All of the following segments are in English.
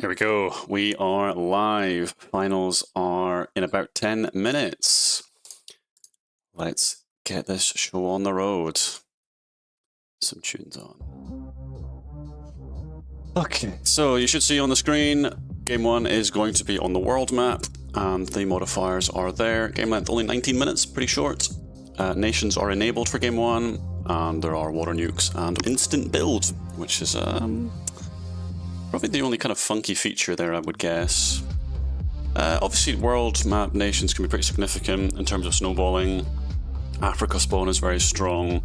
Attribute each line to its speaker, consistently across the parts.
Speaker 1: Here we go. We are live. Finals are in about 10 minutes. Let's get this show on the road. Some tunes on. Okay, so you should see on the screen, game one is going to be on the world map, and the modifiers are there. Game length only 19 minutes, pretty short. Nations are enabled for game one, and there are water nukes and instant build, which is probably the only kind of funky feature there, I would guess. Obviously, world map nations can be pretty significant in terms of snowballing. Africa spawn is very strong.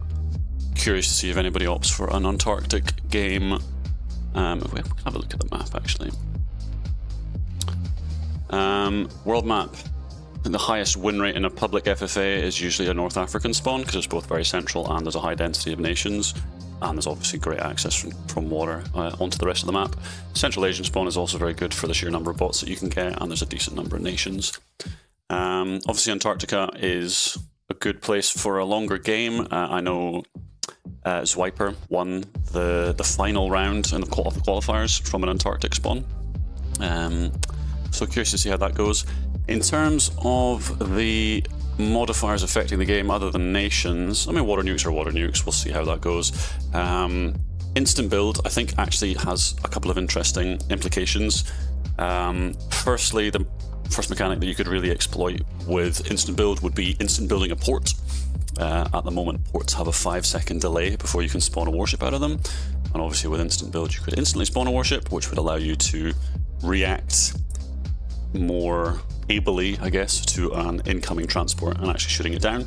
Speaker 1: Curious to see if anybody opts for an Antarctic game. If we have a look at the map, actually. World map. The highest win rate in a public FFA is usually a North African spawn, because it's both very central and there's a high density of nations. And there's obviously great access from water onto the rest of the map. Central Asian spawn is also very good for the sheer number of bots that you can get, and there's a decent number of nations. Obviously, Antarctica is a good place for a longer game. I know Zwiper won the final round in the qualifiers from an Antarctic spawn. So curious to see how that goes. In terms of the modifiers affecting the game other than nations, I mean, water nukes are water nukes. We'll see how that goes. Instant build, I think, actually has a couple of interesting implications. Firstly, the first mechanic that you could really exploit with instant build would be instant building a port. At the moment, ports have a 5-second delay before you can spawn a warship out of them. And obviously with instant build, you could instantly spawn a warship, which would allow you to react more ably, I guess, to an incoming transport and actually shooting it down.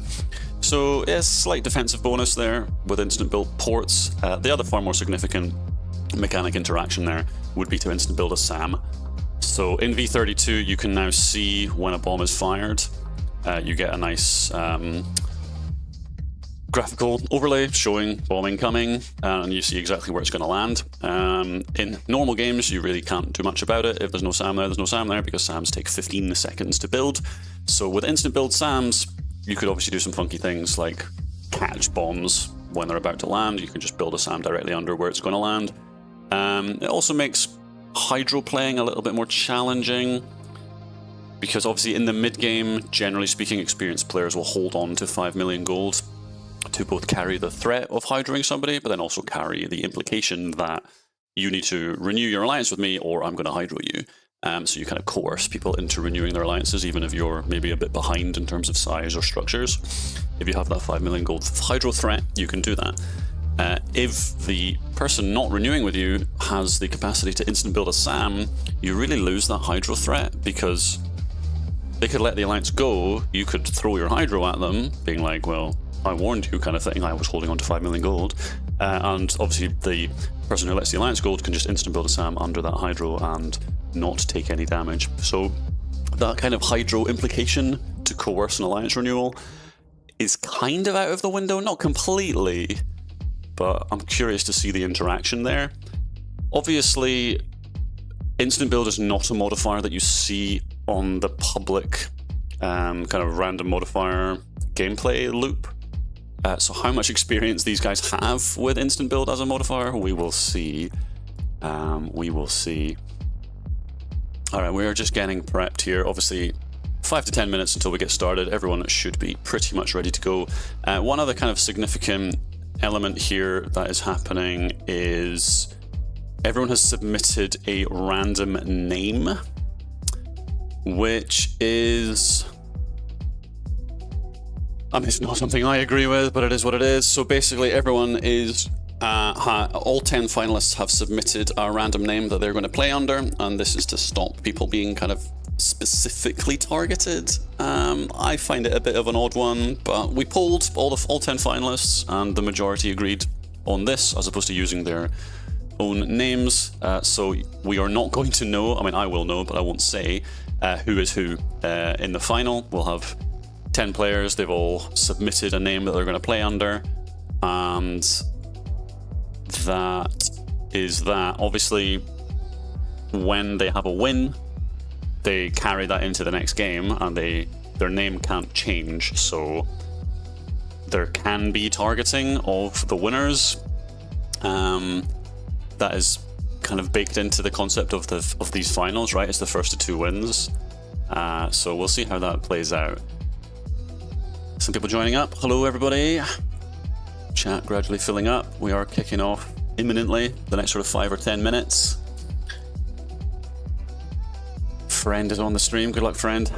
Speaker 1: So yes, slight defensive bonus there with instant build ports. The other far more significant mechanic interaction there would be to instant build a SAM. So in V32 you can now see when a bomb is fired. You get a nice graphical overlay showing bomb incoming, and you see exactly where it's going to land. In normal games, you really can't do much about it. If there's no SAM there, there's no SAM there, because SAMs take 15 seconds to build. So with instant build SAMs, you could obviously do some funky things like catch bombs when they're about to land. You can just build a SAM directly under where it's going to land. It also makes hydro playing a little bit more challenging, because obviously in the mid-game, generally speaking, experienced players will hold on to 5 million gold to both carry the threat of hydroing somebody, but then also carry the implication that you need to renew your alliance with me or I'm going to hydro you. So you kind of coerce people into renewing their alliances, even if you're maybe a bit behind in terms of size or structures. If you have that 5 million gold hydro threat, you can do that. If the person not renewing with you has the capacity to instant build a SAM, you really lose that hydro threat, because they could let the alliance go, you could throw your hydro at them, being like, well, I warned you, kind of thing. I was holding on to 5 million gold. And obviously the person who lets the alliance gold can just instant build a SAM under that hydro and not take any damage. So that kind of hydro implication to coerce an alliance renewal is kind of out of the window, not completely, but I'm curious to see the interaction there. Obviously, instant build is not a modifier that you see on the public kind of random modifier gameplay loop. So how much experience these guys have with instant build as a modifier, we will see. We will see. All right, we're just getting prepped here. Obviously, 5 to 10 minutes until we get started. Everyone should be pretty much ready to go. One other kind of significant element here that is happening is everyone has submitted a random name, which is... I mean, it's not something I agree with, but it is what it is. So basically everyone is, all 10 finalists have submitted a random name that they're going to play under, and this is to stop people being kind of specifically targeted. I find it a bit of an odd one, but we polled all 10 finalists, and the majority agreed on this, as opposed to using their own names. So we are not going to know, I mean, I will know, but I won't say who is who in the final. We'll have 10 players, they've all submitted a name that they're going to play under, and that is that. Obviously, when they have a win, they carry that into the next game, and their name can't change, so there can be targeting of the winners. That is kind of baked into the concept of these finals, right? It's the first of 2 wins. So we'll see how that plays out. Some people joining up. Hello, everybody. Chat gradually filling up. We are kicking off imminently, the next sort of 5 or 10 minutes. Friend is on the stream. Good luck, friend.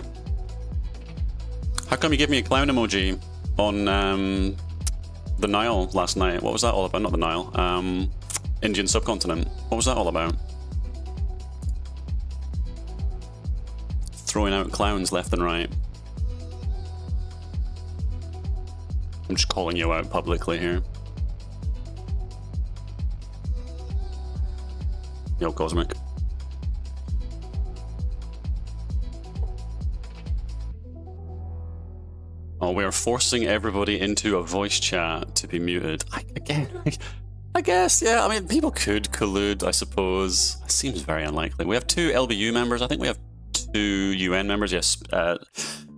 Speaker 1: How come you gave me a clown emoji on the Nile last night? What was that all about? Not the Nile. Indian subcontinent. What was that all about? Throwing out clowns left and right. I'm just calling you out publicly here. Yo, Cosmic. Oh, we are forcing everybody into a voice chat to be muted. I guess, yeah. I mean, people could collude, I suppose. It seems very unlikely. We have 2 LBU members. I think we have 2 UN members. Yes,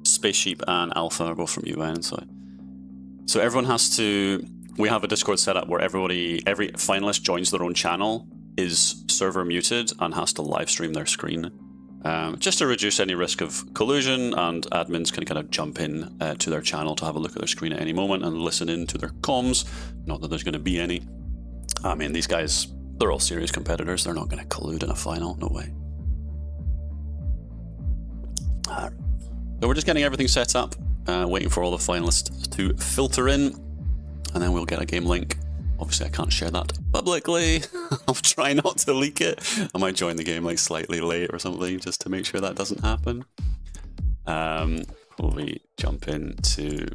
Speaker 1: Space Sheep and Alpha are both from UN. So everyone has to... We have a Discord set up where every finalist joins their own channel, is server muted, and has to live stream their screen. Just to reduce any risk of collusion, and admins can kind of jump in to their channel to have a look at their screen at any moment and listen in to their comms. Not that there's going to be any. I mean, these guys, they're all serious competitors. They're not going to collude in a final. No way. Alright. So we're just getting everything set up, waiting for all the finalists to filter in, and then we'll get a game link. Obviously, I can't share that publicly. I'll try not to leak it. I might join the game like slightly late or something just to make sure that doesn't happen. Probably jump into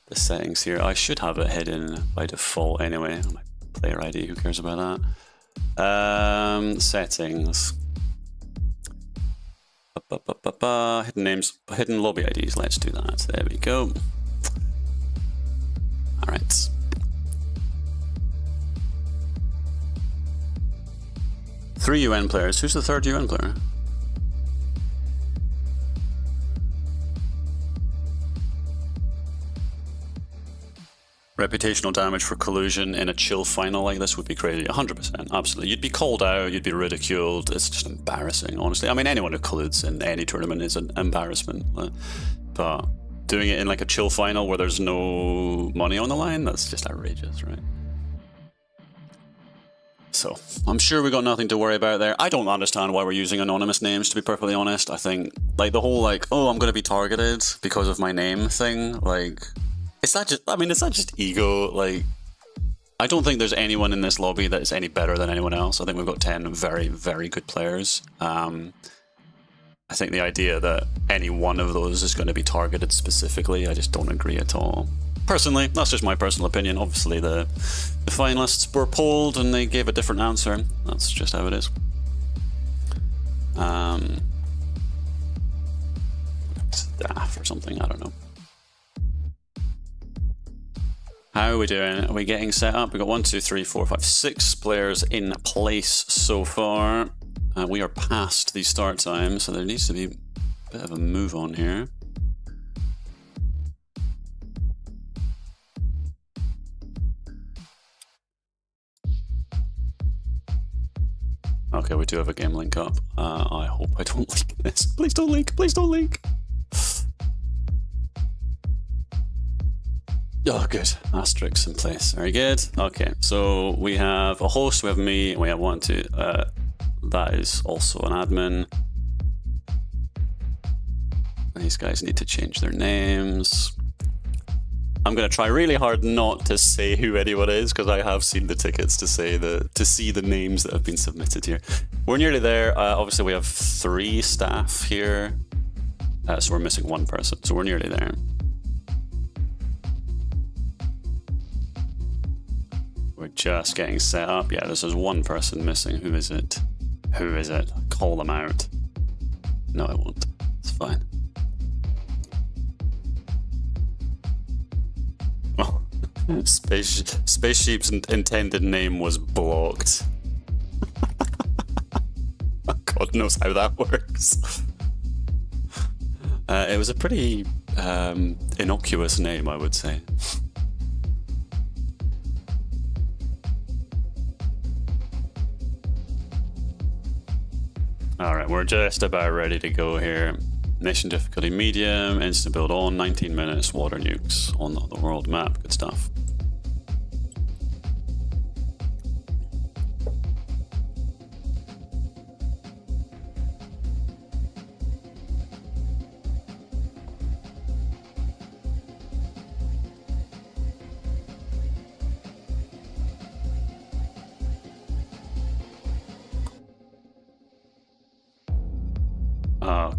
Speaker 1: the settings here. I should have it hidden by default anyway. My player ID, who cares about that? Settings. Hidden names, hidden lobby IDs. Let's do that. There we go. All right. Three UN players. Who's the third UN player? Reputational damage for collusion in a chill final like this would be crazy. 100%, absolutely. You'd be called out, you'd be ridiculed. It's just embarrassing, honestly. I mean, anyone who colludes in any tournament is an embarrassment. But doing it in like a chill final where there's no money on the line, that's just outrageous, right? So, I'm sure we got nothing to worry about there. I don't understand why we're using anonymous names, to be perfectly honest. I think, like, the whole, like, oh, I'm going to be targeted because of my name thing, like... Is that just, I mean, is that just ego? Like, I don't think there's anyone in this lobby that is any better than anyone else. I think we've got 10 very, very good players. I think the idea that any one of those is going to be targeted specifically, I just don't agree at all. Personally, that's just my personal opinion. Obviously, the finalists were polled and they gave a different answer. That's just how it is. Staff or something, I don't know. How are we doing? Are we getting set up? We've got 1, 2, 3, 4, 5, 6 players in place so far. We are past the start time, so there needs to be a bit of a move on here. Okay, we do have a game link up. I hope I don't leak this. Please don't leak. Please don't leak. Oh, good. Asterisks in place. Very good. Okay, so we have a host, we have me, and we have 1, 2. That is also an admin. These guys need to change their names. I'm going to try really hard not to say who anyone is, because I have seen the tickets to see the names that have been submitted here. We're nearly there. Obviously, we have 3 staff here, so we're missing 1 person. So we're nearly there. We're just getting set up. Yeah, there's 1 person missing. Who is it? Who is it? Call them out. No, I won't. It's fine. Oh, Spaceship's intended name was blocked. God knows how that works. It was a pretty innocuous name, I would say. Alright, we're just about ready to go here. Mission difficulty medium, instant build on, 19 minutes, water nukes on the world map. Good stuff.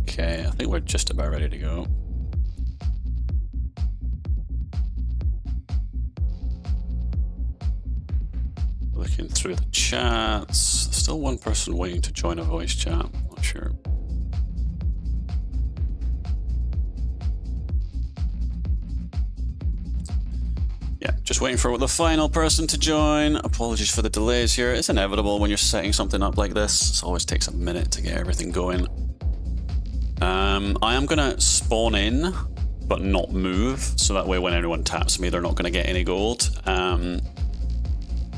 Speaker 1: Okay, I think we're just about ready to go. Looking through the chats. Still one person waiting to join a voice chat. Not sure. Yeah, just waiting for the final person to join. Apologies for the delays here. It's inevitable when you're setting something up like this. It always takes a minute to get everything going. I am going to spawn in, but not move, so that way when anyone taps me, they're not going to get any gold.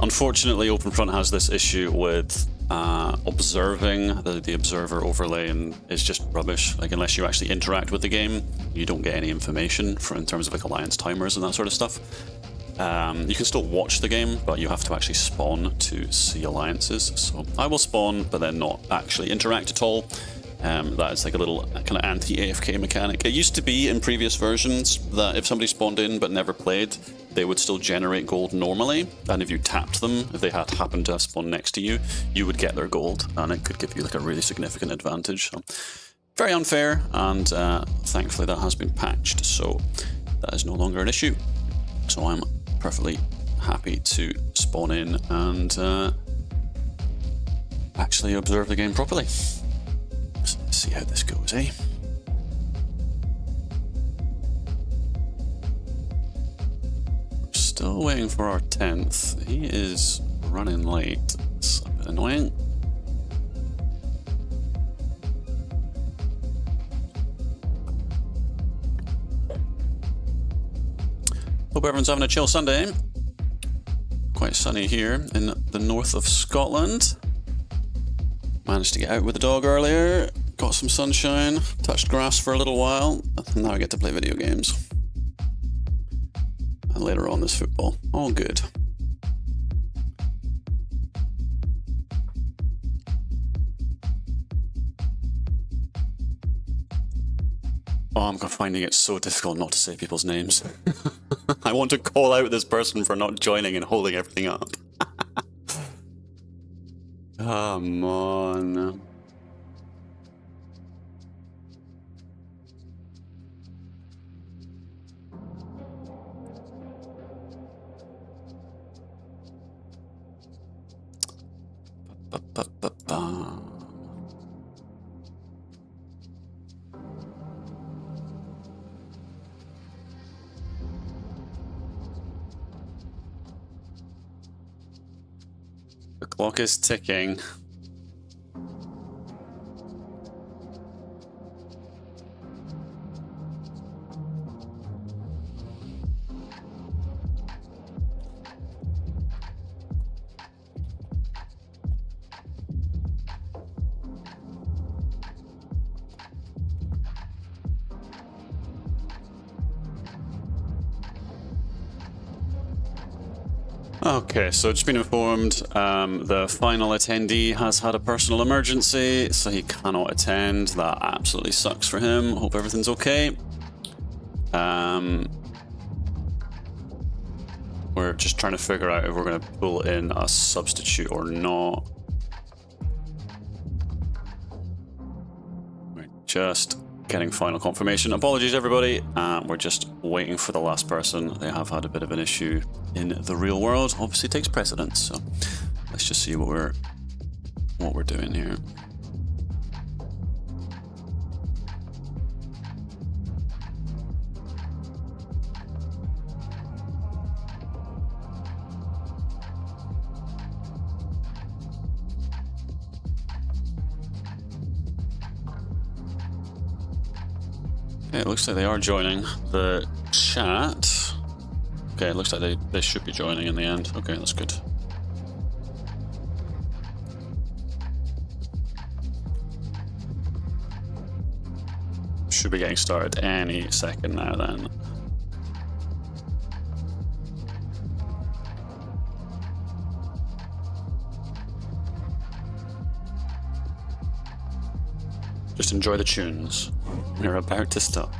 Speaker 1: Unfortunately, OpenFront has this issue with observing. The observer overlay and is just rubbish. Like, unless you actually interact with the game, you don't get any information in terms of like alliance timers and that sort of stuff. You can still watch the game, but you have to actually spawn to see alliances. So I will spawn, but then not actually interact at all. That is like a little kind of anti-AFK mechanic. It used to be in previous versions that if somebody spawned in but never played, they would still generate gold normally, and if you tapped them, if they had happened to spawn next to you, you would get their gold, and it could give you like a really significant advantage. So, very unfair, and thankfully that has been patched, so that is no longer an issue. So I'm perfectly happy to spawn in and actually observe the game properly. Let's see how this goes, eh? We're still waiting for our 10th. He is running late. It's a bit annoying. Hope everyone's having a chill Sunday. Quite sunny here in the north of Scotland. Managed to get out with the dog earlier, got some sunshine, touched grass for a little while, and now I get to play video games. And later on there's football. All good. Oh, I'm finding it so difficult not to say people's names. I want to call out this person for not joining and holding everything up. Come on. The clock is ticking. Okay, so just been informed, the final attendee has had a personal emergency, so he cannot attend. That absolutely sucks for him. Hope everything's okay. We're just trying to figure out if we're going to pull in a substitute or not. We're just getting final confirmation. Apologies, everybody. We're just waiting for the last person. They have had a bit of an issue in the real world. Obviously takes precedence, so let's just see what we're doing here. Okay, it looks like they are joining the chat. Okay, it looks like they should be joining in the end. Okay, that's good. Should be getting started any second now then. Just enjoy the tunes. We're about to start.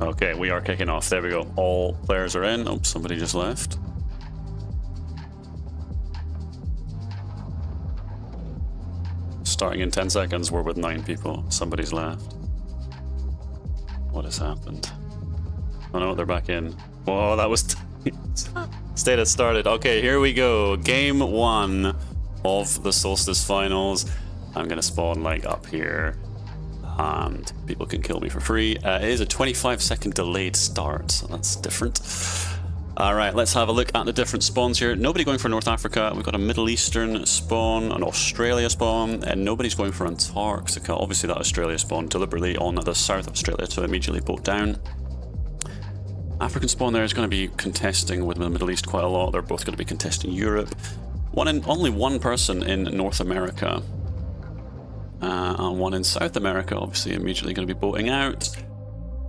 Speaker 1: Okay, we are kicking off. There we go. All players are in. Oh, somebody just left. Starting in 10 seconds, we're with 9 people. Somebody's left. What has happened? Oh no, they're back in. Whoa, that was... State it started. Okay, here we go. Game 1 of the Solstice Finals. I'm gonna spawn like up here. And people can kill me for free. It is a 25-second delayed start, so that's different. Alright, let's have a look at the different spawns here. Nobody going for North Africa. We've got a Middle Eastern spawn, an Australia spawn, and nobody's going for Antarctica. Obviously that Australia spawn deliberately on the south of Australia to immediately boat down. African spawn there is going to be contesting with the Middle East quite a lot. They're both going to be contesting Europe. Only one person in North America. And one in South America, obviously immediately going to be boating out.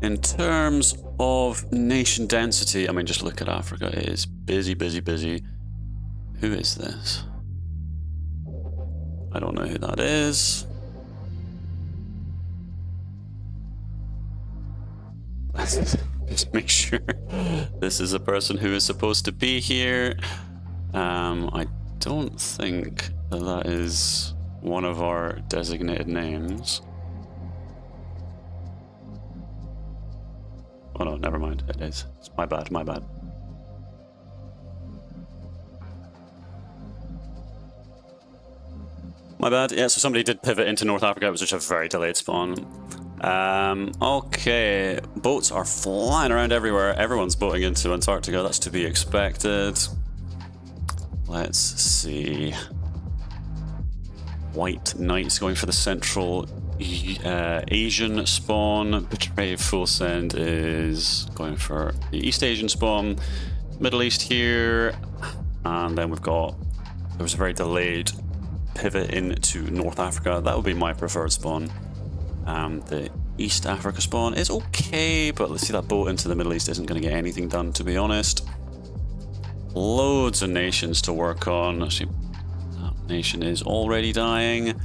Speaker 1: In terms of nation density, I mean, just look at Africa. It is busy, busy, busy. Who is this? I don't know who that is. Just make sure this is a person who is supposed to be here. I don't think that is one of our designated names. Oh no, never mind. It is. It's my bad, my bad. My bad. Yeah, so somebody did pivot into North Africa. It was just a very delayed spawn. Okay. Boats are flying around everywhere. Everyone's boating into Antarctica. That's to be expected. Let's see. White Knights going for the Central Asian spawn. Betray Full Send is going for the East Asian spawn. Middle East here. And then we've got... There was a very delayed pivot into North Africa. That would be my preferred spawn. The East Africa spawn is okay, but let's see, that boat into the Middle East isn't going to get anything done, to be honest. Loads of nations to work on. Actually, that nation is already dying.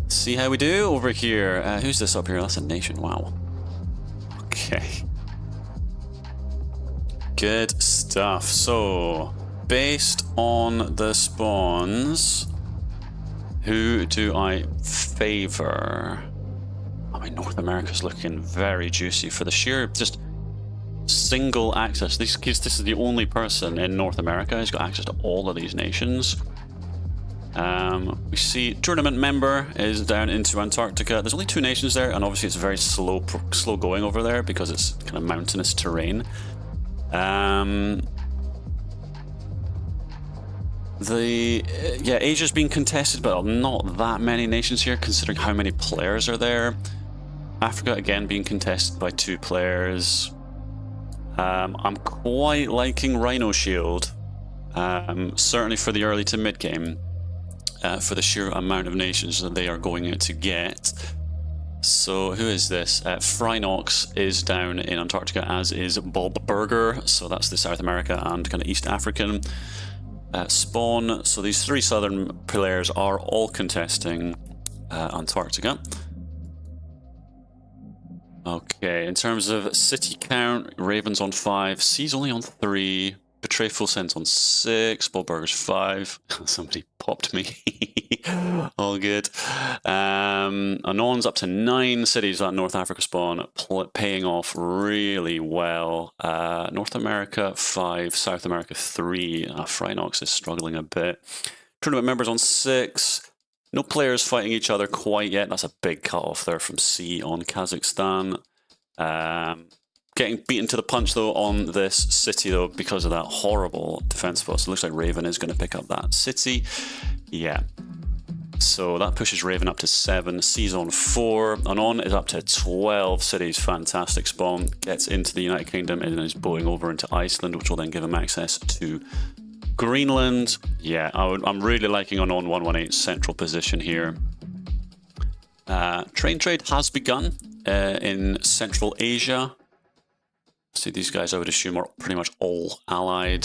Speaker 1: See how we do over here. Who's this up here? That's a nation. Wow. Okay. Good stuff. So, based on the spawns, who do I favor? I mean, North America's looking very juicy for the sheer just single access. This is the only person in North America who's got access to all of these nations. We see tournament member is down into Antarctica. There's only 2 nations there, and obviously it's very slow going over there because it's kind of mountainous terrain. Asia's being contested, but not that many nations here, considering how many players are there. Africa again being contested by 2 players. I'm quite liking Rhino Shield, certainly for the early to mid game. For the sheer amount of nations that they are going to get. So who is this? Phrynox is down in Antarctica, as is Bob Burger. So that's the South America and kind of East African spawn. So these 3 southern players are all contesting Antarctica. Okay, in terms of city count, Raven's on 5, C's only on 3. Betray Full Send's on 6, Bob Burger's 5. Somebody popped me. All good. Anon's up to 9 cities, that North Africa spawn, paying off really well. North America 5, South America 3. Phrynox is struggling a bit. Tournament members on 6. No players fighting each other quite yet. That's a big cut-off there from C on Kazakhstan. Getting beaten to the punch, though, on this city, though, because of that horrible defense spot. So it looks like Raven is going to pick up that city. Yeah. So that pushes Raven up to 7, C's on 4, Anon is up to 12 cities, fantastic spawn, gets into the United Kingdom and is bowing over into Iceland, which will then give him access to Greenland. Yeah, I'm really liking Anon 118's central position here. Train trade has begun in Central Asia. See, these guys I would assume are pretty much all allied.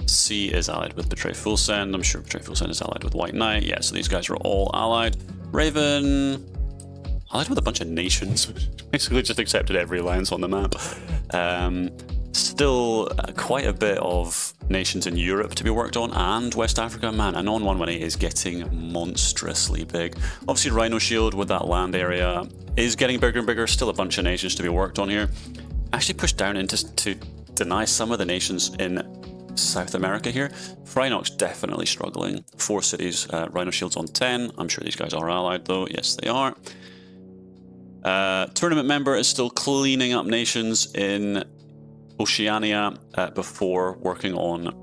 Speaker 1: C is allied with Betray Full Send. I'm sure Betray Full Send is allied with White Knight. Yeah, so these guys are all allied. Raven allied with a bunch of nations, which basically just accepted every alliance on the map. Still quite a bit of nations in Europe to be worked on, and West Africa. Man, Anon 118 is getting monstrously big. Obviously, Rhino Shield with that land area is getting bigger and bigger. Still a bunch of nations to be worked on here. Actually pushed down into to deny some of the nations in South America here. Phrynox definitely struggling. 4 cities, Rhino Shield's on 10. I'm sure these guys are allied though. Yes, they are. Tournament member is still cleaning up nations in Oceania before working on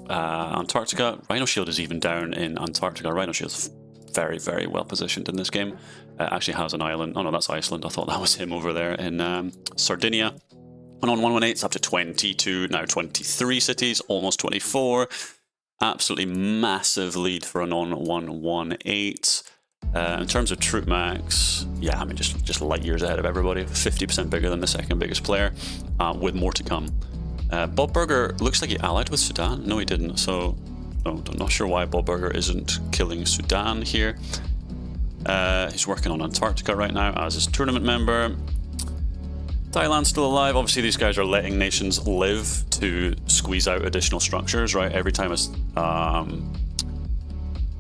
Speaker 1: Antarctica. Rhino Shield is even down in Antarctica. Rhino Shield's very, very well positioned in this game. Actually has an island. Oh no, that's Iceland. I thought that was him over there in Sardinia. Anon 118's up to 22, now 23 cities, almost 24. Absolutely massive lead for Anon 118. In terms of troop max, yeah, I mean, just light years ahead of everybody. 50% bigger than the second biggest player, with more to come. Bob Burger looks like he allied with Sudan. No, he didn't. So, no, I'm not sure why Bob Burger isn't killing Sudan here. He's working on Antarctica right now as his tournament member. Thailand's still alive. Obviously, these guys are letting nations live to squeeze out additional structures, right? Every time a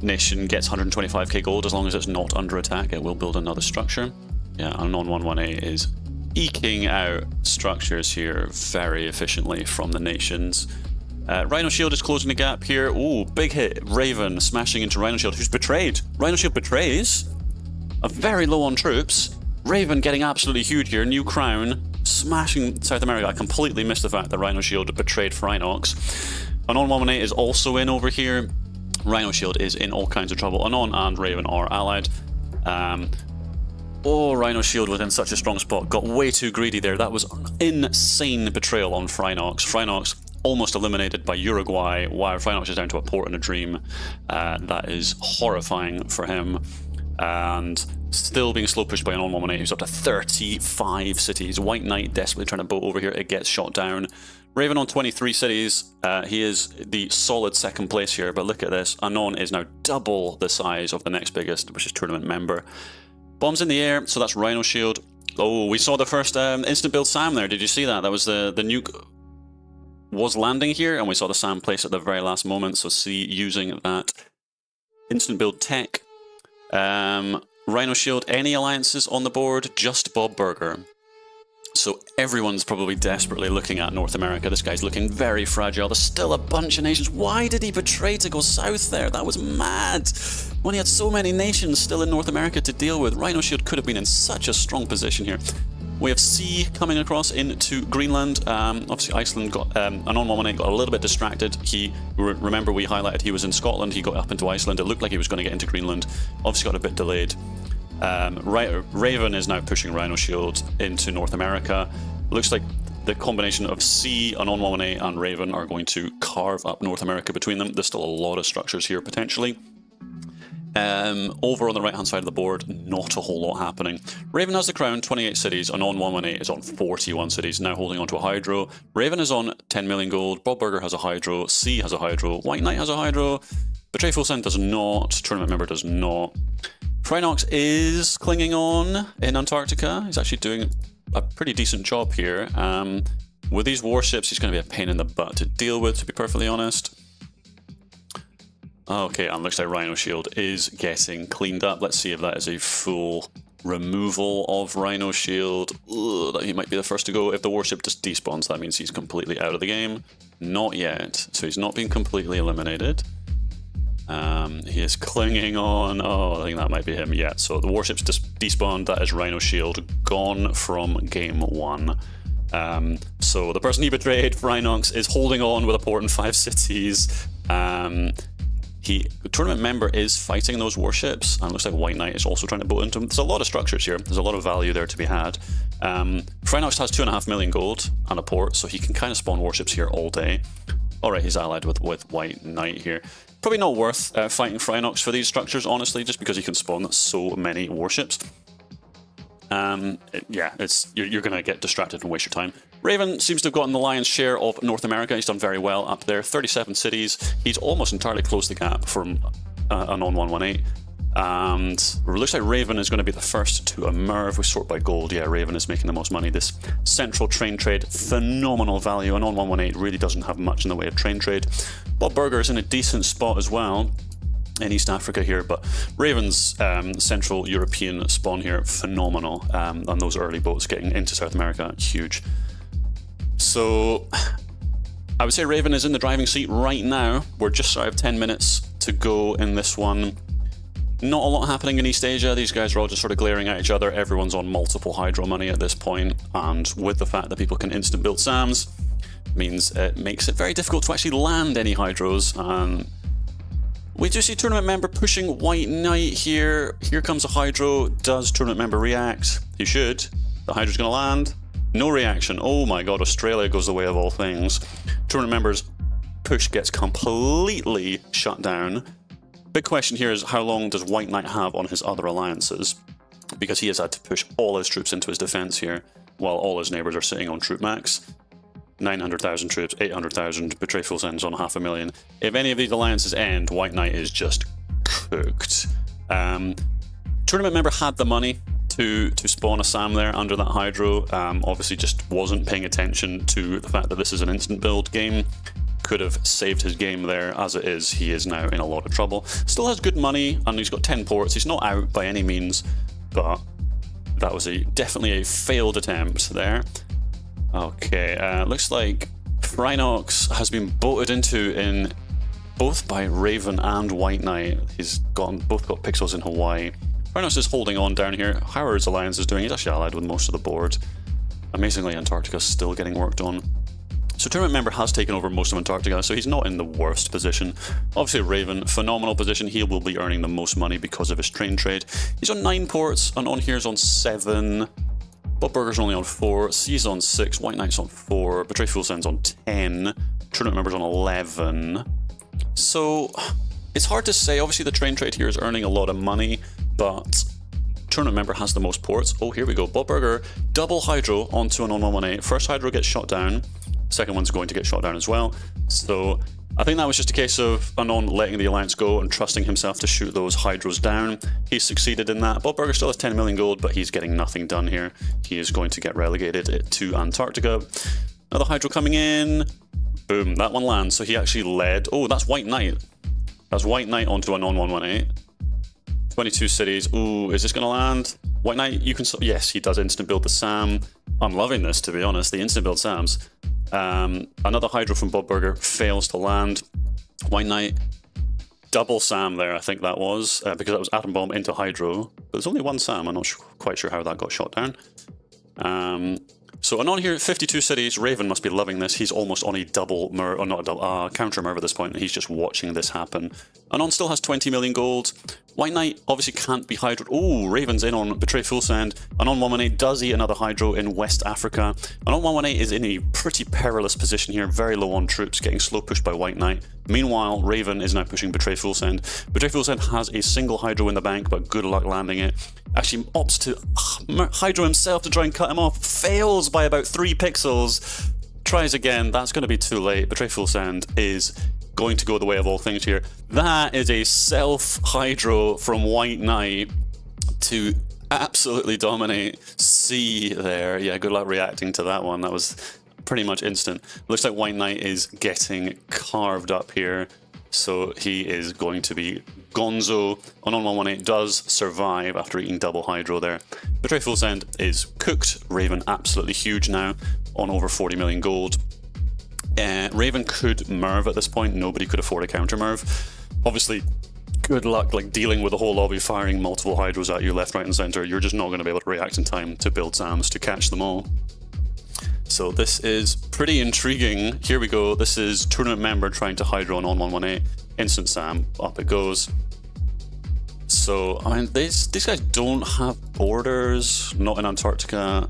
Speaker 1: nation gets 125k gold, as long as it's not under attack, it will build another structure. Yeah, Anon 118 is eking out structures here very efficiently from the nations. Rhino Shield is closing the gap here. Ooh, big hit. Raven smashing into Rhino Shield, who's betrayed. Rhino Shield betrays. Very low on troops. Raven getting absolutely huge here. New crown. Smashing South America. I completely missed the fact that Rhino Shield betrayed Phrynox. Anon 118 is also in over here. Rhino Shield is in all kinds of trouble. Anon and Raven are allied. Oh, Rhino Shield was in such a strong spot. Got way too greedy there. That was insane betrayal on Phrynox. Phrynox almost eliminated by Uruguay, while Phrynox is down to a port and a dream. That is horrifying for him. And still being slow pushed by Anon 118, who's up to 35 cities. White Knight desperately trying to boat over here. It gets shot down. Raven on 23 cities. He is the solid second place here, but look at this. Anon is now double the size of the next biggest, which is tournament member. Bombs in the air, so that's Rhino Shield. Oh, we saw the first instant build SAM there. Did you see that? That was the nuke was landing here, and we saw the SAM place at the very last moment, so see using that instant build tech. Rhino Shield, any alliances on the board? Just Bob Burger. So everyone's probably desperately looking at North America. This guy's looking very fragile. There's still a bunch of nations. Why did he betray to go south there? That was mad. When he had so many nations still in North America to deal with, Rhino Shield could have been in such a strong position here. We have C coming across into Greenland. Obviously, Iceland got Anon 118 got a little bit distracted. Remember we highlighted he was in Scotland. He got up into Iceland. It looked like he was going to get into Greenland. Obviously, got a bit delayed. Raven is now pushing Rhino Shield into North America. Looks like the combination of C, Anon 118, and Raven are going to carve up North America between them. There's still a lot of structures here potentially. Over on the right-hand side of the board, not a whole lot happening. Raven has the crown, 28 cities. Anon 118 is on 41 cities, now holding on to a hydro. Raven is on 10 million gold. Bob Burger has a hydro. C has a hydro. White Knight has a hydro. Betray Full Send does not. Tournament member does not. Phrynox is clinging on in Antarctica. He's actually doing a pretty decent job here. With these warships, he's going to be a pain in the butt to deal with, to be perfectly honest. Okay, and looks like Rhino Shield is getting cleaned up. Let's see if that is a full removal of Rhino Shield. Ugh, he might be the first to go. If the warship just despawns, that means he's completely out of the game. Not yet. So he's not been completely eliminated. He is clinging on. Oh, I think that might be him. Yeah, so the warship's just despawned. That is Rhino Shield gone from game 1. So the person he betrayed, Phrynox, is holding on with a port in 5 cities. The tournament member is fighting those warships, and it looks like White Knight is also trying to boat into them. There's a lot of structures here. There's a lot of value there to be had. Phrynox has 2.5 million gold and a port, so he can kind of spawn warships here all day. Alright, he's allied with White Knight here. Probably not worth fighting Phrynox for these structures, honestly, just because he can spawn so many warships. Yeah, you're going to get distracted and waste your time. Raven seems to have gotten the lion's share of North America. He's done very well up there. 37 cities. He's almost entirely closed the gap from a non-118. And it looks like Raven is going to be the first to emerge. We sort by gold. Yeah, Raven is making the most money. This central train trade, phenomenal value. A non-118 really doesn't have much in the way of train trade. Bob Burger is in a decent spot as well in East Africa here, but Raven's Central European spawn here, phenomenal. And those early boats getting into South America, huge. So I would say Raven is in the driving seat right now. We're just shy of 10 minutes to go in this one. Not a lot happening in East Asia. These guys are all just sort of glaring at each other. Everyone's on multiple hydro money at this point, and with the fact that people can instant build SAMs, means it makes it very difficult to actually land any hydros. We do see tournament member pushing White Knight here. Here comes a hydro. Does tournament member react? He should. The hydro's going to land. No reaction. Oh my god, Australia goes the way of all things. Tournament member's push gets completely shut down. Big question here is how long does White Knight have on his other alliances? Because he has had to push all his troops into his defense here, while all his neighbors are sitting on troop max. 900,000 troops, 800,000, Betray Full Sends on 500,000. If any of these alliances end, White Knight is just cooked. Tournament member had the money to spawn a SAM there under that hydro. Obviously just wasn't paying attention to the fact that this is an instant build game. Could have saved his game there. As it is, he is now in a lot of trouble. Still has good money, and he's got 10 ports. He's not out by any means, but that was definitely a failed attempt there. Okay, looks like Phrynox has been boated into in both by Raven and White Knight. Both got pixels in Hawaii. Phrynox is holding on down here. How are his alliances doing? He's actually allied with most of the board. Amazingly, Antarctica's still getting worked on. So tournament member has taken over most of Antarctica, so he's not in the worst position. Obviously Raven, phenomenal position. He will be earning the most money because of his train trade. He's on 9 ports, and on here's on 7. Bob Burger's only on 4, C's on 6, White Knight's on 4, Betray Full Sends on 10, tournament member's on 11. So it's hard to say. Obviously the train trade here is earning a lot of money, but tournament member has the most ports. Oh, here we go. Bob Burger, double hydro onto an on-118. First hydro gets shot down. Second one's going to get shot down as well. So I think that was just a case of Anon letting the alliance go and trusting himself to shoot those hydros down. He's succeeded in that. Bob Burger still has 10 million gold, but he's getting nothing done here. He is going to get relegated to Antarctica. Another hydro coming in. Boom, that one lands. So he actually led. Oh, that's White Knight. That's White Knight onto a non-118. 22 cities. Ooh, is this going to land? White Knight, you can... Yes, he does instant build the SAM. I'm loving this, to be honest. The instant build SAMs. Another hydro from Bob Burger fails to land. White Knight, double SAM there, I think that was, because that was atom bomb into hydro. But there's only one SAM. I'm not quite sure how that got shot down. So Anon here, 52 cities. Raven must be loving this. He's almost on a double Merv, or not a double, counter Merv at this point, and he's just watching this happen. Anon still has 20 million gold. White Knight obviously can't be hydroed. Oh, Raven's in on Betray Full Send. Anon 118 does eat another hydro in West Africa. Anon 118 is in a pretty perilous position here, very low on troops, getting slow pushed by White Knight. Meanwhile, Raven is now pushing Betray Full Send. Betray Full Send has a single hydro in the bank, but good luck landing it. Actually opts to hydro himself to try and cut him off. Fails by about 3 pixels. Tries again. That's going to be too late. Betray Full Send is going to go the way of all things here. That is a self-hydro from White Knight to absolutely dominate C there. Yeah, good luck reacting to that one. That was pretty much instant. Looks like White Knight is getting carved up here. So he is going to be gonzo. Anon 118 does survive after eating double hydro there. Betray Full Send is cooked. Raven absolutely huge now on over 40 million gold. Raven could Merv at this point. Nobody could afford a counter Merv. Obviously, good luck like dealing with the whole lobby firing multiple hydros at you left, right, and center. You're just not going to be able to react in time to build SAMs to catch them all. So this is pretty intriguing. Here we go. This is tournament member trying to hydro on 118. instant Sam, up it goes. So, I mean, these guys don't have borders, not in Antarctica.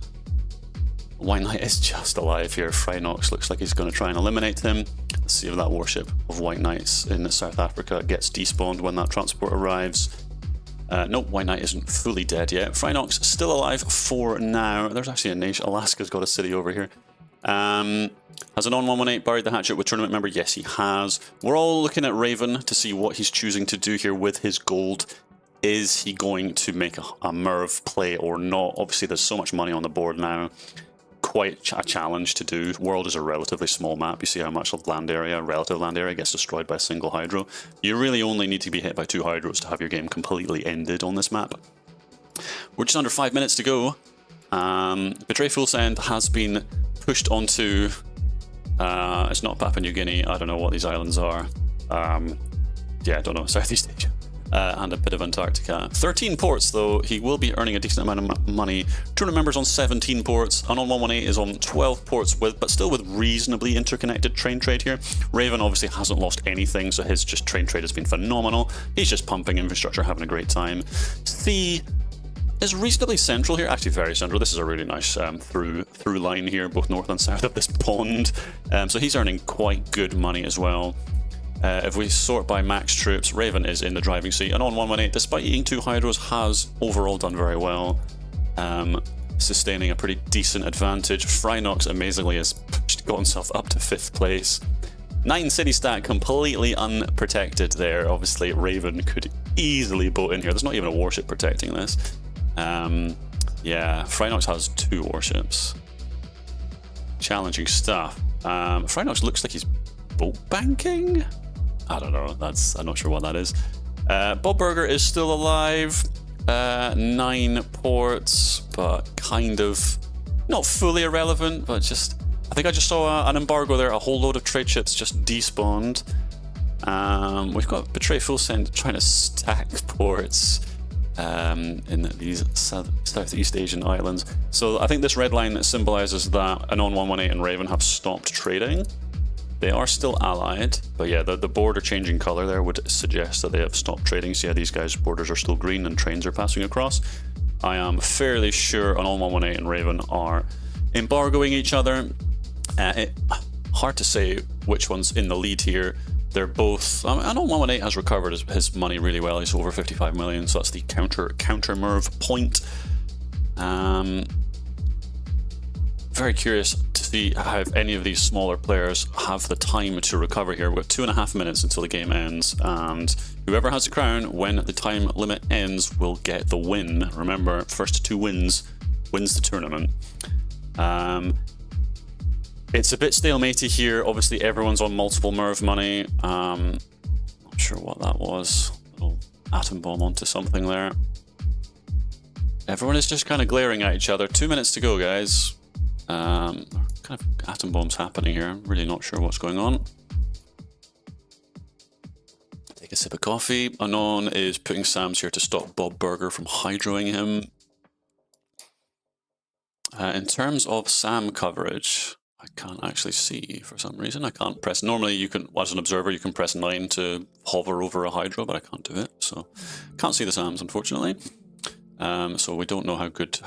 Speaker 1: White Knight is just alive here. Frinox looks like he's going to try and eliminate him. Let's see if that warship of White Knights in South Africa gets despawned when that transport arrives. Nope, White Knight isn't fully dead yet. Frinox still alive for now. There's actually a nation. Alaska's got a city over here. Has an on 118 buried the hatchet with tournament member? Yes, he has. We're all looking at Raven to see what he's choosing to do here with his gold. Is he going to make a Merv play or not? Obviously, there's so much money on the board now. Quite a challenge to do. World is a relatively small map. You see how much of land area, relative land area, gets destroyed by a single hydro. You really only need to be hit by 2 hydros to have your game completely ended on this map. We're just under 5 minutes to go. Betray Fool's End has been pushed onto... it's not Papua New Guinea. I don't know what these islands are. Yeah, I don't know. Southeast Asia. And a bit of Antarctica. 13 ports, though. He will be earning a decent amount of money. Tournament members on 17 ports. Unknown 118 is on 12 ports, but still with reasonably interconnected train trade here. Raven obviously hasn't lost anything, so his just train trade has been phenomenal. He's just pumping infrastructure, having a great time. C is reasonably central here, actually very central. This is a really nice through line here, both north and south of this pond. So he's earning quite good money as well. If we sort by max troops, Raven is in the driving seat, and on 118, despite eating 2 hydros, has overall done very well, sustaining a pretty decent advantage. Frinox amazingly has got himself up to 5th place. 9 city stack, completely unprotected there. Obviously, Raven could easily boat in here. There's not even a warship protecting this. Yeah, Frinox has 2 warships. Challenging stuff. Frinox looks like he's boat banking? I don't know, I'm not sure what that is. Bob Burger is still alive. 9 ports, but kind of not fully irrelevant, but just, I think I just saw an embargo there. A whole load of trade ships just despawned. We've got Betray Fool's End trying to stack ports in these Southeast Asian islands. So I think this red line symbolizes that Anon 118 and Raven have stopped trading. They are still allied, but yeah, the border changing color there would suggest that they have stopped trading. So yeah, these guys' borders are still green and trains are passing across. I am fairly sure Anon 118 and Raven are embargoing each other. Hard to say which one's in the lead here. They're both... Anon 118 has recovered his money really well. He's over 55 million, so that's the counter Merv point. Very curious to see how any of these smaller players have the time to recover here. We've got 2.5 minutes until the game ends, and whoever has the crown when the time limit ends will get the win. Remember, first 2 wins wins the tournament. It's a bit stalematey here. Obviously, everyone's on multiple Merv money. Not sure what that was. A little atom bomb onto something there. Everyone is just kind of glaring at each other. 2 minutes to go, guys. Kind of atom bombs happening here. I'm really not sure what's going on. Take a sip of coffee. Anon is putting Sams here to stop Bob Burger from hydroing him. In terms of Sam coverage, I can't actually see for some reason. I can't press. Normally, you can, as an observer, you can press 9 to hover over a hydro, but I can't do it. So, can't see the Sams, unfortunately. So we don't know how good.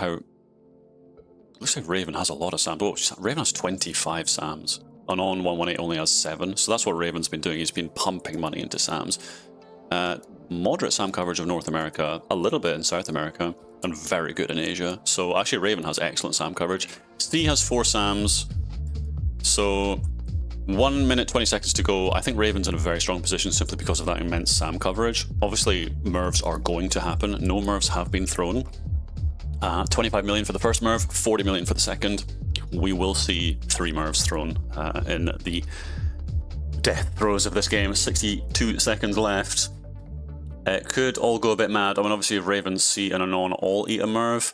Speaker 1: Looks like Raven has a lot of Sams. Oh, Raven has 25 Sams. Anon 118 only has 7. So that's what Raven's been doing. He's been pumping money into Sams. Moderate Sam coverage of North America, a little bit in South America, and very good in Asia. So actually, Raven has excellent Sam coverage. C has 4 Sams. So 1 minute 20 seconds to go. I think Raven's in a very strong position simply because of that immense Sam coverage. Obviously, Mervs are going to happen. No Mervs have been thrown. 25 million for the first Merv, 40 million for the second. We will see 3 Mervs thrown in the death throes of this game. 62 seconds left. It could all go a bit mad. I mean, obviously, if Raven, C, and Anon all eat a Merv,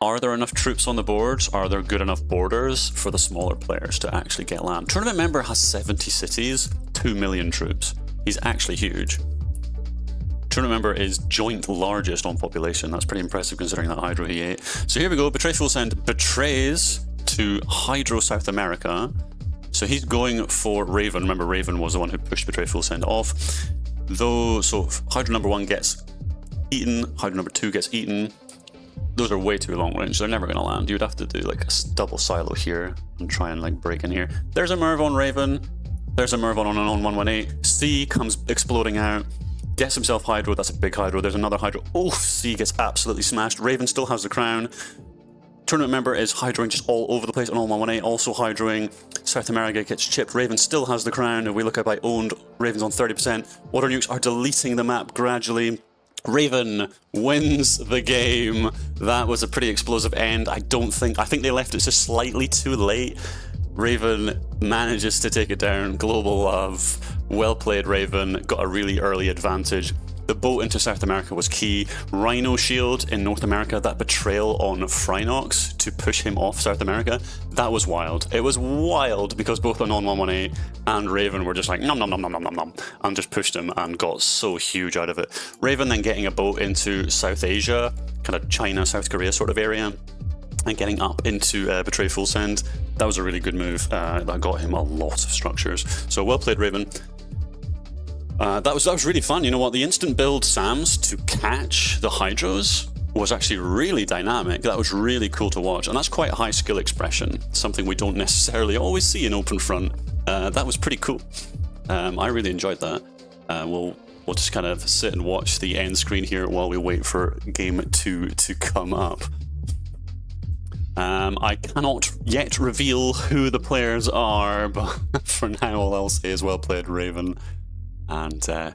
Speaker 1: are there enough troops on the board? Are there good enough borders for the smaller players to actually get land? Tournament member has 70 cities, 2 million troops. He's actually huge. Tournament member is joint largest on population. That's pretty impressive considering that hydro he ate. So here we go. Betray Fool's End betrays to Hydro South America. So he's going for Raven. Remember, Raven was the one who pushed Betray Full Send off. Though, so Hydra number 1 gets eaten, Hydra number 2 gets eaten. Those are way too long range. They're never going to land. You'd have to do like a double silo here and try and like break in here. There's a Merv on Raven. There's a Merv on 118. C comes exploding out. Gets himself Hydro. That's a big Hydro. There's another Hydro. Oh, C gets absolutely smashed. Raven still has the crown. Tournament member is hydroing just all over the place on all 118, also hydroing. South America gets chipped. Raven still has the crown. If we look at by owned, Raven's on 30%. Water nukes are deleting the map gradually. Raven wins the game. That was a pretty explosive end. I think they left it just slightly too late. Raven manages to take it down. Global love. Well played, Raven. Got a really early advantage. The boat into South America was key. Rhino Shield in North America, that betrayal on Phrynox to push him off South America, that was wild. It was wild because both Anon 118 and Raven were just like nom nom nom nom nom nom nom and just pushed him and got so huge out of it. Raven then getting a boat into South Asia, kind of China, South Korea sort of area, and getting up into Betray Full Send. That was a really good move. That got him a lot of structures. So well played, Raven. That was really fun. You know what? The instant build Sams to catch the Hydros was actually really dynamic. That was really cool to watch. And that's quite a high skill expression. Something we don't necessarily always see in Open Front. That was pretty cool. I really enjoyed that. We'll just kind of sit and watch the end screen here while we wait for Game 2 to come up. I cannot yet reveal who the players are, but for now all I'll say is well played, Raven. And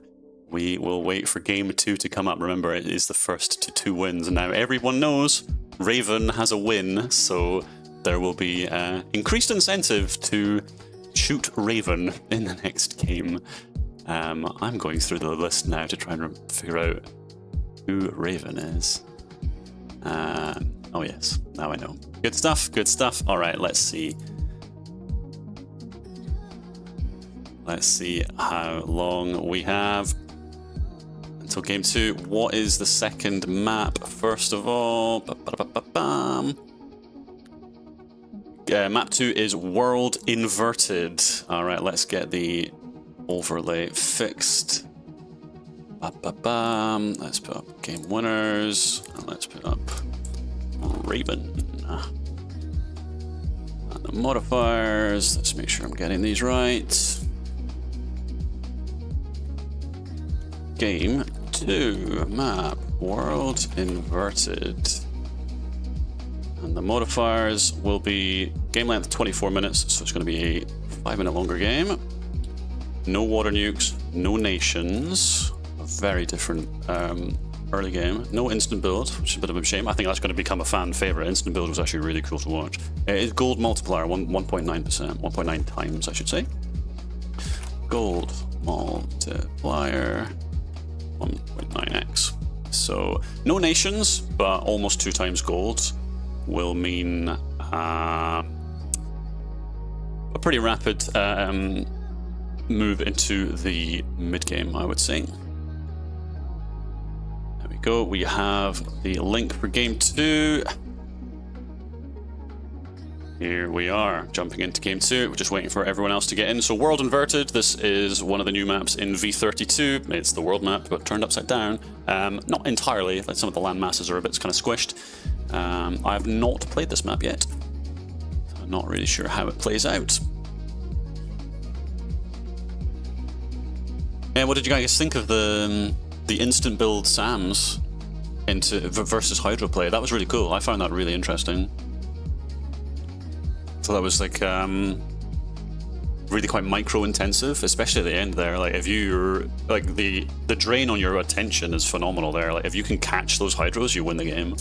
Speaker 1: we will wait for Game 2 to come up. Remember, it is the first to 2 wins. And now everyone knows Raven has a win, so there will be increased incentive to shoot Raven in the next game. I'm going through the list now to try and figure out who Raven is. Oh yes, now I know. Good stuff, good stuff. All right, let's see. Let's see how long we have until Game 2. What is the second map, first of all? Map 2 is World Inverted. All right, let's get the overlay fixed. Let's put up game winners. And let's put up Raven. And the modifiers. Let's make sure I'm getting these right. Game 2 map World Inverted. And the modifiers will be game length 24 minutes, so it's going to be a 5-minute longer game. No water nukes, no nations. A very different early game. No instant build, which is a bit of a shame. I think that's going to become a fan favorite. Instant build was actually really cool to watch. It's gold multiplier, 1.9%, 1.9 times, I should say. Gold multiplier, 1.9x. So no nations, but almost 2 times gold will mean a pretty rapid move into the mid game, I would say. There we go. We have the link for game 2. Here we are, jumping into game 2. We're just waiting for everyone else to get in. So World Inverted, this is one of the new maps in V32. It's the world map, but turned upside down. Not entirely, like some of the land masses are a bit kind of squished. I have not played this map yet. So I'm not really sure how it plays out. And what did you guys think of the instant build Sams into versus Hydro play? That was really cool. I found that really interesting. So that was like really quite micro intensive, especially at the end there. Like if you're like the drain on your attention is phenomenal there. Like if you can catch those Hydros, you win the game.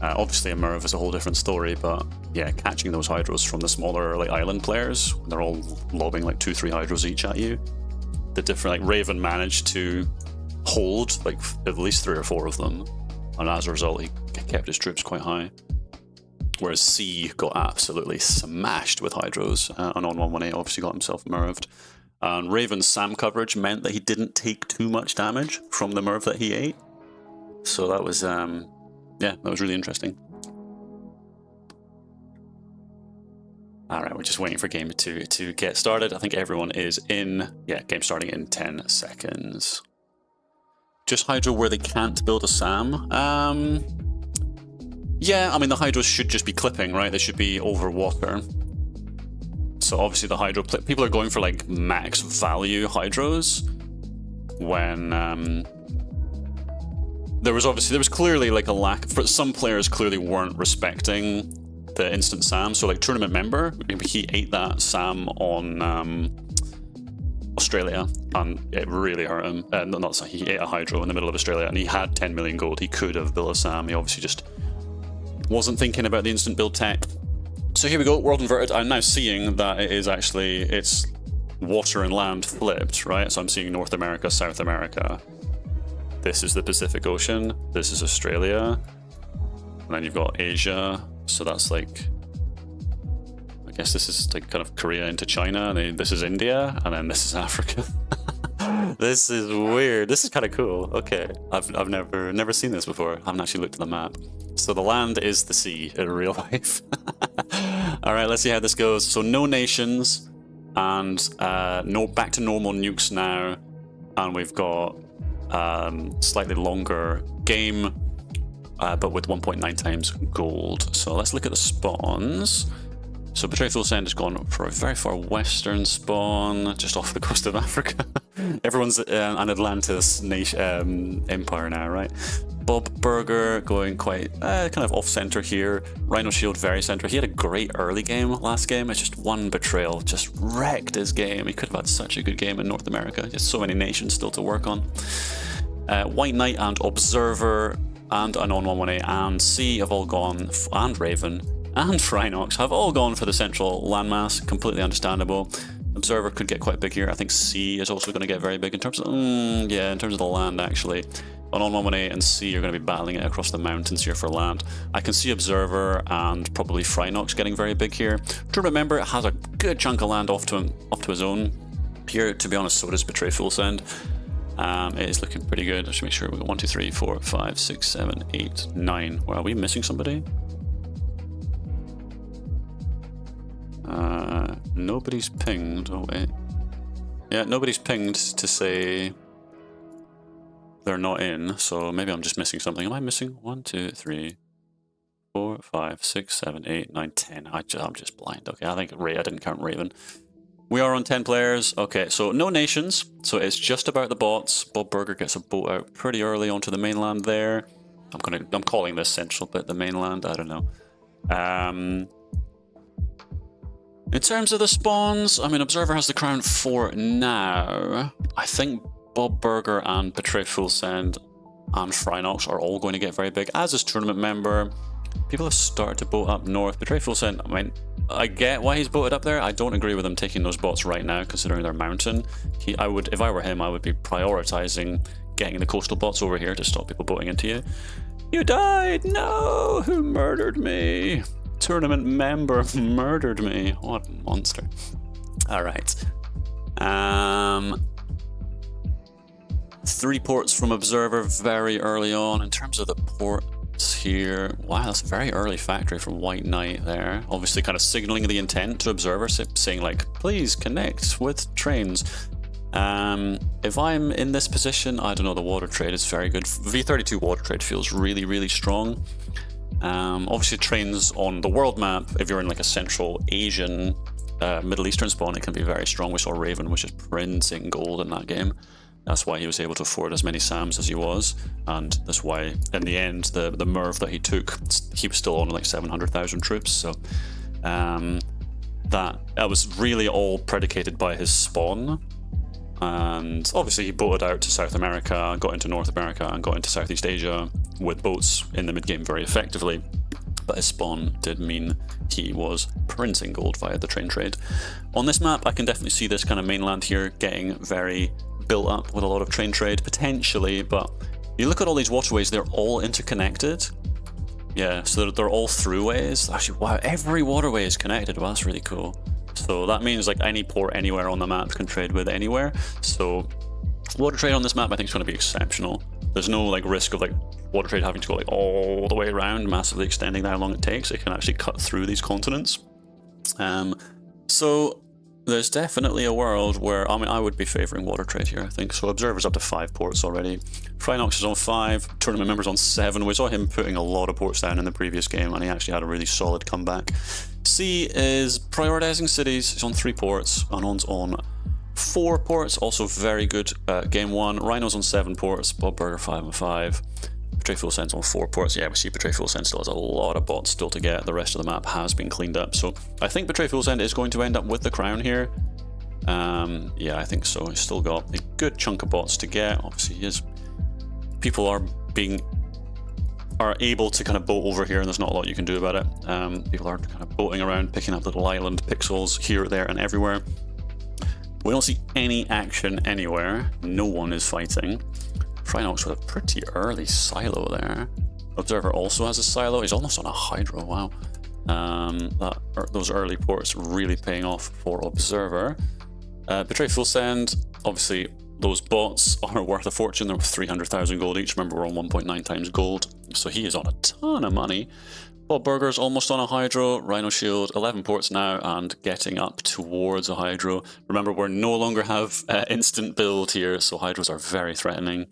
Speaker 1: Obviously a Merv is a whole different story, but yeah, catching those Hydros from the smaller like island players, they're all lobbing like 2-3 Hydros each at you. The different, like Raven managed to hold like at least 3 or 4 of them, and as a result he kept his troops quite high. Whereas C got absolutely smashed with Hydros, and on 118 obviously got himself Merved. And Raven's Sam coverage meant that he didn't take too much damage from the Merv that he ate. So that was, yeah, that was really interesting. All right, we're just waiting for game to get started. I think everyone is in. Yeah, game starting in 10 seconds. Just hydro where they can't build a SAM. Yeah, I mean, the hydros should just be clipping, right? They should be over water. So obviously the hydro, people are going for like max value hydros when there was clearly like a lack, for some players clearly weren't respecting the instant SAM. So like tournament member, maybe he ate that SAM on Australia and it really hurt him. He ate a hydro in the middle of Australia and he had 10 million gold. He could have built a SAM. He obviously just wasn't thinking about the instant build tech. So here we go, world inverted. I'm now seeing that it is actually, it's water and land flipped, right? So I'm seeing North America, South America. This is the Pacific Ocean. This is Australia. And then you've got Asia. So that's like, I guess this is like kind of Korea into China. And then this is India. And then this is Africa. This is weird. This is kind of cool. Okay, I've never seen this before. I haven't actually looked at the map. So the land is the sea in real life. All right, let's see how this goes. So no nations and no back to normal nukes now, and we've got slightly longer game, but with 1.9 times gold. So let's look at the spawns. So Betray Full Send has gone for a very far western spawn, just off the coast of Africa. Everyone's an Atlantis nation, empire now, right? Bob Burger going quite kind of off-center here. Rhino Shield very center. He had a great early game last game. It's just one betrayal, just wrecked his game. He could have had such a good game in North America. Just so many nations still to work on. White Knight and Observer and Anon 118 and C have all gone, and Raven and Phrynox have all gone for the central landmass. Completely understandable. Observer could get quite big here. I think C is also going to get very big in terms of, yeah, in terms of the land actually. Anon 118 and C are going to be battling it across the mountains here for land. I can see Observer and probably Phrynox getting very big here. To remember, it has a good chunk of land off to his own. Here, to be honest, so does Betray Full Send. It is looking pretty good. I should make sure we got 1, 2, 3, 4, 5, 6, 7, 8, 9. Well, are we missing somebody? Nobody's pinged. Oh wait. Yeah, nobody's pinged to say they're not in, so maybe I'm just missing something. Am I missing 1, 2, 3, 4, 5, 6, 7, 8, 9, 10? I'm just blind. Okay, I think I didn't count Raven. We are on 10 players. Okay, so no nations. So it's just about the bots. Bob Burger gets a boat out pretty early onto the mainland there. I'm calling this central bit the mainland. I don't know. In terms of the spawns, I mean, Observer has the crown for now. I think Bob Burger and Betray Full Send and Phrynox are all going to get very big, as is Tournament Member. People have started to boat up north. Betray Full Send, I mean, I get why he's boated up there. I don't agree with him taking those bots right now, considering they're mountain. If I were him, I would be prioritizing getting the coastal bots over here to stop people boating into you. You died! No! Who murdered me? Tournament member murdered me. What a monster. Alright. 3 ports from Observer very early on. In terms of the ports here, wow, that's a very early factory from White Knight there. Obviously kind of signaling the intent to Observer, saying like, please connect with trains. If I'm in this position, I don't know, the water trade is very good. V32 water trade feels really, really strong. Obviously trains on the world map, if you're in like a Central Asian, Middle Eastern spawn, it can be very strong. We saw Raven was just printing gold in that game. That's why he was able to afford as many SAMs as he was, and that's why in the end the Merv that he took, he was still on like 700,000 troops. So that was really all predicated by his spawn. And obviously he boated out to South America, got into North America, and got into Southeast Asia with boats in the mid-game very effectively. But his spawn did mean he was printing gold via the train trade. On this map, I can definitely see this kind of mainland here getting very built up with a lot of train trade, potentially. But you look at all these waterways, they're all interconnected. Yeah, so they're all throughways. Actually, wow, every waterway is connected. Wow, that's really cool. So that means like any port anywhere on the map can trade with anywhere. So water trade on this map I think is going to be exceptional. There's no like risk of like water trade having to go like all the way around, massively extending how long it takes. It can actually cut through these continents. So there's definitely a world where, I mean, I would be favouring water trade here, I think. So Observer's up to 5 ports already. Frinox is on 5, Tournament Member's on 7. We saw him putting a lot of ports down in the previous game, and he actually had a really solid comeback. C is prioritising cities. He's on 3 ports. Anon's on 4 ports, also very good game 1. Rhino's on 7 ports. Bob Burger 5 and 5. Betray Fuel Send's on 4 ports. Yeah, we see Betray Fuel Send still has a lot of bots still to get. The rest of the map has been cleaned up. So I think Betray Fuel Send is going to end up with the crown here. Yeah, I think so. He's still got a good chunk of bots to get. Obviously, people are able to kind of boat over here, and there's not a lot you can do about it. People are kind of boating around, picking up little island pixels here, there, and everywhere. We don't see any action anywhere. No one is fighting. Frinox with a pretty early silo there. Observer also has a silo. He's almost on a Hydro, wow. Those early ports really paying off for Observer. Betray Full Send, obviously those bots are worth a fortune. They're worth 300,000 gold each. Remember, we're on 1.9 times gold, so he is on a ton of money. Bob Burger's almost on a Hydro. Rhino Shield, 11 ports now and getting up towards a Hydro. Remember, we no longer have instant build here, so Hydros are very threatening.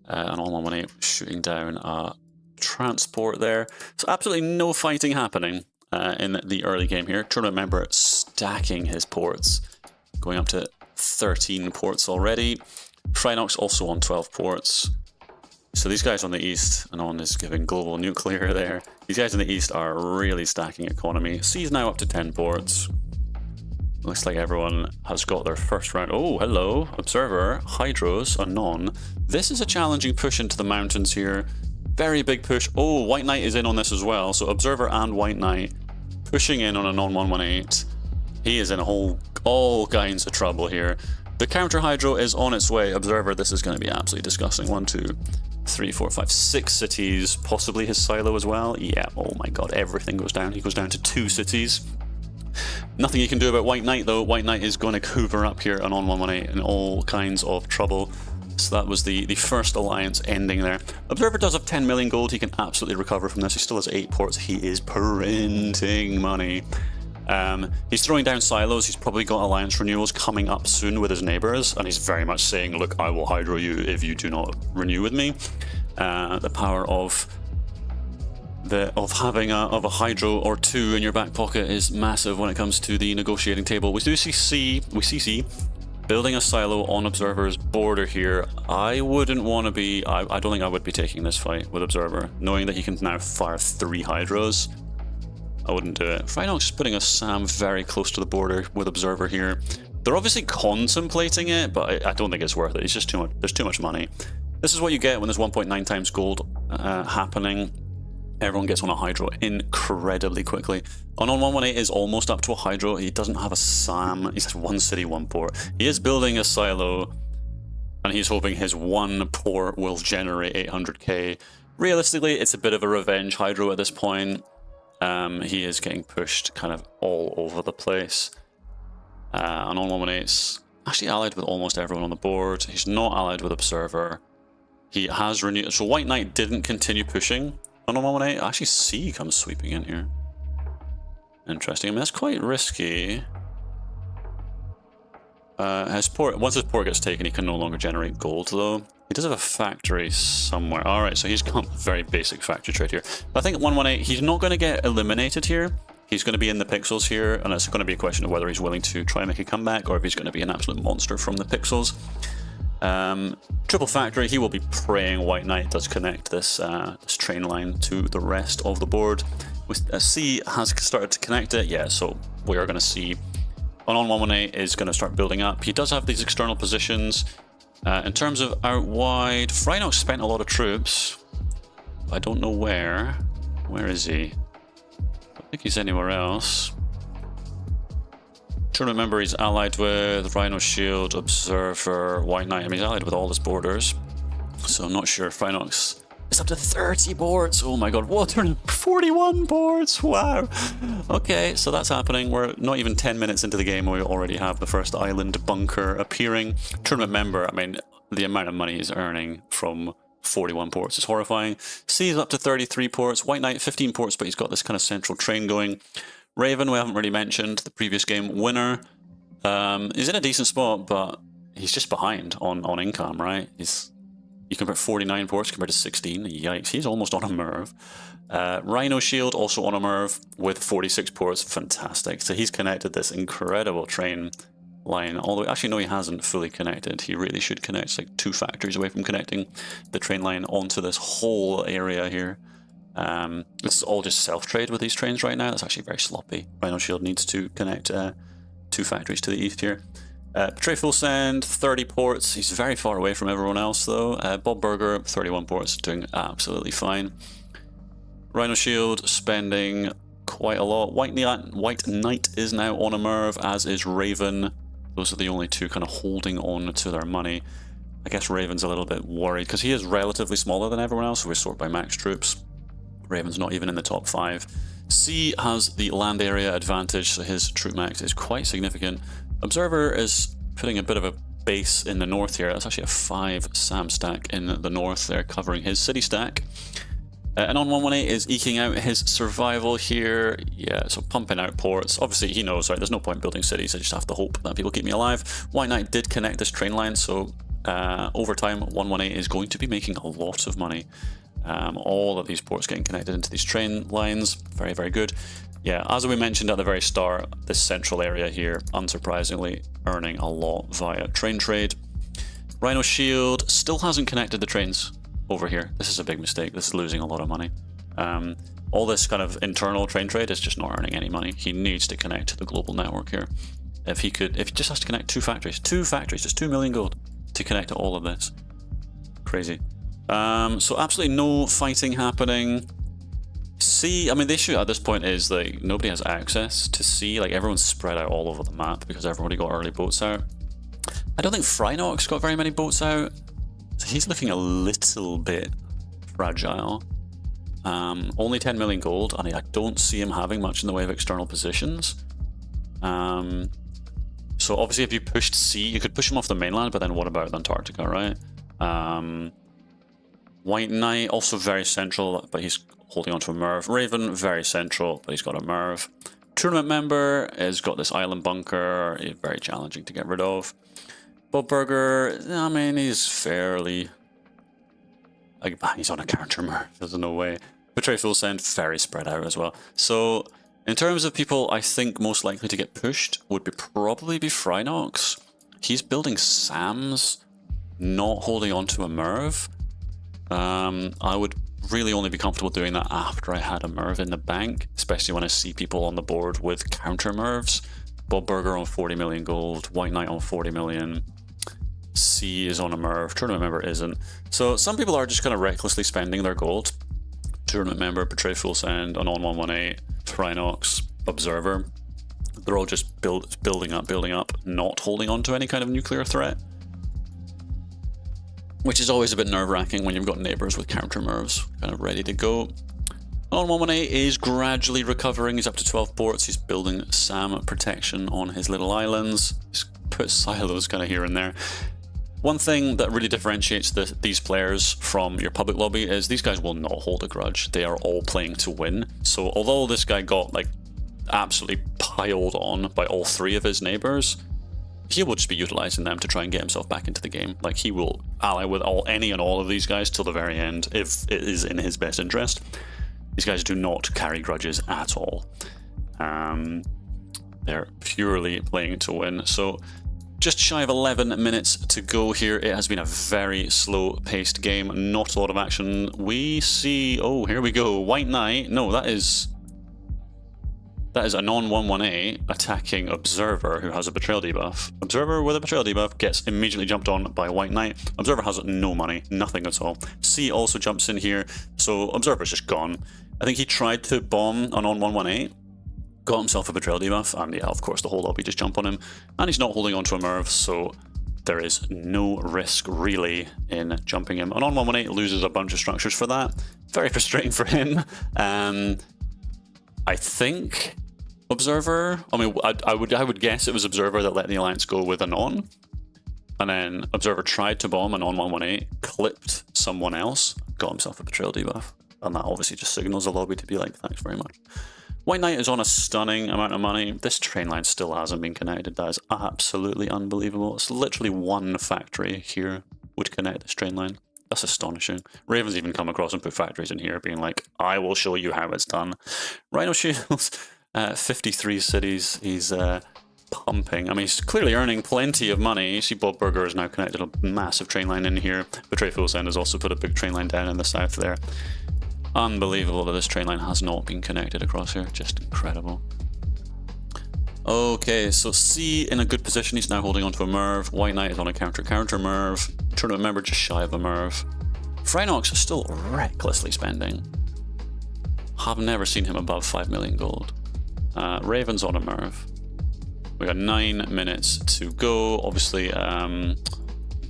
Speaker 1: And on 118 shooting down a transport there. So absolutely no fighting happening in the early game here. Tournament Member stacking his ports, going up to 13 ports already. Frinox also on 12 ports. So these guys on the east, and on is giving global nuclear there. These guys on the east are really stacking economy. C's now up to 10 ports. Looks like everyone has got their first round. Oh, hello, Observer, Hydros, Anon. This is a challenging push into the mountains here. Very big push. Oh, White Knight is in on this as well. So Observer and White Knight pushing in on Anon 118. He is in all kinds of trouble here. The counter Hydro is on its way. Observer, this is going to be absolutely disgusting. 1, 2, 3, 4, 5, 6 cities. Possibly his silo as well. Yeah, oh my god, everything goes down. He goes down to 2 cities. Nothing you can do about White Knight though. White Knight is going to hoover up here and on 118 in all kinds of trouble. So that was the first alliance ending there. Observer does have 10 million gold. He can absolutely recover from this. He still has 8 ports. He is printing money. He's throwing down silos. He's probably got alliance renewals coming up soon with his neighbors, and he's very much saying, look, I will Hydro you if you do not renew with me. The power of having a Hydro or 2 in your back pocket is massive when it comes to the negotiating table. We do see C building a silo on Observer's border here. I wouldn't want to be, I don't think I would be taking this fight with Observer, knowing that he can now fire 3 Hydros. I wouldn't do it. Frinox is putting a Sam very close to the border with Observer here. They're obviously contemplating it, but I don't think it's worth it. It's just too much. There's too much money. This is what you get when there's 1.9 times gold happening. Everyone gets on a Hydro incredibly quickly. Anon 118 is almost up to a Hydro. He doesn't have a Sam. He has 1 city, 1 port. He is building a silo, and he's hoping his 1 port will generate 800k. Realistically, it's a bit of a revenge Hydro at this point. He is getting pushed kind of all over the place. Anon 118's actually allied with almost everyone on the board. He's not allied with Observer. He has renewed. So White Knight didn't continue pushing. Anon 118. Actually, C comes sweeping in here. Interesting. I mean, that's quite risky. Once his port gets taken, he can no longer generate gold, though. He does have a factory somewhere. Alright, so he's got a very basic factory trade here. But I think 118, he's not going to get eliminated here. He's going to be in the pixels here, and it's going to be a question of whether he's willing to try and make a comeback, or if he's going to be an absolute monster from the pixels. Triple factory, he will be praying White Knight does connect this train line to the rest of the board. C has started to connect it, yeah, so we are going to see Anon 118 is going to start building up. He does have these external positions. In terms of out wide, Frinox spent a lot of troops. I don't know where. Where is he? I don't think he's anywhere else. Trying to remember, he's allied with Rhino Shield, Observer, White Knight. I mean, he's allied with all his borders. So I'm not sure. Frinox is up to 30 boards. Oh my god, what? 41 boards. Wow. Okay, so that's happening. We're not even 10 minutes into the game. We already have the first island bunker appearing. Tournament Member, I mean, the amount of money he's earning from 41 ports is horrifying. C is up to 33 ports. White Knight, 15 ports, but he's got this kind of central train going. Raven, we haven't really mentioned, the previous game winner. He's in a decent spot, but he's just behind on income, right? You compare 49 ports compared to 16. Yikes, he's almost on a Merv. Rhino Shield also on a Merv with 46 ports. Fantastic. So he's connected this incredible train line all the way. Actually, no, he hasn't fully connected. He really should connect. It's like 2 factories away from connecting the train line onto this whole area here. This is all just self-trade with these trains right now. That's actually very sloppy. Rhino Shield needs to connect 2 factories to the east here. Betray Full Send, 30 ports. He's very far away from everyone else though. Bob Burger, 31 ports, doing absolutely fine. Rhino Shield spending quite a lot. White Knight is now on a Merv, as is Raven. Those are the only 2 kind of holding on to their money. I guess Raven's a little bit worried because he is relatively smaller than everyone else, so we sort by max troops. Raven's not even in the top 5. C has the land area advantage, so his troop max is quite significant. Observer is putting a bit of a base in the north here. That's actually a 5 SAM stack in the north there, covering his city stack. And on 118 is eking out his survival here. Yeah, so pumping out ports. Obviously, he knows, right, there's no point building cities. I just have to hope that people keep me alive. White Knight did connect this train line, so over time, 118 is going to be making a lot of money. All of these ports getting connected into these train lines. Very, very good. Yeah, as we mentioned at the very start, this central area here, unsurprisingly, earning a lot via train trade. Rhino Shield still hasn't connected the trains over here. This is a big mistake. This is losing a lot of money. All this kind of internal train trade is just not earning any money. He needs to connect to the global network here. If he just has to connect 2 factories, just 2 million gold to connect to all of this. Crazy. So absolutely no fighting happening. C, I mean, the issue at this point is like nobody has access to C. Like everyone's spread out all over the map because everybody got early boats out. I don't think Phrynox got very many boats out. So he's looking a little bit fragile. Only 10 million gold, and I don't see him having much in the way of external positions. So obviously if you pushed C, you could push him off the mainland, but then what about Antarctica, right? White Knight, also very central, but he's holding on to a Merv. Raven, very central, but he's got a Merv. Tournament member has got this island bunker, very challenging to get rid of. Bob Burger, I mean, he's fairly... he's on a counter Merv, there's no way. Betray Full Send, very spread out as well. So, in terms of people I think most likely to get pushed, would probably be Phrynox. He's building SAMs, not holding on to a Merv. I would really only be comfortable doing that after I had a Merv in the bank, especially when I see people on the board with counter Mervs. Bob Burger on 40 million gold, White Knight on 40 million, C is on a Merv, tournament member isn't. So some people are just kind of recklessly spending their gold. Tournament member, Betray Full Send, on 118, Phrynox, Observer. They're all just building up, not holding on to any kind of nuclear threat. Which is always a bit nerve-wracking when you've got neighbors with counter Mervs kind of ready to go. On 118 is gradually recovering. He's up to 12 ports. He's building SAM protection on his little islands. He's put silos kind of here and there. One thing that really differentiates these players from your public lobby is these guys will not hold a grudge. They are all playing to win. So although this guy got like absolutely piled on by all 3 of his neighbors, he will just be utilizing them to try and get himself back into the game. Like he will ally with any and all of these guys till the very end if it is in his best interest. These guys do not carry grudges at all. They're purely playing to win. So just shy of 11 minutes to go here. It has been a very slow-paced game. Not a lot of action. We see... Oh, here we go. White Knight. No, that is a non-118 attacking Observer who has a Betrayal debuff. Observer with a Betrayal debuff gets immediately jumped on by White Knight. Observer has no money, nothing at all. C also jumps in here, so Observer's just gone. I think he tried to bomb a non-118, got himself a Betrayal debuff, and yeah, of course the whole lobby just jump on him. And he's not holding on to a Merv, so there is no risk really in jumping him. A non-118 loses a bunch of structures for that. Very frustrating for him. I think... Observer, I mean, I would guess it was Observer that let the Alliance go with a non, and then Observer tried to bomb a non-118, clipped someone else, got himself a Betrayal debuff, and that obviously just signals the lobby to be like, thanks very much. White Knight is on a stunning amount of money. This train line still hasn't been connected. That is absolutely unbelievable. It's literally one factory here would connect this train line. That's astonishing. Raven's even come across and put factories in here being like, I will show you how it's done. Rhino Shields, 53 cities. He's pumping. I mean, he's clearly earning plenty of money. You see Bob Burger has now connected a massive train line in here. Betray Full Send has also put a big train line down in the south there. Unbelievable that this train line has not been connected across here. Just incredible. Okay, so C in a good position. He's now holding onto a Merv. White Knight is on a counter Merv. Tournament member just shy of a Merv. Phrynox is still recklessly spending. Have never seen him above 5 million gold. Raven's on a Merv. We got 9 minutes to go. Obviously,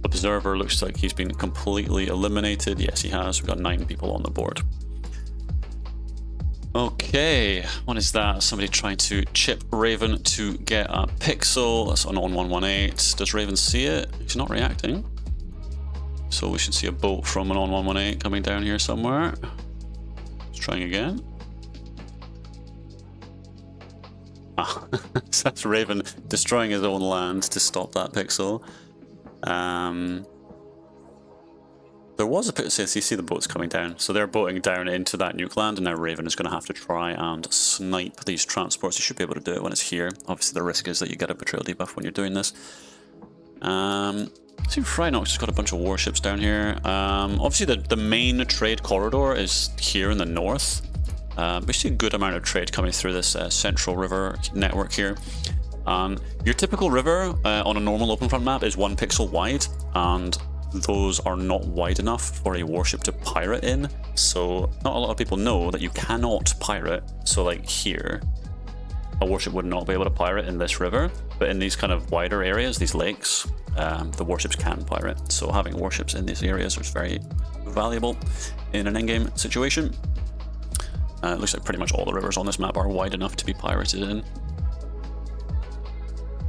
Speaker 1: Observer looks like he's been completely eliminated. Yes, he has. We've got 9 people on the board. Okay, what is that? Somebody trying to chip Raven to get a pixel. That's on 118. Does Raven see it? He's not reacting. So we should see a bolt from an on 118 coming down here somewhere. Let's try again. Ah, that's Raven destroying his own land to stop that pixel. There was a pixel, so you see the boats coming down. So they're boating down into that nuke land, and now Raven is going to have to try and snipe these transports. You should be able to do it when it's here. Obviously the risk is that you get a betrayal debuff when you're doing this. See, Phrynox has got a bunch of warships down here. Obviously the main trade corridor is here in the north. We see a good amount of trade coming through this central river network here. Your typical river on a normal open front map is 1 pixel wide, and those are not wide enough for a warship to pirate in. So not a lot of people know that you cannot pirate. So like here, a warship would not be able to pirate in this river, but in these kind of wider areas, these lakes, the warships can pirate. So having warships in these areas is very valuable in an endgame situation. It looks like pretty much all the rivers on this map are wide enough to be pirated in.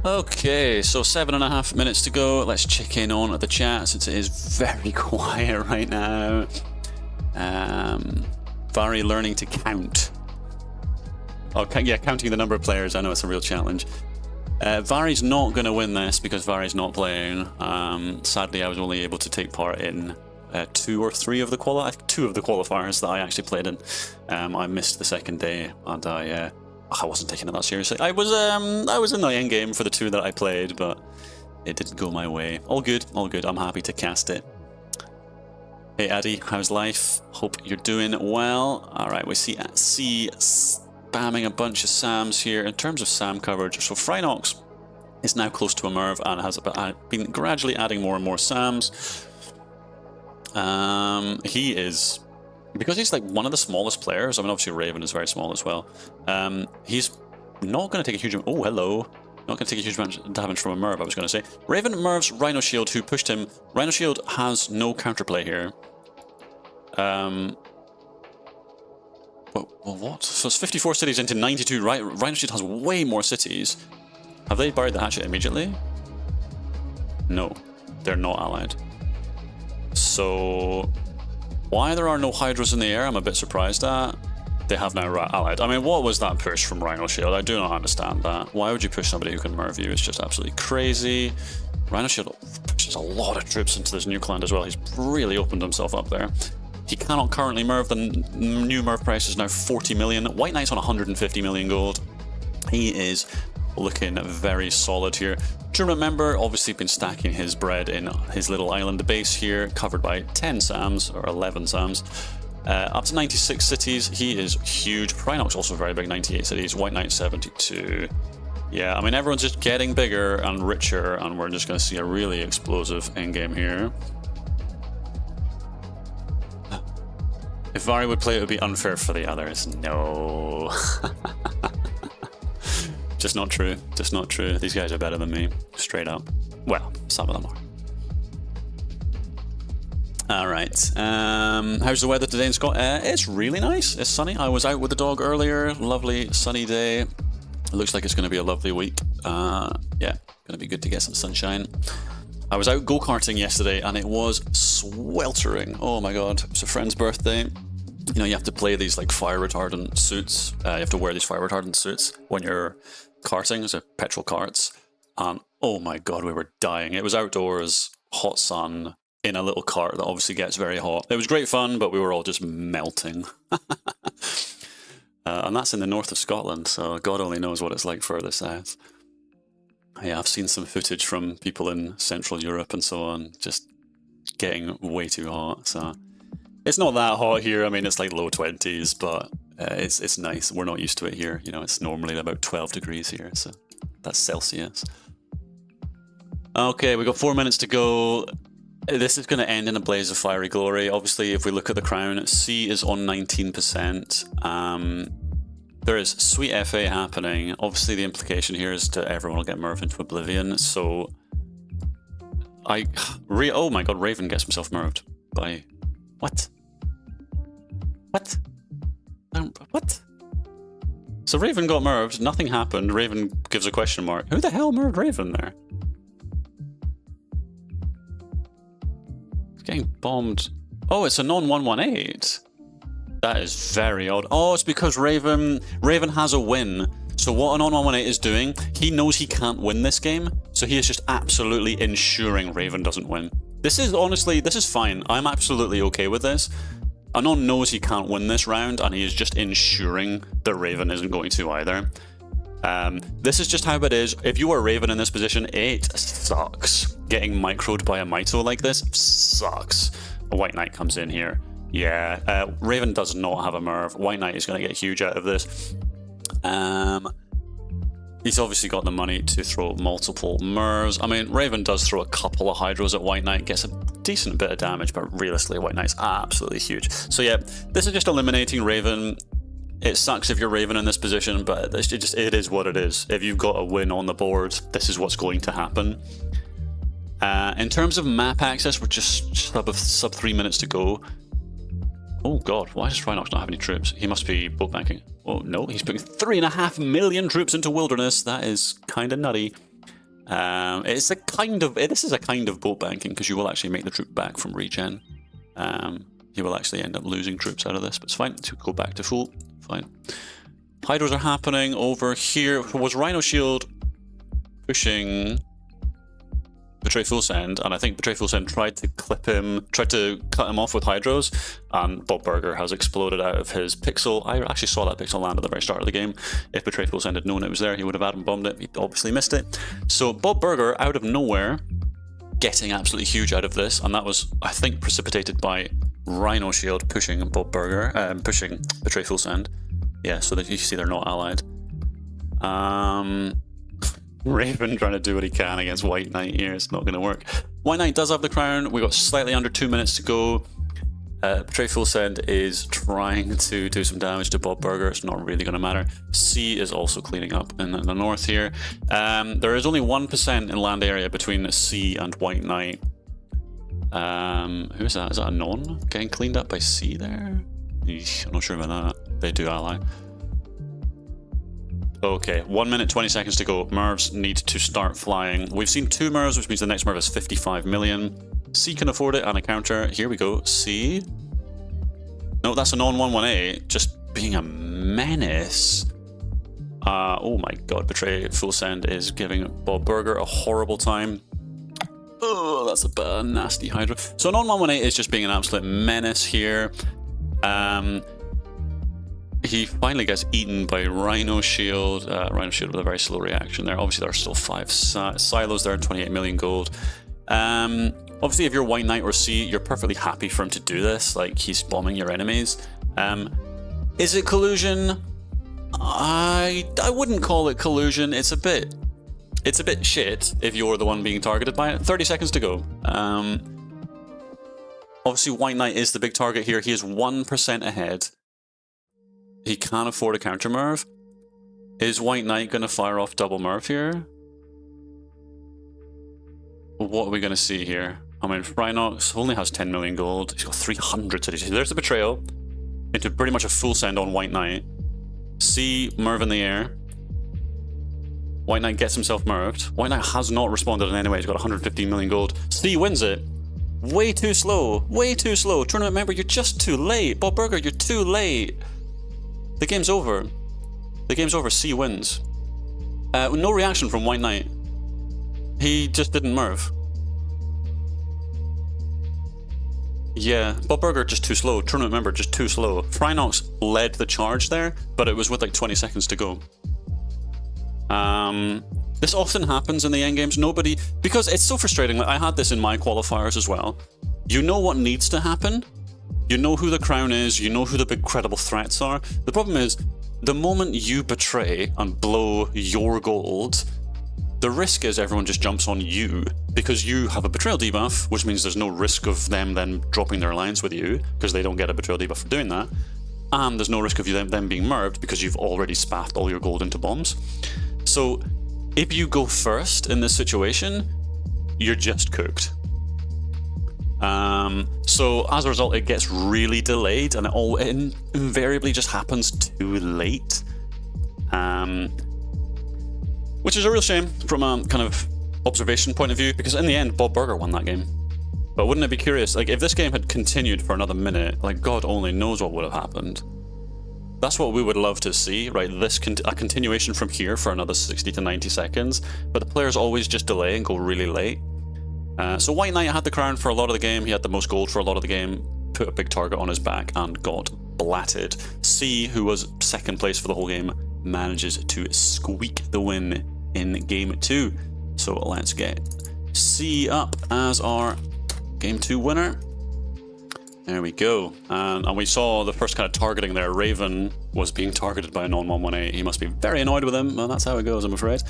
Speaker 1: Okay, so 7.5 minutes to go. Let's check in on the chat since it is very quiet right now. Vari learning to count. Oh, yeah, counting the number of players. I know it's a real challenge. Vari's not going to win this because Vari's not playing. Sadly, I was only able to take part in 2 or 3 of the qualifiers that I actually played in. I missed the second day, and I wasn't taking it that seriously. I was in the end game for the 2 that I played, but it didn't go my way. All good, all good. I'm happy to cast it. Hey Addy, how's life? Hope you're doing well. All right, we see C spamming a bunch of SAMs here. In terms of SAM coverage, so Phrynox is now close to a Merv and has been gradually adding more and more SAMs. He is, because he's like one of the smallest players. I mean, obviously Raven is very small as well. He's not going to take a huge amount. Oh, hello. Not going to take a huge amount of damage from a Merv, I was going to say. Raven Merv's Rhino Shield, who pushed him. Rhino Shield has no counterplay here. Well, what? So it's 54 cities into 92. Rhino Shield has way more cities. Have they buried the hatchet immediately? No, they're not allied. So why there are no Hydras in the air, I'm a bit surprised at. They have now allied. I mean, what was that push from Rhino Shield? I do not understand that. Why would you push somebody who can Merv you? It's just absolutely crazy. Rhino Shield pushes a lot of troops into this nuke land as well. He's really opened himself up there. He cannot currently Merv. The new Merv price is now 40 million. White Knight's on 150 million gold. He is looking very solid here. Tournament member obviously been stacking his bread in his little island base here, covered by 10 SAMs or 11 SAMs. Up to 96 cities. He is huge. Phrynox also very big, 98 cities. White Knight 72. Yeah, I mean, everyone's just getting bigger and richer, and we're just going to see a really explosive endgame here. If Vari would play, it would be unfair for the others. No. Just not true. Just not true. These guys are better than me. Straight up. Well, some of them are. Alright. How's the weather today in Scotland? It's really nice. It's sunny. I was out with the dog earlier. Lovely sunny day. It looks like it's going to be a lovely week. Yeah, going to be good to get some sunshine. I was out go-karting yesterday and it was sweltering. Oh my god. It was a friend's birthday. you know, you have to play these like fire retardant suits. You have to wear these fire retardant suits when you're karting, so petrol carts. And oh my god, we were dying. It was outdoors, hot sun, in a little cart that obviously gets very hot. It was great fun, but we were all just melting. And that's in the north of Scotland, so God only knows what it's like further south. Yeah, I've seen some footage from people in Central Europe and so on, just getting way too hot. So it's not that hot here. I mean, it's like low 20s, but it's nice. We're not used to it here. You know, it's normally about 12 degrees here, so that's Celsius. Okay, we got 4 minutes to go. This is going to end in a blaze of fiery glory. Obviously, if we look at the crown, C is on 19%. There is sweet FA happening. Obviously, the implication here is that everyone will get Merv into oblivion. So, oh my god, Raven gets himself Merved by what? What? What? So Raven got Merved. Nothing happened. Raven gives a question mark. Who the hell Merved Raven there? He's getting bombed. Oh, it's a non-118. That is very odd. Oh, it's because Raven has a win. So what a non-118 is doing, he knows he can't win this game, so he is just absolutely ensuring Raven doesn't win. This is honestly, this is fine. I'm absolutely okay with this. Anon knows he can't win this round, and he is just ensuring that Raven isn't going to either. This is just how it is. If you are Raven in this position, it sucks. Getting microed by a Mito like this sucks. A White Knight comes in here. Yeah, Raven does not have a Merv. White Knight is going to get huge out of this. He's obviously got the money to throw multiple Mervs. I mean, Raven does throw a couple of Hydros at White Knight, gets a decent bit of damage, but realistically, White Knight's absolutely huge. So yeah, this is just eliminating Raven. It sucks if you're Raven in this position, but it is what it is. If you've got a win on the board, this is what's going to happen. In terms of map access, we're just sub 3 minutes to go. Oh god, why does Rhinox not have any troops? He must be boat banking. Oh no, he's putting 3.5 million troops into Wilderness. That is kind of nutty. This is a kind of boat banking, because you will actually make the troop back from regen. You will actually end up losing troops out of this, but it's fine. To go back to full, fine. Hydros are happening over here. Was Rhino Shield pushing Betray Full Send, and I think Betray Full Send tried to cut him off with Hydros, and Bob Burger has exploded out of his pixel. I actually saw that pixel land at the very start of the game. If Betray Full Send had known it was there, he would have atom bombed it. He obviously missed it. So Bob Burger, out of nowhere, getting absolutely huge out of this, and that was, I think, precipitated by Rhino Shield pushing Bob Burger, pushing Betray Full Send. Yeah, so that you see they're not allied. Raven trying to do what he can against White Knight here. It's not going to work. White Knight does have the crown. We've got slightly under 2 minutes to go. Betray Full Send is trying to do some damage to Bob Burger. It's not really going to matter. C is also cleaning up in the north here. There is only 1% in land area between C and White Knight. Who is that? Is that a non? Getting cleaned up by C there? Eesh, I'm not sure about that. They do ally. Okay, 1 minute, 20 seconds to go. Mervs need to start flying. We've seen 2 Mervs, which means the next Merv is 55 million. C can afford it, and a counter. Here we go. C. No, that's a non-118. Just being a menace. Oh my god, Betray Full Send is giving Bob Burger a horrible time. Oh, that's a nasty Hydra. So non-118 is just being an absolute menace here. He finally gets eaten by Rhino Shield. Rhino Shield with a very slow reaction there. Obviously, there are still 5 silos there and 28 million gold. Obviously, if you're White Knight or C, you're perfectly happy for him to do this. Like, he's bombing your enemies. Is it collusion? I wouldn't call it collusion. It's a bit shit if you're the one being targeted by it. 30 seconds to go. Obviously, White Knight is the big target here. He is 1% ahead. He can't afford a counter Merv. Is White Knight going to fire off double Merv here? What are we going to see here? I mean, Rhinox only has 10 million gold. He's got 300 to do. There's the betrayal into pretty much a full send on White Knight. C, Merv in the air. White Knight gets himself Merved. White Knight has not responded in any way. He's got 115 million gold. C wins it. Way too slow. Way too slow. Tournament member, you're just too late. Bob Burger, you're too late. The game's over. The game's over. C wins. No reaction from White Knight. He just didn't Merv. Yeah, Bob Burger just too slow. Tournament member just too slow. Phrynox led the charge there, but it was with like 20 seconds to go. This often happens in the endgames. Nobody, because it's so frustrating. Like, I had this in my qualifiers as well. You know what needs to happen. You know who the crown is. You know who the big credible threats are. The problem is, the moment you betray and blow your gold, the risk is everyone just jumps on you because you have a betrayal debuff, which means there's no risk of them then dropping their alliance with you because they don't get a betrayal debuff for doing that. And there's no risk of them being merved because you've already spaffed all your gold into bombs. So if you go first in this situation, you're just cooked. So as a result, it gets really delayed and it invariably just happens too late. Which is a real shame from a kind of observation point of view, because in the end, Bob Burger won that game. But wouldn't it be curious, like if this game had continued for another minute, like God only knows what would have happened. That's what we would love to see, right? A continuation from here for another 60 to 90 seconds, but the players always just delay and go really late. So White Knight had the crown for a lot of the game, he had the most gold for a lot of the game, put a big target on his back and got blatted. C, who was second place for the whole game, manages to squeak the win in game 2. So let's get C up as our game 2 winner. There we go. And we saw the first kind of targeting there. Raven was being targeted by a non-118. He must be very annoyed with him. Well, that's how it goes, I'm afraid.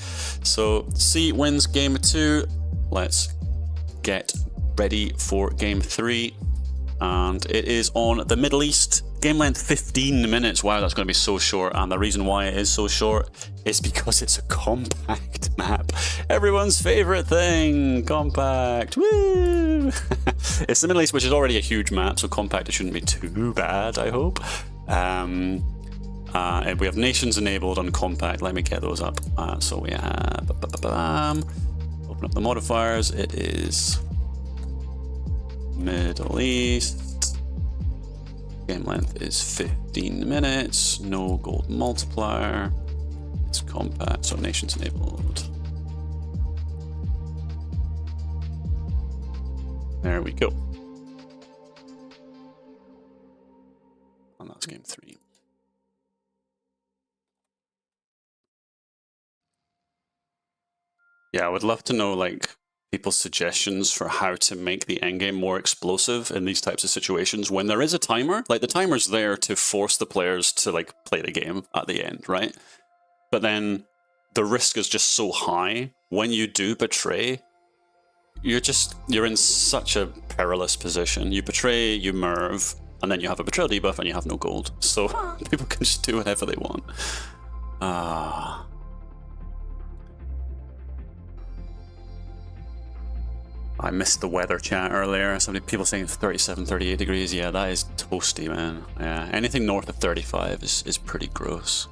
Speaker 1: So C wins game 2. Let's get ready for game 3. And it is on the Middle East. Game length 15 minutes. Wow, that's going to be so short. And the reason why it is so short is because it's a compact map. Everyone's favorite thing, compact. Woo! It's the Middle East, which is already a huge map, so compact it shouldn't be too bad, I hope. And we have nations enabled on compact. Let me get those up. So we have open up the modifiers. It is Middle East. Game length is 15 minutes, no gold multiplier, it's compact, so nations enabled. There we go. And that's game 3. Yeah, I would love to know, like, people's suggestions for how to make the endgame more explosive in these types of situations when there is a timer. Like, the timer's there to force the players to, like, play the game at the end, right? But then the risk is just so high. When you do betray, you're in such a perilous position. You betray, you merv, and then you have a betrayal debuff and you have no gold. So people can just do whatever they want. I missed the weather chat earlier. People saying 37, 38 degrees. Yeah, that is toasty, man. Yeah, anything north of 35 is pretty gross.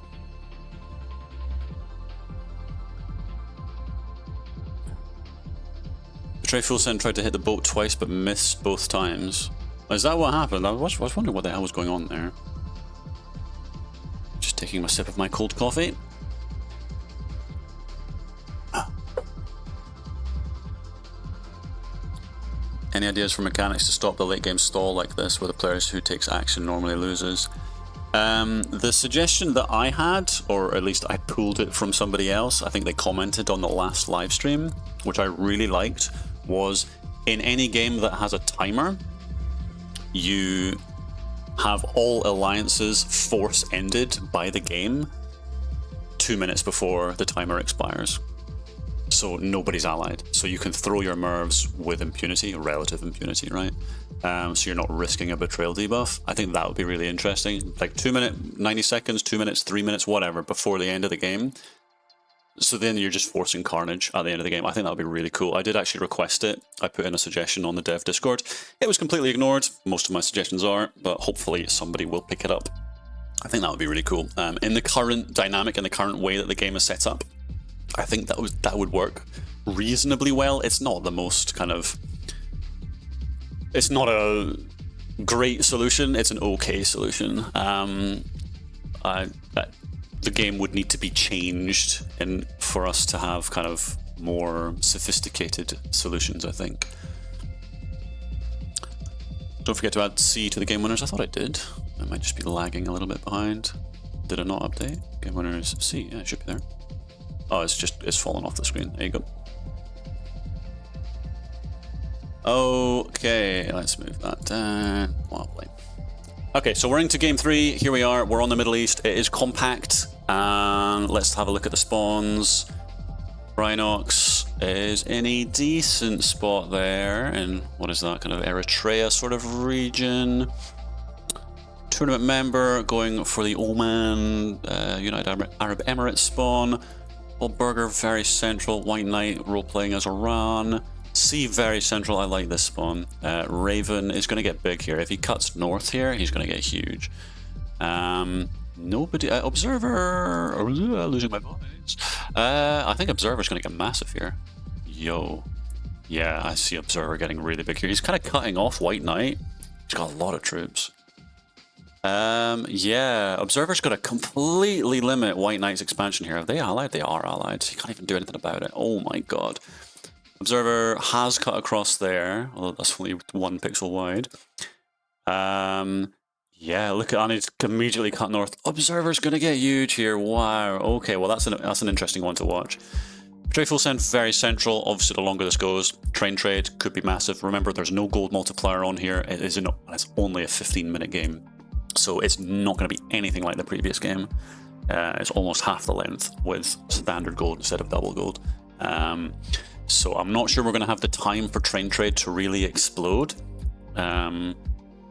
Speaker 1: Betray Full Send tried to hit the boat twice but missed both times. Is that what happened? I was wondering what the hell was going on there. Just taking a sip of my cold coffee. Any ideas for mechanics to stop the late game stall like this, where the player who takes action normally loses? The suggestion that I had, or at least I pulled it from somebody else, I think they commented on the last live stream, which I really liked, was in any game that has a timer, you have all alliances force ended by the game 2 minutes before the timer expires. So nobody's allied. So you can throw your mervs with impunity, relative impunity, right? So you're not risking a betrayal debuff. I think that would be really interesting. Like 2 minutes, 90 seconds, 2 minutes, 3 minutes, whatever, before the end of the game. So then you're just forcing carnage at the end of the game. I think that would be really cool. I did actually request it. I put in a suggestion on the dev Discord. It was completely ignored. Most of my suggestions are, but hopefully somebody will pick it up. I think that would be really cool. In the current dynamic, in the current way that the game is set up, I think that would work reasonably well. It's not the most kind of it's not a great solution. It's an okay solution. The game would need to be changed for us to have kind of more sophisticated solutions, I think. Don't forget to add C to the game winners. I thought I did. I might just be lagging a little bit behind. Did I not update? Game winners C. Yeah, it should be there. Oh, it's fallen off the screen. There you go. Okay, let's move that down. Lovely. Okay, so we're into game 3. Here we are. We're on the Middle East. It is compact. And let's have a look at the spawns. Rhinox is in a decent spot there. In what is that, kind of Eritrea sort of region. Tournament member going for the Oman, United Arab Emirates spawn. Bob Burger, very central. White Knight role playing as Iran. C, very central. I like this spawn. Raven is going to get big here. If he cuts north here, he's going to get huge. Nobody. Observer. Losing my voice. I think Observer's going to get massive here. Yo. Yeah, I see Observer getting really big here. He's kind of cutting off White Knight. He's got a lot of troops. Yeah, Observer's got to completely limit White Knight's expansion here. Are they allied? They are allied. He can't even do anything about it. Oh my god. Observer has cut across there, although that's only 1 pixel wide. Yeah, look at, and he's immediately cut north. Observer's going to get huge here. Wow. Okay, well that's an interesting one to watch. Betray Full Send, very central. Obviously, the longer this goes, train trade could be massive. Remember, there's no gold multiplier on here. It's only a 15-minute game, so it's not going to be anything like the previous game. It's almost half the length with standard gold instead of double gold. So I'm not sure we're going to have the time for train trade to really explode. I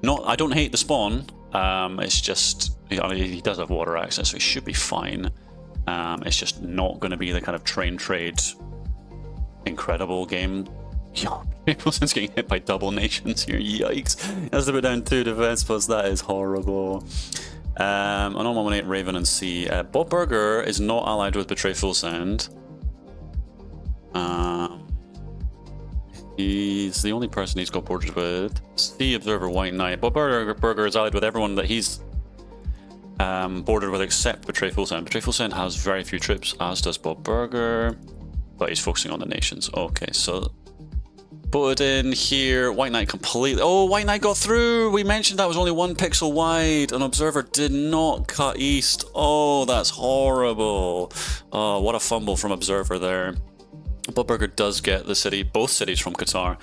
Speaker 1: don't hate the spawn. It's just he does have water access, so he should be fine. It's just not going to be the kind of train trade incredible game. People's getting hit by double nations here. Yikes! That's to put down 2 defense posts. That is horrible. I'll nominate Raven and C. Bob Burger is not allied with Betray Full Send. He's the only person he's got borders with. C, Observer, White Knight. Bob Burger is allied with everyone that he's bordered with except Betray Full Send. Betray Full Send has very few troops, as does Bob Burger, but he's focusing on the nations. Okay, so put it in here. White Knight completely. Oh, White Knight got through. We mentioned that was only 1 pixel wide. An Observer did not cut east. Oh, that's horrible. Oh, what a fumble from Observer there. Bob Burger does get the city, both cities from Qatar.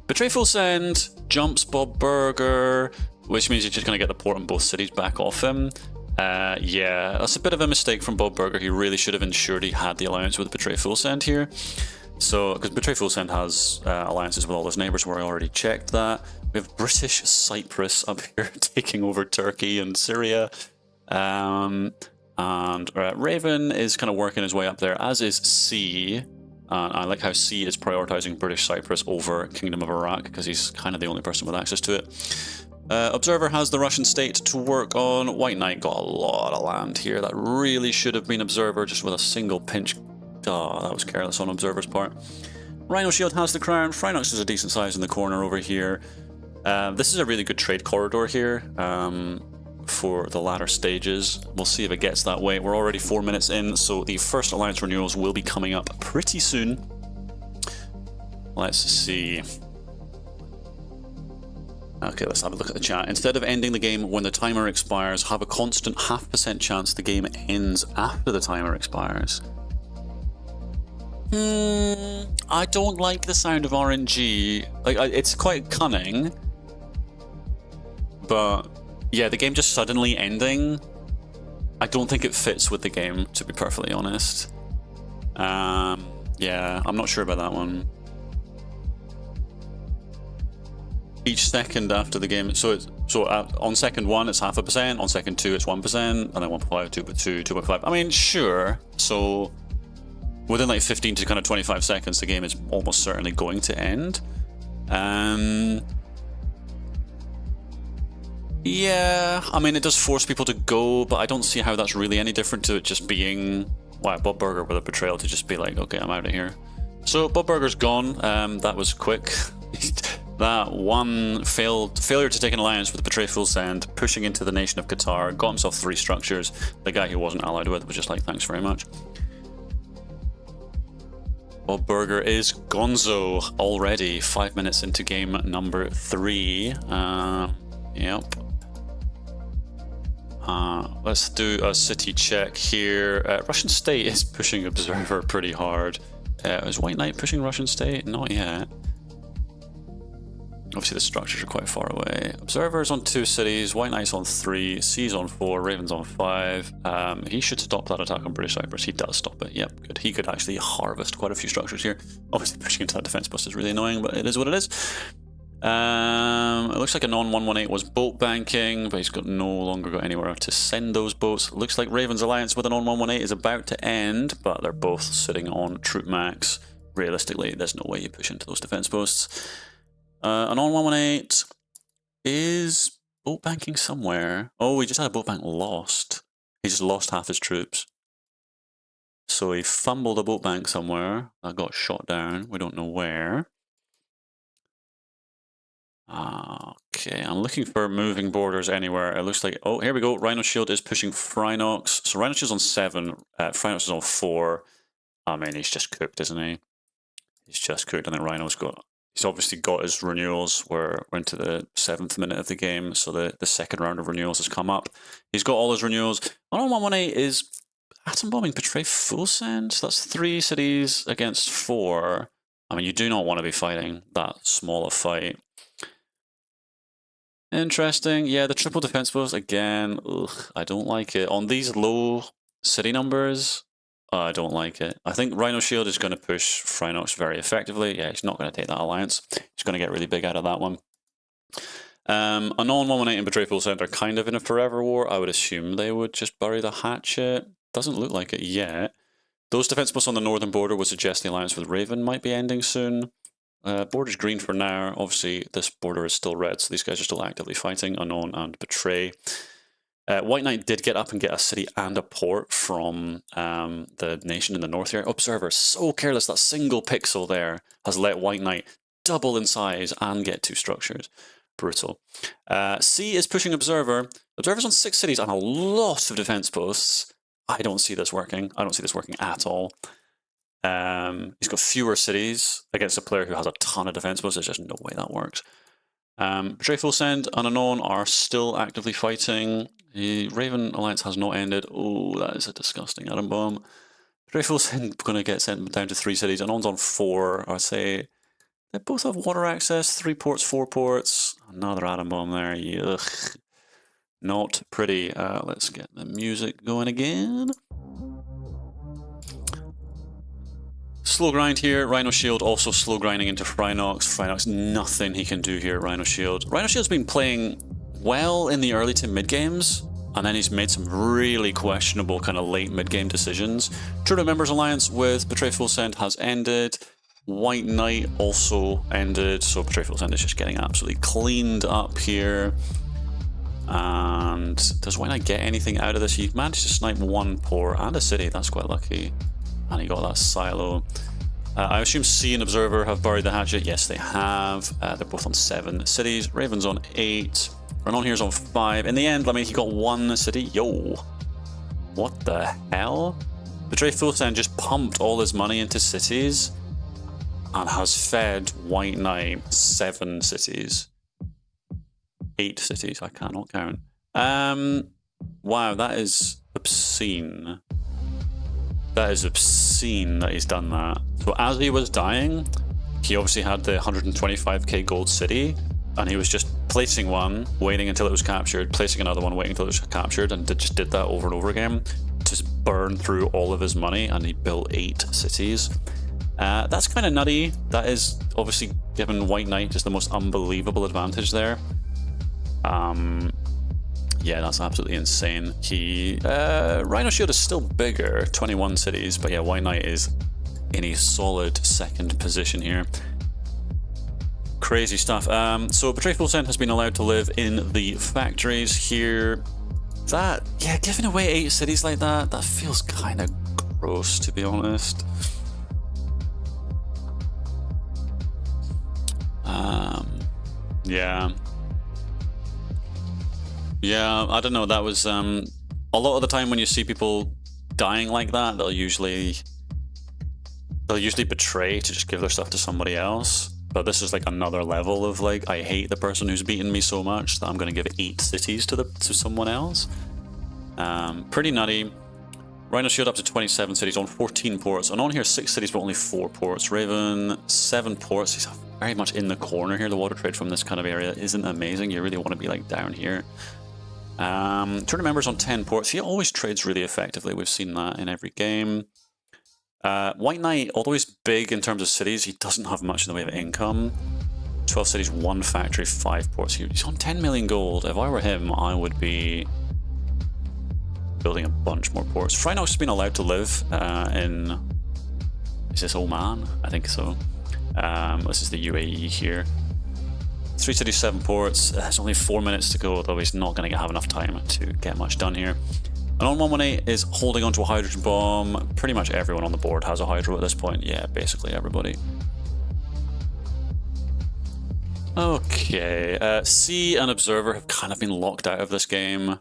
Speaker 1: Betray Full Send jumps Bob Burger, which means you're just going to get the port on both cities back off him. Yeah, that's a bit of a mistake from Bob Burger. He really should have ensured he had the alliance with Betray Full Send here. So, because Betray Full Send has alliances with all his neighbors, where I already checked that. We have British Cyprus up here taking over Turkey and Syria. And Raven is kind of working his way up there, as is C. I like how C is prioritizing British Cyprus over Kingdom of Iraq, because he's kind of the only person with access to it. Observer has the Russian state to work on. White Knight got a lot of land here. That really should have been Observer, just with a single pinch. Oh, that was careless on Observer's part. Rhino Shield has the crown. Phrynox is a decent size in the corner over here. This is a really good trade corridor here for the latter stages. We'll see if it gets that way. We're already 4 minutes in, so the first alliance renewals will be coming up pretty soon. Let's see. Okay, let's have a look at the chat. Instead of ending the game when the timer expires, have a constant 0.5% chance the game ends after the timer expires. I don't like the sound of RNG. It's quite cunning, but yeah, the game just suddenly ending, I don't think it fits with the game, to be perfectly honest. Yeah, I'm not sure about that one. Each second after the game, so on second 1 it's 0.5%, on second 2 it's 1%, and then 1.5, 2.2, 2.5. I mean, sure. So within like 15 to kind of 25 seconds, the game is almost certainly going to end. Yeah, I mean, it does force people to go, but I don't see how that's really any different to it just being, Bob Burger with a betrayal to just be like, okay, I'm out of here. So Bob Burger's gone. That was quick. That one failure to take an alliance with Betray Full Send, pushing into the nation of Qatar, got himself 3 structures. The guy he wasn't allied with was just like, thanks very much. Bob Burger is gonzo already, 5 minutes into game number 3. Yep. Let's do a city check here. Russian State is pushing Observer pretty hard. Is White Knight pushing Russian State? Not yet. Obviously the structures are quite far away. Observer's on 2 cities, White Knight's on 3, C's on 4, Raven's on 5. He should stop that attack on British Cyprus. He does stop it, yep, good. He could actually harvest quite a few structures here. Obviously pushing into that defense post is really annoying, but it is what it is. It looks like a non-118 was boat banking, but he's no longer got anywhere to send those boats. Looks like Raven's alliance with a non-118 is about to end, but they're both sitting on troop max. Realistically, there's no way you push into those defense posts. A non-118 is boat banking somewhere. Oh, he just had a boat bank lost. He just lost half his troops. So he fumbled a boat bank somewhere. That got shot down. We don't know where. Okay, I'm looking for moving borders anywhere. It looks like... Oh, here we go. Rhino Shield is pushing Phrynox. So Rhino Shield's on 7. Phrynox is on 4. I mean, he's just cooked, isn't he? He's just cooked. And then Rhino's got... He's obviously got his renewals. We're into the 7th minute of the game, so the second round of renewals has come up. He's got all his renewals. On 118 is atom bombing Betray Full Send. That's 3 cities against 4. I mean, you do not want to be fighting that small a fight. Interesting. Yeah, the triple defense post again. Ugh, I don't like it. On these low city numbers, I don't like it. I think Rhino Shield is going to push Phrynox very effectively. Yeah, he's not going to take that alliance. He's going to get really big out of that one. A non-118 and Betray Full Send are kind of in a forever war. I would assume they would just bury the hatchet. Doesn't look like it yet. Those defense posts on the northern border would suggest the alliance with Raven might be ending soon. Border's green for now. Obviously, this border is still red, so these guys are still actively fighting. Unknown and Betray. White Knight did get up and get a city and a port from the nation in the north here. Observer, so careless. That single pixel there has let White Knight double in size and get 2 structures. Brutal. C is pushing Observer. Observer's on 6 cities and a lot of defense posts. I don't see this working. I don't see this working at all. He's got fewer cities against a player who has a ton of defense posts. There's just no way that works. Betray Full Send and Unknown are still actively fighting. The Raven Alliance has not ended. Oh, that is a disgusting atom bomb. Betray Full Send going to get sent down to 3 cities. Unknown's on 4. I'd say they both have water access. 3 ports, 4 ports. Another atom bomb there. Yuck. Not pretty. Let's get the music going again. Slow grind here. Rhino Shield also slow grinding into Phrynox. Phrynox, nothing he can do here. Rhino Shield. Rhino Shield's been playing well in the early to mid games, and then he's made some really questionable kind of late mid game decisions. True Members Alliance with Betray Full Send has ended. White Knight also ended, so Betray Full Send is just getting absolutely cleaned up here. And does White Knight get anything out of this? He managed to snipe 1 port and a city. That's quite lucky. And he got that silo. I assume C and Observer have buried the hatchet. Yes, they have. They're both on 7 cities. Raven's on 8. Renon here's on 5. In the end, I mean, he got 1 city. Yo. What the hell? Betray Full Send just pumped all his money into cities and has fed White Knight 7 cities. 8 cities. I cannot count. Wow, that is obscene. That is obscene that he's done that. So as he was dying, he obviously had the 125k gold city, and he was just placing one, waiting until it was captured, placing another one, waiting until it was captured, and just did that over and over again to burn through all of his money, and he built 8 cities. That's kind of nutty. That is obviously given White Knight just the most unbelievable advantage there. Yeah, that's absolutely insane. Rhino Shield is still bigger, 21 cities, but yeah, White Knight is in a solid 2nd position here. Crazy stuff. So Betray Full Send has been allowed to live in the factories here. That, yeah, giving away 8 cities like that, that feels kind of gross, to be honest. Yeah. Yeah, I don't know. That was a lot of the time when you see people dying like that, they'll usually betray to just give their stuff to somebody else. But this is like another level of like, I hate the person who's beaten me so much that I'm going to give 8 cities to someone else. Pretty nutty. Rhino Shield up to 27 cities on 14 ports, and on here 6 cities but only 4 ports. Raven 7 ports. He's very much in the corner here. The water trade from this kind of area isn't amazing. You really want to be like down here. Tournament members on 10 ports. He always trades really effectively. We've seen that in every game. White Knight, although he's big in terms of cities, he doesn't have much in the way of income. 12 cities, 1 factory, 5 ports. He's on 10 million gold. If I were him, I would be building a bunch more ports. Frinox has been allowed to live in... Is this Oman? I think so. This is the UAE here. 3 cities, 7 ports. There's only 4 minutes to go, though he's not going to have enough time to get much done here. And on 118 is holding onto a hydrogen bomb. Pretty much everyone on the board has a hydro at this point. Yeah, basically everybody. Okay, C and Observer have kind of been locked out of this game.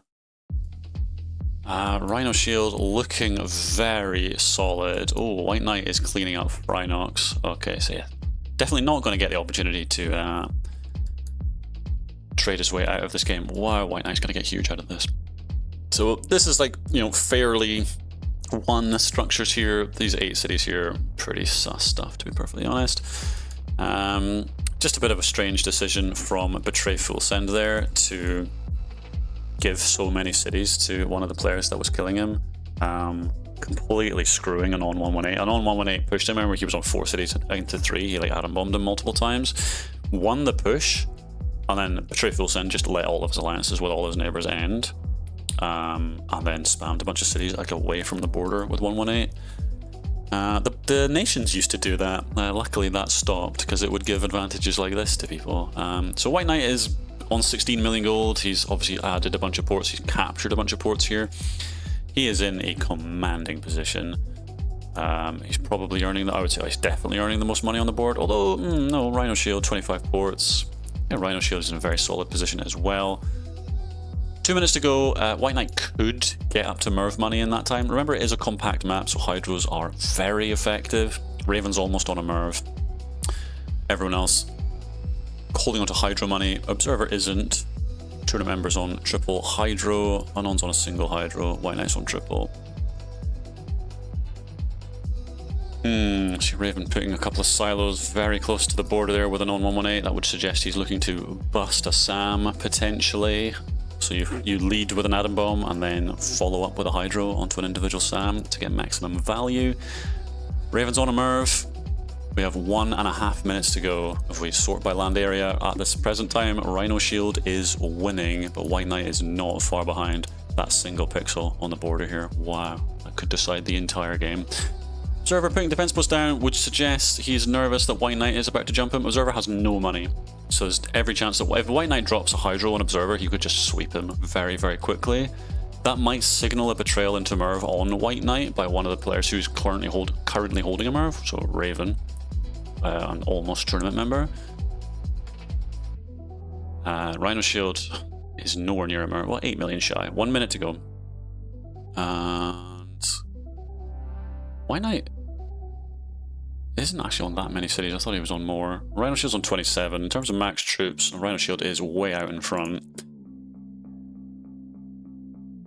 Speaker 1: Rhino Shield looking very solid. Oh, White Knight is cleaning up Rhinox. Okay, so yeah, definitely not going to get the opportunity to trade his way out of this game. Wow, White Knight's going to get huge out of this. So this is like, you know, fairly won structures here. These 8 cities here, pretty sus stuff, to be perfectly honest. Just a bit of a strange decision from Betray Full Send there to give so many cities to one of the players that was killing him. Completely screwing an on 118. An on 118 pushed him. Remember, he was on 4 cities into 3. He like atom bombed him multiple times. Won the push, and then Betray Full Send just let all of his alliances with all his neighbors end. And then spammed a bunch of cities like away from the border with 118. The nations used to do that. Luckily that stopped because it would give advantages like this to people. So White Knight is on 16 million gold. He's obviously added a bunch of ports. He's captured a bunch of ports here. He is in a commanding position. He's probably earning, I would say he's definitely earning the most money on the board. Although, no, Rhino Shield, 25 ports. Yeah, Rhino Shield is in a very solid position as well. 2 minutes to go. White Knight could get up to Merv money in that time. Remember, it is a compact map, so Hydros are very effective. Raven's almost on a Merv. Everyone else holding on to Hydro money. Observer isn't. Tournament members on triple Hydro. Anon's on a single Hydro. White Knight's on triple. See Raven putting a couple of silos very close to the border there with an on 118. That would suggest he's looking to bust a SAM potentially. So you lead with an atom bomb and then follow up with a hydro onto an individual SAM to get maximum value. Raven's on a Merv. We have 1.5 minutes to go. If we sort by land area at this present time, Rhino Shield is winning, but White Knight is not far behind. That single pixel on the border here. Wow, that could decide the entire game. Observer putting defense post down would suggest he's nervous that White Knight is about to jump him. Observer has no money, so there's every chance that if White Knight drops a Hydro on Observer, he could just sweep him very, very quickly. That might signal a betrayal into Merv on White Knight by one of the players who's currently holding a Merv, so Raven, an almost tournament member. Rhino Shield is nowhere near a Merv. Well, 8 million shy. 1 minute to go. And White Knight isn't actually on that many cities. I thought he was on more. Rhino Shield's on 27. In terms of max troops, Rhino Shield is way out in front.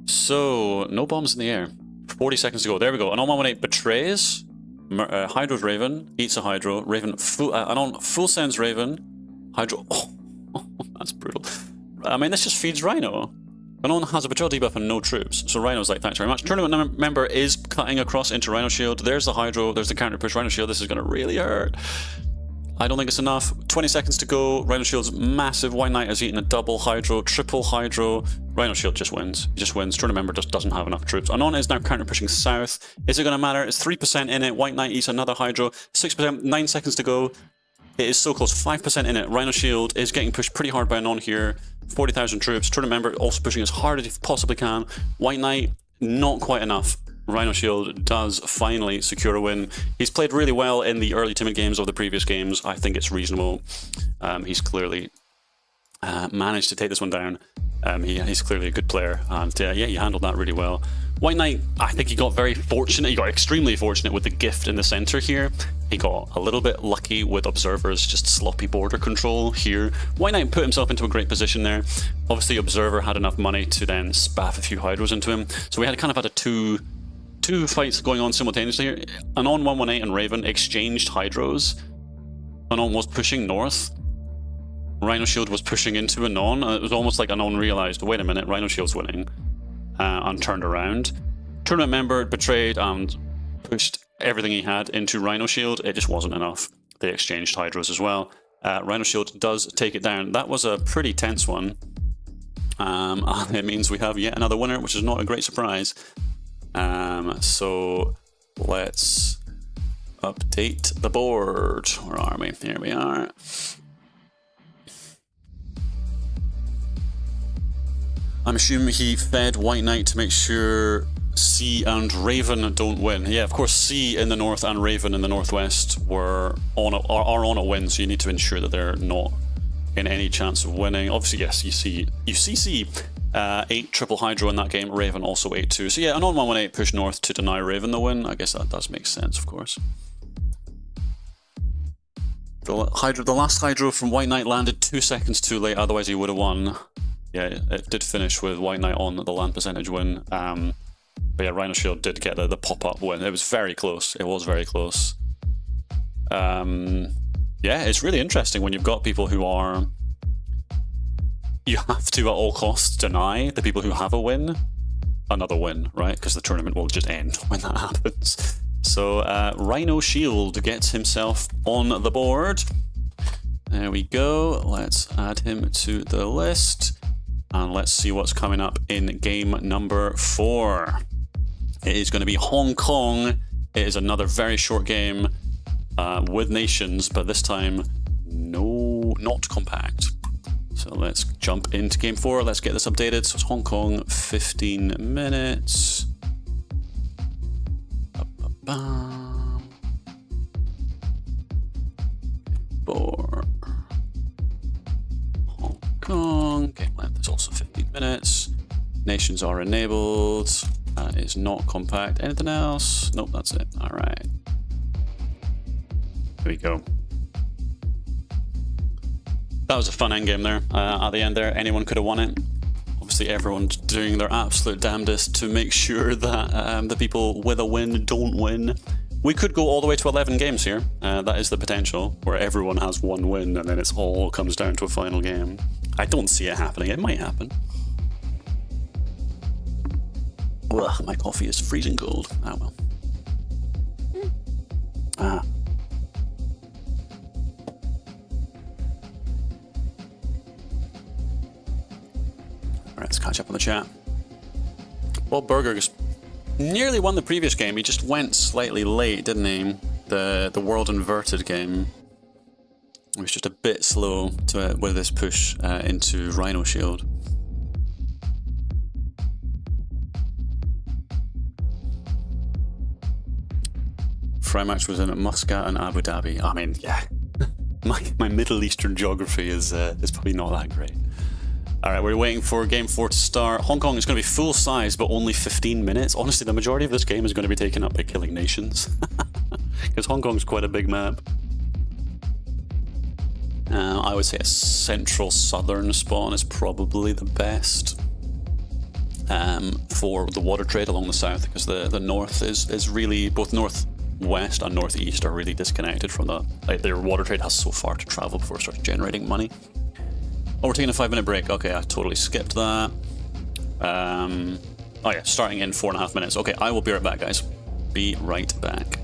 Speaker 1: So, no bombs in the air. 40 seconds to go. There we go. An on 118 betrays. Hydro's Raven. Eats a Hydro. Raven full sends Raven. Hydro. Oh, that's brutal. I mean, this just feeds Rhino. Anon has a betrayal debuff and no troops, so Rhino's like, thanks very much. Tournament member is cutting across into Rhino Shield. There's the Hydro, there's the counter push. Rhino Shield, this is going to really hurt. I don't think it's enough. 20 seconds to go. Rhino Shield's massive. White Knight has eaten a double Hydro, triple Hydro. Rhino Shield just wins. He just wins. Tournament member just doesn't have enough troops. Anon is now counter pushing south. Is it going to matter? It's 3% in it. White Knight eats another Hydro. 6%, 9 seconds to go. It is so close. 5% in it. Rhino Shield is getting pushed pretty hard by Anon here. 40,000 troops. Tournament member also pushing as hard as he possibly can. White Knight, not quite enough. Rhino Shield does finally secure a win. He's played really well in the early timid games of the previous games. I think it's reasonable. He's clearly managed to take this one down. He's clearly a good player, and yeah, he handled that really well. White Knight, I think he got very fortunate. He got extremely fortunate with the gift in the center here. He got a little bit lucky with Observer's just sloppy border control here. White Knight put himself into a great position there. Obviously, Observer had enough money to then spaff a few Hydros into him. So we had kind of had a two fights going on simultaneously here. Anon 118 and Raven exchanged Hydros. Anon was pushing north. Rhino Shield was pushing into Anon. It was almost like Anon realized, wait a minute, Rhino Shield's winning. And turned around. Tournament member betrayed and pushed everything he had into Rhino Shield. It just wasn't enough. They exchanged Hydros as well. Rhino Shield does take it down. That was a pretty tense one. And it means we have yet another winner, which is not a great surprise. So let's update the board. Where are we? Here we are. I'm assuming he fed White Knight to make sure C and Raven don't win. Yeah, of course, C in the north and Raven in the northwest are on a win, so you need to ensure that they're not in any chance of winning. Obviously, yes, you see C 8 triple Hydro in that game. Raven also 8-2. So yeah, Anon 118 push north to deny Raven the win. I guess that does make sense, of course. The last Hydro from White Knight landed 2 seconds too late. Otherwise, he would have won. Yeah, it did finish with White Knight on the land percentage win. But yeah, Rhino Shield did get the pop-up win. It was very close. It was very close. Yeah, it's really interesting when you've got people who are... You have to, at all costs, deny the people who have a win another win, right? Because the tournament will just end when that happens. So Rhino Shield gets himself on the board. There we go. Let's add him to the list. And let's see what's coming up in game number 4. It is going to be Hong Kong. It is another very short game with nations, but this time, not compact. So let's jump into game 4. Let's get this updated. So it's Hong Kong, 15 minutes. For Hong Kong. Game length is also 15 minutes. Nations are enabled. That is not compact. Anything else? Nope, that's it. All right. There we go. That was a fun endgame there. At the end there, anyone could have won it. Obviously, everyone's doing their absolute damnedest to make sure that the people with a win don't win. We could go all the way to 11 games here. That is the potential, where everyone has one win and then it all comes down to a final game. I don't see it happening. It might happen. Ugh, my coffee is freezing cold. Ah, well. Ah. Alright, let's catch up on the chat. Bob Burgers nearly won the previous game. He just went slightly late, didn't he? The World Inverted game. He was just a bit slow with this push into Rhino Shield. Fry match was in Muscat and Abu Dhabi. I mean, yeah, my Middle Eastern geography is probably not that great. All right, we're waiting for game 4 to start. Hong Kong is going to be full size, but only 15 minutes. Honestly, the majority of this game is going to be taken up by killing nations, because Hong Kong's quite a big map. I would say a central southern spawn is probably the best for the water trade along the south, because the north is really, both northwest and northeast are really disconnected from the, like, their water trade has so far to travel before it starts generating money. Oh, we're taking a 5-minute break. Okay, I totally skipped that. Oh yeah, starting in 4.5 minutes. Okay, I will be right back, guys. Be right back.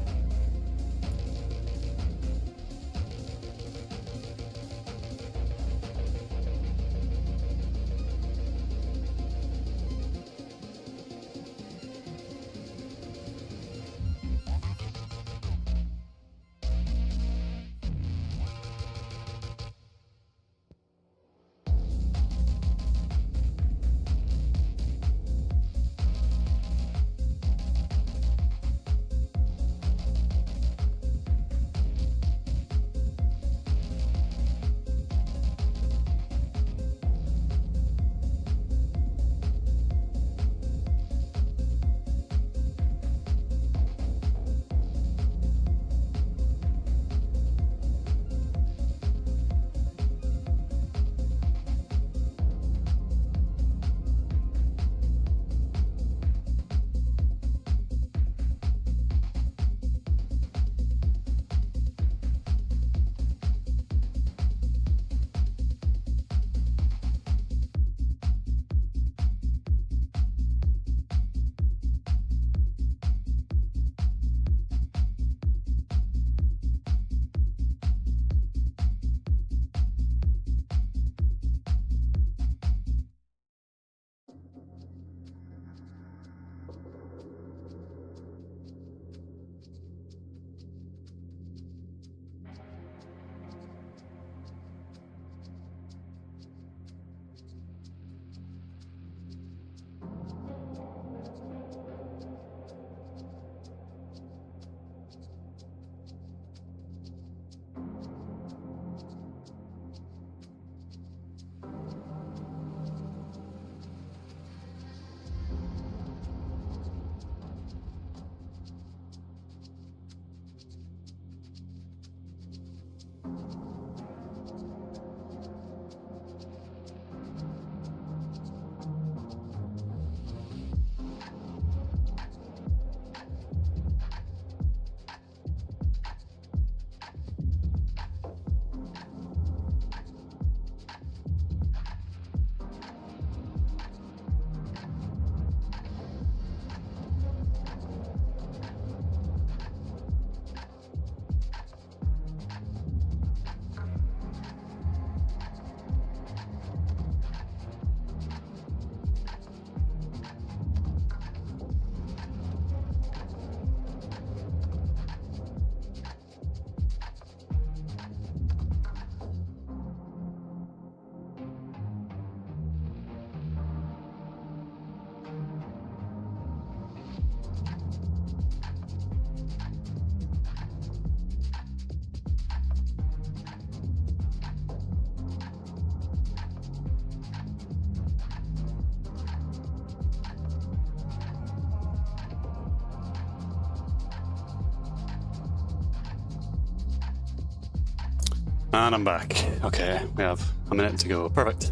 Speaker 1: And I'm back. Okay, we have a minute to go. Perfect.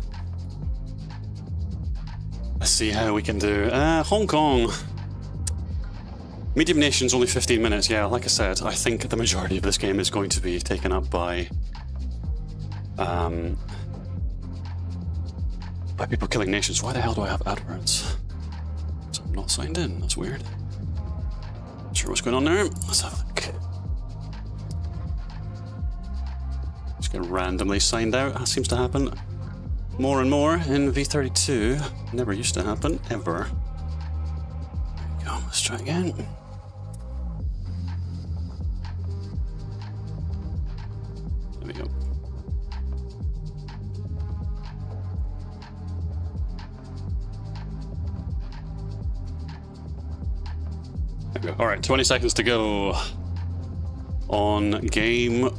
Speaker 1: Let's see how we can do. Hong Kong. Medium nation's only 15 minutes. Yeah, like I said, I think the majority of this game is going to be taken up by people killing nations. Why the hell do I have AdWords? So I'm not signed in. That's weird. Not sure what's going on there. Let's have a look. Just get randomly signed out. That seems to happen more and more in V32. Never used to happen, ever. There we go. Let's try again. There we go. There we go. All right, 20 seconds to go on game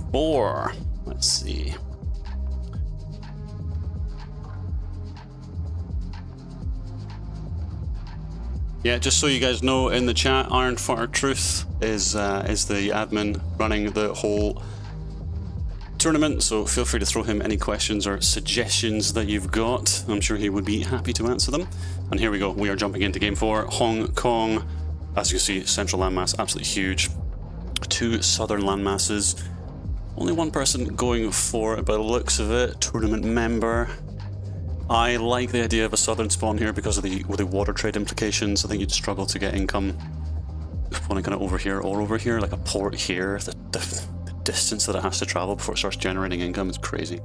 Speaker 1: 4. Let's see. Yeah, just so you guys know, in the chat, Iron Fire Truth is the admin running the whole tournament, so feel free to throw him any questions or suggestions that you've got. I'm sure he would be happy to answer them. And here we go, we are jumping into game 4. Hong Kong, as you can see, central landmass, absolutely huge. 2 southern landmasses. Only one person going for it by the looks of it, tournament member. I like the idea of a southern spawn here because of the water trade implications. I think you'd struggle to get income spawning kind of over here or over here, like a port here. The distance that it has to travel before it starts generating income is crazy.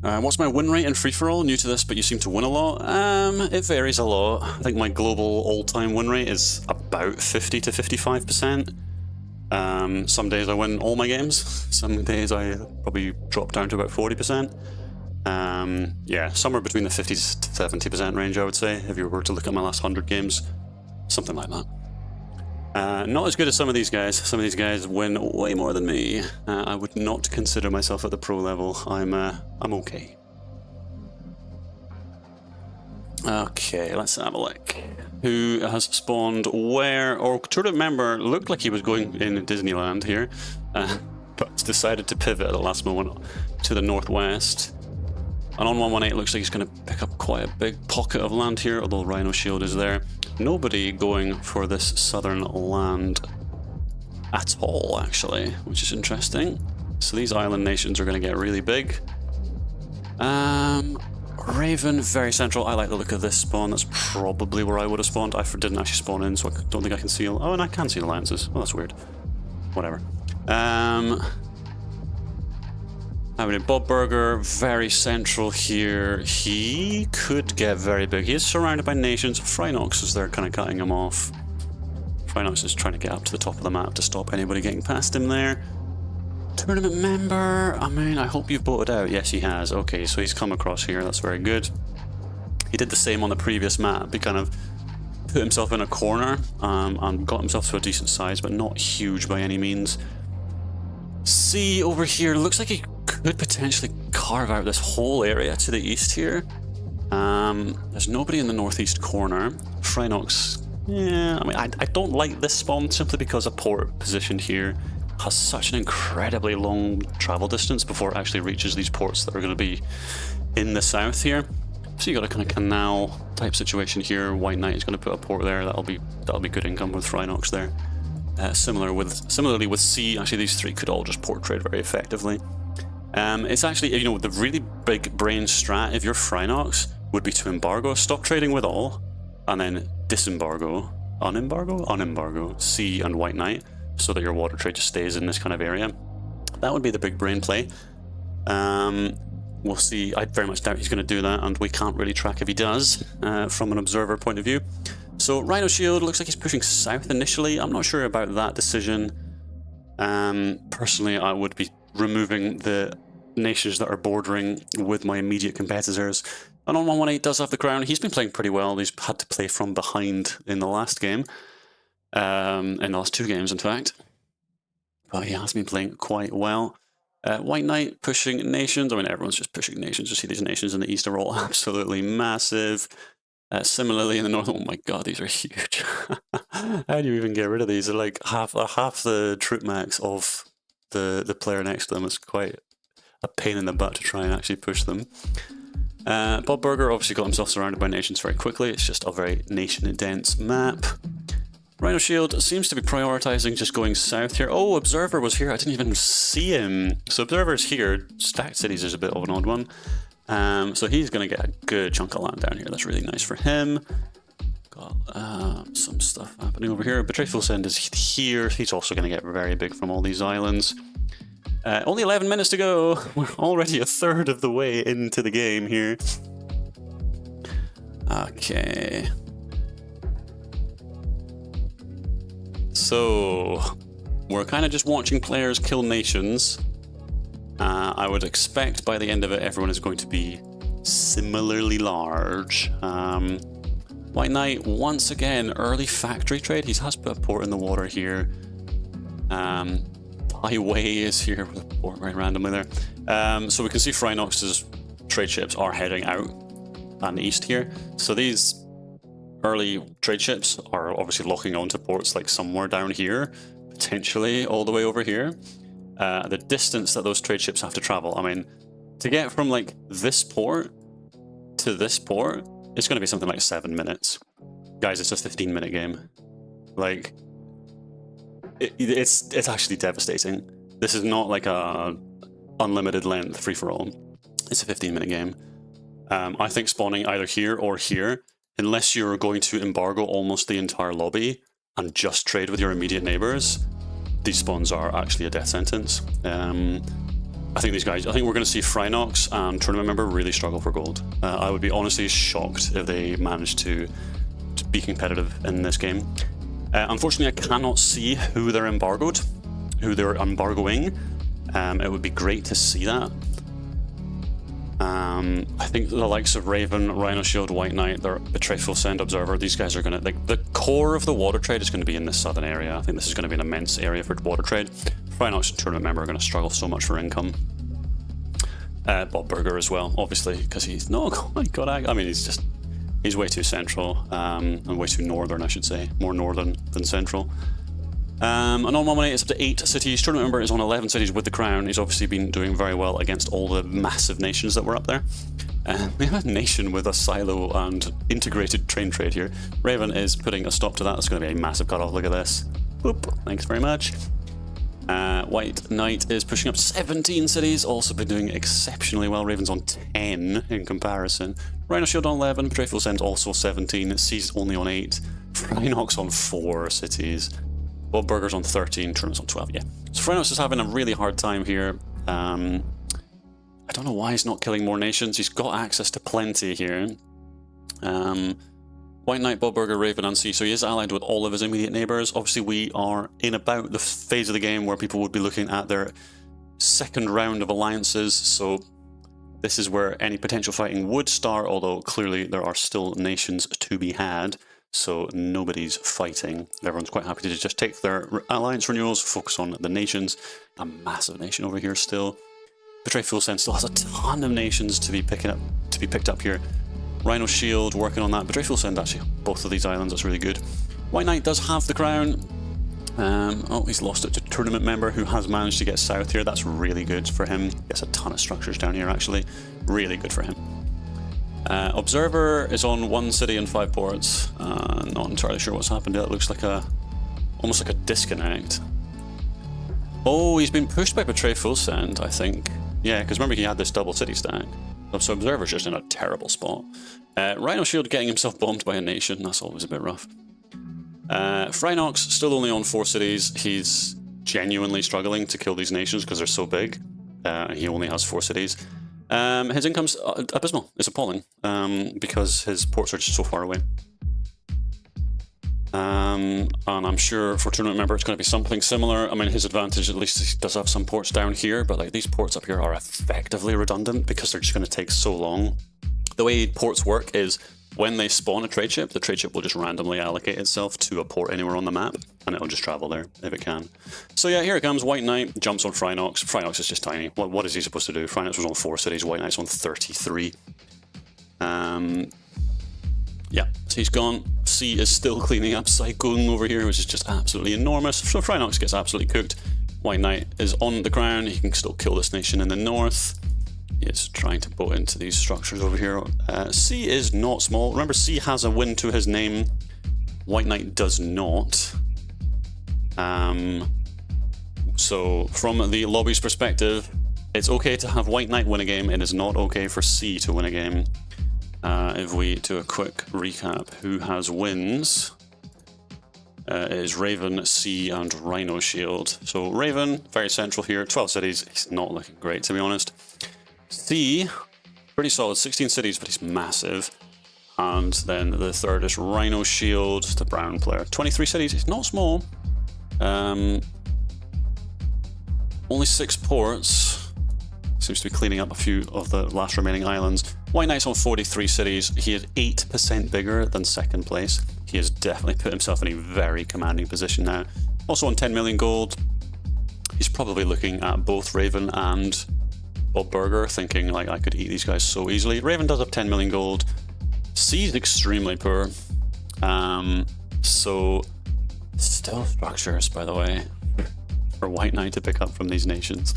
Speaker 1: What's my win rate in free-for-all? New to this, but you seem to win a lot. It varies a lot. I think my global all-time win rate is about 50 to 55%. Some days I win all my games. Some days I probably drop down to about 40%. Yeah, somewhere between the 50 to 70% range, I would say, if you were to look at my last 100 games. Something like that. Not as good as some of these guys. Some of these guys win way more than me. I would not consider myself at the pro level. I'm okay. Okay, let's have a look. Who has spawned where? Or tournament member looked like he was going in Disneyland here, but decided to pivot at the last moment to the northwest. And on 118 it looks like he's going to pick up quite a big pocket of land here, although Rhino Shield is there. Nobody going for this southern land at all, actually, which is interesting. So these island nations are going to get really big. Raven, very central. I like the look of this spawn. That's probably where I would have spawned. I didn't actually spawn in, so I don't think I can see. Oh, and I can see alliances. Well, that's weird. Whatever. I mean, Bob Burger, very central here. He could get very big. He is surrounded by nations. Phrynox is there kind of cutting him off. Phrynox is trying to get up to the top of the map to stop anybody getting past him there. Tournament member, I mean, I hope you've voted out. Yes, he has. Okay, so he's come across here. That's very good. He did the same on the previous map. He kind of put himself in a corner and got himself to a decent size, but not huge by any means. C over here looks like he could potentially carve out this whole area to the east here. There's nobody in the northeast corner. Phrynox, yeah, I mean, I don't like this spawn simply because a port positioned here has such an incredibly long travel distance before it actually reaches these ports that are going to be in the south here. So you got a kind of canal type situation here. White Knight is going to put a port there. That'll be good income with Phrynox there. Similarly with C, actually these three could all just port trade very effectively. It's actually, you know, the really big brain strat if you're Phrynox would be to embargo, stop trading with all, and then disembargo, unembargo C and White Knight, so that your water trade just stays in this kind of area. That would be the big brain play. We'll see. I very much doubt he's going to do that, and we can't really track if he does from an observer point of view. So Rhino Shield looks like he's pushing south initially. I'm not sure about that decision. Personally, I would be removing the nations that are bordering with my immediate competitors. And on 118 does have the crown. He's been playing pretty well. He's had to play from behind in the last game. In the last 2 games, in fact. But he has been playing quite well. White Knight pushing nations. I mean, everyone's just pushing nations. You see these nations in the east are all absolutely massive. Similarly, in the north, oh my god, these are huge. How do you even get rid of these? They're like half the troop max of the player next to them. It's quite a pain in the butt to try and actually push them. Bob Burger obviously got himself surrounded by nations very quickly. It's just a very nation-dense map. Rhino Shield seems to be prioritizing just going south here. Oh, Observer was here. I didn't even see him. So Observer's here. Stacked Cities is a bit of an odd one. So he's going to get a good chunk of land down here. That's really nice for him. Got some stuff happening over here. Betrayful Send is here. He's also going to get very big from all these islands. Only 11 minutes to go. We're already a third of the way into the game here. Okay. So, we're kind of just watching players kill nations. I would expect by the end of it, everyone is going to be similarly large. White Knight, once again, early factory trade. He has put a port in the water here. Highway is here with a port very randomly there. So we can see Phrynox's trade ships are heading out and east here. So these early trade ships are obviously locking onto ports like somewhere down here, potentially all the way over here. The distance that those trade ships have to travel, I mean, to get from like this port to this port, it's going to be something like 7 minutes. Guys, it's a 15-minute game. Like, it's actually devastating. This is not like a unlimited length free-for-all. It's a 15-minute game. I think spawning either here or here, unless you're going to embargo almost the entire lobby and just trade with your immediate neighbors, these spawns are actually a death sentence. I think we're going to see Phrynox and Tournament Member really struggle for gold. I would be honestly shocked if they managed to be competitive in this game. Unfortunately, I cannot see who they're embargoed, who they're embargoing. It would be great to see that. I think the likes of Raven, Rhino Shield, White Knight, their Betrayful Send, Observer, these guys are going to, like, the core of the water trade is going to be in this southern area. I think this is going to be an immense area for water trade. Phrynox and Tournament Member are going to struggle so much for income. Bob Burger as well, obviously, because he's, no, oh my god, I mean, he's way too central, and way too northern, I should say. More northern than central. Anomaly is up to 8 cities. Tournament Member is on 11 cities with the crown. He's obviously been doing very well against all the massive nations that were up there. We have a nation with a silo and integrated train trade here. Raven is putting a stop to that. That's going to be a massive cutoff. Look at this. Boop. Thanks very much. White Knight is pushing up 17 cities, also been doing exceptionally well. Raven's on 10 in comparison. Rhino Shield on 11, Betrayful Send also 17, Seas only on 8, Phrynox on 4 cities, Bob Burger's on 13, Tournament's on 12, yeah. So Phrynox is having a really hard time here. I don't know why he's not killing more nations. He's got access to plenty here. White Knight, Bob Burger, Raven, and Sea. So he is allied with all of his immediate neighbours. Obviously, we are in about the phase of the game where people would be looking at their second round of alliances. So this is where any potential fighting would start, although clearly there are still nations to be had. So nobody's fighting. Everyone's quite happy to just take their alliance renewals, focus on the nations. A massive nation over here still. Betrayful Send still has a ton of nations to be picked up here. Rhino Shield working on that. Betrayful Send actually both of these islands. That's really good. White Knight does have the crown. Oh, he's lost it to Tournament Member, who has managed to get south here. That's really good for him. Gets a ton of structures down here actually. Really good for him. Observer is on 1 city and 5 ports. Not entirely sure what's happened. It looks like almost like a disconnect. Oh, he's been pushed by Betrayful Send, I think. Yeah, because remember he had this double city stack. So Observer's just in a terrible spot. Rhino Shield getting himself bombed by a nation. That's always a bit rough. Phrynox still only on 4 cities. He's genuinely struggling to kill these nations because they're so big. He only has 4 cities. His income's abysmal. It's appalling because his ports are just so far away. And I'm sure for Tournament Member it's going to be something similar. I mean, his advantage, at least he does have some ports down here, but like these ports up here are effectively redundant because they're just going to take so long. The way ports work is when they spawn a trade ship, the trade ship will just randomly allocate itself to a port anywhere on the map, and it'll just travel there if it can. So yeah, here it comes. White Knight jumps on Phrynox. Phrynox is just tiny. What is he supposed to do? Phrynox was on 4 cities. White Knight's on 33. Yeah, he's gone. C is still cleaning up Saigon over here, which is just absolutely enormous. So finalists gets absolutely cooked. White Knight is on the crown. He can still kill this nation in the north. He is trying to boat into these structures over here. C is not small. Remember, C has a win to his name. White Knight does not. So from the lobby's perspective, it's okay to have White Knight win a game. It is not okay for C to win a game. If we do a quick recap, who has wins? It is Raven, C, and Rhino Shield. So Raven, very central here, 12 cities. He's not looking great, to be honest. C, pretty solid, 16 cities, but he's massive. And then the third is Rhino Shield, the brown player. 23 cities, he's not small. Only 6 ports. Seems to be cleaning up a few of the last remaining islands. White Knight's on 43 cities. He is 8% bigger than second place. He has definitely put himself in a very commanding position now. Also on 10 million gold. He's probably looking at both Raven and Bob Burger, thinking like, I could eat these guys so easily. Raven does have 10 million gold. C is extremely poor. So still structures, by the way, for White Knight to pick up from these nations.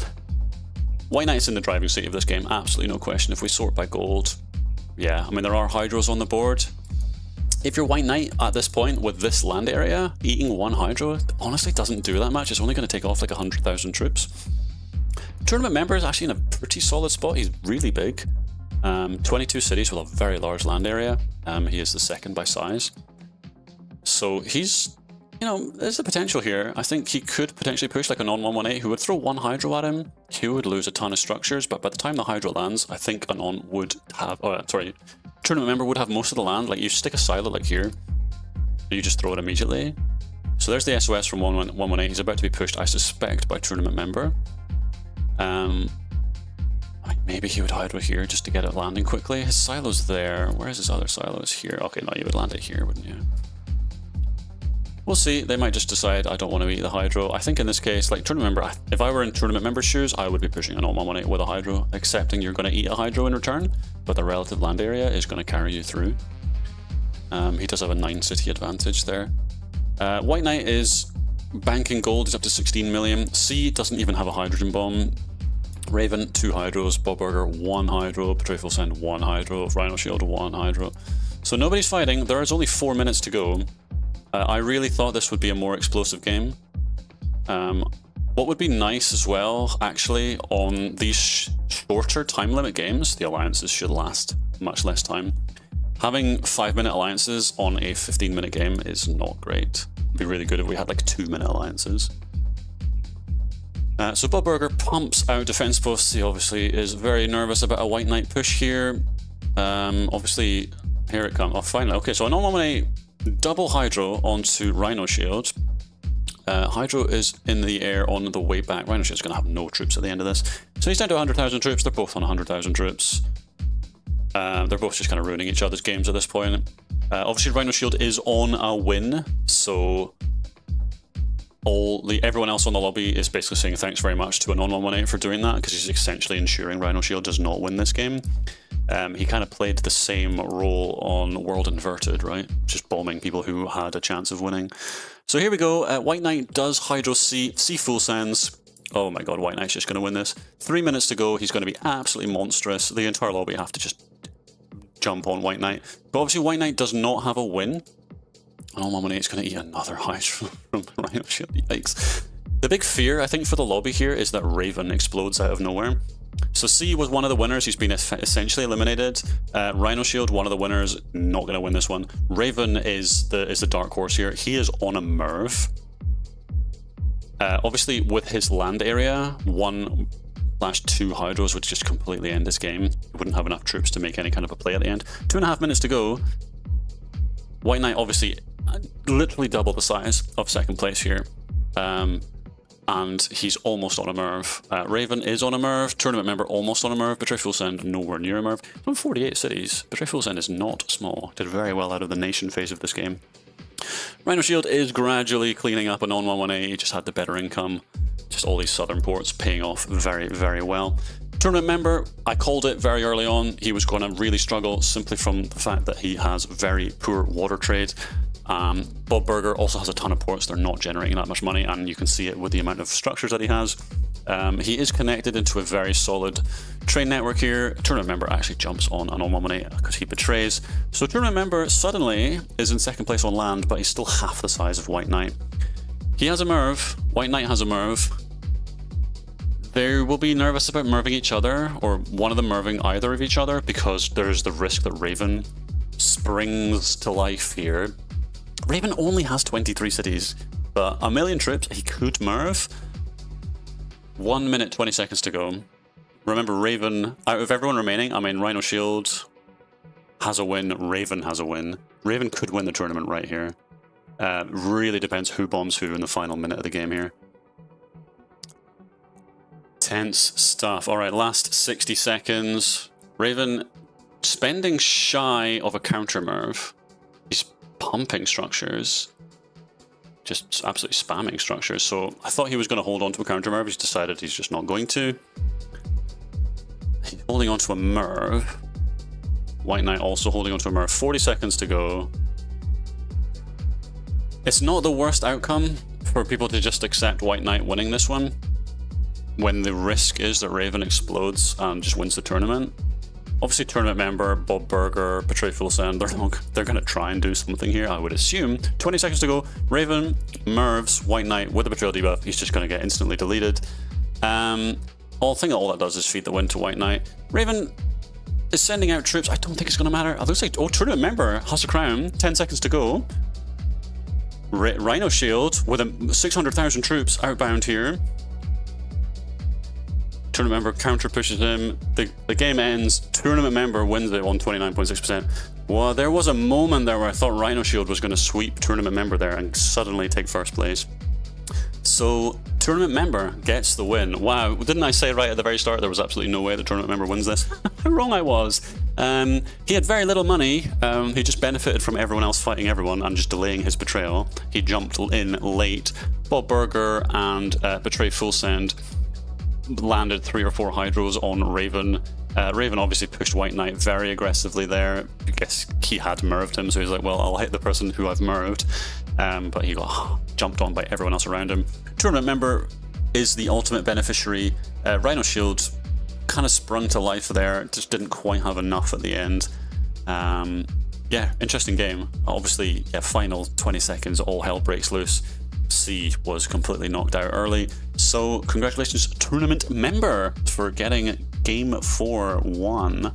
Speaker 1: White Knight's in the driving seat of this game, absolutely no question. If we sort by gold, yeah, I mean, there are hydros on the board. If you're White Knight at this point with this land area, eating one hydro honestly doesn't do that much. It's only going to take off like 100,000 troops. Tournament member is actually in a pretty solid spot. He's really big. 22 cities with a very large land area. He is the second by size. So he's, you know, there's the potential here. I think he could potentially push like a non-118 who would throw one hydro at him. He would lose a ton of structures, but by the time the hydro lands, I think a non would have, tournament member would have most of the land. Like you stick a silo like here, and you just throw it immediately. So there's the SOS from 118. He's about to be pushed, I suspect, by tournament member. I mean, maybe he would hydro here just to get it landing quickly. His silo's there. Where's his other silos? Here. Okay, no, you would land it here, wouldn't you? We'll see. They might just decide, I don't want to eat the hydro. I think in this case, like tournament member, if I were in tournament member shoes, I would be pushing an 118 with a hydro, accepting you're going to eat a hydro in return, but the relative land area is going to carry you through. He does have a 9 city advantage there. White Knight is banking gold. He's up to 16 million. C doesn't even have a hydrogen bomb. Raven, 2 hydros. Bob Burger, 1 hydro. Betrayful Send, 1 hydro. Rhino Shield, 1 hydro. So nobody's fighting. There is only 4 minutes to go. I really thought this would be a more explosive game. What would be nice as well, actually, on these shorter time limit games, the alliances should last much less time. Having 5-minute alliances on a 15-minute game is not great. It'd be really good if we had like 2-minute alliances. So Bob Burger pumps out defense posts. He obviously is very nervous about a White Knight push here. Obviously, here it comes. Oh, finally. Okay, so a non-118 double hydro onto Rhino Shield. Hydro is in the air on the way back. Rhino Shield's going to have no troops at the end of this. So he's down to 100,000 troops. They're both on 100,000 troops. They're both just kind of ruining each other's games at this point. Obviously, Rhino Shield is on a win, so everyone else on the lobby is basically saying thanks very much to a non-118 for doing that, because he's essentially ensuring Rhino Shield does not win this game. He kind of played the same role on World Inverted, right? Just bombing people who had a chance of winning. So here we go. White Knight does Hydro C full sends. Oh my god, White Knight's just going to win this. 3 minutes to go. He's going to be absolutely monstrous. The entire lobby have to just jump on White Knight. But obviously White Knight does not have a win. Oh, 118's going to eat another Hydro from Rhino Shield. Yikes. The big fear, I think, for the lobby here is that Raven explodes out of nowhere. So C was one of the winners. He's been essentially eliminated. Rhino Shield, one of the winners, not going to win this one. Raven is the dark horse here. He is on a Merv. Obviously, with his land area, 1/2 hydros would just completely end this game. He wouldn't have enough troops to make any kind of a play at the end. 2.5 minutes to go. White Knight obviously literally double the size of second place here. And he's almost on a Merv. Raven is on a Merv. Tournament member almost on a Merv. Betrayful Send nowhere near a Merv. From 48 cities. Betrayful Send is not small. Did very well out of the nation phase of this game. Rhino Shield is gradually cleaning up a non-118. He just had the better income. Just all these southern ports paying off very, very well. Tournament member, I called it very early on. He was going to really struggle simply from the fact that he has very poor water trade. Bob Burger also has a ton of ports. They're not generating that much money, and you can see it with the amount of structures that he has. He is connected into a very solid train network here. Tournament member actually jumps on an all-money because he betrays. So tournament member suddenly is in second place on land, but he's still half the size of White Knight. He has a Merv. White Knight has a Merv. They will be nervous about merving each other, or one of them merving either of each other, because there's the risk that Raven springs to life here. Raven only has 23 cities, but 1 million troops, he could merv. 1 minute, 20 seconds to go. Remember, Raven, out of everyone remaining, I mean, Rhino Shield has a win, Raven has a win. Raven could win the tournament right here. Really depends who bombs who in the final minute of the game here. Tense stuff. All right, last 60 seconds. Raven spending shy of a counter merv. He's pumping structures. Just absolutely spamming structures. So I thought he was going to hold on to a counter merv. He's decided he's just not going to. He's holding on to a merv. White Knight also holding on to a merv. 40 seconds to go. It's not the worst outcome for people to just accept White Knight winning this one, when the risk is that Raven explodes and just wins the tournament. Obviously, tournament member, Bob Burger, Betray Full Send, they're going to try and do something here, I would assume. 20 seconds to go. Raven mervs White Knight with a Betrayal debuff. He's just going to get instantly deleted. I think all that does is feed the win to White Knight. Raven is sending out troops. I don't think it's going to matter. It looks like, oh, tournament member has a crown. 10 seconds to go. Rhino Shield with 600,000 troops outbound here. Tournament member counter pushes him. The game ends. Tournament member wins it on 29.6%. Well, there was a moment there where I thought Rhino Shield was going to sweep tournament member there and suddenly take first place. So tournament member gets the win. Wow, didn't I say right at the very start there was absolutely no way the tournament member wins this? How wrong I was. He had very little money. He just benefited from everyone else fighting everyone and just delaying his betrayal. He jumped in late. Bob Burger and Betray Full Send landed 3 or 4 hydros on Raven. Raven obviously pushed White Knight very aggressively there. I guess he had merved him, so he's like, well, I'll hit the person who I've merved. But he got jumped on by everyone else around him. Tournament member is the ultimate beneficiary. Rhino Shield kind of sprung to life there, just didn't quite have enough at the end. Yeah, interesting game. Obviously, yeah, final 20 seconds, all hell breaks loose. C was completely knocked out early. So congratulations, tournament member, for getting game 4 won.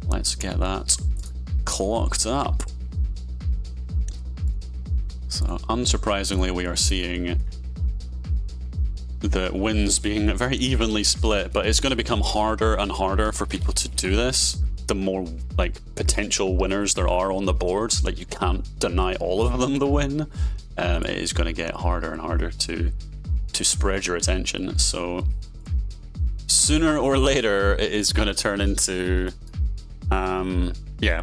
Speaker 1: Let's get that clocked up. So unsurprisingly, we are seeing the wins being very evenly split, but it's going to become harder and harder for people to do this. The more like potential winners there are on the board, like you can't deny all of them the win. It is going to get harder and harder to spread your attention. So sooner or later, it is going to turn into, yeah,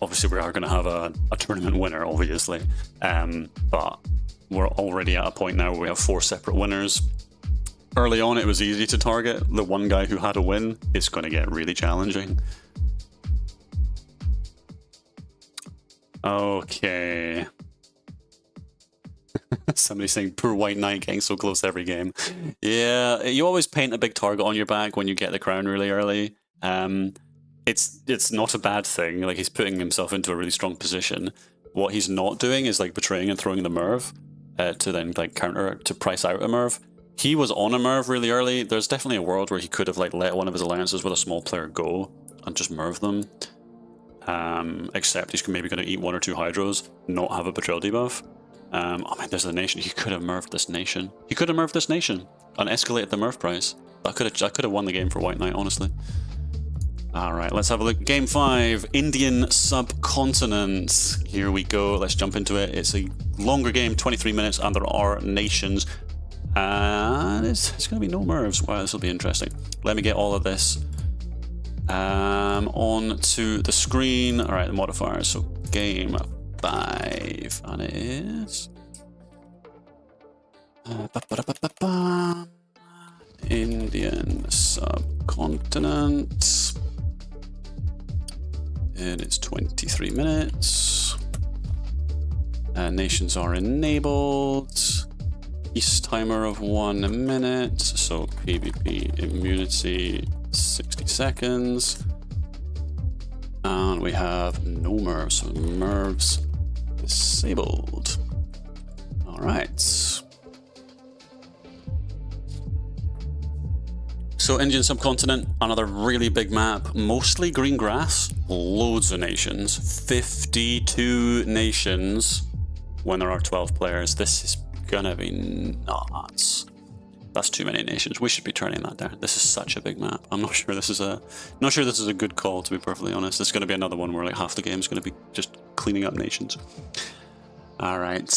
Speaker 1: obviously we are going to have a tournament winner, obviously. But we're already at a point now where we have 4 separate winners. Early on, it was easy to target the one guy who had a win. It's going to get really challenging. Okay. Somebody saying, poor White Knight getting so close every game. Yeah, you always paint a big target on your back when you get the crown really early. It's not a bad thing. Like, he's putting himself into a really strong position. What he's not doing is like betraying and throwing the Merv to then like counter to price out a Merv. He was on a Merv really early. There's definitely a world where he could have like let one of his alliances with a small player go and just Merv them. Except he's maybe going to eat 1 or 2 hydros, not have a betrayal debuff. Oh man, there's the nation. He could have merved this nation. He could have merved this nation and escalated the merv price. I could have won the game for White Knight, honestly. All right, let's have a look. Game 5, Indian subcontinent. Here we go. Let's jump into it. It's a longer game, 23 minutes, and there are nations. And it's going to be no mervs. Wow, this will be interesting. Let me get all of this onto the screen. All right, the modifiers. So game 5, and it is Indian subcontinent. subcontinent. And it's 23 minutes. Nations are enabled. Peace timer of 1 minute. So PvP immunity 60 seconds. And we have no MIRVs, so MIRVs disabled. All right. So Indian subcontinent, another really big map, mostly green grass, loads of nations, 52 nations when there are 12 players. This is gonna be nuts. That's too many nations. We should be turning that down. This is such a big map. I'm not sure this is a good call, to be perfectly honest. It's gonna be another one where like half the game is gonna be just cleaning up nations. All right.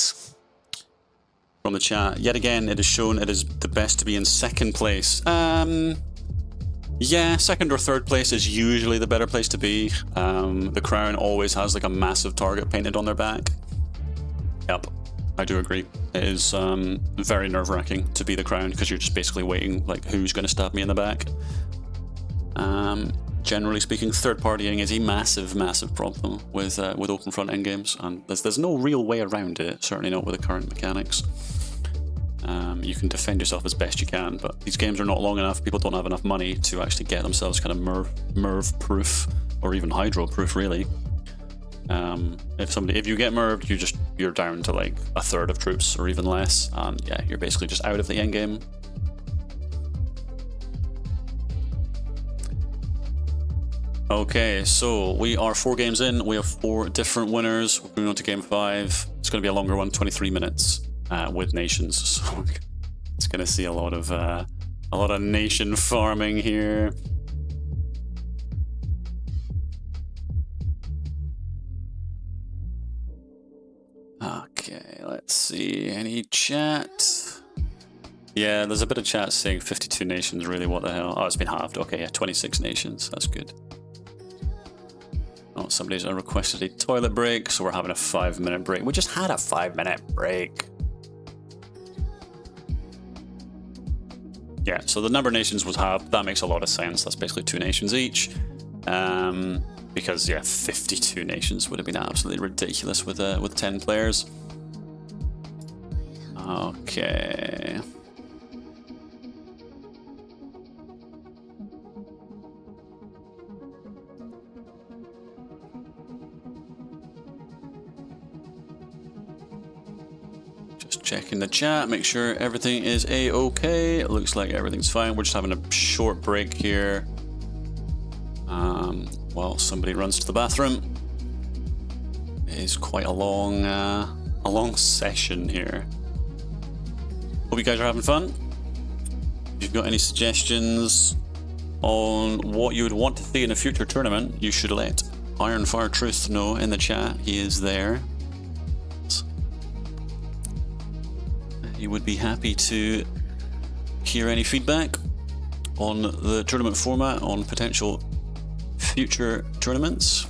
Speaker 1: From the chat, yet again, it is shown it is the best to be in second place. Yeah, second or third place is usually the better place to be. The crown always has like a massive target painted on their back. Yep, I do agree. It is very nerve-wracking to be the crown because you're just basically waiting like who's going to stab me in the back. Generally speaking, third partying is a massive, massive problem with open front end games, and there's no real way around it. Certainly not with the current mechanics. You can defend yourself as best you can, but these games are not long enough. People don't have enough money to actually get themselves kind of MIRV proof, or even hydro proof, really. If you get MIRVed, you're down to like a third of troops or even less, and yeah, you're basically just out of the end game. Okay, so we are 4 games in. We have 4 different winners. We're moving on to game 5. It's going to be a longer one, 23 minutes with nations. So it's going to see a lot of nation farming here. Okay, let's see. Any chat? Yeah, there's a bit of chat saying 52 nations. Really, what the hell? Oh, it's been halved. Okay, yeah, 26 nations. That's good. Oh, somebody's requested a toilet break, so we're having a 5-minute break. We just had a 5-minute break. Yeah, so the number of nations was halved. That makes a lot of sense. That's basically 2 nations each. Because yeah, 52 nations would have been absolutely ridiculous with 10 players. Okay. Just checking the chat, make sure everything is a-okay. It looks like everything's fine. We're just having a short break here. While somebody runs to the bathroom. It is quite a long session here. Hope you guys are having fun. If you've got any suggestions on what you would want to see in a future tournament, you should let Ironfire Truth know in the chat. He is there. He would be happy to hear any feedback on the tournament format, on potential future tournaments.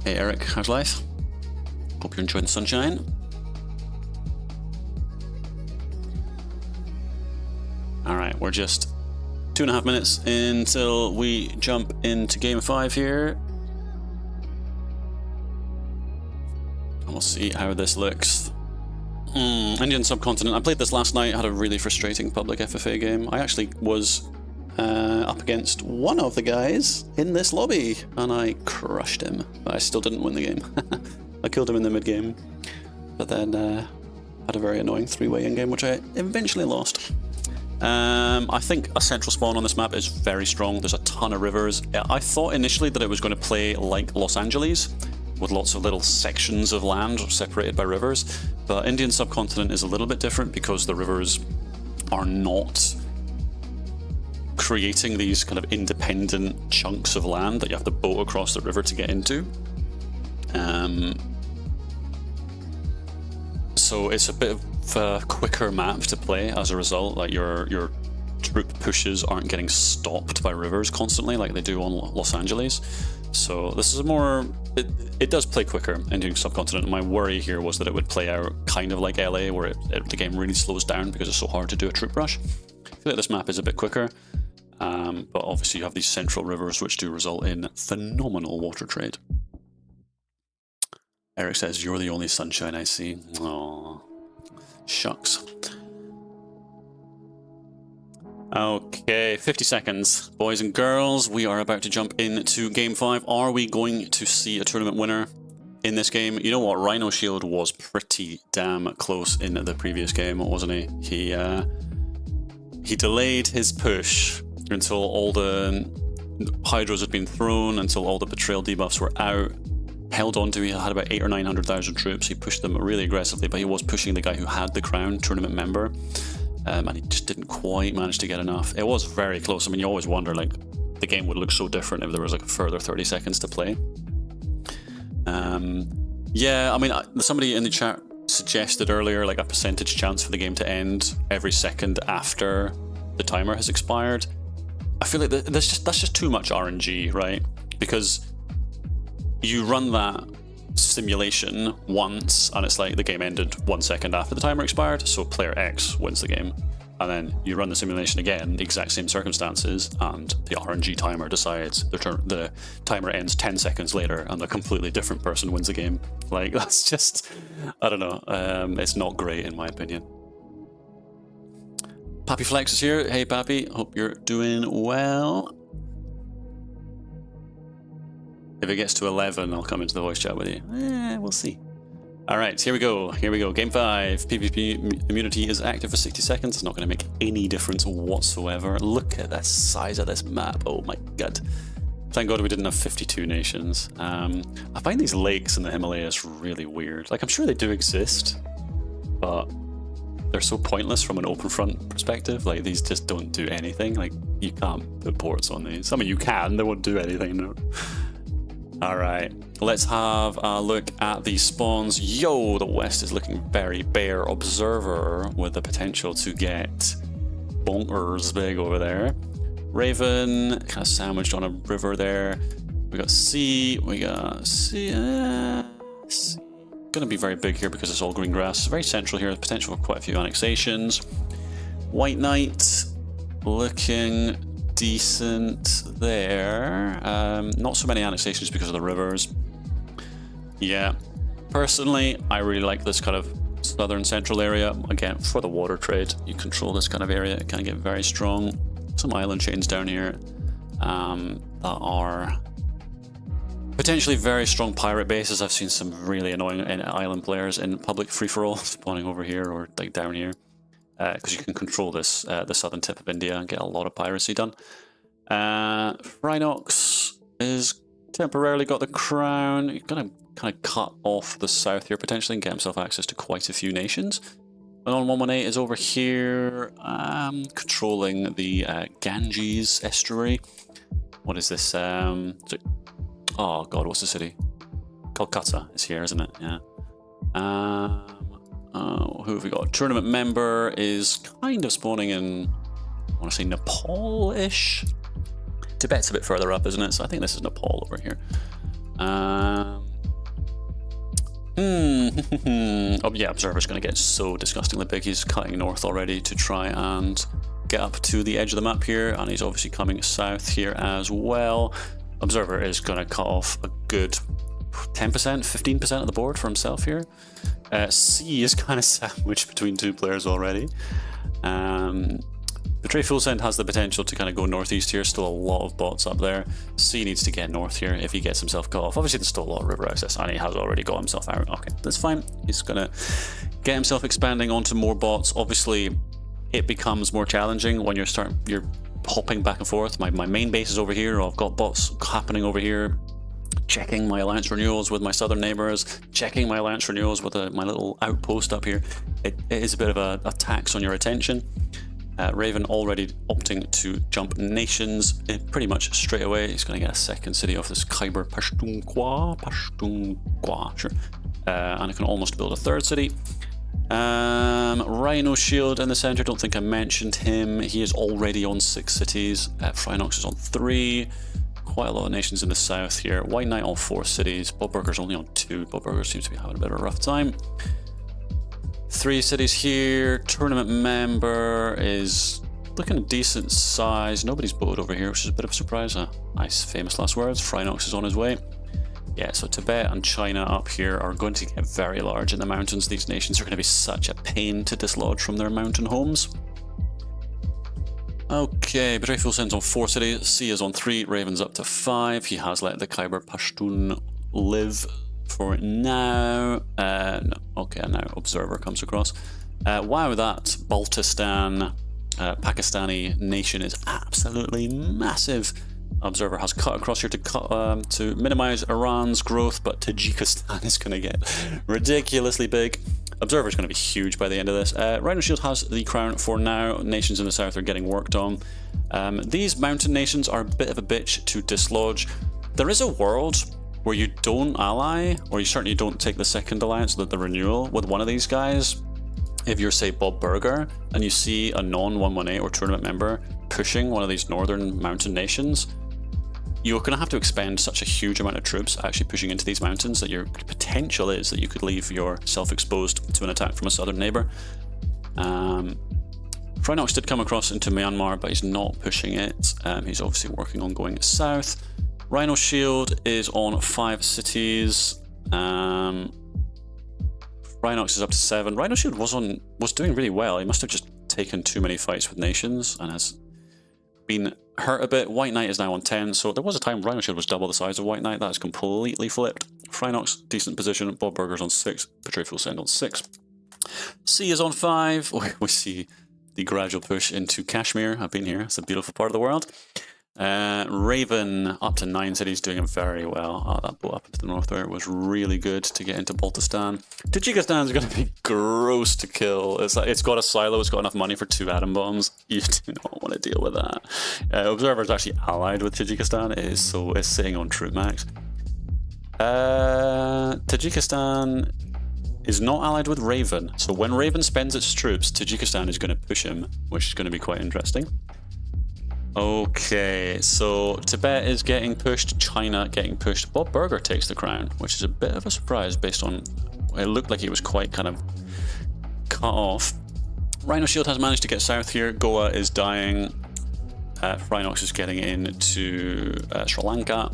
Speaker 1: Hey Eric, how's life? Hope you're enjoying the sunshine. Alright, we're just 2.5 minutes until we jump into game 5 here. And we'll see how this looks. Indian subcontinent. I played this last night, had a really frustrating public FFA game. I actually was up against one of the guys in this lobby, and I crushed him, but I still didn't win the game. I killed him in the mid-game, but then had a very annoying 3-way in-game, which I eventually lost. I think a central spawn on this map is very strong. There's a ton of rivers. I thought initially that it was going to play like Los Angeles, with lots of little sections of land separated by rivers, but Indian subcontinent is a little bit different because the rivers are not creating these kind of independent chunks of land that you have to boat across the river to get into. So it's a bit of a quicker map to play as a result. Like your troop pushes aren't getting stopped by rivers constantly like they do on Los Angeles. So this is a more... It does play quicker Indian subcontinent. My worry here was that it would play out kind of like LA, where the game really slows down because it's so hard to do a troop rush. I feel like this map is a bit quicker. But obviously you have these central rivers which do result in phenomenal water trade. Eric says, "You're the only sunshine I see." Aww. Shucks. Okay, 50 seconds. Boys and girls, we are about to jump into Game 5. Are we going to see a tournament winner in this game? You know what? Rhino Shield was pretty damn close in the previous game, wasn't he? He delayed his push until all the Hydros had been thrown, until all the betrayal debuffs were out. Held on to, he had about 800,000 or 900,000 troops. He pushed them really aggressively, but he was pushing the guy who had the crown, tournament member. And he just didn't quite manage to get enough. It was very close. I mean, you always wonder, like, the game would look so different if there was like a further 30 seconds to play. Yeah, I mean, somebody in the chat suggested earlier, like, a percentage chance for the game to end every second after the timer has expired. I feel like that's just too much RNG, right? Because you run that simulation once and it's like the game ended 1 second after the timer expired, so player X wins the game, and then you run the simulation again, the exact same circumstances, and the RNG timer decides the timer ends 10 seconds later and a completely different person wins the game. Like, that's just, I don't know, it's not great in my opinion. Pappy Flex is here. Hey Pappy, hope you're doing well. If it gets to 11, I'll come into the voice chat with you. We'll see. All right, here we go. Here we go. Game 5. PvP immunity is active for 60 seconds. It's not going to make any difference whatsoever. Look at the size of this map. Oh my god. Thank God we didn't have 52 nations. I find these lakes in the Himalayas really weird. Like, I'm sure they do exist, but they're so pointless from an open front perspective. Like, these just don't do anything. Like, you can't put ports on these. I mean, you can. They won't do anything. No. Alright, let's have a look at the spawns. Yo, the west is looking very bare. Observer with the potential to get bonkers big over there. Raven, kind of sandwiched on a river there. We got C, C. Gonna be very big here because it's all green grass. Very central here, potential for quite a few annexations. White Knight, looking decent there. Not so many annexations because of the rivers. Yeah, personally, I really like this kind of southern central area. Again, for the water trade, you control this kind of area, it can get very strong. Some island chains down here that are potentially very strong pirate bases. I've seen some really annoying island players in public free-for-all spawning over here or like down here. Because you can control this, the southern tip of India, and get a lot of piracy done. Phrynox is temporarily got the crown. He's going to kind of cut off the south here potentially and get himself access to quite a few nations. Anon 118 is over here, controlling the Ganges estuary. What is this? Oh god, what's the city? Kolkata is here, isn't it? Yeah. Who have we got? Tournament member is kind of spawning in, I want to say Nepal-ish. Tibet's a bit further up, isn't it? So I think this is Nepal over here. Oh yeah, Observer's going to get so disgustingly big. He's cutting north already to try and get up to the edge of the map here, and he's obviously coming south here as well. Observer is going to cut off a good 10%, 15% of the board for himself here. C is kind of sandwiched between two players already. Betray Full Send has the potential to kind of go northeast here. Still a lot of bots up there. C needs to get north here if he gets himself cut off. Obviously there's still a lot of river access and he has already got himself out. Okay, that's fine. He's gonna get himself expanding onto more bots. Obviously it becomes more challenging when you're hopping back and forth. My main base is over here. I've got bots happening over here. Checking my alliance renewals with my southern neighbors, checking my alliance renewals with my little outpost up here. It is a bit of a tax on your attention. Raven already opting to jump nations pretty much straight away. He's going to get a second city off this Khyber Pakhtunkhwa, sure. And I can almost build a third city. Rhino Shield in the center, don't think I mentioned him. He is already on 6 cities. Phrynox is on 3. Quite a lot of nations in the south here. White Knight all 4 cities. Bob Burger's only on 2. Bob Burger seems to be having a bit of a rough time. 3 cities here. Tournament member is looking a decent size. Nobody's boated over here, which is a bit of a surprise. Nice famous last words. Phrynox is on his way. Yeah, so Tibet and China up here are going to get very large in the mountains. These nations are going to be such a pain to dislodge from their mountain homes. Okay, Betray Full Send's on 4 cities. C is on 3. Raven's up to 5. He has let the Khyber Pashtun live for now. No. Okay, now Observer comes across. Wow, that Baltistan Pakistani nation is absolutely massive. Observer has cut across here to minimize Iran's growth, but Tajikistan is going to get ridiculously big. Observer is going to be huge by the end of this. Rhino Shield has the crown for now. Nations in the south are getting worked on. These mountain nations are a bit of a bitch to dislodge. There is a world where you don't ally, or you certainly don't take the second alliance, the renewal, with one of these guys. If you're, say, Bob Burger, and you see a non-118 or tournament member pushing one of these northern mountain nations, you're going to have to expend such a huge amount of troops actually pushing into these mountains that your potential is that you could leave yourself exposed to an attack from a southern neighbor. Phrynox did come across into Myanmar, but he's not pushing it. He's obviously working on going south. Rhino Shield is on 5 cities. Phrynox is up to 7. Rhino Shield was doing really well. He must have just taken too many fights with nations and has been hurt a bit. White Knight is now on 10, so there was a time Rhino Shield was double the size of White Knight. That is completely flipped. Phrynox, decent position. Bob Burger's on 6. Betray Full Send on 6. C is on 5. We see the gradual push into Kashmir. I've been here. It's a beautiful part of the world. Raven up to 9 cities, doing very well. Oh, that boat up into the north there was really good to get into Baltistan. Tajikistan is going to be gross to kill. It's got a silo, it's got enough money for 2 atom bombs. You do not want to deal with that. Observer is actually allied with Tajikistan. It's sitting on troop max. Tajikistan is not allied with Raven. So when Raven spends its troops, Tajikistan is going to push him, which is going to be quite interesting. Okay, so Tibet is getting pushed, China getting pushed. Bob Burger takes the crown, which is a bit of a surprise based on it looked like he was quite kind of cut off. Rhino Shield has managed to get south here. Goa is dying. Phrynox is getting into Sri Lanka,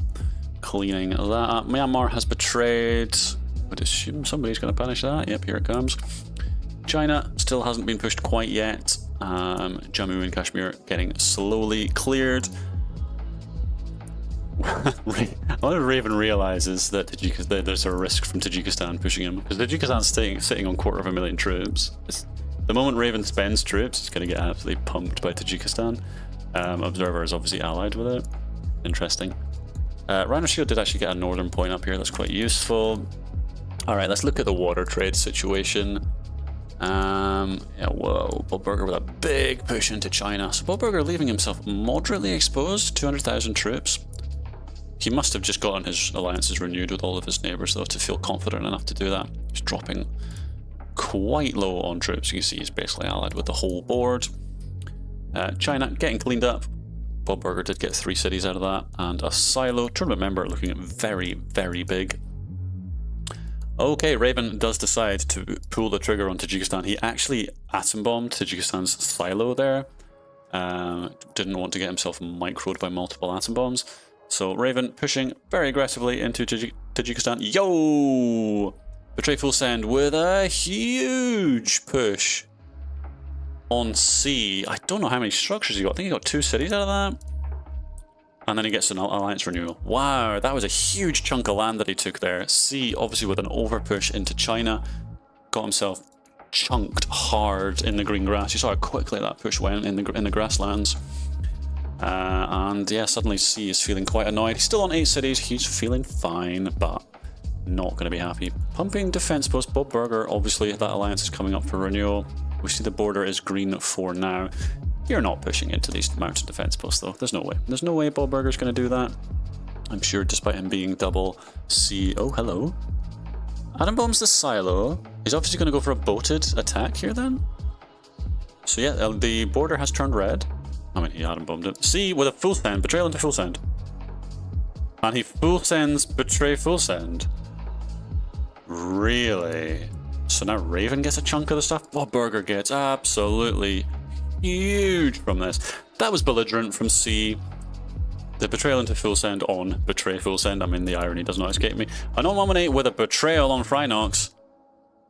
Speaker 1: cleaning that up. Myanmar has betrayed. I would assume somebody's going to punish that. Yep, here it comes. China still hasn't been pushed quite yet. Jammu and Kashmir getting slowly cleared. I wonder if Raven realizes that there's a risk from Tajikistan pushing him, because Tajikistan's sitting on 250,000 troops. The moment Raven spends troops, it's going to get absolutely pumped by Tajikistan. Observer is obviously allied with it. Interesting. Rhino Shield did actually get a northern point up here. That's quite useful. All right, let's look at the water trade situation. Yeah, whoa, Bob Burger with a big push into China. So Bob Burger leaving himself moderately exposed, 200,000 troops. He must have just gotten his alliances renewed with all of his neighbors though to feel confident enough to do that. He's dropping quite low on troops. You can see he's basically allied with the whole board. China getting cleaned up. Bob Burger did get 3 cities out of that, and a silo tournament member looking at very, very big. Okay, Raven does decide to pull the trigger on Tajikistan. He actually atom bombed Tajikistan's silo there. Didn't want to get himself microed by multiple atom bombs. So Raven pushing very aggressively into Tajikistan. Yo! Betray Full Send with a huge push on C. I don't know how many structures he got. I think he got 2 cities out of that. And then he gets an alliance renewal. Wow, that was a huge chunk of land that he took there. C, obviously with an over push into China, got himself chunked hard in the green grass. You saw how quickly that push went in the grasslands. And yeah, suddenly C is feeling quite annoyed. He's still on 8 cities. He's feeling fine, but not going to be happy. Pumping defense post. Bob Burger, obviously that alliance is coming up for renewal. We see the border is green for now. You're not pushing into these mountain defense posts though. There's no way. There's no way Bob Burger's going to do that. I'm sure despite him being double C. Oh, hello. Atom bombs the silo. He's obviously going to go for a boated attack here then. So yeah, the border has turned red. I mean, he atom bombed it. C with a full send. Betrayal into full send. And he full sends Betray Full Send. Really? So now Raven gets a chunk of the stuff. Bob Burger gets absolutely huge from this. That was belligerent from C. The betrayal into full send on betray full send. I mean, the irony does not escape me. An on-118 with a betrayal on Frinox.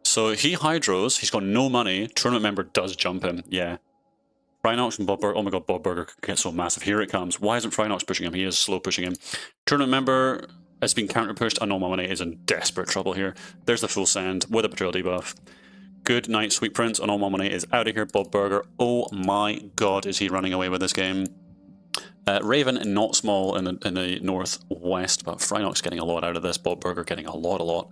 Speaker 1: So he hydros, he's got no money. Tournament member does jump him. Yeah. Frinox and Bob Burger. Oh my god, Bob Burger could get so massive. Here it comes. Why isn't Frinox pushing him? He is slow pushing him. Tournament member has been counter pushed. A non-118 is in desperate trouble here. There's the full send with a betrayal debuff. Good night, Sweet Prince. A non-118 is out of here. Bob Burger. Oh my god, is he running away with this game? Raven, not small in the northwest, but Frinox getting a lot out of this. Bob Burger getting a lot.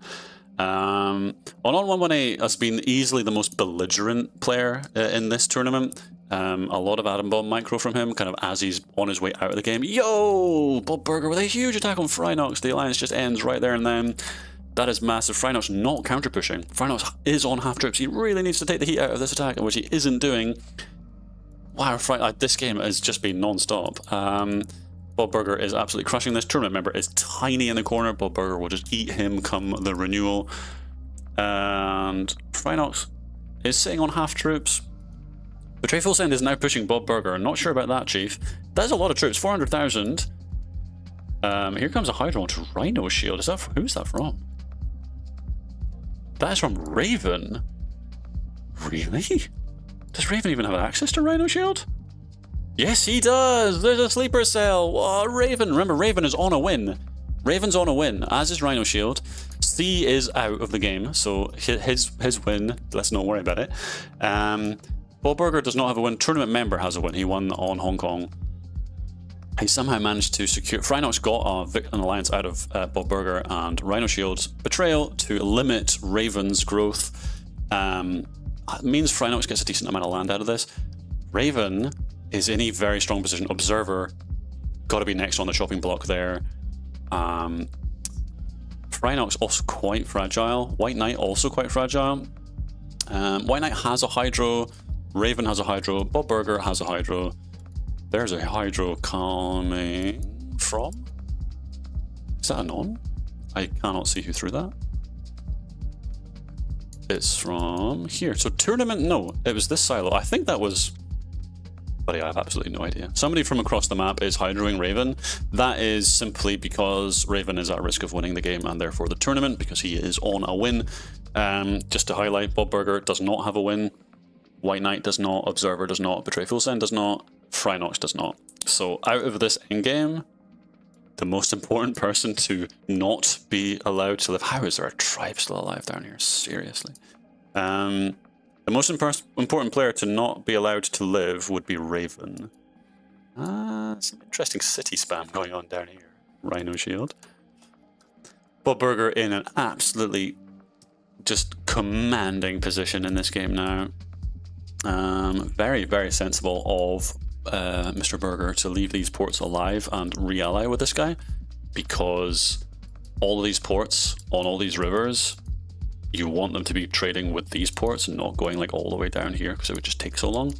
Speaker 1: On 118 has been easily the most belligerent player in this tournament. A lot of Atom Bomb micro from him, kind of as he's on his way out of the game. Yo! Bob Burger with a huge attack on Frinox. The alliance just ends right there and then. That is massive. Frinox not counter pushing. Frinox is on half trips. He really needs to take the heat out of this attack, which he isn't doing. Wow, this game has just been non-stop. Bob Burger is absolutely crushing this. Tournament member is tiny in the corner. Bob Burger will just eat him come the renewal. And Frinox is sitting on half troops. Betray Full Send is now pushing Bob Burger. I'm not sure about that, Chief. That's a lot of troops. 400,000. Here comes a Hydra onto Rhino Shield. Who's that from? That is from Raven. Really? Does Raven even have access to Rhino Shield? Yes, he does! There's a sleeper cell! Oh, Raven! Remember, Raven is on a win. Raven's on a win, as is Rhino Shield. C is out of the game, so his win, let's not worry about it. Bob Burger does not have a win. Tournament member has a win. He won on Hong Kong. He somehow managed to secure... Frinox got an alliance out of Bob Burger and Rhino Shield's betrayal to limit Raven's growth. It means Frinox gets a decent amount of land out of this. Raven is in a very strong position. Observer, got to be next on the chopping block there. Frinox also quite fragile. White Knight also quite fragile. White Knight has a Hydro. Raven has a Hydro. Bob Burger has a Hydro. There's a Hydro coming from... Is that a non? I cannot see who threw that. It's from here. So tournament, no, it was this silo. I think that was... Buddy, I have absolutely no idea. Somebody from across the map is hydroing Raven. That is simply because Raven is at risk of winning the game and therefore the tournament because he is on a win. Just to highlight, Bob Burger does not have a win. White Knight does not. Observer does not. Betray Full Send does not. Frinox does not. So out of this endgame, the most important person to not be allowed to live... How is there a tribe still alive down here? Seriously. The most important player to not be allowed to live would be Raven. Some interesting city spam going on down here. Rhino Shield. Bob Burger in an absolutely just commanding position in this game now. Very, very sensible of Mr. Burger to leave these ports alive and re-ally with this guy, because all of these ports on all these rivers, you want them to be trading with these ports and not going like all the way down here because it would just take so long.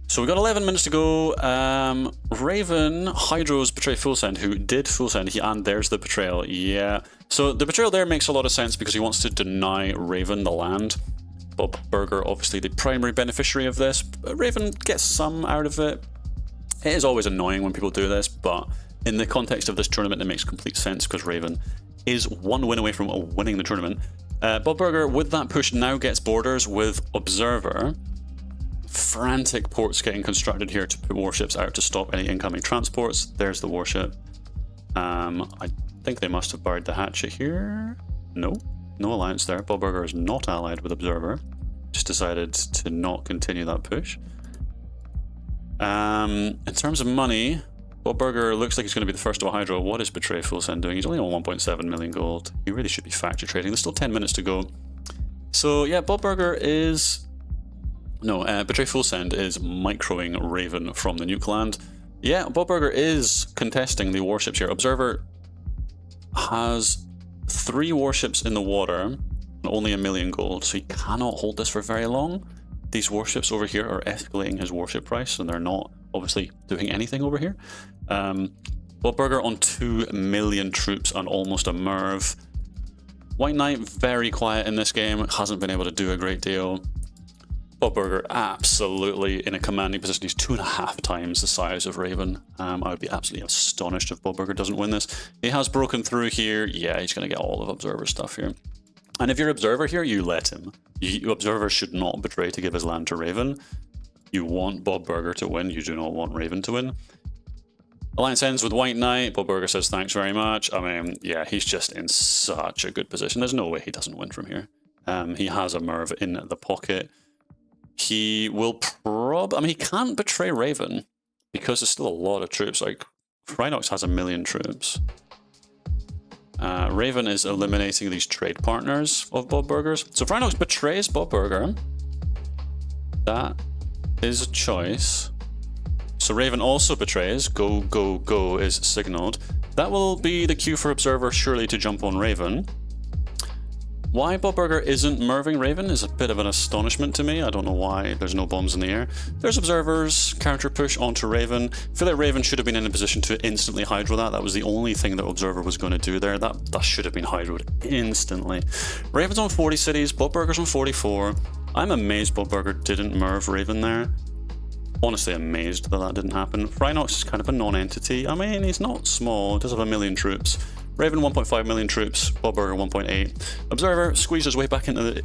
Speaker 1: So we got 11 minutes to go. Raven Hydro's Betray Full Send, who did Full Send, and there's the betrayal. Yeah, so the betrayal there makes a lot of sense because he wants to deny Raven the land. Bob Burger, obviously the primary beneficiary of this. Raven gets some out of it. It is always annoying when people do this, but in the context of this tournament, it makes complete sense because Raven is one win away from winning the tournament. Bob Burger, with that push, now gets borders with Observer. Frantic ports getting constructed here to put warships out to stop any incoming transports. There's the warship. I think they must have buried the hatchet here. No. No alliance there. Bob Burger is not allied with Observer. Just decided to not continue that push. In terms of money, Bob Burger looks like he's going to be the first to a Hydro. What is Betray Full Send doing? He's only on 1.7 million gold. He really should be factory trading. There's still 10 minutes to go. So yeah, Bob Burger is... No, Betray Full Send is microing Raven from the nuke land. Yeah, Bob Burger is contesting the warships here. Observer has 3 warships in the water and only 1 million gold, so he cannot hold this for very long. These warships over here are escalating his warship price, and they're not obviously doing anything over here. Bob Burger on 2 million troops and almost a Merv. White Knight very quiet in this game, hasn't been able to do a great deal. Bob Burger absolutely in a commanding position. He's 2.5 times the size of Raven. I would be absolutely astonished if Bob Burger doesn't win this. He has broken through here. Yeah, he's going to get all of Observer stuff here. And if you're Observer here, you let him. Observer should not betray to give his land to Raven. You want Bob Burger to win. You do not want Raven to win. Alliance ends with White Knight. Bob Burger says thanks very much. I mean, yeah, he's just in such a good position. There's no way he doesn't win from here. He has a Merv in the pocket. He will I mean, he can't betray Raven because there's still a lot of troops. Like, Phrynox has 1 million troops. Raven is eliminating these trade partners of Bob Burger's. So Phrynox betrays Bob Burger. That is a choice. So Raven also betrays. Go, go, go is signaled. That will be the cue for Observer surely to jump on Raven. Why Bob Burger isn't Merving Raven is a bit of an astonishment to me. I don't know why there's no bombs in the air. There's Observers, counter push onto Raven. I feel like Raven should have been in a position to instantly hydro that. That was the only thing that Observer was going to do there. That should have been hydroed instantly. Raven's on 40 cities, Bob Burger's on 44. I'm amazed Bob Burger didn't Merv Raven there. Honestly amazed that didn't happen. Phrynox is kind of a non-entity. I mean, he's not small, he does have 1 million troops. Raven 1.5 million troops, Bob Burger 1.8. Observer squeezed his way back into the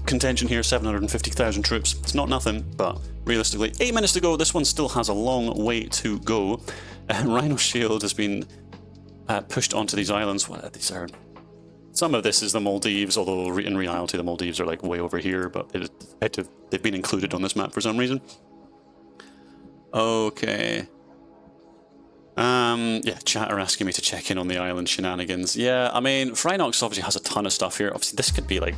Speaker 1: contention here, 750,000 troops. It's not nothing, but realistically, 8 minutes to go. This one still has a long way to go. Rhino Shield has been pushed onto these islands. What these are? Some of this is the Maldives, although in reality the Maldives are like way over here, but they've been included on this map for some reason. Okay. Yeah, chat are asking me to check in on the island shenanigans. Yeah, I mean, Phrynox obviously has a ton of stuff here. Obviously, this could be like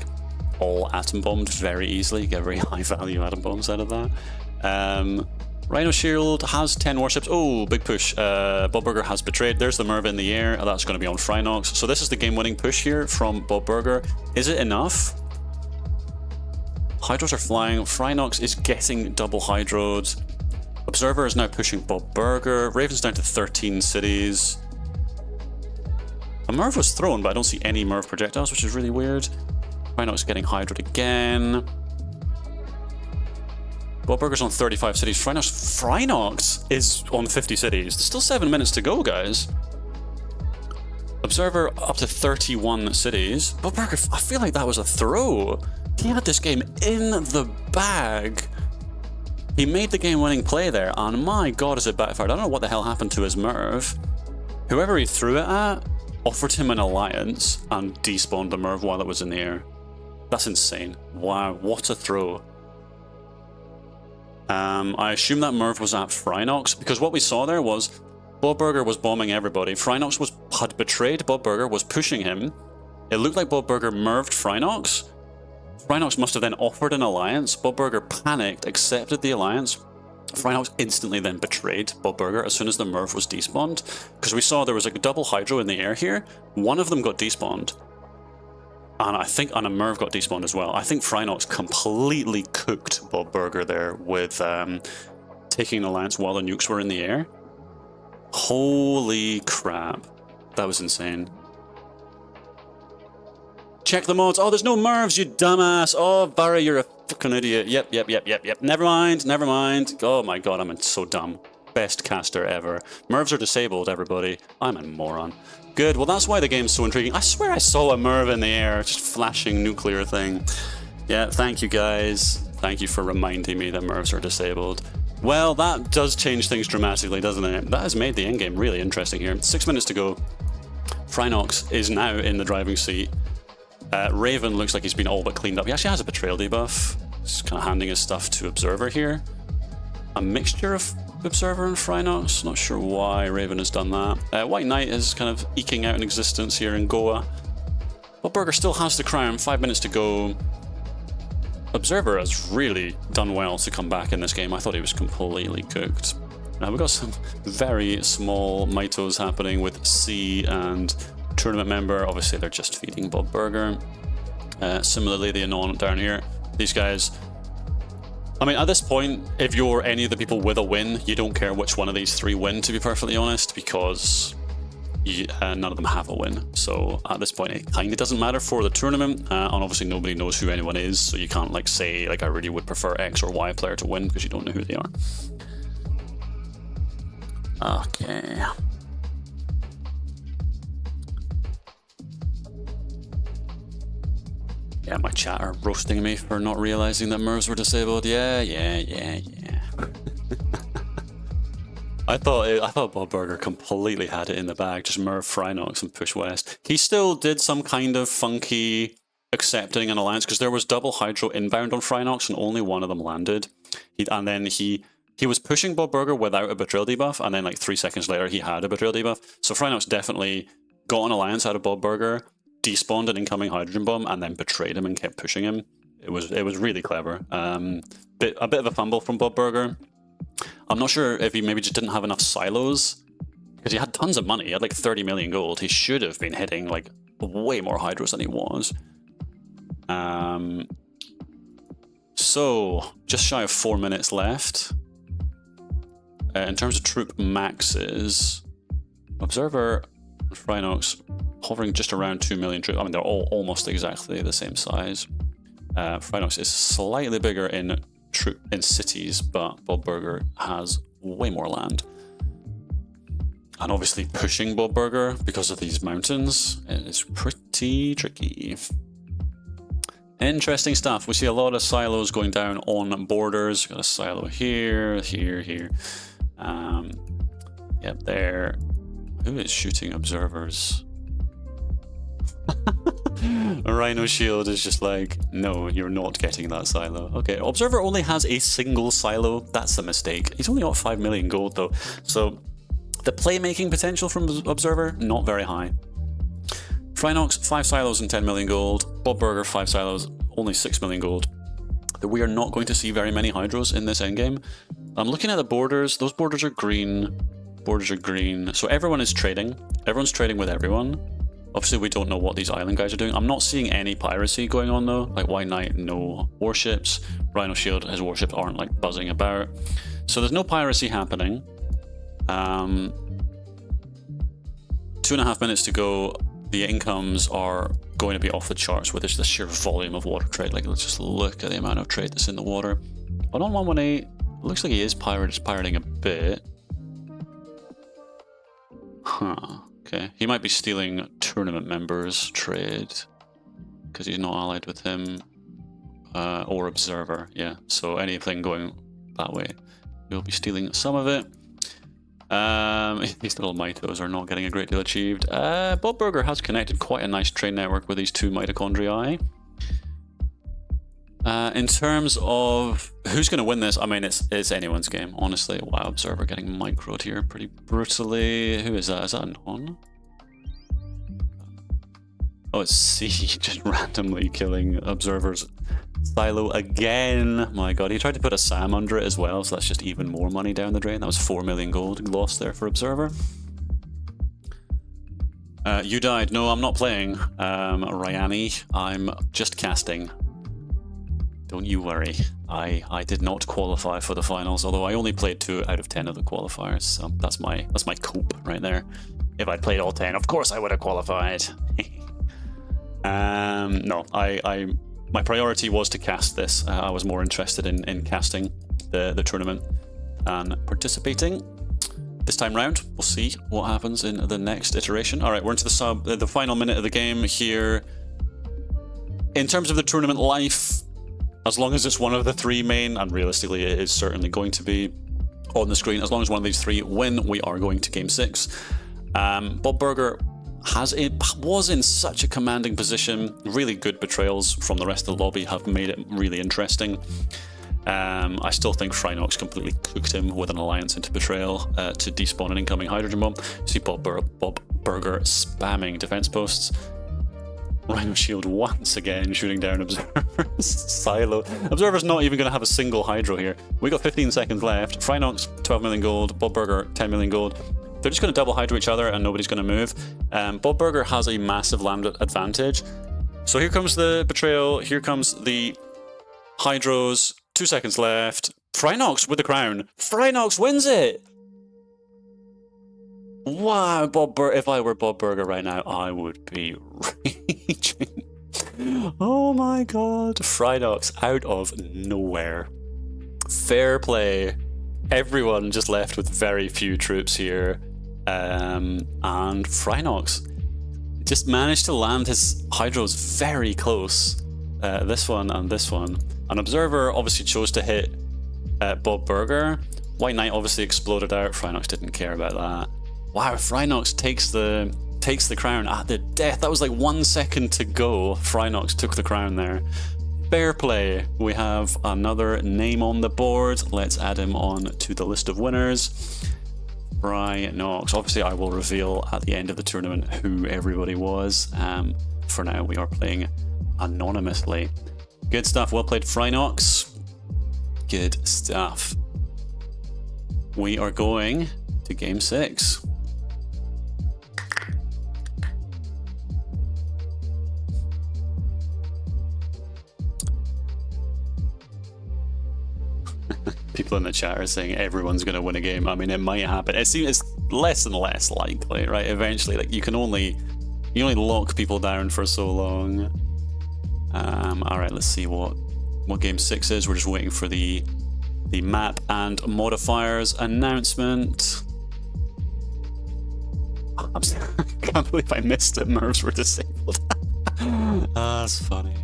Speaker 1: all atom bombed very easily. Get very high value atom bombs out of that. Rhino Shield has 10 warships. Oh, big push. Bob Burger has betrayed. There's the Merv in the air. That's going to be on Phrynox. So this is the game-winning push here from Bob Burger. Is it enough? Hydros are flying. Phrynox is getting double hydroed. Observer is now pushing Bob Burger. Raven's down to 13 cities. A Merv was thrown, but I don't see any Merv projectiles, which is really weird. Phrynox getting hydroed again. Bob Burger's on 35 cities. Phrynox is on 50 cities. There's still 7 minutes to go, guys. Observer up to 31 cities. Bob Burger, I feel like that was a throw. He had this game in the bag. He made the game-winning play there, and my god, is it backfired. I don't know what the hell happened to his Merv. Whoever he threw it at offered him an alliance and despawned the Merv while it was in the air. That's insane. Wow, what a throw. I assume that Merv was at Phrynox, because what we saw there was Bob Burger was bombing everybody. Phrynox had betrayed Bob Burger, was pushing him. It looked like Bob Burger Merved Phrynox. Phrynox must have then offered an alliance. Bob Burger panicked, accepted the alliance. Phrynox instantly then betrayed Bob Burger as soon as the Merv was despawned. Because we saw there was like a double hydro in the air here. One of them got despawned. And I think a Merv got despawned as well. I think Phrynox completely cooked Bob Burger there with taking an alliance while the nukes were in the air. Holy crap. That was insane. Check the mods. Oh, there's no Mervs, you dumbass. Oh, Barry, you're a fucking idiot. Yep. Never mind. Oh my god, I'm so dumb. Best caster ever. Mervs are disabled, everybody. I'm a moron. Good, well that's why the game's so intriguing. I swear I saw a Merv in the air, just flashing nuclear thing. Yeah, thank you guys. Thank you for reminding me that Mervs are disabled. Well, that does change things dramatically, doesn't it? That has made the endgame really interesting here. 6 minutes to go. Phrynox is now in the driving seat. Raven looks like he's been all but cleaned up. He actually has a betrayal debuff. He's kind of handing his stuff to Observer here. A mixture of Observer and Phrynox. Not sure why Raven has done that. White Knight is kind of eking out an existence here in Goa. Bob Burger still has the crown. 5 minutes to go. Observer has really done well to come back in this game. I thought he was completely cooked. Now we've got some very small mitos happening with C and tournament member. Obviously they're just feeding Bob Burger. Similarly, the Anon down here, these guys, I mean, at this point, if you're any of the people with a win, you don't care which one of these three win, to be perfectly honest, because none of them have a win. So at this point, it kind of doesn't matter for the tournament, and obviously nobody knows who anyone is, so you can't like say like I really would prefer X or Y player to win because you don't know who they are. Okay. Yeah, my chat are roasting me for not realizing that Mervs were disabled. Yeah. I thought Bob Burger completely had it in the bag. Just Merv, Frinox, and push west. He still did some kind of funky accepting an alliance because there was double hydro inbound on Frinox and only one of them landed. And then he was pushing Bob Burger without a betrayal debuff, and then like 3 seconds later he had a betrayal debuff. So Frinox definitely got an alliance out of Bob Burger, despawned an incoming hydrogen bomb, and then betrayed him and kept pushing him. It was really clever. A bit of a fumble from Bob Burger. I'm not sure if he maybe just didn't have enough silos, because he had tons of money. He had like 30 million gold. He should have been hitting like way more hydros than he was. So just shy of 4 minutes left. In terms of troop maxes, Observer and Frinox hovering just around 2 million troops. I mean, they're all almost exactly the same size. Frinox is slightly bigger in cities, but Bob Burger has way more land. And obviously pushing Bob Burger because of these mountains is pretty tricky. Interesting stuff. We see a lot of silos going down on borders. Got a silo here. Yep, there. Who is shooting observers? A Rhino Shield is just like, no, you're not getting that silo. Okay, Observer only has a single silo. That's a mistake. He's only got 5 million gold though. So the playmaking potential from Observer, not very high. Frinox, 5 silos and 10 million gold. Bob Burger, 5 silos, only 6 million gold. We are not going to see very many hydros in this endgame. I'm looking at the borders. Those borders are green. Borders are green. So everyone is trading. Everyone's trading with everyone. Obviously, we don't know what these island guys are doing. I'm not seeing any piracy going on though. Like White Knight, no warships. Rhino Shield, his warships aren't like buzzing about. So there's no piracy happening. 2.5 minutes to go. The incomes are going to be off the charts with just the sheer volume of water trade. Like, let's just look at the amount of trade that's in the water. But on 118, looks like he is pirating a bit. Huh. Okay, he might be stealing tournament members' trade because he's not allied with him, or Observer. Yeah, so anything going that way, he'll be stealing some of it. These little mitos are not getting a great deal achieved. Bob Burger has connected quite a nice trade network with these 2 mitochondriae. In terms of who's going to win this, I mean, it's anyone's game, honestly. Wow, Observer getting microed here pretty brutally. Who is that? Is that an on? Oh, it's C, just randomly killing Observer's silo again. My god, he tried to put a SAM under it as well, so that's just even more money down the drain. That was 4 million gold lost there for Observer. You died. No, I'm not playing, Ryani. I'm just casting. Don't you worry. I did not qualify for the finals, although I only played 2 out of 10 of the qualifiers, so that's my cope right there. If I'd played all 10, of course I would have qualified. No, my priority was to cast this. I was more interested in casting the tournament and participating. This time round, we'll see what happens in the next iteration. All right, we're into the final minute of the game here. In terms of the tournament life, as long as it's one of the 3 main, and realistically it is certainly going to be on the screen, as long as one of these 3 win, we are going to Game 6. Bob Burger was in such a commanding position. Really good betrayals from the rest of the lobby have made it really interesting. I still think Frinox completely cooked him with an alliance into betrayal to despawn an incoming hydrogen bomb. See Bob Burger spamming defense posts. Rhino Shield once again shooting down Observer's silo. Observer's not even going to have a single hydro here. We got 15 seconds left. Frinox 12 million gold. Bob Burger 10 million gold. They're just going to double hydro each other and nobody's going to move. Bob Burger has a massive land advantage. So here comes the betrayal. Here comes the hydros. 2 seconds left. Frinox with the crown. Frinox wins it. Wow, if I were Bob Burger right now, I would be raging. Oh my god. Frinox out of nowhere. Fair play. Everyone just left with very few troops here. And Frinox just managed to land his hydros very close. This one and this one. An observer obviously chose to hit Bob Burger. White Knight obviously exploded out. Frinox didn't care about that. Wow, Frinox takes the crown at the death. That was like 1 second to go. Frinox took the crown there. Fair play. We have another name on the board. Let's add him on to the list of winners. Frinox. Obviously, I will reveal at the end of the tournament who everybody was. For now, we are playing anonymously. Good stuff. Well played, Frinox. Good stuff. We are going to game 6. People in the chat are saying everyone's going to win a game. I mean, it might happen. It seems it's less and less likely, right? Eventually, like you only lock people down for so long. All right, let's see what game 6 is. We're just waiting for the map and modifiers announcement. I can't believe I missed it. Nerves were disabled. That's funny.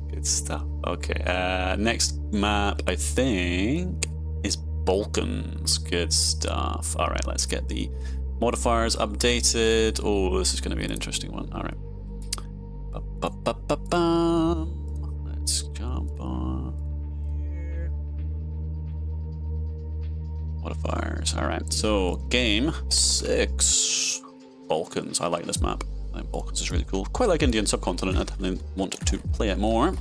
Speaker 1: Good stuff. Okay, next map I think is Balkans. Good stuff. All right, let's get the modifiers updated. Oh, this is going to be an interesting one. All right. Let's jump on here. Modifiers. All right. So game 6, Balkans. I like this map. I think Balkans is really cool. Quite like Indian subcontinent. I definitely want to play it more.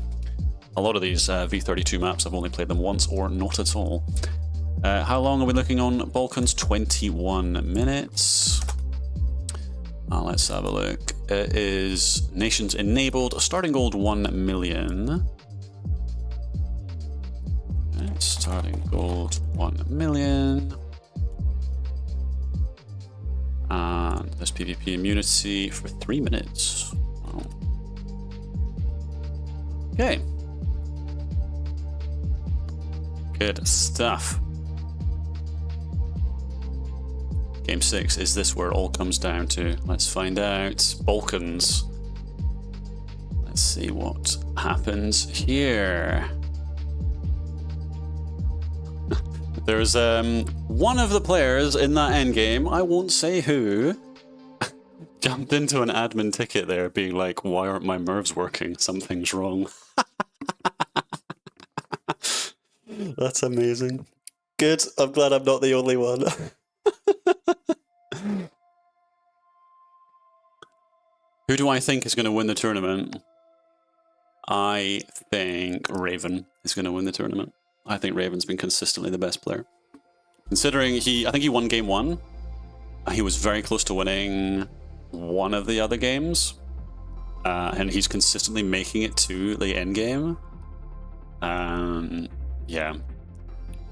Speaker 1: A lot of these V32 maps, I've only played them once or not at all. How long are we looking on Balkans? 21 minutes. Let's have a look. It is nations enabled. Starting gold 1 million. Okay, starting gold 1 million. And there's PvP immunity for 3 minutes. Wow. Okay. Good stuff. Game 6, is this where it all comes down to? Let's find out. Balkans. Let's see what happens here. There's one of the players in that endgame, I won't say who, jumped into an admin ticket there being like, why aren't my nerves working? Something's wrong. That's amazing. Good, I'm glad I'm not the only one. Who do I think is going to win the tournament? I think Raven is going to win the tournament. I think Raven's been consistently the best player. Considering I think he won game 1. He was very close to winning one of the other games. And he's consistently making it to the end game. Yeah.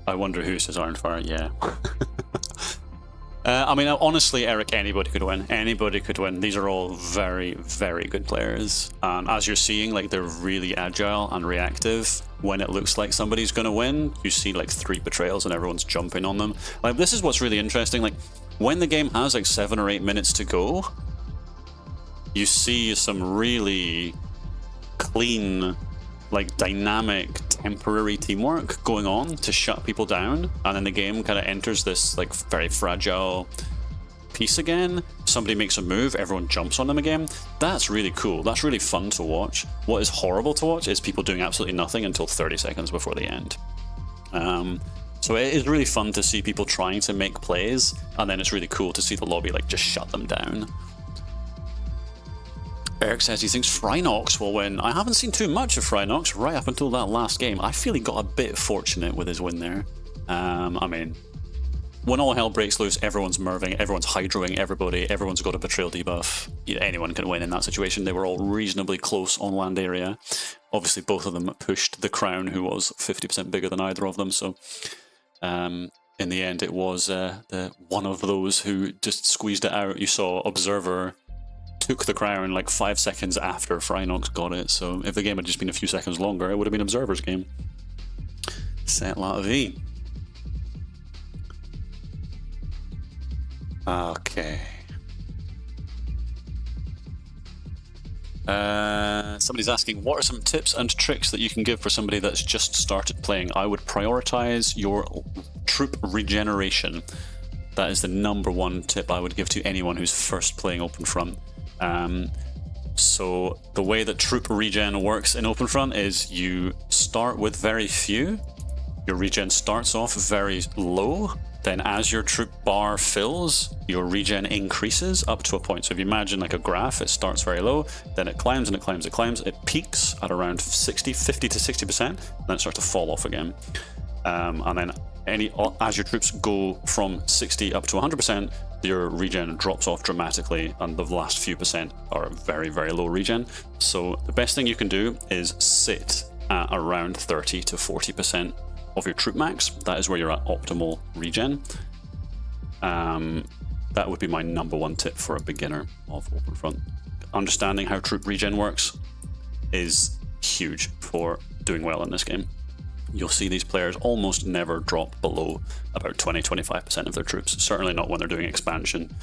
Speaker 1: I wonder who says Ironfire. Yeah. I mean, honestly, Eric, anybody could win. Anybody could win. These are all very, very good players. As you're seeing, like, they're really agile and reactive. When it looks like somebody's going to win, you see, like, 3 betrayals and everyone's jumping on them. Like, this is what's really interesting. Like, when the game has, like, 7 or 8 minutes to go, you see some really clean, like, dynamic, temporary teamwork going on to shut people down, and then the game kind of enters this like very fragile piece again. Somebody makes a move, everyone jumps on them again. That's really cool. That's really fun to watch. What is horrible to watch is people doing absolutely nothing until 30 seconds before the end. So it is really fun to see people trying to make plays, and then it's really cool to see the lobby like just shut them down. Eric says he thinks Frinox will win. I haven't seen too much of Frinox right up until that last game. I feel he got a bit fortunate with his win there. I mean, when all hell breaks loose, everyone's merving, everyone's hydroing everybody, everyone's got a betrayal debuff. Anyone can win in that situation. They were all reasonably close on land area. obviously both of them pushed the Crown, who was 50% bigger than either of them. So in the end, it was the one of those who just squeezed it out. You saw Observer took the Crown like 5 seconds after Frinox got it. So if the game had just been a few seconds longer, it would have been Observer's game. C'est la vie. Okay. Somebody's asking, what are some tips and tricks that you can give for somebody that's just started playing? I would prioritize your troop regeneration. That is the #1 tip I would give to anyone who's first playing OpenFront. So the way that troop regen works in OpenFront is you start with very few. Your regen starts off very low. Then as your troop bar fills, your regen increases up to a point. So if you imagine like a graph, it starts very low, then it climbs and it climbs, it climbs. It peaks at around 50 to 60%, then it starts to fall off again. And then as your troops go from 60 up to 100%, your regen drops off dramatically, and the last few percent are very, very low regen. So the best thing you can do is sit at around 30 to 40% of your troop max. That is where you're at optimal regen. That would be my #1 tip for a beginner of OpenFront. Understanding how troop regen works is huge for doing well in this game. You'll see these players almost never drop below about 20-25% of their troops, certainly not when they're doing expansion.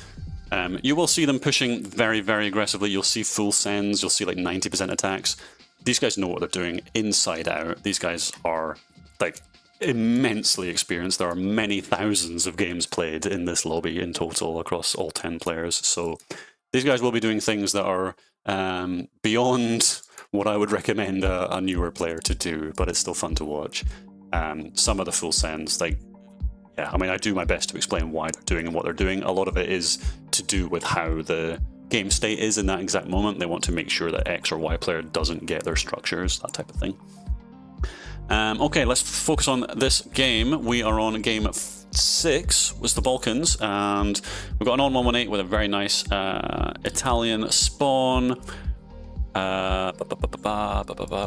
Speaker 1: You will see them pushing very, very aggressively. You'll see full sends, you'll see like 90% attacks. These guys know what they're doing inside out. These guys are like immensely experienced. There are many thousands of games played in this lobby in total across all 10 players. So these guys will be doing things that are beyond what I would recommend a newer player to do, but it's still fun to watch. Some of the full sends, like, yeah, I mean, I do my best to explain why they're doing and what they're doing. A lot of it is to do with how the game state is in that exact moment. They want to make sure that X or Y player doesn't get their structures, that type of thing. Okay, let's focus on this game. We are on game 6, was the Balkans, and we've got an on-118 with a very nice Italian spawn.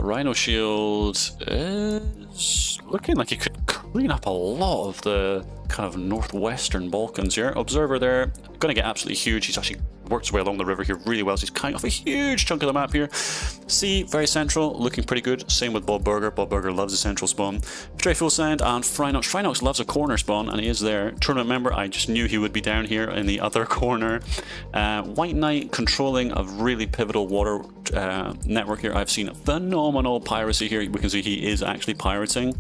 Speaker 1: Rhino Shield is looking like he could clean up a lot of the kind of northwestern Balkans here. Observer there, going to get absolutely huge. He's actually worked his way along the river here really well, so he's cutting off a huge chunk of the map here. C, very central, looking pretty good. Same with Bob Burger. Bob Burger loves a central spawn. Stray Full Send and Frinox. Frinox loves a corner spawn, and he is there. Tournament member, I just knew he would be down here in the other corner. White Knight controlling a really pivotal water network here. I've seen phenomenal piracy here. We can see he is actually pirating.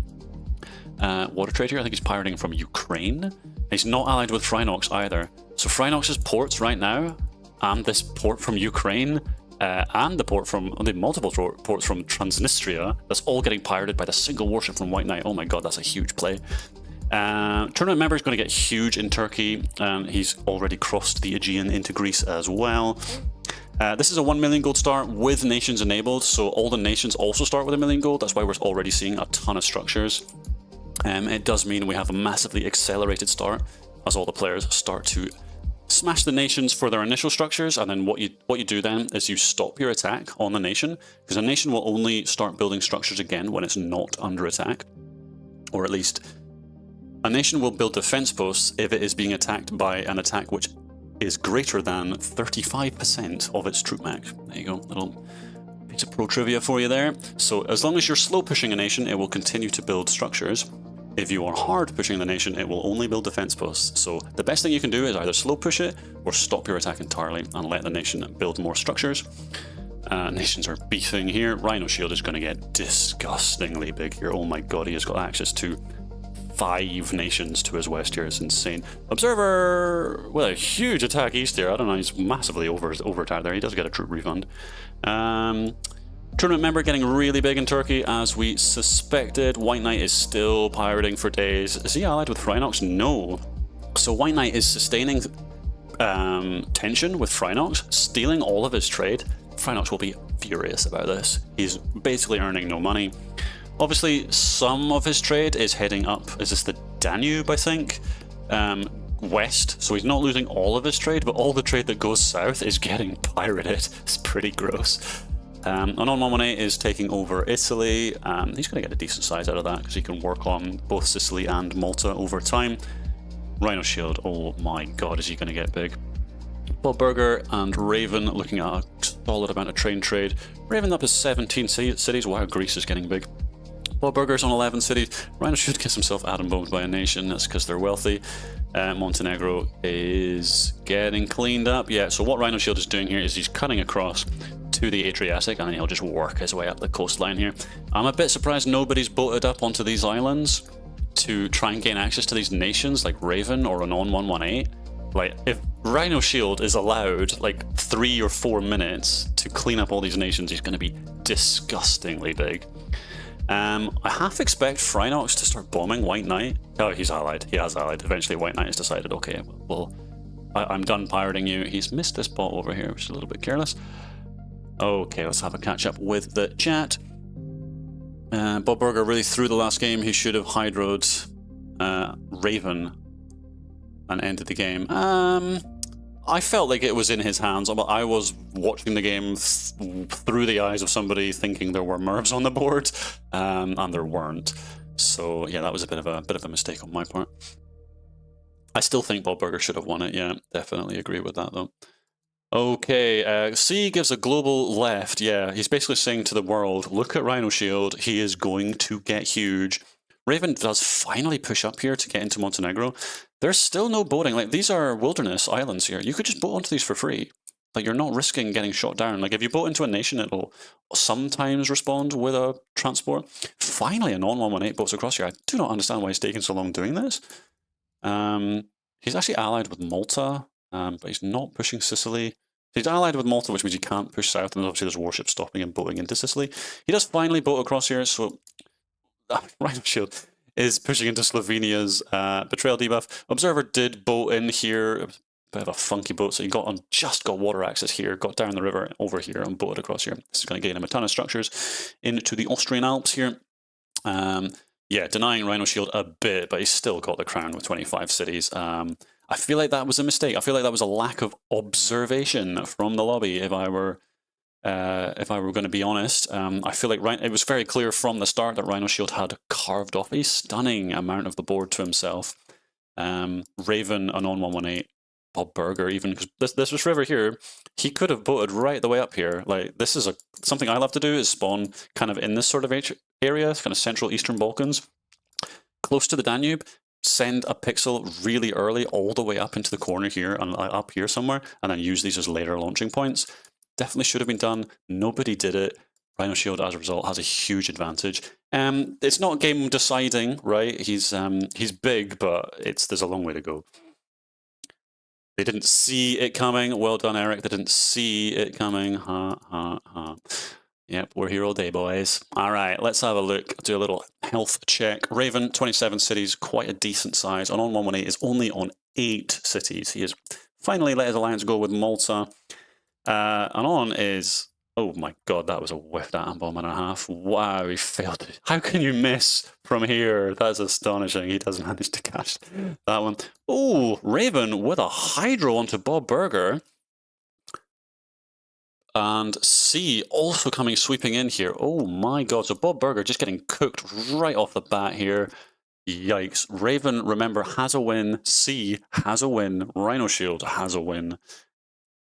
Speaker 1: Water trade here, I think he's pirating from Ukraine. He's not allied with Frinox either. So Frinox's ports right now, and this port from Ukraine, and the multiple ports from Transnistria, that's all getting pirated by the single warship from White Knight. Oh my god, that's a huge play. Tournament member is going to get huge in Turkey, and he's already crossed the Aegean into Greece as well. This is a 1 million gold start with nations enabled, so all the nations also start with 1 million gold. That's why we're already seeing a ton of structures. It does mean we have a massively accelerated start as all the players start to smash the nations for their initial structures, and then what you do then is you stop your attack on the nation, because a nation will only start building structures again when it's not under attack, or at least a nation will build defense posts if it is being attacked by an attack which is greater than 35% of its troop max. There you go, little piece of pro trivia for you there. So as long as you're slow pushing a nation, it will continue to build structures. If you are hard pushing the nation, it will only build defense posts. So the best thing you can do is either slow push it or stop your attack entirely and let the nation build more structures. Nations are beefing here. Rhino Shield is going to get disgustingly big here. Oh my god, he has got access to 5 nations to his west here. It's insane. Observer with a huge attack east here. I don't know, he's massively over attacked there. He does get a troop refund. Tournament member getting really big in Turkey, as we suspected. White Knight is still pirating for days. Is he allied with Frinox? No. So White Knight is sustaining tension with Frinox, stealing all of his trade. Frinox will be furious about this. He's basically earning no money. Obviously, some of his trade is heading up. Is this the Danube, I think? West. So he's not losing all of his trade, but all the trade that goes south is getting pirated. It's pretty gross. Anon 118 is taking over Italy. He's going to get a decent size out of that because he can work on both Sicily and Malta over time. Rhino Shield, oh my god, is he going to get big. Bob Burger and Raven looking at a solid amount of train trade. Raven up is 17 cities. Wow, Greece is getting big. Bob Burger's on 11 cities. Rhino Shield gets himself atom bombed by a nation. That's because they're wealthy. Montenegro is getting cleaned up. Yeah, so what Rhino Shield is doing here is he's cutting across to the Adriatic, and then he'll just work his way up the coastline here. I'm a bit surprised nobody's boated up onto these islands to try and gain access to these nations like Raven or Anon 118. Like, if Rhino Shield is allowed like 3 or 4 minutes to clean up all these nations, he's going to be disgustingly big. I half expect Phrynox to start bombing White Knight. Oh, he's allied. He has allied. Eventually, White Knight has decided, okay, well, I'm done pirating you. He's missed this bot over here, which is a little bit careless. Okay, let's have a catch up with the chat. Bob Burger really threw the last game. He should have hydroed Raven and ended the game. I felt like it was in his hands. I was watching the game through the eyes of somebody thinking there were Mervs on the board, and there weren't. So yeah, that was a bit of a mistake on my part. I still think Bob Burger should have won it. Yeah, definitely agree with that though. Okay, C gives a global left. Yeah, he's basically saying to the world, look at Rhino Shield, he is going to get huge. Raven does finally push up here to get into Montenegro. There's still no boating. Like, these are wilderness islands here. You could just boat onto these for free. Like, you're not risking getting shot down. Like, if you boat into a nation, it'll sometimes respond with a transport. Finally, Anon 118 boats across here. I do not understand why he's taking so long doing this. He's actually allied with Malta, but he's not pushing Sicily. He's allied with Malta, which means he can't push south, and obviously there's warships stopping and boating into Sicily. He does finally boat across here, so Rhino Shield is pushing into Slovenia's betrayal debuff. Observer did boat in here, a bit of a funky boat, so he just got water access here, got down the river over here and boated across here. This is going to gain him a ton of structures into the Austrian Alps here. Yeah, denying Rhino Shield a bit, but he's still got the crown with 25 cities. I feel like that was a mistake. I feel like that was a lack of observation from the lobby, if I were going to be honest. I feel like it was very clear from the start that Rhino Shield had carved off a stunning amount of the board to himself. Raven, Anon 118, Bob Burger, even, because this river here, he could have boated right the way up here. Like, this is something I love to do, is spawn kind of in this sort of area, kind of central Eastern Balkans, close to the Danube. Send a pixel really early all the way up into the corner here and up here somewhere, and then use these as later launching points. Definitely should have been done. Nobody did it. Rhino Shield, as a result, has a huge advantage. It's not game deciding, right? He's big, but there's a long way to go. They didn't see it coming. Well done, Eric. They didn't see it coming. Yep, we're here all day, boys. All right, let's have a look. Do a little health check. Raven, 27 cities, quite a decent size. Anon 118 is only on 8 cities. He has finally let his alliance go with Malta. Anon is... Oh my god, that was a whiffed atom bomb and a half. Wow, he failed it. How can you miss from here? That's astonishing. He does manage to catch that one. Oh, Raven with a hydro onto Bob Burger. And C also coming sweeping in here. Oh my god, so Bob Burger just getting cooked right off the bat here. Yikes. Raven, remember, has a win. C has a win. Rhino Shield has a win.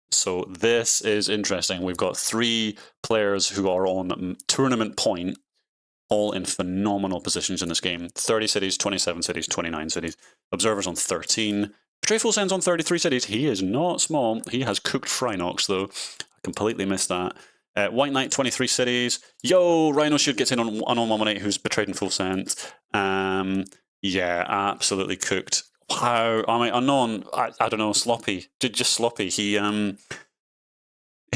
Speaker 1: So this is interesting. We've got 3 players who are on tournament point, all in phenomenal positions in this game. 30 cities, 27 cities, 29 cities. Observers on 13. Betray Full Send's on 33 cities. He is not small. He has cooked Phrynox, though. I completely missed that. White Knight, 23 cities. Yo, Rhino Shield gets in on Anon 118, who's betrayed in Full Send. Yeah, absolutely cooked. Wow, I mean, Anon, I don't know, sloppy. Just sloppy. He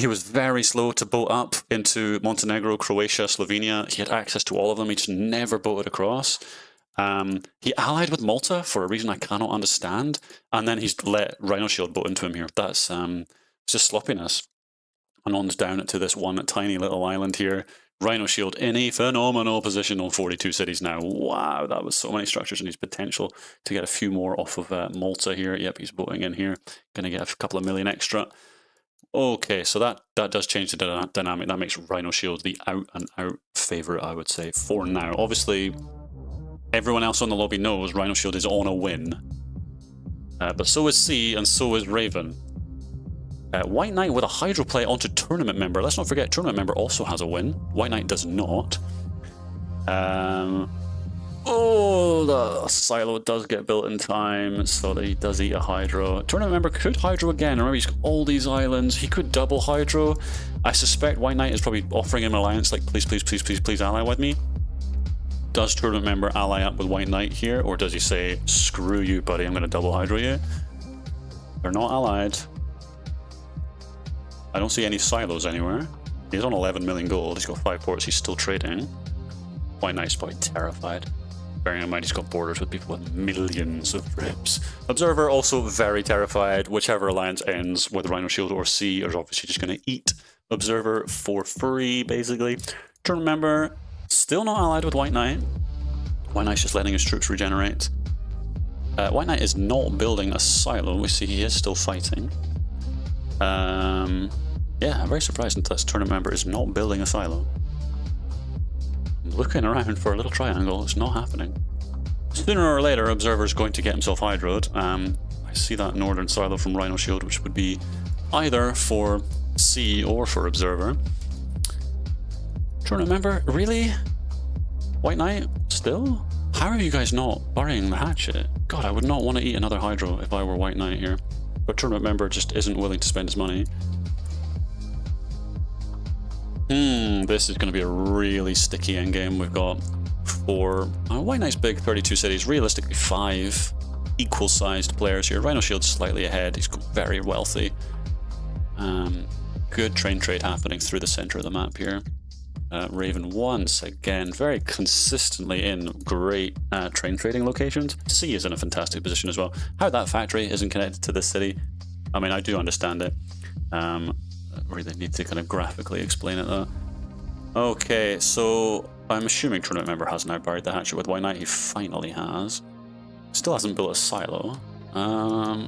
Speaker 1: was very slow to boat up into Montenegro, Croatia, Slovenia. He had access to all of them. He just never boated across. He allied with Malta for a reason I cannot understand, and then he's let Rhino Shield boat into him here. That's just sloppiness. Anon's down to this one tiny little island here. Rhino Shield in a phenomenal position on 42 cities now. Wow, that was so many structures, and his potential to get a few more off of Malta here. Yep, he's boating in here. Going to get a couple of million extra. Okay, so that does change the dynamic. That makes Rhino Shield the out-and-out favorite, I would say, for now. Obviously, everyone else on the lobby knows Rhino Shield is on a win. But so is C, and so is Raven. White Knight with a Hydro play onto Tournament Member. Let's not forget, Tournament Member also has a win. White Knight does not. Oh, the silo does get built in time, so that he does eat a Hydro. Tournament Member could Hydro again. Remember, he's got all these islands. He could double Hydro. I suspect White Knight is probably offering him an alliance, like, please, please, please, please, please ally with me. Does Tournament Member ally up with White Knight here, or does he say, screw you, buddy, I'm going to double Hydro you? They're not allied. I don't see any silos anywhere. He's on 11 million gold. He's got 5 ports. He's still trading. White Knight's probably terrified. Bearing in mind he's got borders with people with millions of rips. Observer also very terrified. Whichever alliance ends with Rhino Shield or C is obviously just going to eat Observer for free, basically. Tournament Member still not allied with White Knight. White Knight's just letting his troops regenerate. White Knight is not building a silo. We see he is still fighting. Yeah, I'm very surprised that this Tournament Member is not building a silo. I'm looking around for a little triangle, it's not happening. Sooner or later, Observer's going to get himself hydroed. I see that northern silo from Rhino Shield, which would be either for C or for Observer. Tournament Member, really? White Knight, still? How are you guys not burying the hatchet? God, I would not want to eat another Hydro if I were White Knight here. But Tournament Member just isn't willing to spend his money. This is going to be a really sticky endgame. We've got 4... White Knight's big, 32 cities. Realistically, 5 equal-sized players here. Rhino Shield's slightly ahead. He's very wealthy. Good train trade happening through the center of the map here. Raven once again very consistently in great train trading locations. C is in a fantastic position as well. How that factory isn't connected to this city, I mean, I do understand it. Really need to kind of graphically explain it though. Okay, so I'm assuming Tournament Member has now buried the hatchet with White Knight. He finally has. Still hasn't built a silo.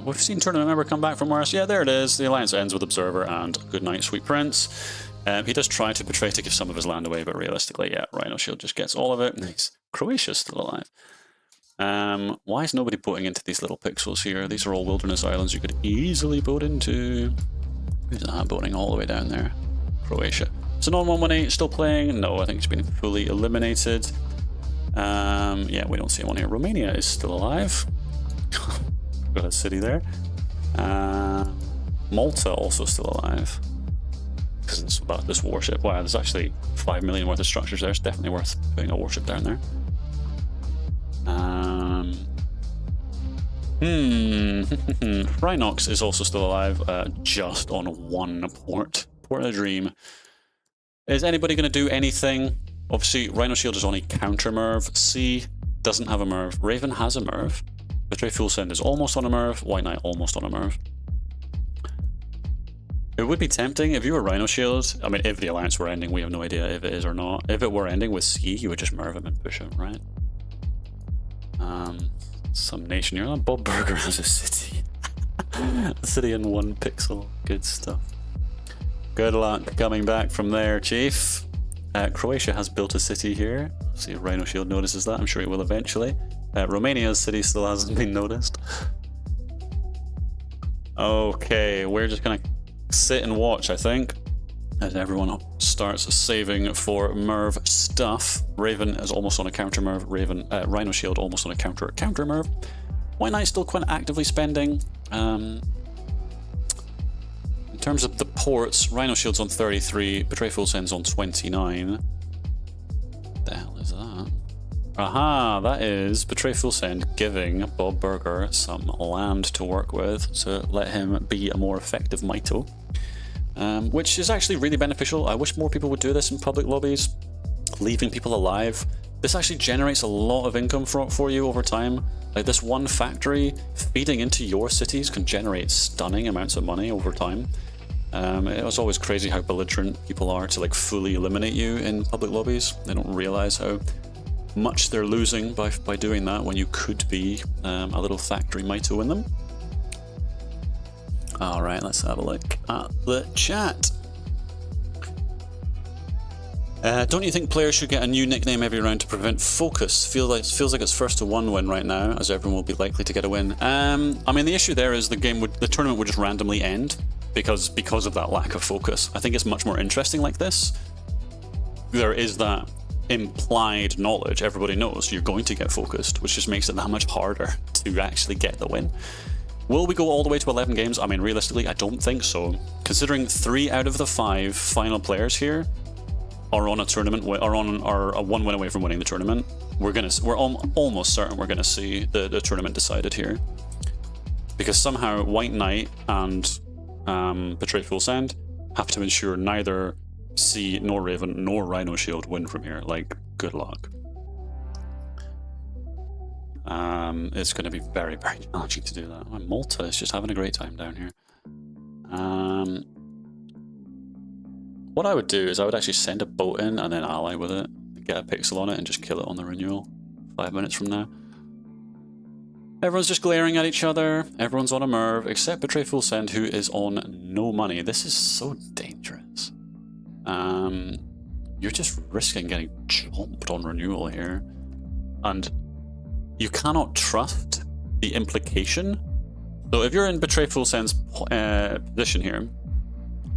Speaker 1: We've seen Tournament Member come back from worse. Yeah, there it is. The alliance ends with Observer and good night, sweet prince. He does try to betray to give some of his land away, but realistically, yeah, Rhino Shield just gets all of it. Nice. Croatia's still alive. Why is nobody boating into these little pixels here? These are all wilderness islands you could easily boat into. Who's that boating all the way down there? Croatia. So non-118 still playing? No, I think it's been fully eliminated. Yeah, we don't see one here. Romania is still alive. Got a city there. Malta also still alive. Because it's about this warship. Wow, there's actually 5 million worth of structures there. It's definitely worth putting a warship down there. Rhinox is also still alive, just on 1 port. Port of the Dream. Is anybody going to do anything? Obviously, Rhino Shield is on a counter Merv. C doesn't have a Merv. Raven has a Merv. Betray Full Send is almost on a Merv. White Knight almost on a Merv. It would be tempting if you were Rhino Shield. I mean, if the alliance were ending, we have no idea if it is or not. If it were ending with C, you would just Merv him and push him, right? Some nation here. Bob Burger has a city. A city in 1 pixel. Good stuff. Good luck coming back from there, Chief. Croatia has built a city here. See if Rhino Shield notices that. I'm sure he will eventually. Romania's city still hasn't been noticed. Okay, we're just gonna sit and watch, I think, as everyone starts saving for Merv stuff. Raven is almost on a counter Merv. Rhino Shield almost on a counter Merv. White Knight still quite actively spending. In terms of the ports, Rhino Shield's on 33, Betray Full Send's on 29. What the hell is that? Aha, that is Betray Full Send giving Bob Burger some land to work with to let him be a more effective Mito. Which is actually really beneficial. I wish more people would do this in public lobbies, leaving people alive. This actually generates a lot of income for you over time. Like this one factory feeding into your cities can generate stunning amounts of money over time. It was always crazy how belligerent people are to like fully eliminate you in public lobbies. They don't realize how much they're losing by doing that when you could be a little factory Mito in them. All right, let's have a look at the chat. Don't you think players should get a new nickname every round to prevent focus? Feels like it's first to one win right now, as everyone will be likely to get a win. I mean, the issue there is the tournament would just randomly end because of that lack of focus. I think it's much more interesting like this. There is that implied knowledge. Everybody knows you're going to get focused, which just makes it that much harder to actually get the win. Will we go all the way to 11 games? I mean, realistically, I don't think so. Considering 3 out of the 5 final players here are on a tournament, are a 1 win away from winning the tournament, we're almost certain we're gonna see the tournament decided here, because somehow White Knight and Betray Full Send have to ensure neither C nor Raven nor Rhino Shield win from here. Like, good luck. It's going to be very, very challenging to do that. Malta is just having a great time down here. What I would do is I would actually send a boat in and then ally with it, get a pixel on it, and just kill it on the renewal 5 minutes from now. Everyone's just glaring at each other. Everyone's on a Merv, except Betray Full Send, who is on no money. This is so dangerous. You're just risking getting chomped on renewal here. And you cannot trust the implication. So if you're in Betray Full Send's position here,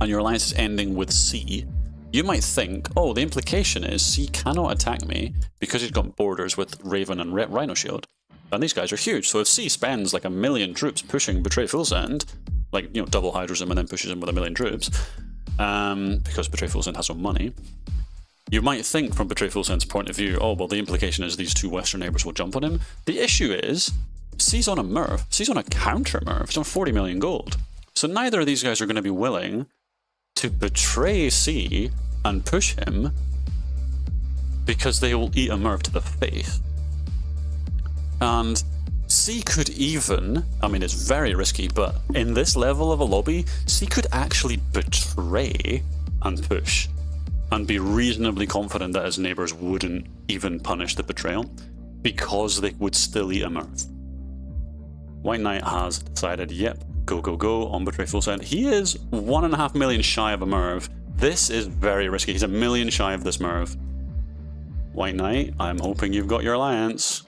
Speaker 1: and your alliance is ending with C, you might think, oh, the implication is C cannot attack me because he's got borders with Raven and Rhino Shield. And these guys are huge, so if C spends like 1 million troops pushing Betray Full Send, like, you know, double hydras him and then pushes him with 1 million troops, because Betray Full Send has no money, you might think from Betray Full Send's point of view, oh, well, the implication is these 2 Western neighbors will jump on him. The issue is, C's on a Merv. C's on a counter Merv. He's on 40 million gold. So neither of these guys are going to be willing to betray C and push him because they will eat a Merv to the face. And C could even, I mean, it's very risky, but in this level of a lobby, C could actually betray and push and be reasonably confident that his neighbors wouldn't even punish the betrayal because they would still eat a Merv. White Knight has decided, yep, go, go, go on Betray Full Send. He is 1.5 million shy of a Merv. This is very risky. He's 1 million shy of this Merv. White Knight, I'm hoping you've got your alliance.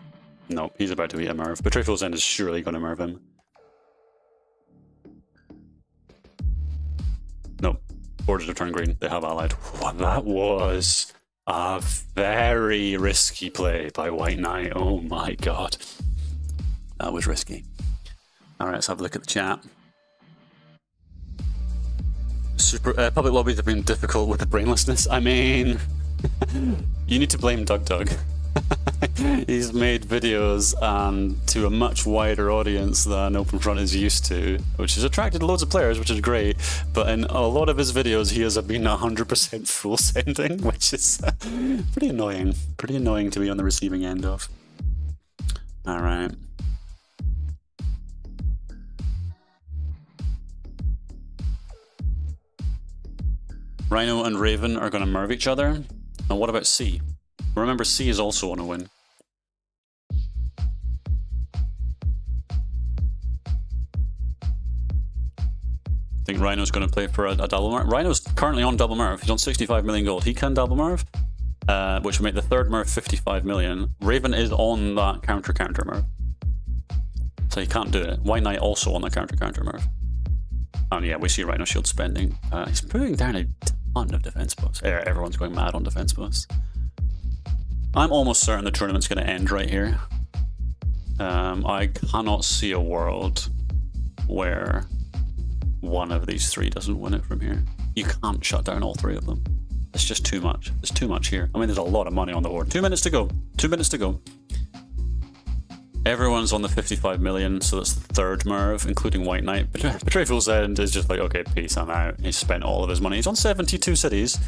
Speaker 1: Nope, he's about to eat a Merv. Betray Full Send is surely going to Merv him. Nope. Borders have turned green. They have allied. What, that was a very risky play by White Knight. Oh my god. That was risky. Alright, let's have a look at the chat. Public lobbies have been difficult with the brainlessness. I mean, you need to blame Doug. He's made videos to a much wider audience than OpenFront is used to, which has attracted loads of players, which is great. But in a lot of his videos, he has been 100% full sending, which is pretty annoying. Pretty annoying to be on the receiving end of. Alright. Rhino and Raven are going to Merv each other. And what about C? Remember, C is also on a win. I think Rhino's going to play for a double Merv. Rhino's currently on double Merv. He's on 65 million gold. He can double Merv, which will make the third Merv 55 million. Raven is on that counter Merv. So he can't do it. White Knight also on the counter Merv. And yeah, we see Rhino Shield spending. He's putting down a ton of defense buffs. Everyone's going mad on defense buffs. I'm almost certain the tournament's going to end right here. I cannot see a world where one of these 3 doesn't win it from here. You can't shut down all 3 of them. It's just too much. There's too much here. I mean, there's a lot of money on the board. 2 minutes to go. 2 minutes to go. Everyone's on the 55 million, so that's the third Merv, including White Knight. Betray Full Send is just like, okay, peace, I'm out. He's spent all of his money. He's on 72 cities,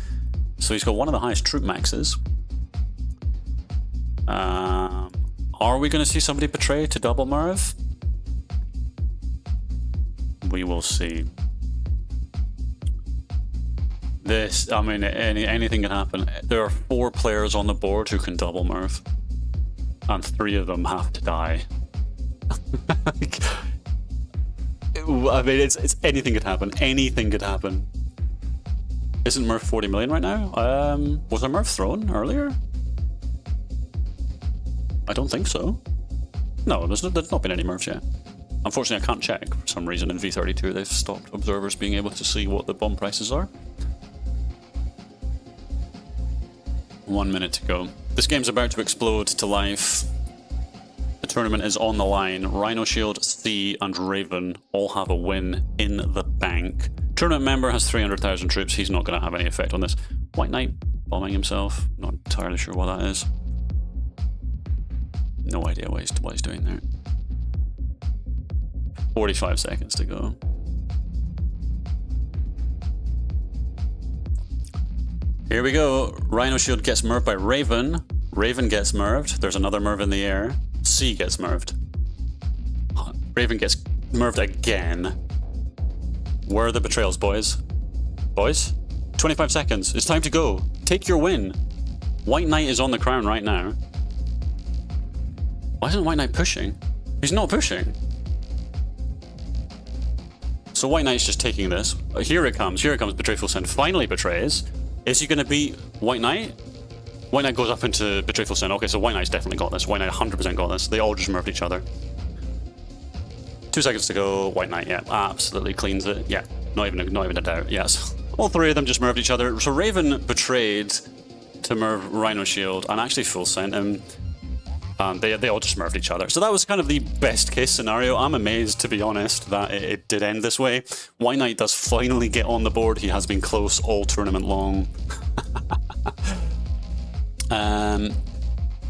Speaker 1: so he's got one of the highest troop maxes. Are we going to see somebody betray to double Merv? We will see. This, I mean, anything can happen. There are 4 players on the board who can double Merv, and 3 of them have to die. I mean, it's anything could happen. Anything could happen. Isn't Murph 40 million right now? Was a Murph thrown earlier? I don't think so. No, there's not been any Murphs yet. Unfortunately, I can't check. For some reason in V32 they've stopped observers being able to see what the bomb prices are. 1 minute to go. This game's about to explode to life. The tournament is on the line. Rhino Shield, C, and Raven all have a win in the bank. Tournament member has 300,000 troops. He's not going to have any effect on this. White Knight bombing himself. Not entirely sure what that is. No idea what he's doing there. 45 seconds to go. Here we go. Rhino Shield gets murved by Raven. Raven gets murved. There's another murv in the air. C gets murved. Raven gets murved again. Where are the betrayals, boys? Boys? 25 seconds. It's time to go. Take your win. White Knight is on the crown right now. Why isn't White Knight pushing? He's not pushing. So White Knight's just taking this. Here it comes. Here it comes. Betray Full Send finally betrays. Is he going to beat White Knight? White Knight goes up into Betray Full Send. Okay, so White Knight's definitely got this. White Knight 100% got this. They all just murked each other. 2 seconds to go. White Knight, yeah, absolutely cleans it. Yeah, not even a doubt. Yes, all three of them just murked each other. So Raven betrayed to murv Rhino Shield and actually full sent him. They all just murved each other. So that was kind of the best case scenario. I'm amazed, to be honest, that it did end this way. White Knight does finally get on the board. He has been close all tournament long.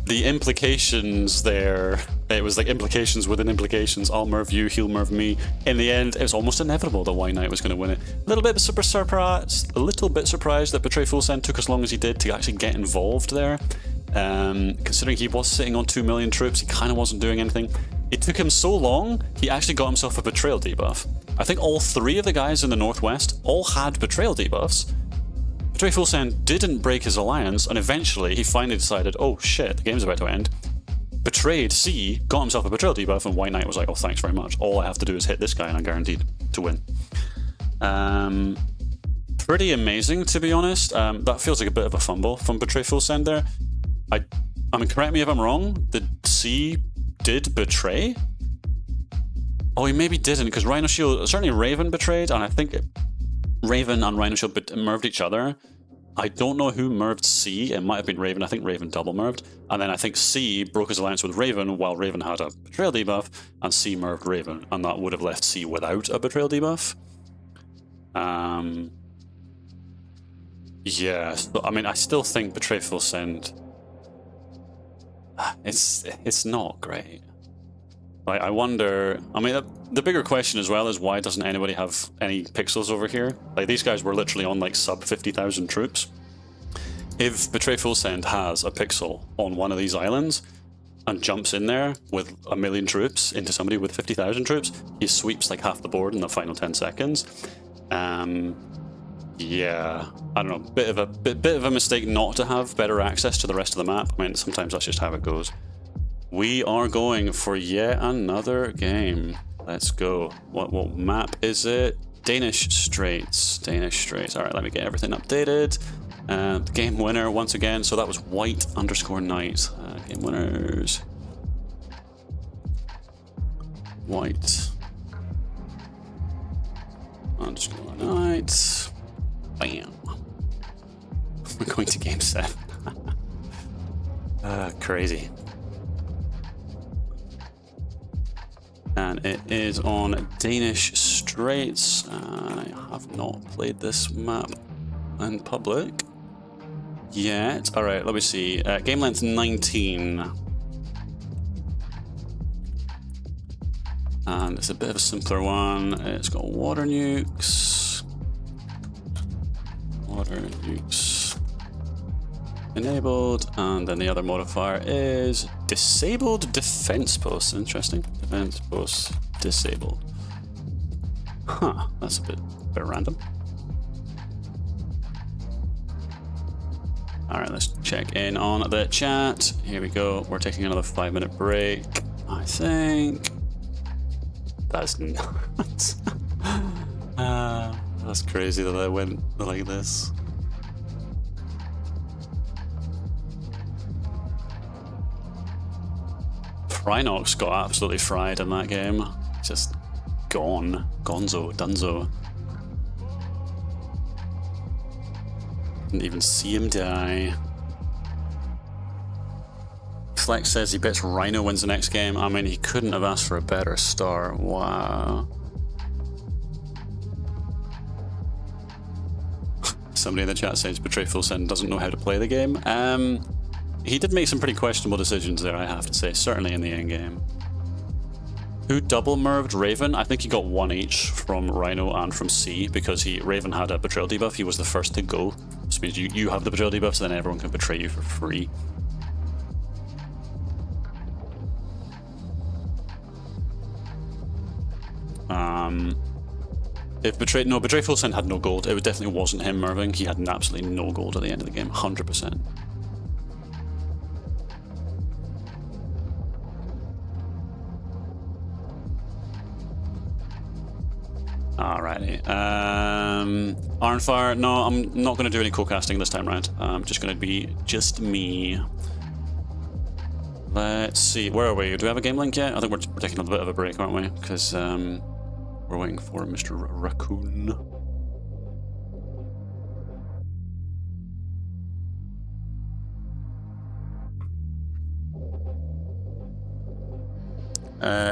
Speaker 1: The implications there, it was like implications within implications. I'll murv you, he'll murv me. In the end, it was almost inevitable that White Knight was going to win it. A little bit surprised that Betray Full Send took as long as he did to actually get involved there. Considering he was sitting on 2 million troops, he kind of wasn't doing anything. It took him so long, he actually got himself a betrayal debuff. I think all three of the guys in the Northwest all had betrayal debuffs. Betray Full Send didn't break his alliance, and eventually he finally decided, oh shit, the game's about to end. Betrayed C, got himself a betrayal debuff, and White Knight was like, oh thanks very much. All I have to do is hit this guy and I'm guaranteed to win. Pretty amazing, to be honest. That feels like a bit of a fumble from Betray Full Send there. I mean, correct me if I'm wrong, the C did betray? Oh, he maybe didn't, because Rhino Shield, certainly Raven betrayed, and I think Raven and Rhino Shield murved each other. I don't know who murved C, it might have been Raven, I think Raven double murved, and then I think C broke his alliance with Raven while Raven had a betrayal debuff, and C murved Raven, and that would have left C without a betrayal debuff. Yeah, but I mean, I still think Betray Full Send, it's not great. Like, I wonder, I mean, the bigger question as well is why doesn't anybody have any pixels over here? Like, these guys were literally on like sub 50,000 troops. If Betray Full Send has a pixel on one of these islands and jumps in there with 1 million troops into somebody with 50,000 troops, he sweeps like half the board in the final 10 seconds. Yeah, I don't know, bit of a mistake not to have better access to the rest of the map. I mean, sometimes that's just how it goes. We are going for yet another game. Let's go. What map is it? Danish Straits. Danish Straits. All right, let me get everything updated. Game winner once again. So that was White_Knight. Game winners. White _Knight. Bam. We're going to game 7. Crazy. And it is on Danish Straits. I have not played this map in public yet. All right, let me see. Game length 19. And it's a bit of a simpler one. It's got water nukes. Water nukes enabled, and then the other modifier is disabled defense posts. Interesting. Defense posts disabled. Huh, that's a bit random. Alright, let's check in on the chat. Here we go. We're taking another 5-minute break, I think. That's nuts. That's crazy that I went like this. Rhinox got absolutely fried in that game. Just gone. Gonzo. Dunzo. Didn't even see him die. Flex says he bets Rhino wins the next game. I mean, he couldn't have asked for a better start. Wow. Somebody in the chat says Betray Full Send doesn't know how to play the game. He did make some pretty questionable decisions there, I have to say, certainly in the end game. Who double merved Raven? I think he got one each from Rhino and from C, because Raven had a betrayal debuff. He was the first to go, which means you have the betrayal debuff, so then everyone can betray you for free. If Betray Full Send had no gold, it definitely wasn't him merving. He had absolutely no gold at the end of the game, 100%. Alrighty. Ironfire, no, I'm not going to do any co-casting this time around. I'm just going to be just me. Let's see, where are we? Do we have a game link yet? I think we're taking a bit of a break, aren't we? Because we're waiting for Mr. Raccoon.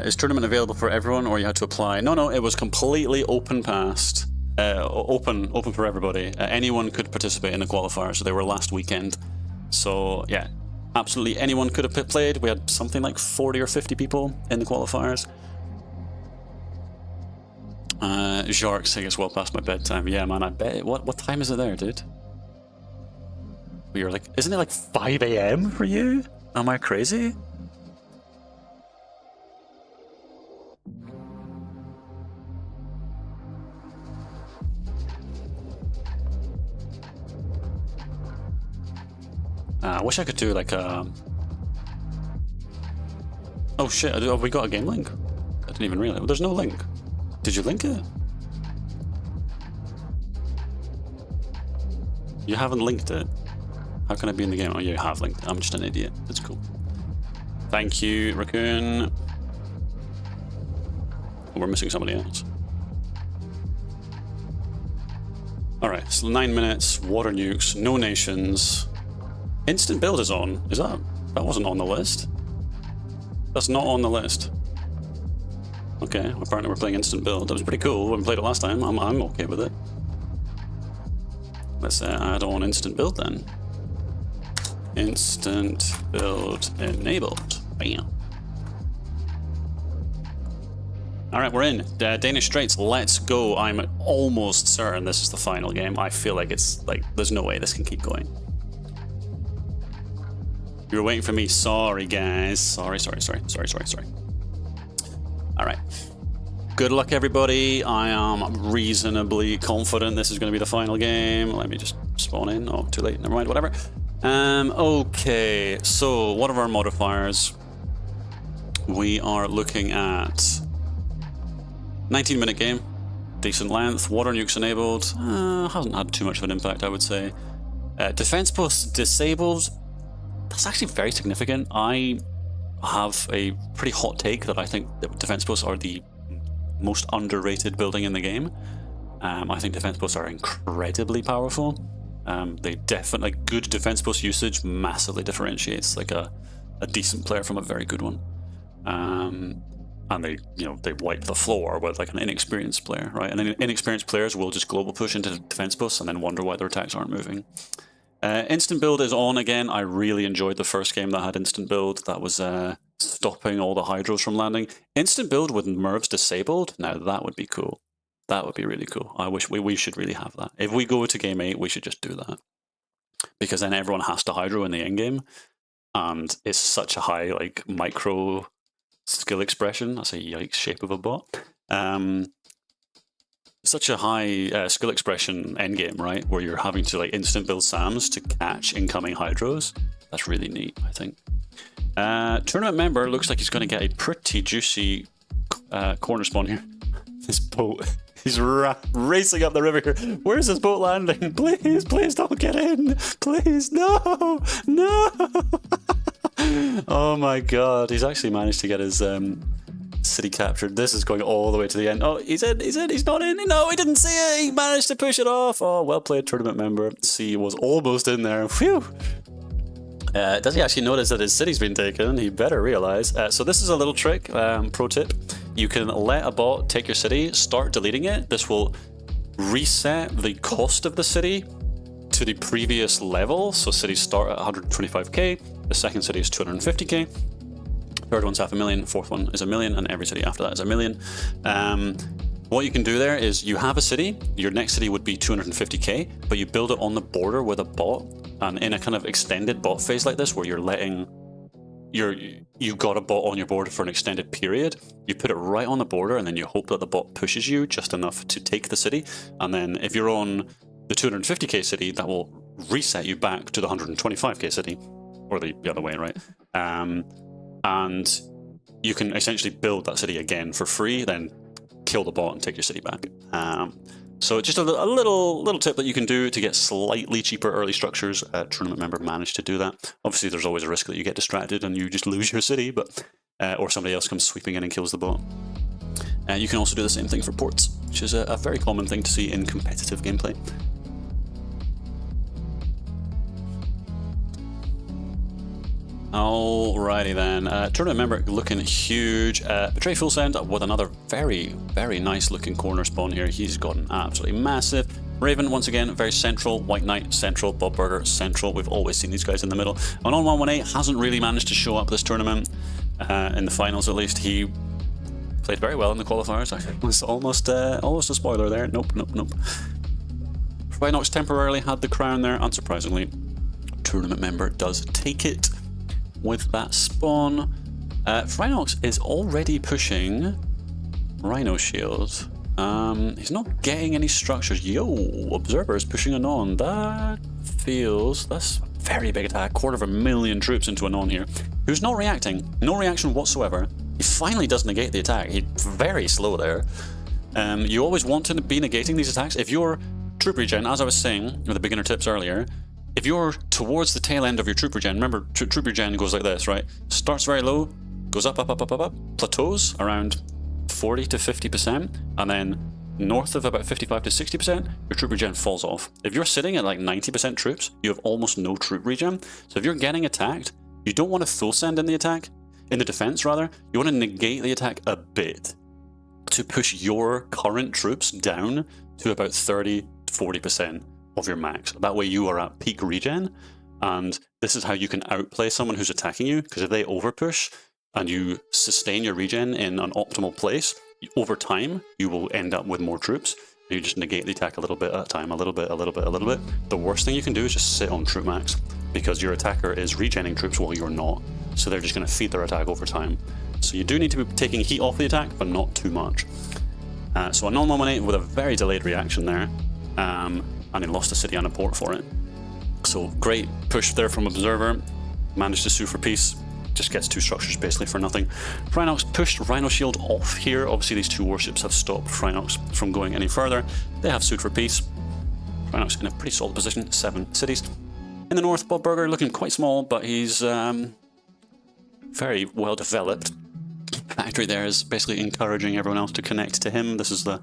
Speaker 1: Is tournament available for everyone, or you had to apply? No, it was completely open past. Open for everybody. Anyone could participate in the qualifier, so they were last weekend. So yeah, absolutely anyone could have played. We had something like 40 or 50 people in the qualifiers. Jark saying it's well past my bedtime. Yeah, man, I bet. What time is it there, dude? You're like, isn't it like 5 AM for you? Am I crazy? I wish I could do like a... Oh shit, have we got a game link? I didn't even realize. There's no link. Did you link it? You haven't linked it. How can I be in the game? Oh, you have linked it. I'm just an idiot. That's cool. Thank you, Raccoon. Oh, we're missing somebody else. Alright, so 9 minutes, water nukes, no nations. Instant build is on. Is that wasn't on the list? That's not on the list. Okay, apparently we're playing instant build. That was pretty cool when we played it last time. I'm okay with it. Let's add on instant build then. Instant build enabled. Bam. Alright, we're in. Danish Straits, let's go. I'm almost certain this is the final game. I feel like it's like, there's no way this can keep going. You were waiting for me. Sorry, guys. Sorry. Alright. Good luck, everybody. I am reasonably confident this is going to be the final game. Let me just spawn in. Oh, too late. Never mind. Whatever. Okay. So, what are our modifiers? We are looking at 19-minute game. Decent length. Water nukes enabled. Hasn't had too much of an impact, I would say. Defense posts disabled. That's actually very significant. I have a pretty hot take that I think that defense posts are the most underrated building in the game. I think defense posts are incredibly powerful. They definitely, good defense post usage massively differentiates like a decent player from a very good one. And they wipe the floor with like an inexperienced player, right? And then inexperienced players will just global push into defense posts and then wonder why their attacks aren't moving. Instant build is on again. I really enjoyed the first game that had instant build. That was stopping all the hydros from landing. Instant build with mervs disabled. Now that would be cool. That would be really cool. I wish we should really have that. If we go to game 8, we should just do that. Because then everyone has to hydro in the end game. And it's such a high like micro skill expression. That's a yikes shape of a bot. Such a high skill expression endgame, right? Where you're having to like instant build SAMs to catch incoming hydros. That's really neat, I think. Tournament member looks like he's going to get a pretty juicy corner spawn here. This boat. He's racing up the river here. Where's this boat landing? Please, please don't get in. Please, no, no. Oh my god. He's actually managed to get his city captured. This is going all the way to the end. Oh, he's in, he's not in. No, he didn't see it. He managed to push it off. Oh, well played, tournament member. C was almost in there. Phew. Does he actually notice that his city's been taken? He better realize. So this is a little trick, pro tip. You can let a bot take your city, start deleting it. This will reset the cost of the city to the previous level. So cities start at 125k. The second city is 250k. Third one's 500,000. Fourth one is 1 million, and every city after that is 1 million. What you can do there is you have a city. Your next city would be 250k, but you build it on the border with a bot. And in a kind of extended bot phase like this, where you're letting you got a bot on your border for an extended period, you put it right on the border, and then you hope that the bot pushes you just enough to take the city. And then if you're on the 250k city, that will reset you back to the 125k city, or the other way, right? And you can essentially build that city again for free, then kill the bot and take your city back. So just a little tip that you can do to get slightly cheaper early structures. Tournament member managed to do that. Obviously, there's always a risk that you get distracted and you just lose your city, but or somebody else comes sweeping in and kills the bot. You can also do the same thing for ports, which is a very common thing to see in competitive gameplay. Alrighty then, tournament member looking huge. Betray Full Send with another very, very nice looking corner spawn here. He's gotten absolutely massive. Raven, once again, very central. White Knight, central. Bob Burger, central. We've always seen these guys in the middle. And on 118 hasn't really managed to show up this tournament, in the finals at least. He played very well in the qualifiers. I was almost a spoiler there. Nope. Rhinox temporarily had the crown there, unsurprisingly. Tournament member does take it with that spawn. Rhinox is already pushing Rhino Shield. He's not getting any structures. Yo, Observer is pushing Anon. That's a very big attack. 250,000 troops into Anon here, who's not reacting. No reaction whatsoever. He finally does negate the attack. He's very slow there. You always want to be negating these attacks. If you're troop regen, as I was saying with the beginner tips earlier, if you're towards the tail end of your troop regen, remember troop regen goes like this, right? Starts very low, goes up, plateaus around 40 to 50%, and then north of about 55 to 60%, your troop regen falls off. If you're sitting at like 90% troops, you have almost no troop regen. So if you're getting attacked, you don't want to full send in the attack, in the defense rather, you want to negate the attack a bit to push your current troops down to about 30 to 40% of your max. That way you are at peak regen, and this is how you can outplay someone who's attacking you, because if they overpush and you sustain your regen in an optimal place, over time you will end up with more troops. You just negate the attack a little bit at a time, a little bit. The worst thing you can do is just sit on troop max, because your attacker is regenning troops while you're not, so they're just going to feed their attack over time. So you do need to be taking heat off the attack, but not too much. So a non-nominate with a very delayed reaction there, and he lost a city and a port for it. So great push there from Observer, managed to sue for peace, just gets 2 structures basically for nothing. Rhinox pushed Rhino Shield off here. Obviously these 2 warships have stopped Rhinox from going any further. They have sued for peace. Rhinox in a pretty solid position, 7 cities. In the north, Bob Burger looking quite small, but he's very well developed. Factory there is basically encouraging everyone else to connect to him. This is the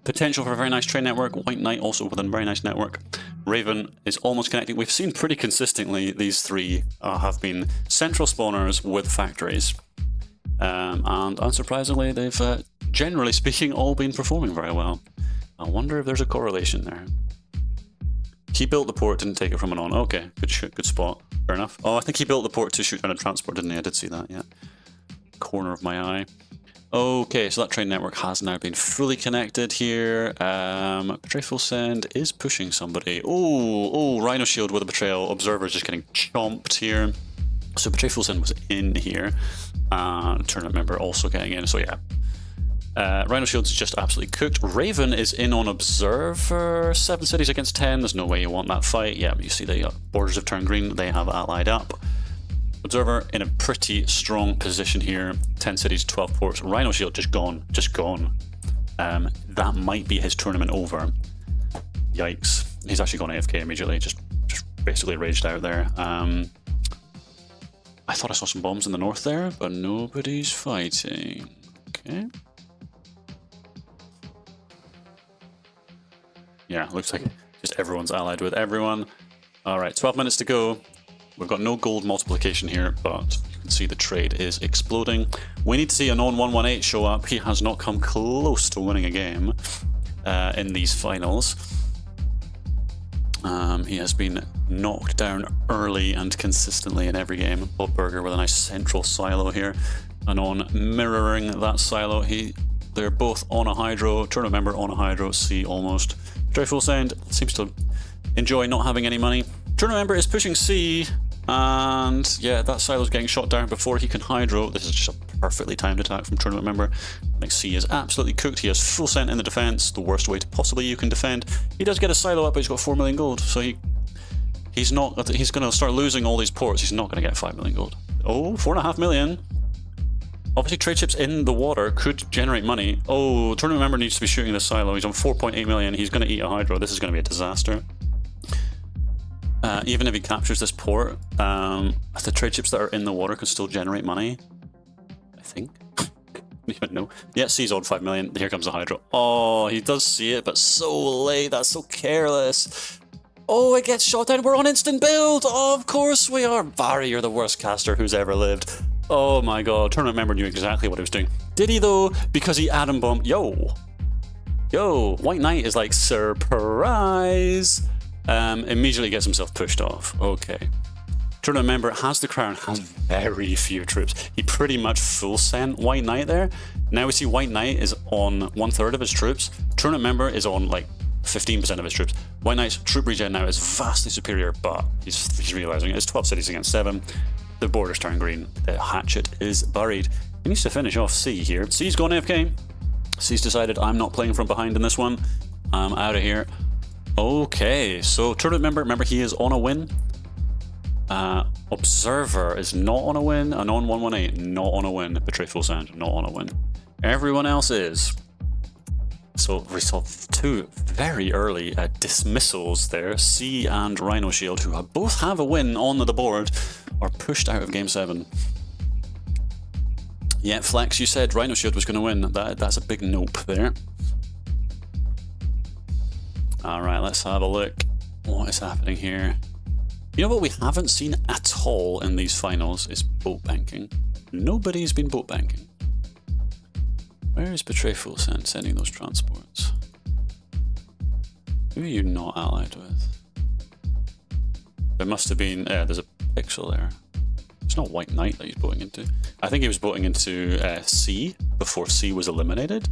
Speaker 1: potential for a very nice trade network. White Knight also with a very nice network. Raven is almost connecting. We've seen pretty consistently these 3 have been central spawners with factories. And unsurprisingly, they've, generally speaking, all been performing very well. I wonder if there's a correlation there. He built the port, didn't take it from Anon. Okay, good spot. Fair enough. Oh, I think he built the port to shoot down a transport, didn't he? I did see that, yeah. Corner of my eye. Okay, so that train network has now been fully connected here. Betray Full Send is pushing somebody. Oh, Rhino Shield with a betrayal. Observer is just getting chomped here. So Betray Full Send was in here. Tournament member also getting in, so yeah. Rhino Shield's just absolutely cooked. Raven is in on Observer. 7 cities against 10. There's no way you want that fight. Yeah, you see the borders have turned green. They have allied up. Observer in a pretty strong position here. 10 cities, 12 ports. Rhino Shield just gone. Just gone. That might be his tournament over. Yikes. He's actually gone AFK immediately. Just basically raged out there. I thought I saw some bombs in the north there, but nobody's fighting. Okay. Yeah, looks like just everyone's allied with everyone. Alright, 12 minutes to go. We've got no gold multiplication here, but you can see the trade is exploding. We need to see Anon 118 show up. He has not come close to winning a game in these finals. He has been knocked down early and consistently in every game. Bob Burger with a nice central silo here. Anon mirroring that silo. They're both on a hydro. Tournament member on a hydro. C almost. Dreadful Sound seems to enjoy not having any money. Tournament member is pushing C, and yeah, that silo's getting shot down before he can hydro. This is just a perfectly timed attack from tournament member. I think C is absolutely cooked. He has full scent in the defense, the worst way to possibly you can defend. He does get a silo up, but he's got 4 million gold, so he's going to start losing all these ports. He's not going to get 5 million gold. Oh, 4.5 million. Obviously, trade chips in the water could generate money. Oh, tournament member needs to be shooting the silo. He's on 4.8 million. He's going to eat a hydro. This is going to be a disaster. Even if he captures this port, the trade chips that are in the water could still generate money. I think. I don't even know. Yeah, C's on 5 million. Here comes the hydro. Oh, he does see it, but so late. That's so careless. Oh, it gets shot down. We're on instant build. Oh, of course we are. Barry, you're the worst caster who's ever lived. Oh my god, tournament member knew exactly what he was doing. Did he though? Because he atom bombed. Yo, White Knight is like, surprise. Immediately gets himself pushed off. Okay. Tournament member has the crown, has very few troops. He pretty much full sent White Knight there. Now we see White Knight is on 1/3 of his troops. Tournament member is on like 15% of his troops. White Knight's troop regen now is vastly superior, but he's realizing it's 12 cities against 7. The borders turn green. The hatchet is buried. He needs to finish off C here. C's gone AFK. C's decided I'm not playing from behind in this one. I'm out of here. Okay, so tournament member, remember he is on a win. Observer is not on a win. Anon 118, not on a win. Betray Full Sound, not on a win. Everyone else is. So we saw 2 very early dismissals there. C and Rhino Shield, who both have a win on the board, are pushed out of Game 7. Yeah, Flex, you said Rhino Shield was going to win. That's a big nope there. Alright, let's have a look. What is happening here? You know what we haven't seen at all in these finals is boat banking. Nobody's been boat banking. Where is Betray Full Send sending those transports? Who are you not allied with? There must have been... there's a pixel there. It's not White Knight that he's boating into. I think he was boating into C before C was eliminated.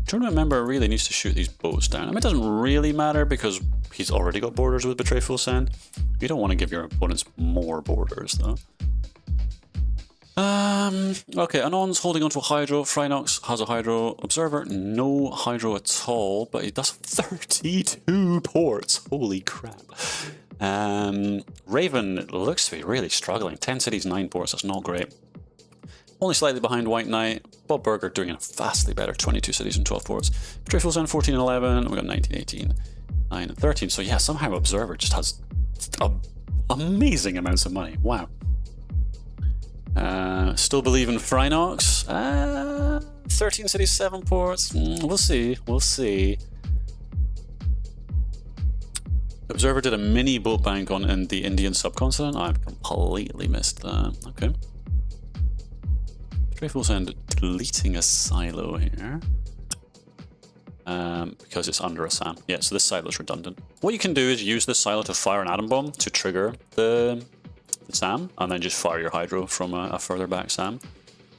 Speaker 1: Tournament member really needs to shoot these boats down. I mean, it doesn't really matter because he's already got borders with Betray Full Send. You don't want to give your opponents more borders, though. Okay, Anon's holding onto a hydro. Phrynox has a hydro. Observer, no hydro at all, but he does 32 ports. Holy crap. Raven looks to be really struggling. 10 cities, 9 ports. That's not great. Only slightly behind White Knight. Bob Burger doing a vastly better 22 cities and 12 ports. Betray Full Send 14 and 11. We got 19, 18, 9 and 13. So yeah, somehow Observer just has amazing amounts of money. Wow. Still believe in Phrynox. 13 cities, 7 ports. We'll see. We'll see. Observer did a mini boat bank in the Indian subcontinent. I've completely missed that. Okay. Betray Full Send deleting a silo here. Because it's under a SAM. Yeah, so this silo is redundant. What you can do is use this silo to fire an atom bomb to trigger the SAM, and then just fire your hydro from a further back SAM.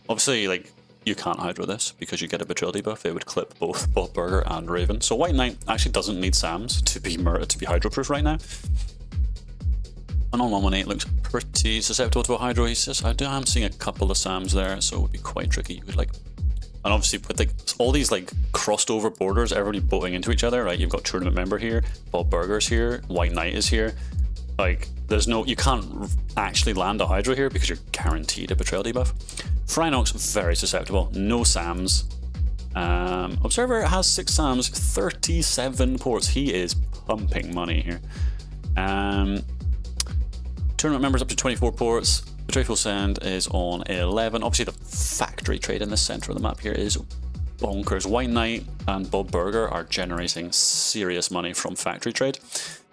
Speaker 1: Obviously, like, you can't hydro this because you get a betrayal debuff. It would clip both Bob Burger and Raven. So White Knight actually doesn't need SAMs to be hydro proof right now. Anon 118 looks pretty susceptible to a hydro. He says, I'm seeing a couple of SAMs there, so it would be quite tricky. You would like, and obviously with like all these like crossed over borders, everybody boating into each other, right? You've got tournament member here, Bob Burger's here, White Knight is here. Like, there's no, you can't actually land a Hydro here because you're guaranteed a Betrayal debuff. Phrynox, very susceptible. No SAMs. Observer has 6 SAMs, 37 ports. He is pumping money here. Tournament members up to 24 ports. Betrayful Send is on 11. Obviously, the factory trade in the center of the map here is bonkers. White Knight and Bob Burger are generating serious money from factory trade.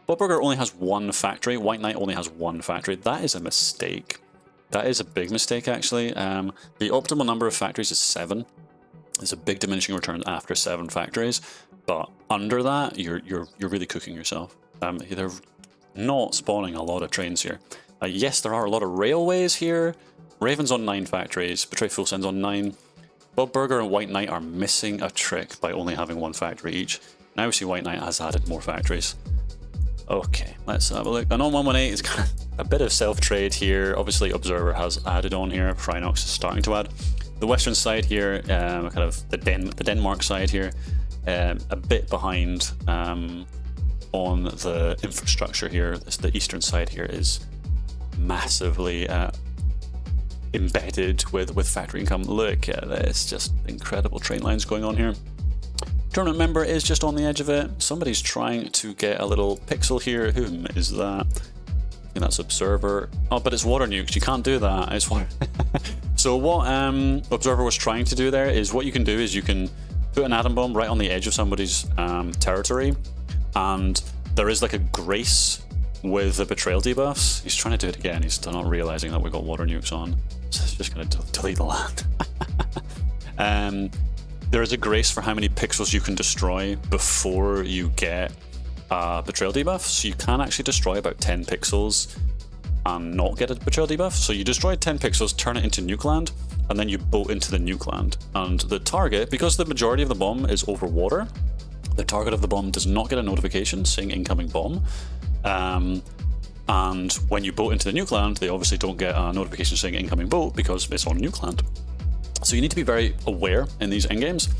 Speaker 1: Bob Burger only has 1 factory. White Knight only has 1 factory. That is a mistake. That is a big mistake, actually. The optimal number of factories is 7. It's a big diminishing return after 7 factories, but under that, you're really cooking yourself. They're not spawning a lot of trains here. Yes, there are a lot of railways here. Raven's on 9 factories. Betrayful Send's on 9. Bob Burger and White Knight are missing a trick by only having 1 factory each. Now we see White Knight has added more factories. Okay, let's have a look. And on 118 is kind of a bit of self-trade here. Obviously, Observer has added on here. Phrynox is starting to add. The western side here, kind of the Denmark side here, a bit behind on the infrastructure here. The eastern side here is massively embedded with factory income. Look at this, just incredible train lines going on here. Tournament member is just on the edge of it. Somebody's trying to get a little pixel here. Whom is that? I think that's Observer. Oh, but it's water nukes. You can't do that. It's water. So what Observer was trying to do there is what you can do is you can put an atom bomb right on the edge of somebody's territory, and there is like a grace with the betrayal debuffs. He's trying to do it again. He's still not realizing that we've got water nukes on. So he's just going to delete the land. There is a grace for how many pixels you can destroy before you get betrayal debuff. So you can actually destroy about 10 pixels and not get a betrayal debuff. So you destroy 10 pixels, turn it into nuke land, and then you boat into the nuke land. And the target, because the majority of the bomb is over water, the target of the bomb does not get a notification saying incoming bomb. And when you boat into the nuke land, they obviously don't get a notification saying incoming boat because it's on nuke land. So you need to be very aware in these endgames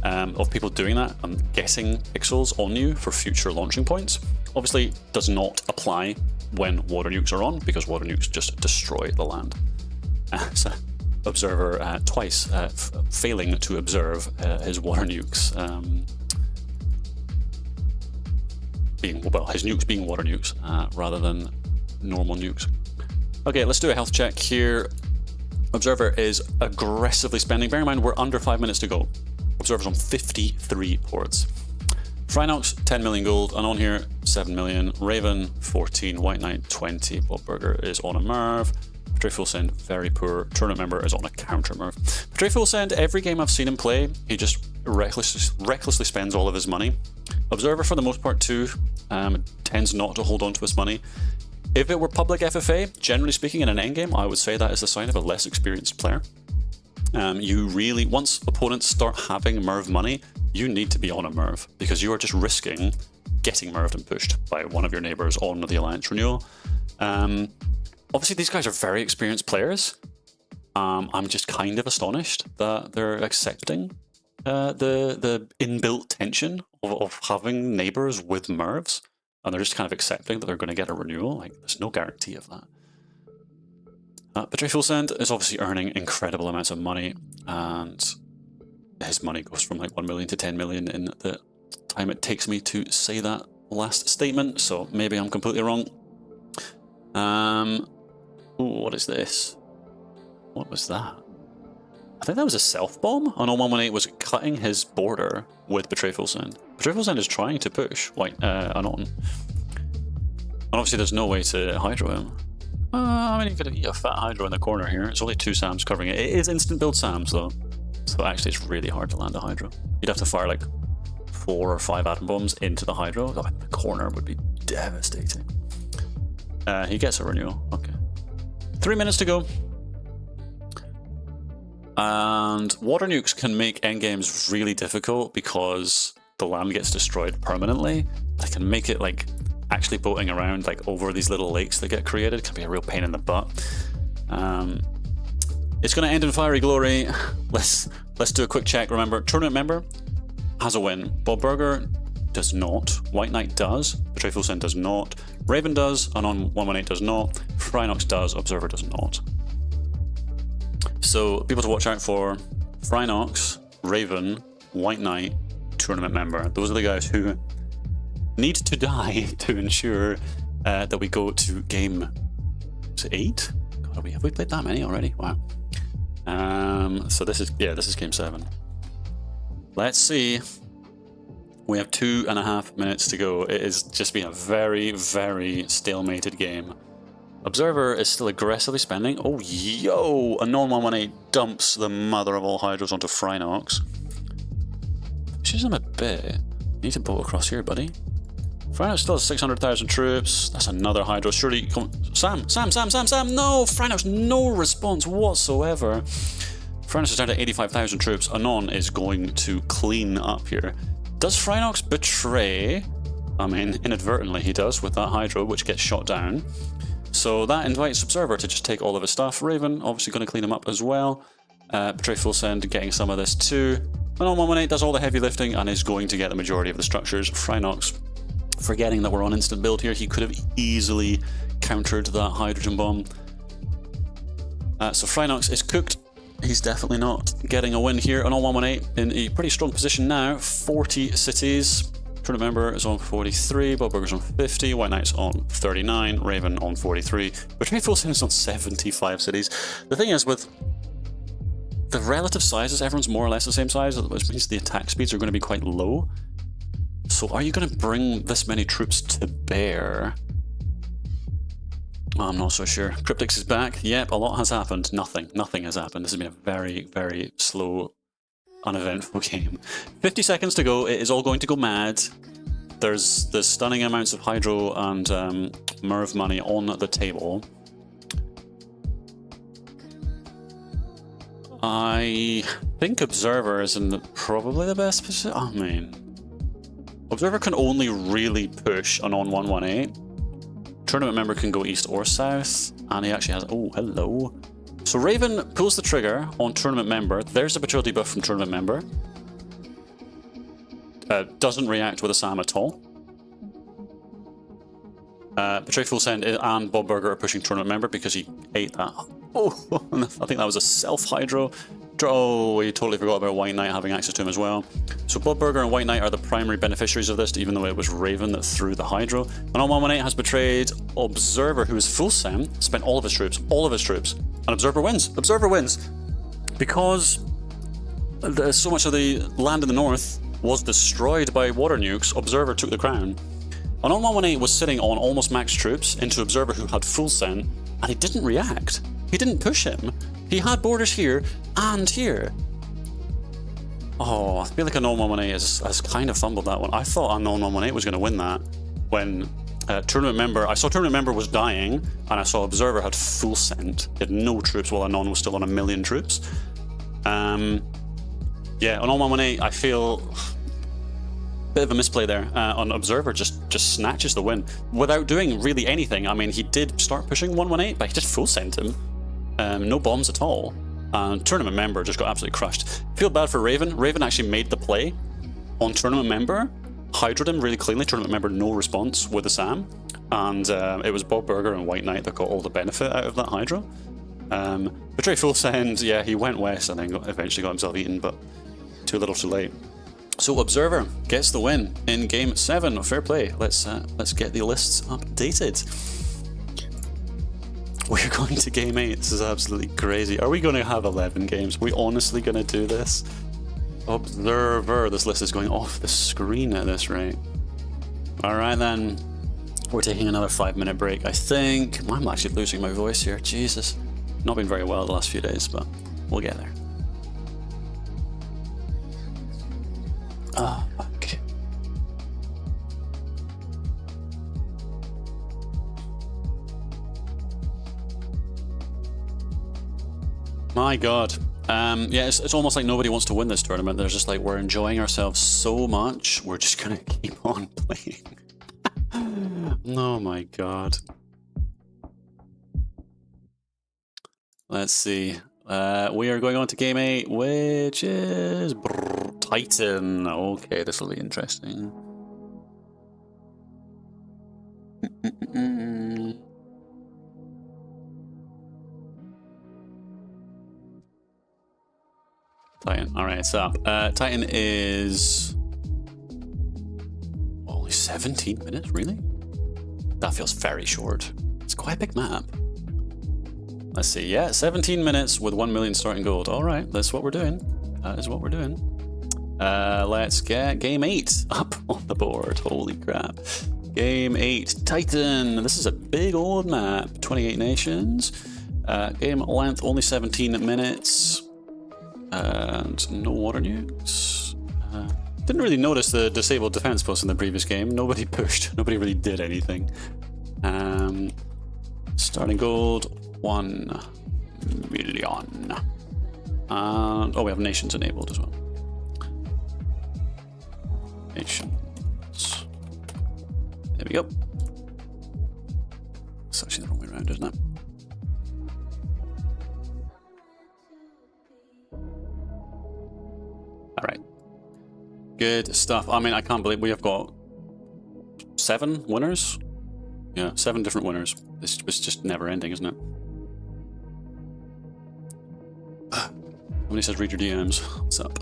Speaker 1: of people doing that and getting pixels on you for future launching points. Obviously, does not apply when water nukes are on because water nukes just destroy the land. So Observer twice failing to observe his water nukes. His nukes being water nukes rather than normal nukes. Okay, let's do a health check here. Observer is aggressively spending. Bear in mind, we're under 5 minutes to go. Observer's on 53 ports. Phrynox, 10 million gold, and on here, 7 million. Raven, 14. White Knight, 20. Bob Burger is on a Merv. Betrayful Send, very poor. Tournament member is on a counter Merv. Betrayful Send, every game I've seen him play, he just recklessly spends all of his money. Observer, for the most part, too, tends not to hold on to his money. If it were public FFA, generally speaking, in an endgame, I would say that is a sign of a less experienced player. You really, once opponents start having Merv money, you need to be on a Merv because you are just risking getting Merved and pushed by one of your neighbors on the Alliance renewal. Obviously, these guys are very experienced players. I'm just kind of astonished that they're accepting the inbuilt tension of having neighbors with Mervs. And they're just kind of accepting that they're going to get a renewal. Like, there's no guarantee of that. Betrayful Send is obviously earning incredible amounts of money, and his money goes from like 1 million to 10 million in the time it takes me to say that last statement, so maybe I'm completely wrong. Ooh, what is this? What was that? I think that was a self-bomb, and on 118 was cutting his border with Betrayful Send. Betrayful Send is trying to push White Anon. And obviously there's no way to Hydro him. I mean, you could eat a fat Hydro in the corner here. It's only 2 SAMs covering it. It is instant build SAMs though. So actually it's really hard to land a Hydro. You'd have to fire like 4 or 5 atom bombs into the Hydro. Oh, the corner would be devastating. He gets a renewal. Okay. 3 minutes to go. And water nukes can make endgames really difficult because the land gets destroyed permanently. They can make it like actually boating around like over these little lakes that get created can be a real pain in the butt. It's going to end in fiery glory. Let's do a quick check. Remember, tournament member has a win. Bob Burger does not. White Knight does. Betray Full Send does not. Raven does. Unknown 118 does not. Phrynox does. Observer does not. So people to watch out for: Phrynox, Raven, White Knight, tournament member. Those are the guys who need to die to ensure that we go to game 8. God, have we played that many already? Wow. So this is game 7. Let's see. We have 2.5 minutes to go. It has just been a very, very stalemated game. Observer is still aggressively spending. Oh, yo! A non-118 dumps the mother of all hydros onto Phrynox. Pushes him a bit. You need to bolt across here, buddy. Phrynox still has 600,000 troops. That's another hydro. Surely, come on. Sam! No! Phrynox, no response whatsoever. Phrynox is down to 85,000 troops. Anon is going to clean up here. Does Phrynox betray? I mean, inadvertently he does with that hydro, which gets shot down. So that invites Observer to just take all of his stuff. Raven, obviously going to clean him up as well. Betray Full Send, getting some of this too. Anon 118 does all the heavy lifting and is going to get the majority of the structures. Phrynox, forgetting that we're on instant build here, he could have easily countered that hydrogen bomb. So Phrynox is cooked. He's definitely not getting a win here. Anon 118 in a pretty strong position now. 40 cities. Tournament member is on 43, Bob Burger's on 50, White Knight's on 39, Raven on 43, Betray Full Send is on 75 cities. The thing is, with the relative sizes, everyone's more or less the same size, which means the attack speeds are going to be quite low. So are you going to bring this many troops to bear? I'm not so sure. Cryptix is back. Yep, a lot has happened. Nothing has happened. This has been a very, very slow, uneventful game. 50 seconds to go. It is all going to go mad. There's stunning amounts of hydro and Merv money on the table. I think Observer is in probably the best position. I mean, Observer can only really push Anon 118. Tournament member can go east or south, and he actually has... Oh, hello. So Raven pulls the trigger on tournament member. There's a betrayal debuff from tournament member. Doesn't react with a SAM at all. Betray Full Send and Bob Burger are pushing tournament member because he ate that. Oh, I think that was a self-hydro. Oh, we totally forgot about White Knight having access to him as well. So Bob Burger and White Knight are the primary beneficiaries of this, even though it was Raven that threw the hydro. And 118 has betrayed Observer, who is full SAM, spent all of his troops, and Observer wins. Observer wins because so much of the land in the north was destroyed by water nukes. Observer took the crown. And 118 was sitting on almost max troops into Observer, who had full SAM, and he didn't react. He didn't push him. He had borders here and here. Oh, I feel like Anon 118 has kind of fumbled that one. I thought Anon 118 was going to win that when tournament member... I saw tournament member was dying, and I saw Observer had full send. He had no troops while Anon was still on 1 million troops. Yeah, Anon 118, I feel... Bit of a misplay there on Observer, just snatches the win without doing really anything. I mean, he did start pushing 118, but he just full sent him. No bombs at all. And tournament member just got absolutely crushed. Feel bad for Raven. Raven actually made the play on tournament member, hydroed him really cleanly. Tournament member no response with the SAM, and it was Bob Burger and White Knight that got all the benefit out of that hydro. Betray Full Send, yeah, he went west and then eventually got himself eaten, but too little too late. So Observer gets the win in game 7. Fair play. Let's get the lists updated. We're going to game 8. This is absolutely crazy. Are we going to have 11 games? Are we honestly going to do this? Observer. This list is going off the screen at this rate. Alright then. We're taking another 5-minute break, I think. I'm actually losing my voice here. Jesus. Not been very well the last few days, but we'll get there. Oh, fuck. My god. Yeah, it's almost like nobody wants to win this tournament. They're just like, we're enjoying ourselves so much, we're just gonna keep on playing. Oh my god. Let's see. We are going on to game 8, which is Titan. Okay, this will be interesting. Titan. All right, it's up. Titan is only 17 minutes. Really? That feels very short. It's quite a big map. Let's see. Yeah, 17 minutes with 1 million starting gold. All right, that's what we're doing. That is what we're doing. Let's get game 8 up on the board. Holy crap. Game 8, Titan. This is a big old map. 28 nations. Game length only 17 minutes. And no water nukes. Didn't really notice the disabled defense post in the previous game. Nobody pushed. Nobody really did anything. Starting gold, 1 million. Oh, we have nations enabled as well. Nations. There we go. It's actually the wrong way around, isn't it? All right. Good stuff. I mean, I can't believe we have got 7 winners. Yeah, 7 different winners. This was just never ending, isn't it? Somebody says read your DMs. What's up?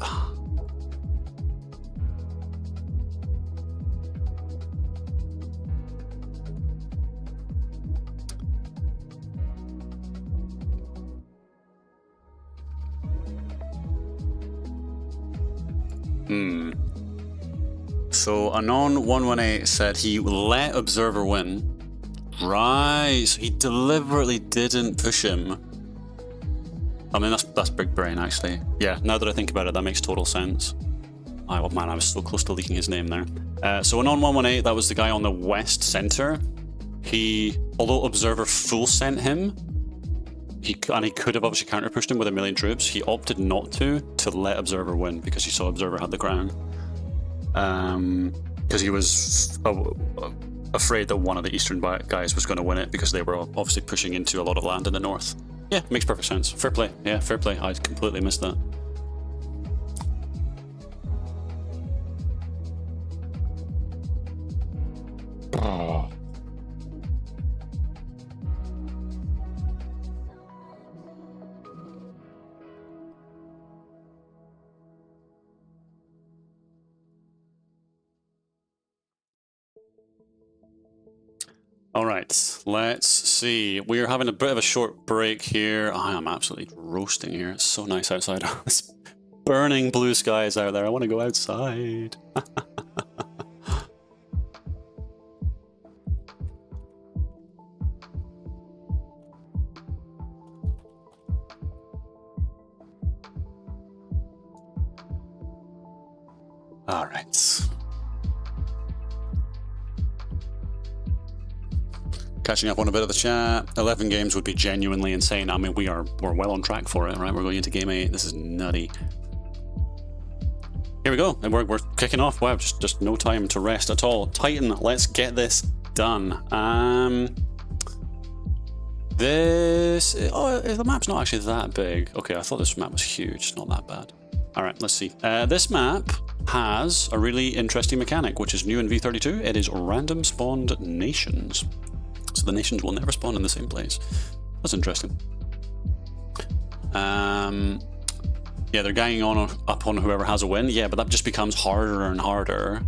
Speaker 1: So Anon118 said he let Observer win. Right, so he deliberately didn't push him. I mean, that's big brain, actually. Yeah, now that I think about it, that makes total sense. Oh man, I was so close to leaking his name there. So Anon118, that was the guy on the west center. Although Observer full sent him, he could have obviously counter pushed him with 1 million troops. He opted not to let Observer win because he saw Observer had the crown. Because he was afraid that one of the eastern guys was going to win it because they were obviously pushing into a lot of land in the north. Yeah, makes perfect sense. Fair play. Yeah, fair play. I completely missed that. Oh. All right, let's see. We're having a bit of a short break here. I am absolutely roasting here. It's so nice outside. It's burning blue skies out there. I want to go outside. All right. Catching up on a bit of the chat. 11 games would be genuinely insane. I mean, we're well on track for it, right? We're going into game 8. This is nutty. Here we go, and we're kicking off. Wow, just no time to rest at all. Titan, let's get this done. The map's not actually that big. Okay, I thought this map was huge. It's not that bad. All right, let's see. This map has a really interesting mechanic, which is new in V32. It is random spawned nations. So the nations will never spawn in the same place. That's interesting. Yeah, they're ganging up on whoever has a win. Yeah, but that just becomes harder and harder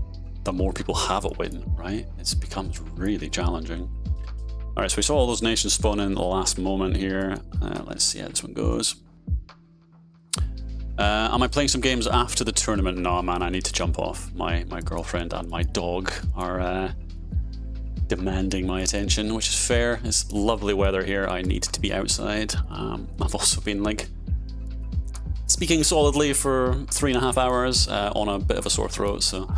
Speaker 1: the more people have a win, right? It becomes really challenging. All right, so we saw all those nations spawn in the last moment here. Let's see how this one goes. Am I playing some games after the tournament? No, man, I need to jump off. My girlfriend and my dog are demanding my attention, which is fair. It's lovely weather here. I need to be outside. I've also been like speaking solidly for 3.5 hours on a bit of a sore throat, so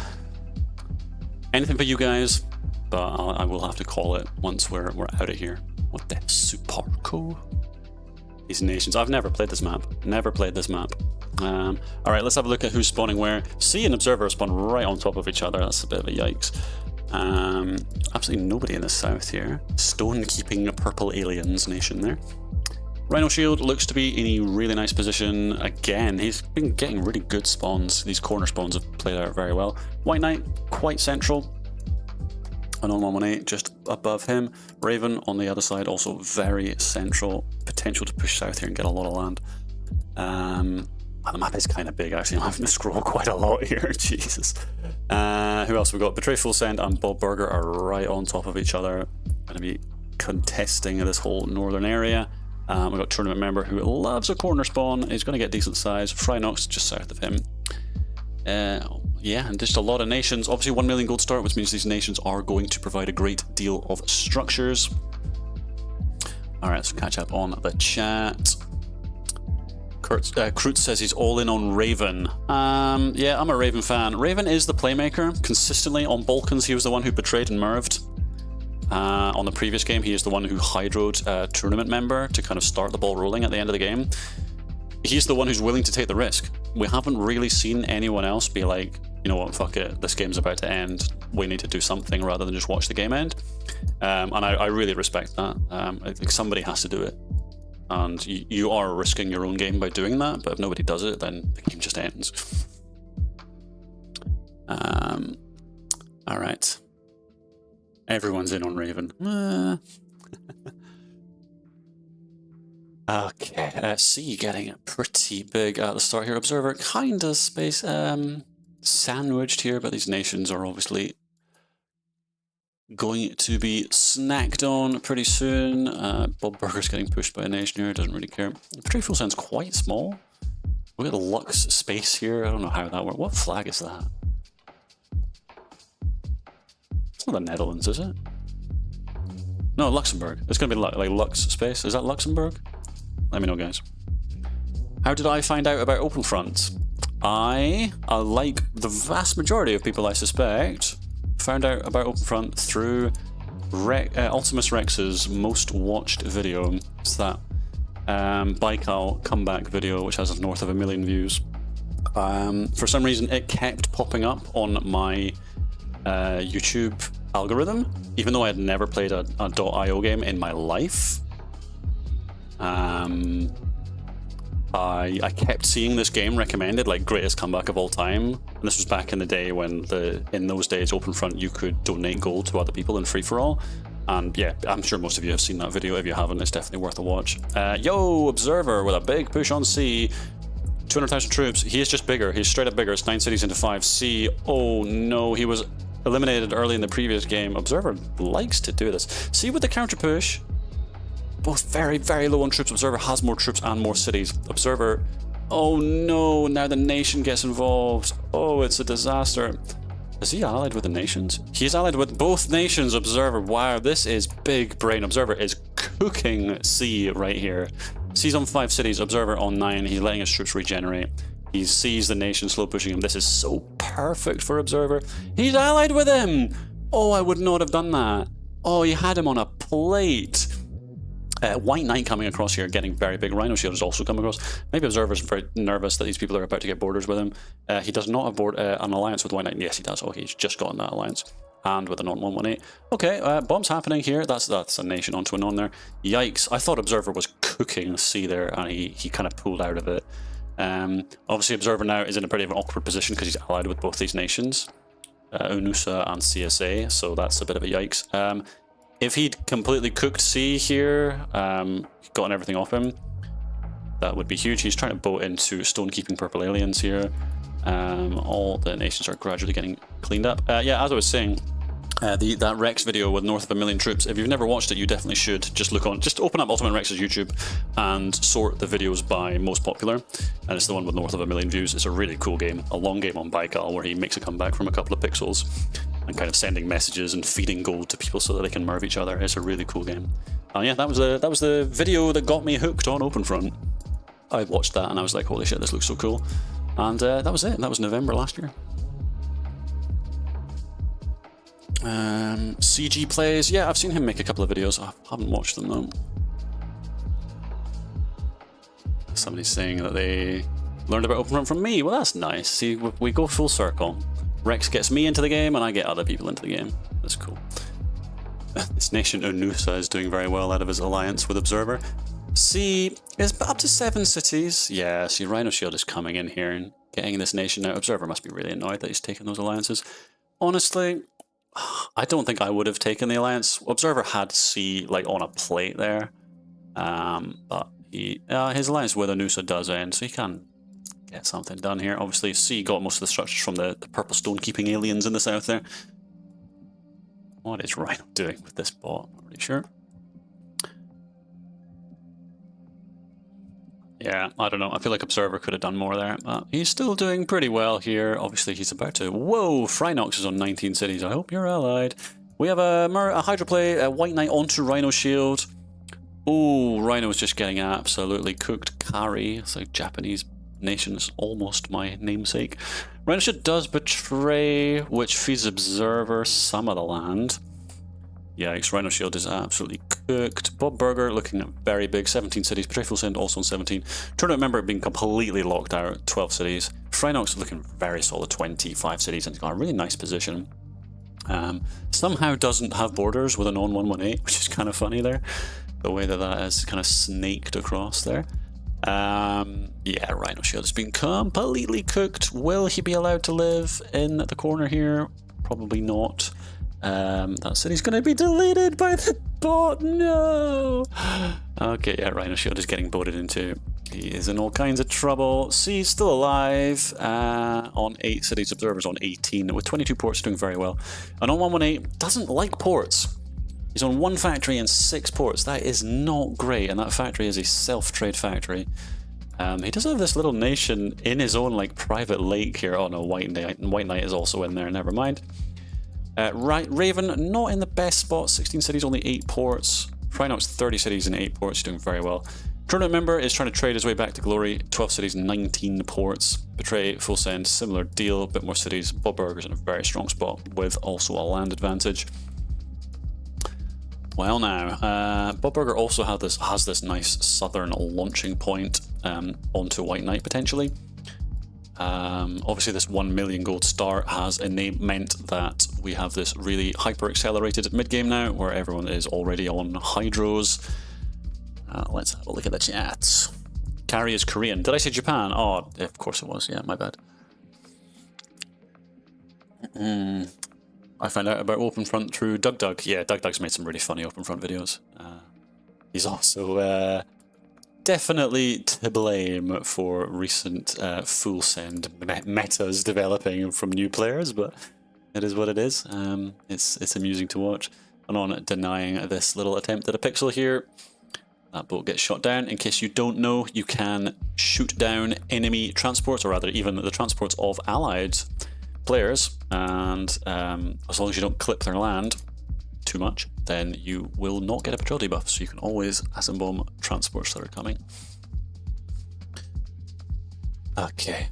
Speaker 1: anything for you guys, but I will have to call it once we're out of here. What the Suparco? These nations. I've never played this map. Never played this map. All right, let's have a look at who's spawning where. See an observer spawn right on top of each other. That's a bit of a yikes. Absolutely nobody in the south here. Stone keeping a purple aliens nation there. Rhino Shield looks to be in a really nice position. Again, he's been getting really good spawns. These corner spawns have played out very well. White Knight, quite central. And on 118, just above him. Raven on the other side, also very central. Potential to push south here and get a lot of land. The map is kind of big, actually. I'm having to scroll quite a lot here. Jesus. Who else have we got? Betray Full Send and Bob Burger are right on top of each other. Going to be contesting this whole northern area. We've got Tournament Member who loves a corner spawn. He's going to get decent size. Frynox just south of him. Yeah, and just a lot of nations. Obviously 1 million gold start, which means these nations are going to provide a great deal of structures. Alright, let's catch up on the chat. Krutz says he's all in on Raven. Yeah, I'm a Raven fan. Raven is the playmaker. Consistently on Balkans, he was the one who betrayed and merved. On the previous game, he is the one who hydroed a Tournament Member to kind of start the ball rolling at the end of the game. He's the one who's willing to take the risk. We haven't really seen anyone else be like, you know what, fuck it, this game's about to end. We need to do something rather than just watch the game end. And I really respect that. I think somebody has to do it. And you are risking your own game by doing that, but if nobody does it, then the game just ends. All right. Everyone's in on Raven. Okay, C getting pretty big at the start here. Observer kind of space sandwiched here, but these nations are obviously going to be snacked on pretty soon. Bob Burger's getting pushed by a nation here, doesn't really care. Betray Full Send's quite small. We've got a LUX space here. I don't know how that works. What flag is that? It's not the Netherlands, is it? No, Luxembourg. It's going to be like LUX space. Is that Luxembourg? Let me know, guys. How did I find out about OpenFront? I, like the vast majority of people I suspect, found out about OpenFront through Ultimus Rex's most watched video. It's that Baikal comeback video, which has north of 1 million views. For some reason, it kept popping up on my YouTube algorithm, even though I had never played a .io game in my life. I kept seeing this game recommended, like greatest comeback of all time. And this was back in the day when in those days, OpenFront, you could donate gold to other people in free-for-all. And yeah, I'm sure most of you have seen that video. If you haven't, it's definitely worth a watch. Yo, Observer with a big push on C. 200,000 troops. He is just bigger. He's straight up bigger. It's 9 cities into 5. C. Oh no, he was eliminated early in the previous game. Observer likes to do this. C with the counter push. Both very, very low on troops. Observer has more troops and more cities. Observer, oh no, now the nation gets involved. Oh, it's a disaster. Is he allied with the nations? He's allied with both nations, Observer. Wow, this is big brain. Observer is cooking C right here. C's on 5 cities, Observer on 9. He's letting his troops regenerate. He sees the nation slow pushing him. This is so perfect for Observer. He's allied with him! Oh, I would not have done that. Oh, you had him on a plate. White Knight coming across here, getting very big. Rhino Shield is also coming across. Maybe Observer's very nervous that these people are about to get borders with him. He does not have an alliance with White Knight. Yes, he does. Okay, he's just gotten that alliance. And with a non-118. Okay, bombs happening here. That's a nation onto a non there. Yikes. I thought Observer was cooking C there, and he kind of pulled out of it. Obviously, Observer now is in a pretty awkward position because he's allied with both these nations. UNUSA and CSA, so that's a bit of a yikes. If he'd completely cooked C here, gotten everything off him, that would be huge. He's trying to boat into Stonekeeping Purple Aliens here. All the nations are gradually getting cleaned up. Yeah, as I was saying, that Rex video with north of 1 million troops, if you've never watched it, you definitely should. Just open up Ultimate Rex's YouTube and sort the videos by most popular. And it's the one with north of 1 million views. It's a really cool game, a long game on Baikal where he makes a comeback from a couple of pixels and kind of sending messages and feeding gold to people so that they can merve each other. It's a really cool game. Yeah, that was the video that got me hooked on OpenFront. I watched that and I was like, holy shit, this looks so cool. And that was it. That was November last year. CG plays. Yeah, I've seen him make a couple of videos. I haven't watched them though. Somebody's saying that they learned about OpenFront from me. Well, that's nice. See, we go full circle. Rex gets me into the game and I get other people into the game. That's cool. This nation UNUSA is doing very well out of his alliance with Observer. C is up to 7 cities. Yeah, see, Rhino Shield is coming in here and getting this nation out. Observer must be really annoyed that he's taking those alliances. Honestly, I don't think I would have taken the Alliance. Observer had C like on a plate there, but his alliance with Anusa does end, so he can get something done here. Obviously, C got most of the structures from the purple stone keeping aliens in the south there. What is Rhino doing with this bot? Not really sure. Yeah, I don't know. I feel like Observer could have done more there, but he's still doing pretty well here. Obviously, he's about to... Whoa! Phrynox is on 19 cities. I hope you're allied. We have a Hydroplay, a White Knight onto Rhino Shield. Oh, Rhino is just getting absolutely cooked. Kari, it's like Japanese nation. It's almost my namesake. Rhino Shield does betray, which feeds Observer some of the land. Yikes, Rhino Shield is absolutely cooked. Bob Burger looking at very big, 17 cities. Betray Full Send also on 17. Tournament member being completely locked out, 12 cities. Phrynox looking very solid, 25 cities, and he's got a really nice position. Somehow doesn't have borders with a non-118, which is kind of funny there. The way that that is kind of snaked across there. Yeah, Rhino Shield has been completely cooked. Will he be allowed to live in the corner here? Probably not. That city's going to be deleted by the bot. No. Okay, yeah, Rhino Shield is getting boated into. He is in all kinds of trouble. C is still alive on 8 cities. Observers on 18 with 22 ports, doing very well. And on 118 doesn't like ports. He's on 1 factory and 6 ports. That is not great, and that factory is a self-trade factory. He does have this little nation in his own like private lake here. Oh no, White Knight is also in there. Never mind. Right, Raven not in the best spot. 16 cities, only 8 ports. Phrynox 30 cities and 8 ports, doing very well. Tournament member is trying to trade his way back to glory. 12 cities, 19 ports. Betray, Full Send, similar deal. A bit more cities. Bob Burger's in a very strong spot with also a land advantage. Well now, Bob Burger also has this nice southern launching point onto White Knight potentially. Obviously this 1 million gold start has meant that we have this really hyper accelerated mid game now where everyone is already on hydros. Let's have a look at the chat. Kari is Korean. Did I say Japan? Oh, of course it was. Yeah, my bad. I found out about OpenFront through Doug. Yeah, Doug's made some really funny OpenFront videos. He's also definitely to blame for recent Full Send metas developing from new players, but it is what it is. It's amusing to watch. And on denying this little attempt at a pixel here, that boat gets shot down. In case you don't know, you can shoot down enemy transports, or rather even the transports of allied players, and as long as you don't clip their land too much, then you will not get a patrol debuff, so you can always acid bomb transports that are coming. Okay.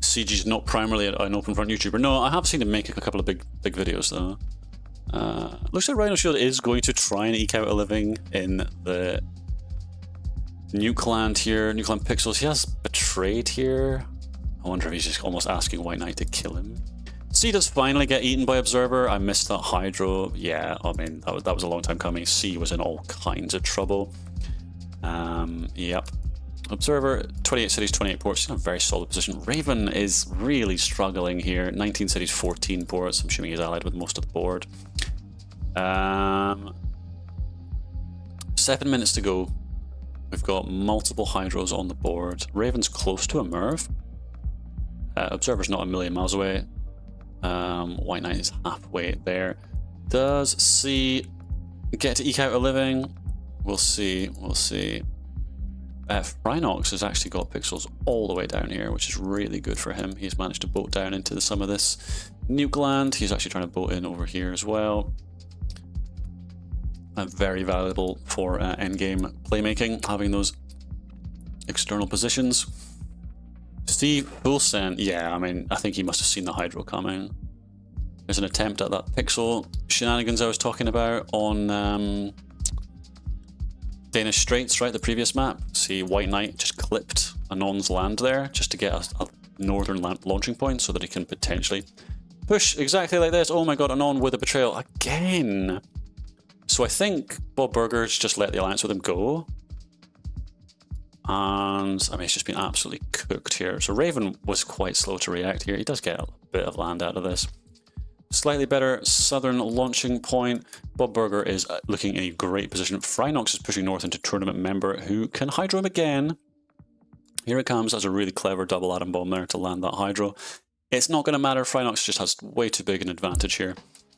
Speaker 1: CG's not primarily an OpenFront YouTuber. No, I have seen him make a couple of big videos though. Looks like Rhino Shield is going to try and eke out a living in the Nuke land here, Nuke land pixels. He has betrayed here. I wonder if he's just almost asking White Knight to kill him. C does finally get eaten by Observer. I missed that Hydro. Yeah, I mean, that was a long time coming. C was in all kinds of trouble. Yep. Observer, 28 cities, 28 ports, in a very solid position. Raven is really struggling here. 19 cities, 14 ports. I'm assuming he's allied with most of the board. 7 minutes to go. We've got multiple hydros on the board. Raven's close to a Merv. Observer's not a million miles away. White Knight is halfway there. Does C get to eke out a living? We'll see. We'll see. Phrynox has actually got pixels all the way down here, which is really good for him. He's managed to boat down into some of this nuke land. He's actually trying to boat in over here as well. Very valuable for endgame playmaking, having those external positions. Steve Full Send, yeah, I mean, I think he must have seen the Hydro coming. There's an attempt at that pixel shenanigans I was talking about on Danish Straits, right, the previous map. See, White Knight just clipped Anon's land there just to get a northern launching point so that he can potentially push exactly like this. Oh my god, Anon with a betrayal again. So I think Bob Burger's just let the alliance with him go. And I mean, it's just been absolutely cooked here. So Raven was quite slow to react here. He does get a bit of land out of this. Slightly better southern launching point. Bob Burger is looking in a great position. Phrynox is pushing north into tournament member, who can hydro him again. Here it comes. That's a really clever double atom bomb there to land that hydro. It's not going to matter. Phrynox just has way too big an advantage here.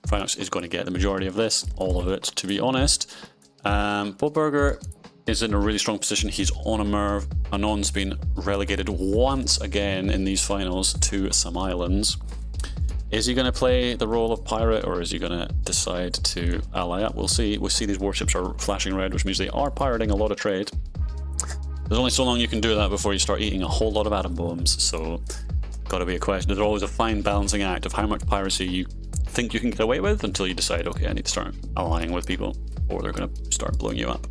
Speaker 1: Phrynox is going to get the majority of this, all of it, to be honest. Bob Burger is in a really strong position. He's on a Merv. Anon's been relegated once again in these finals to some islands. Is he going to play the role of pirate, or is he going to decide to ally up? We'll see. We see these warships are flashing red, which means they are pirating a lot of trade. There's only so long you can do that before you start eating a whole lot of atom bombs, so got to be a question. There's always a fine balancing act of how much piracy you think you can get away with until you decide, okay, I need to start allying with people, or they're going to start blowing you up.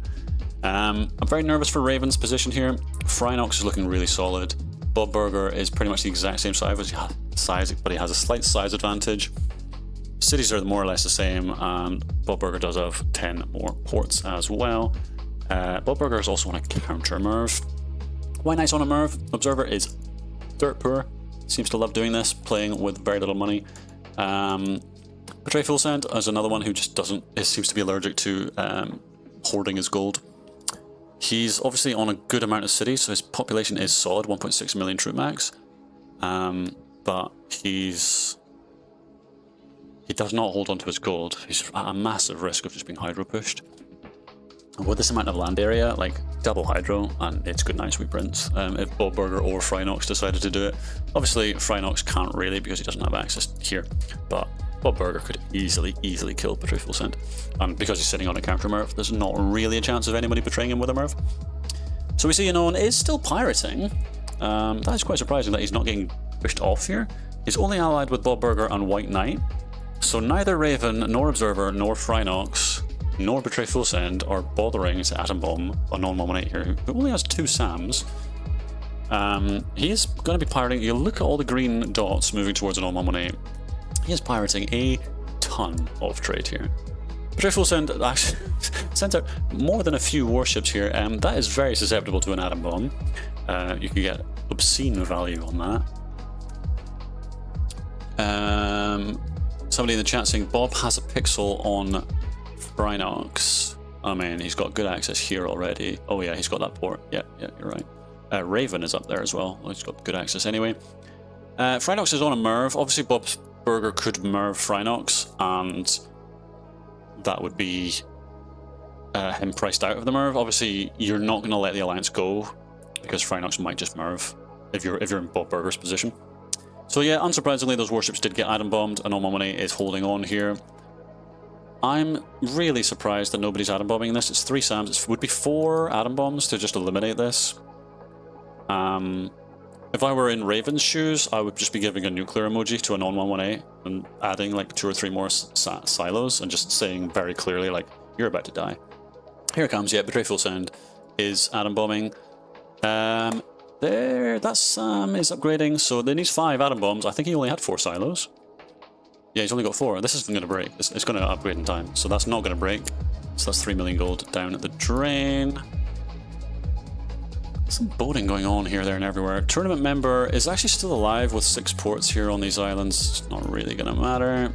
Speaker 1: I'm very nervous for Raven's position here. Phrynox is looking really solid. Bob Burger is pretty much the exact same size, but he has a slight size advantage. Cities are more or less the same, and Bob Burger does have 10 more ports as well. Bob Burger is also on a counter Merv. Why nice on a Merv? Observer is dirt poor. Seems to love doing this, playing with very little money. Betray Full Send is another one who just doesn't, it seems to be allergic to hoarding his gold. He's obviously on a good amount of cities, so his population is solid, 1.6 million troop max. But he does not hold on to his gold. He's at a massive risk of just being hydro pushed. With this amount of land area, like double hydro, and it's good night sweep prints. If Bob Burger or Phrynox decided to do it. Obviously, Phrynox can't really because he doesn't have access here, but Bob Burger could easily kill Betray Full Send. And because he's sitting on a counter Merv, there's not really a chance of anybody betraying him with a Merv. So we see Anon is still pirating. That is quite surprising that he's not getting pushed off here. He's only allied with Bob Burger and White Knight. So neither Raven, nor Observer, nor Phrynox, nor Betray Full Send are bothering to atom bomb Anon 118 here, who only has 2 SAMs. He's going to be pirating. You look at all the green dots moving towards Anon 118. He is pirating a ton of trade here. Betray Full Send actually sends out more than a few warships here. That is very susceptible to an atom bomb. You can get obscene value on that. Somebody in the chat saying Bob has a pixel on Phrynox. I mean, he's got good access here already. Oh yeah, he's got that port. Yeah, you're right. Raven is up there as well. He's got good access anyway. Phrynox is on a Merv. Obviously, Bob Burger could Merv Phrynox, and that would be him priced out of the Merv. Obviously, you're not going to let the alliance go because Phrynox might just Merv if you're in Bob Burger's position. So yeah, unsurprisingly, those warships did get atom bombed, and Anon 118 is holding on here. I'm really surprised that nobody's atom bombing this. It's 3 SAMs. It would be 4 atom bombs to just eliminate this. If I were in Raven's shoes, I would just be giving a nuclear emoji to Anon 118 and adding like 2 or 3 more silos and just saying very clearly, like, you're about to die. Here it comes. Yeah, Betray Full Send is atom bombing. That SAM is upgrading, so they needs 5 atom bombs. I think he only had 4 silos. Yeah, he's only got 4. This isn't going to break. It's going to upgrade in time, so that's not going to break. So that's 3 million gold down at the drain. Some boating going on here, there, and everywhere. Tournament member is actually still alive with 6 ports here on these islands. It's not really going to matter.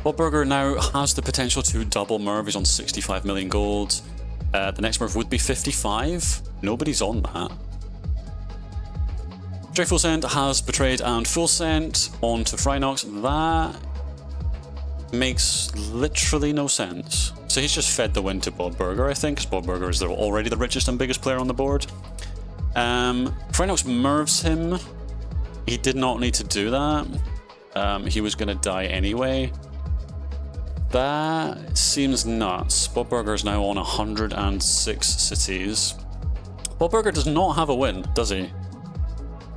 Speaker 1: Bob Burger now has the potential to double Merv. He's on 65 million gold. The next Merv would be 55. Nobody's on that. Betray Full Send has betrayed and Full Send onto Phrynox. That makes literally no sense. So he's just fed the win to Bob Burger, I think, because Bob Burger is already the richest and biggest player on the board. Phrynox Mervs him. He did not need to do that. He was going to die anyway. That seems nuts. Bob Burger is now on 106 cities. Bob Burger does not have a win, does he?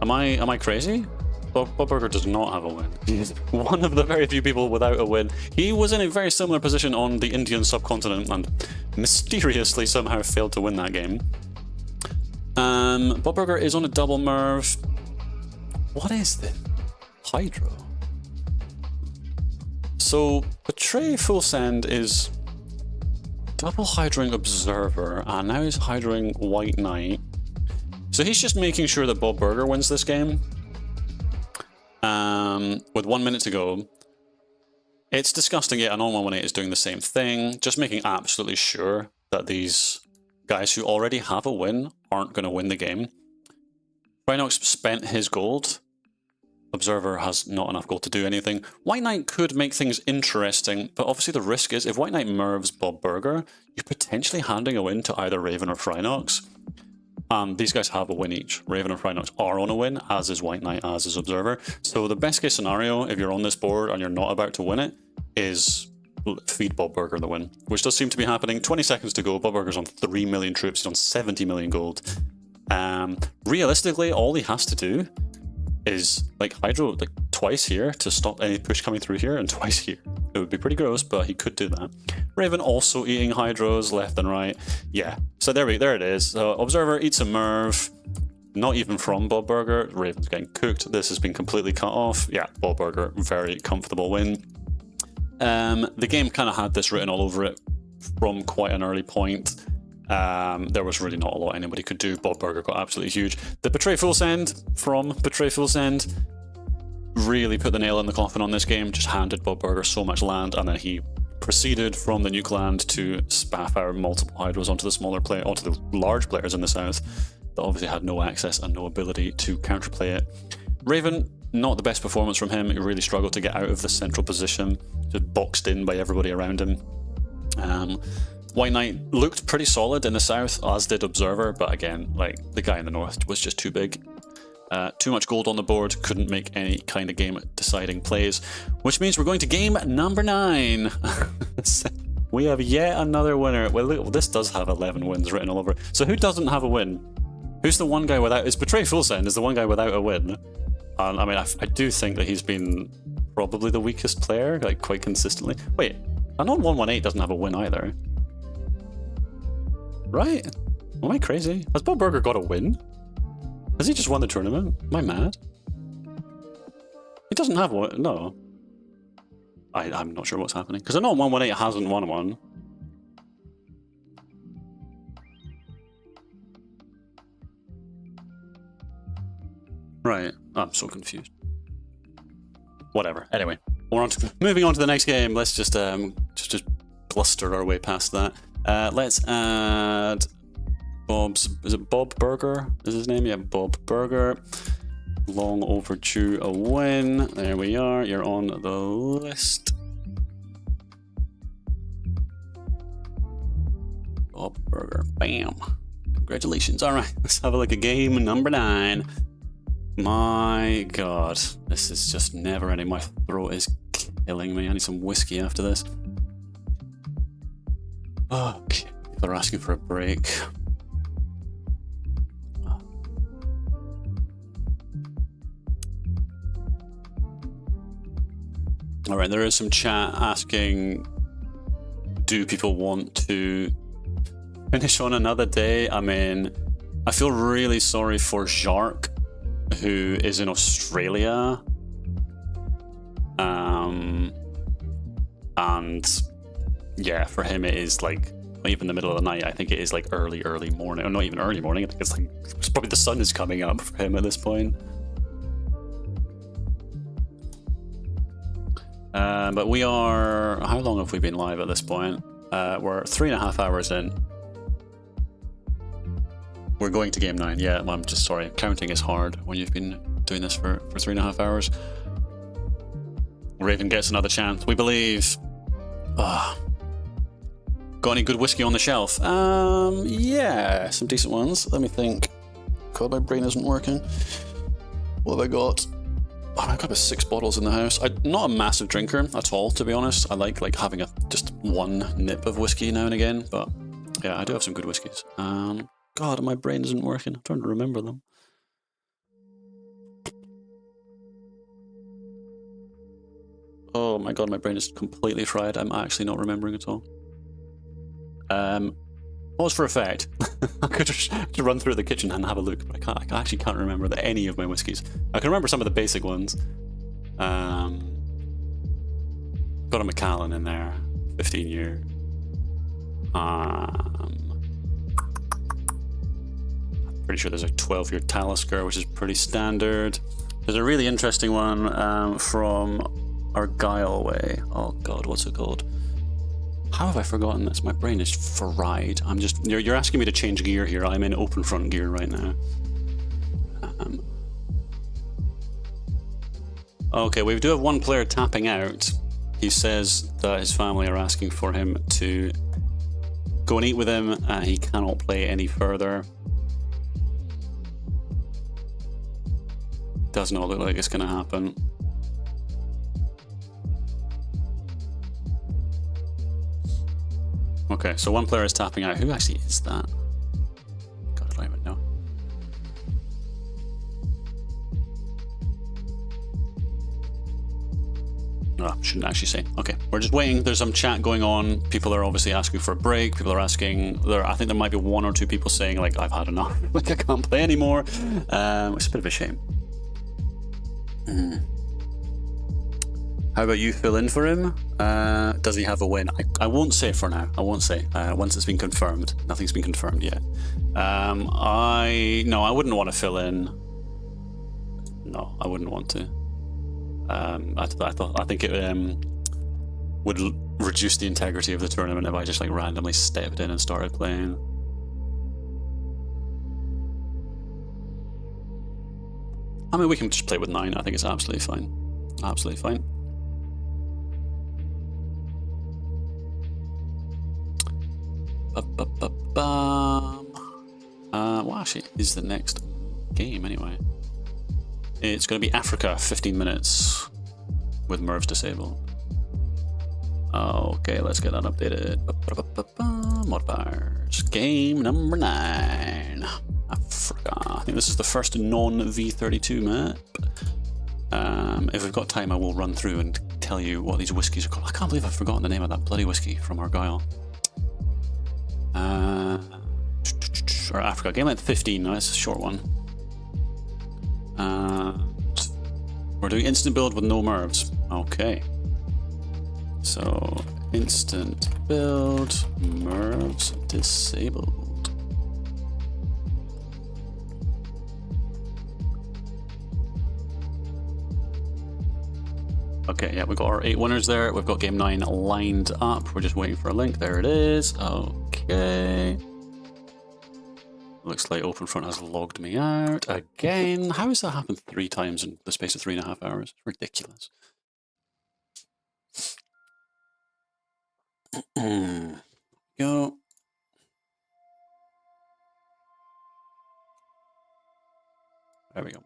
Speaker 1: Am I crazy? Bob Burger does not have a win. He's one of the very few people without a win. He was in a very similar position on the Indian subcontinent and mysteriously somehow failed to win that game. Bob Burger is on a double Merv. What is this? Hydro. So Betray Full Send is double hydroing Observer, and now he's hydroing White Knight. So he's just making sure that Bob Burger wins this game. With 1 minute to go. It's disgusting, yet Anon 118 is doing the same thing, just making absolutely sure that these guys who already have a win aren't going to win the game. Rhinox spent his gold. Observer has not enough gold to do anything. White Knight could make things interesting, but obviously the risk is if White Knight nerves Bob Burger, you're potentially handing a win to either Raven or Phrynox. These guys have a win each. Raven and Phrynox are on a win, as is White Knight, as is Observer. So the best case scenario, if you're on this board and you're not about to win it, is feed Bob Burger the win, which does seem to be happening. 20 seconds to go. Bob Burger's on 3 million troops. He's on 70 million gold. Realistically, all he has to do is like hydro like twice here to stop any push coming through here, and twice here. It would be pretty gross, but he could do that. Raven also eating hydros left and right. Yeah, so there it is. So Observer eats a Merv, not even from Bob Burger. Raven's getting cooked. This has been completely cut off. Yeah, Bob Burger, very comfortable win. The game kind of had this written all over it from quite an early point. There was really not a lot anybody could do. Bob Burger got absolutely huge. The Betray Full Send from Betray Full Send really put the nail in the coffin on this game, just handed Bob Burger so much land, and then he proceeded from the nuke land to spaff out multiple hydros onto the large players in the south that obviously had no access and no ability to counterplay it. Raven, not the best performance from him. He really struggled to get out of the central position, just boxed in by everybody around him. White Knight looked pretty solid in the south, as did Observer, but again, like, the guy in the north was just too big. Too much gold on the board, couldn't make any kind of game-deciding plays, which means we're going to game number 9. We have yet another winner. Well, look, this does have 11 wins written all over it. So who doesn't have a win? Who's the one guy without... It's Betray Full Send is the one guy without a win. And I mean, I do think that he's been probably the weakest player, like, quite consistently. Wait, Anon 118 doesn't have a win either. Right? Am I crazy? Has Bob Burger got a win? Has he just won the tournament? Am I mad? He doesn't have one. No. I'm not sure what's happening. Because Anon 118 hasn't won one. Right. I'm so confused. Whatever. Anyway, moving on to the next game. Let's just bluster our way past that. Let's add Bob's... Is it Bob Burger? Is his name? Yeah, Bob Burger. Long overdue a win. There we are. You're on the list. Bob Burger. Bam. Congratulations. All right, let's have a look at game number 9. My God, this is just never ending. My throat is killing me. I need some whiskey after this. Okay, people are asking for a break. All right, there is some chat asking, do people want to finish on another day? I mean, I feel really sorry for Jark, who is in Australia. And yeah, for him it is like not even the middle of the night. I think it is like early morning, or not even early morning. I think it's like it's probably the sun is coming up for him at this point. But we are, how long have we been live at this point? We're 3.5 hours in. We're going to game 9. Yeah, I'm just sorry. Counting is hard when you've been doing this for 3.5 hours. Raven gets another chance. We believe. Got any good whiskey on the shelf? Yeah, some decent ones. Let me think. God, my brain isn't working. What have I got? Oh, I've got about 6 bottles in the house. I'm not a massive drinker at all, to be honest. I like having just one nip of whiskey now and again, but yeah, I do have some good whiskeys. God, my brain isn't working. I'm trying to remember them. Oh my God, my brain is completely fried. I'm actually not remembering at all. What was for effect? I could just run through the kitchen and have a look, but I actually can't remember any of my whiskies. I can remember some of the basic ones. Got a Macallan in there, 15 year. Pretty sure there's a 12-year Talisker, which is pretty standard. There's a really interesting one from Argyle way. Oh god, what's it called? How have I forgotten this? My brain is fried. I'm just... You're asking me to change gear here. I'm in open front gear right now. Okay, we do have one player tapping out. He says that his family are asking for him to go and eat with him. He cannot play any further. Does not look like it's going to happen. Okay, so one player is tapping out. Who actually is that? God, I don't even know. No, I shouldn't actually say. Okay, we're just waiting. There's some chat going on. People are obviously asking for a break. People are asking. I think there might be one or two people saying like, "I've had enough. Like I can't play anymore." It's a bit of a shame. How about you fill in for him? Does he have a win? I won't say for now. I won't say. Once it's been confirmed. Nothing's been confirmed yet. No, I wouldn't want to fill in. No, I wouldn't want to. I think it would reduce the integrity of the tournament if I just like randomly stepped in and started playing. I mean, we can just play with 9. I think it's absolutely fine. Absolutely fine. What actually is the next game anyway? It's going to be Africa, 15 minutes with Mervs disabled. Okay, let's get that updated. Modifiers. Game number 9. Africa. I think this is the first non-V32 map. If we've got time, I will run through and tell you what these whiskies are called. I can't believe I've forgotten the name of that bloody whiskey from Argyle. Or Africa. Game length 15. No, it's a short one. We're doing instant build with no Mervs. Okay. So, instant build, Mervs disabled. Okay, yeah, we've got our 8 winners there. We've got game 9 lined up. We're just waiting for a link. There it is. Okay. Looks like OpenFront has logged me out again. How has that happened 3 times in the space of 3.5 hours? It's ridiculous. Go. There we go.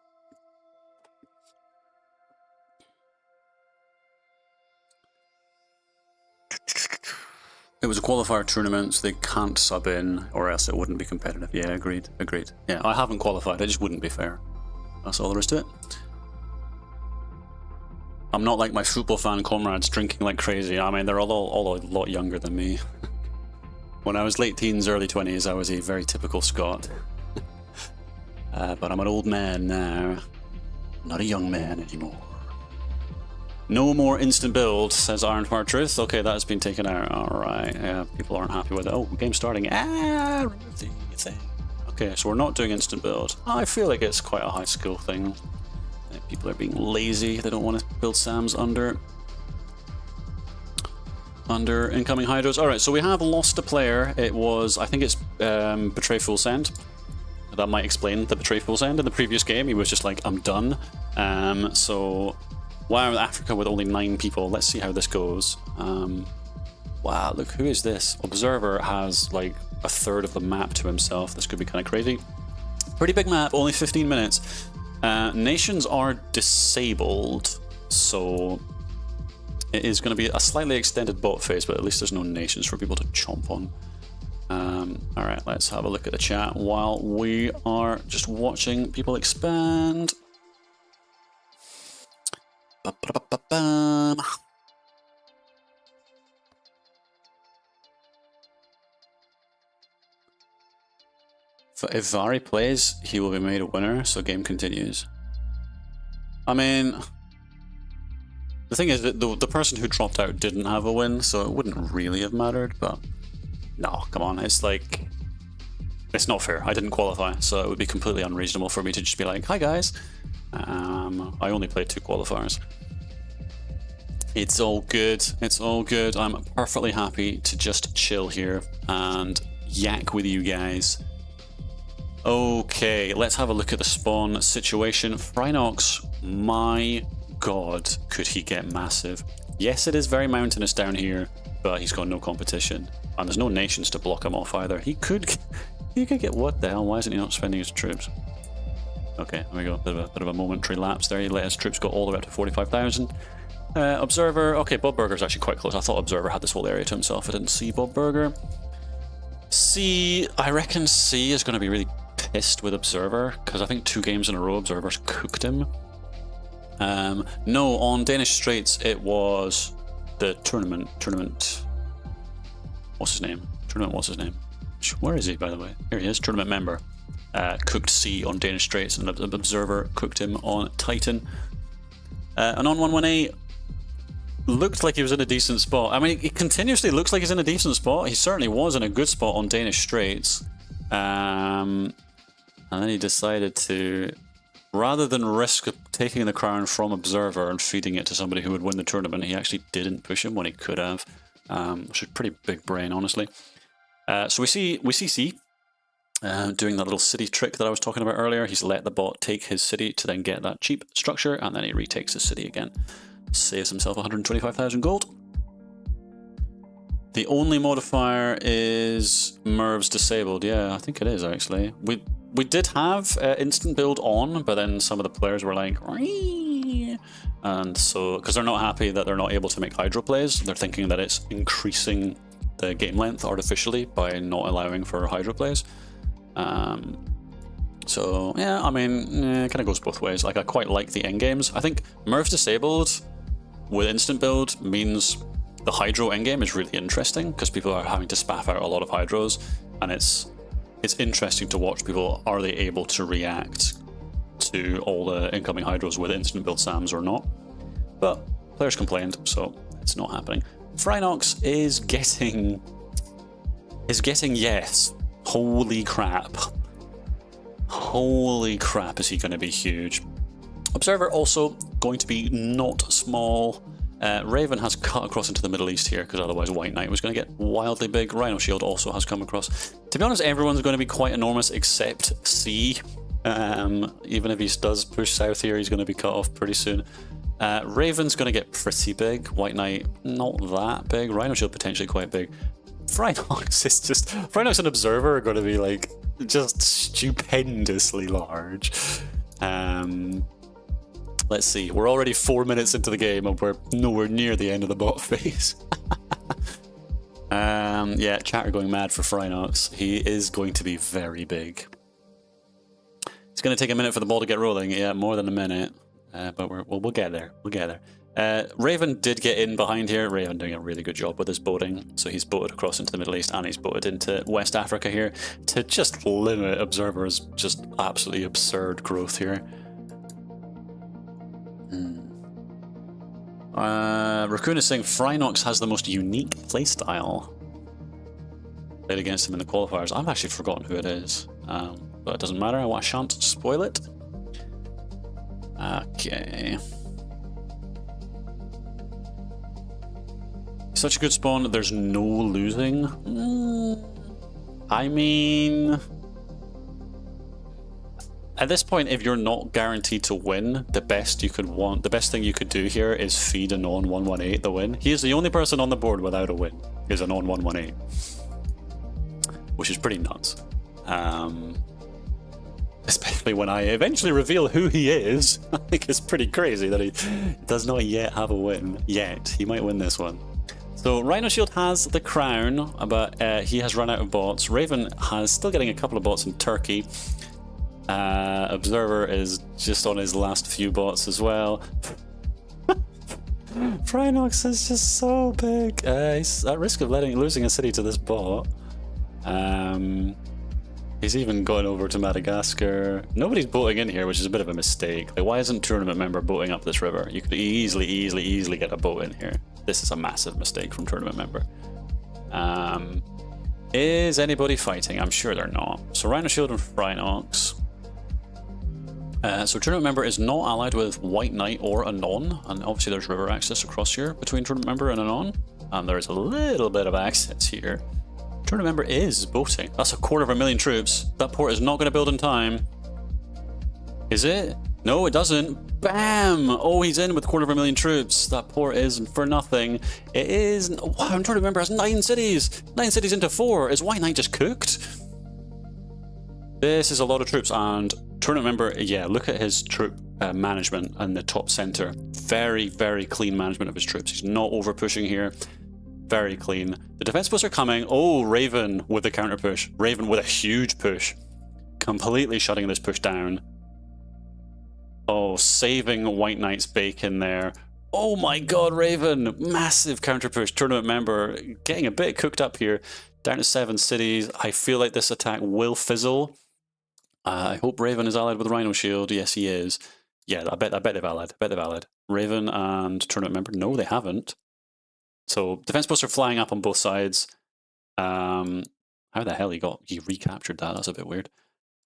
Speaker 1: It was a qualifier tournament, so they can't sub in, or else it wouldn't be competitive. Yeah, agreed. Agreed. Yeah, I haven't qualified. It just wouldn't be fair. That's all there is to it. I'm not like my football fan comrades drinking like crazy. I mean, they're all a lot younger than me. When I was late teens, early 20s, I was a very typical Scot. But I'm an old man now. Not a young man anymore. No more instant build, says Ironfire Truth. Okay, that has been taken out. Alright, yeah, people aren't happy with it. Oh, game starting. Remove the thing. Okay, so we're not doing instant build. I feel like it's quite a high skill thing. People are being lazy. They don't want to build SAMs under incoming hydros. Alright, so we have lost a player. It was, I think it's Betray Full Send. That might explain the Betray Full Send in the previous game. He was just like, I'm done. So... Wow, Africa with only 9 people. Let's see how this goes. Wow, look, who is this? Observer has like a third of the map to himself. This could be kind of crazy. Pretty big map, only 15 minutes. Nations are disabled, so it is going to be a slightly extended bot phase, but at least there's no nations for people to chomp on. Alright, let's have a look at the chat while we are just watching people expand. If Vari plays, he will be made a winner, so game continues. I mean, the thing is that the person who dropped out didn't have a win, so it wouldn't really have mattered, but No, come on. It's like, it's not fair. I didn't qualify, so it would be completely unreasonable for me to just be like, hi guys. I only played 2 qualifiers. It's all good. It's all good. I'm perfectly happy to just chill here and yak with you guys. Okay, let's have a look at the spawn situation. Frinox, my god, could he get massive. Yes, it is very mountainous down here, but he's got no competition. And there's no nations to block him off either. He could get, what the hell? Why isn't he not spending his troops? Okay, there we go. Bit of a momentary lapse there. He let his troops go all the way up to 45,000. Observer. Okay, Bob Burger's actually quite close. I thought Observer had this whole area to himself. I didn't see Bob Burger. C, I reckon C is going to be really pissed with Observer, because I think 2 games in a row Observer's cooked him. No, on Danish Straits it was the tournament. What's his name? What's his name? Where is he, by the way? Here he is, tournament member. Cooked C on Danish Straits, and Observer cooked him on Titan. And on 118, looked like he was in a decent spot. I mean, he continuously looks like he's in a decent spot. He certainly was in a good spot on Danish Straits. And then he decided to, rather than risk taking the crown from Observer and feeding it to somebody who would win the tournament, he actually didn't push him when he could have. Which is pretty big brain, honestly. So we see C doing that little city trick that I was talking about earlier. He's let the bot take his city to then get that cheap structure, and then he retakes his city again. Saves himself 125,000 gold. The only modifier is Merv's disabled. Yeah, I think it is actually. We did have instant build on, but then some of the players were like, Ree! And so, because they're not happy that they're not able to make hydro plays, they're thinking that it's increasing the game length artificially by not allowing for hydro plays. So yeah, I mean, it kind of goes both ways. Like, I quite like the end games. I think Merv's disabled with instant build means the hydro endgame is really interesting, because people are having to spaff out a lot of hydros, and it's interesting to watch people, are they able to react to all the incoming hydros with instant build SAMs or not. But players complained, so it's not happening. Frinox is getting yes. Holy crap. Holy crap, is he going to be huge. Observer also going to be not small. Raven has cut across into the Middle East here, because otherwise White Knight was going to get wildly big. Rhino Shield also has come across. To be honest, everyone's going to be quite enormous except C. Even if he does push south here, he's going to be cut off pretty soon. Raven's going to get pretty big. White Knight, not that big. Rhino Shield potentially quite big. Frinox is just... Frinox and Observer are going to be like just stupendously large. Let's see, we're already 4 minutes into the game and we're nowhere near the end of the bot phase. Yeah, chat are going mad for Frinox. He is going to be very big. It's going to take a minute for the ball to get rolling. Yeah, more than a minute. But we'll get there. We'll get there. Raven did get in behind here. Raven doing a really good job with his boating. So he's boated across into the Middle East, and he's boated into West Africa here to just limit Observer's just absolutely absurd growth here. Raccoon is saying Frinox has the most unique playstyle. Played against him in the qualifiers. I've actually forgotten who it is, but it doesn't matter. I shan't spoil it. Okay. Such a good spawn. There's no losing. I mean, at this point, if you're not guaranteed to win, the best thing you could do here is feed a non-118 the win. He is the only person on the board without a win, is a non-118, which is pretty nuts. Especially when I eventually reveal who he is. I think it's pretty crazy that he does not yet have a win. Yet. He might win this one. So Rhino Shield has the crown, but he has run out of bots. Raven has still getting a couple of bots in Turkey. Observer is just on his last few bots as well. Frinox is just so big. He's at risk of losing a city to this bot. He's even gone over to Madagascar. Nobody's boating in here, which is a bit of a mistake. Like, why isn't tournament member boating up this river? You could easily get a boat in here. This is a massive mistake from tournament member. Is anybody fighting? I'm sure they're not. So Rhino Shield and Phrynox. So tournament member is not allied with White Knight or Anon, and obviously there's river access across here between tournament member and Anon, and there's a little bit of access here. Tournament member is boating. That's 250,000 troops. That port is not going to build in time. Is it? No, it doesn't. Bam! Oh, he's in with 250,000 troops. That port is for nothing. It is. Wow, tournament member has 9 cities. 9 cities into 4. Is White Knight just cooked? This is a lot of troops, and tournament member, yeah, look at his troop management in the top center. Very, very clean management of his troops. He's not over pushing here. Very clean. The defense posts are coming. Oh, Raven with the counter push. Raven with a huge push. Completely shutting this push down. Oh, saving White Knight's bacon there. Oh my god, Raven! Massive counter push. Tournament member getting a bit cooked up here. Down to 7 cities. I feel like this attack will fizzle. I hope Raven is allied with Rhino Shield. Yes, he is. Yeah, I bet they've allied. I bet they've allied. Raven and tournament member. No, they haven't. So defense posts are flying up on both sides. How the hell he recaptured that? That's a bit weird.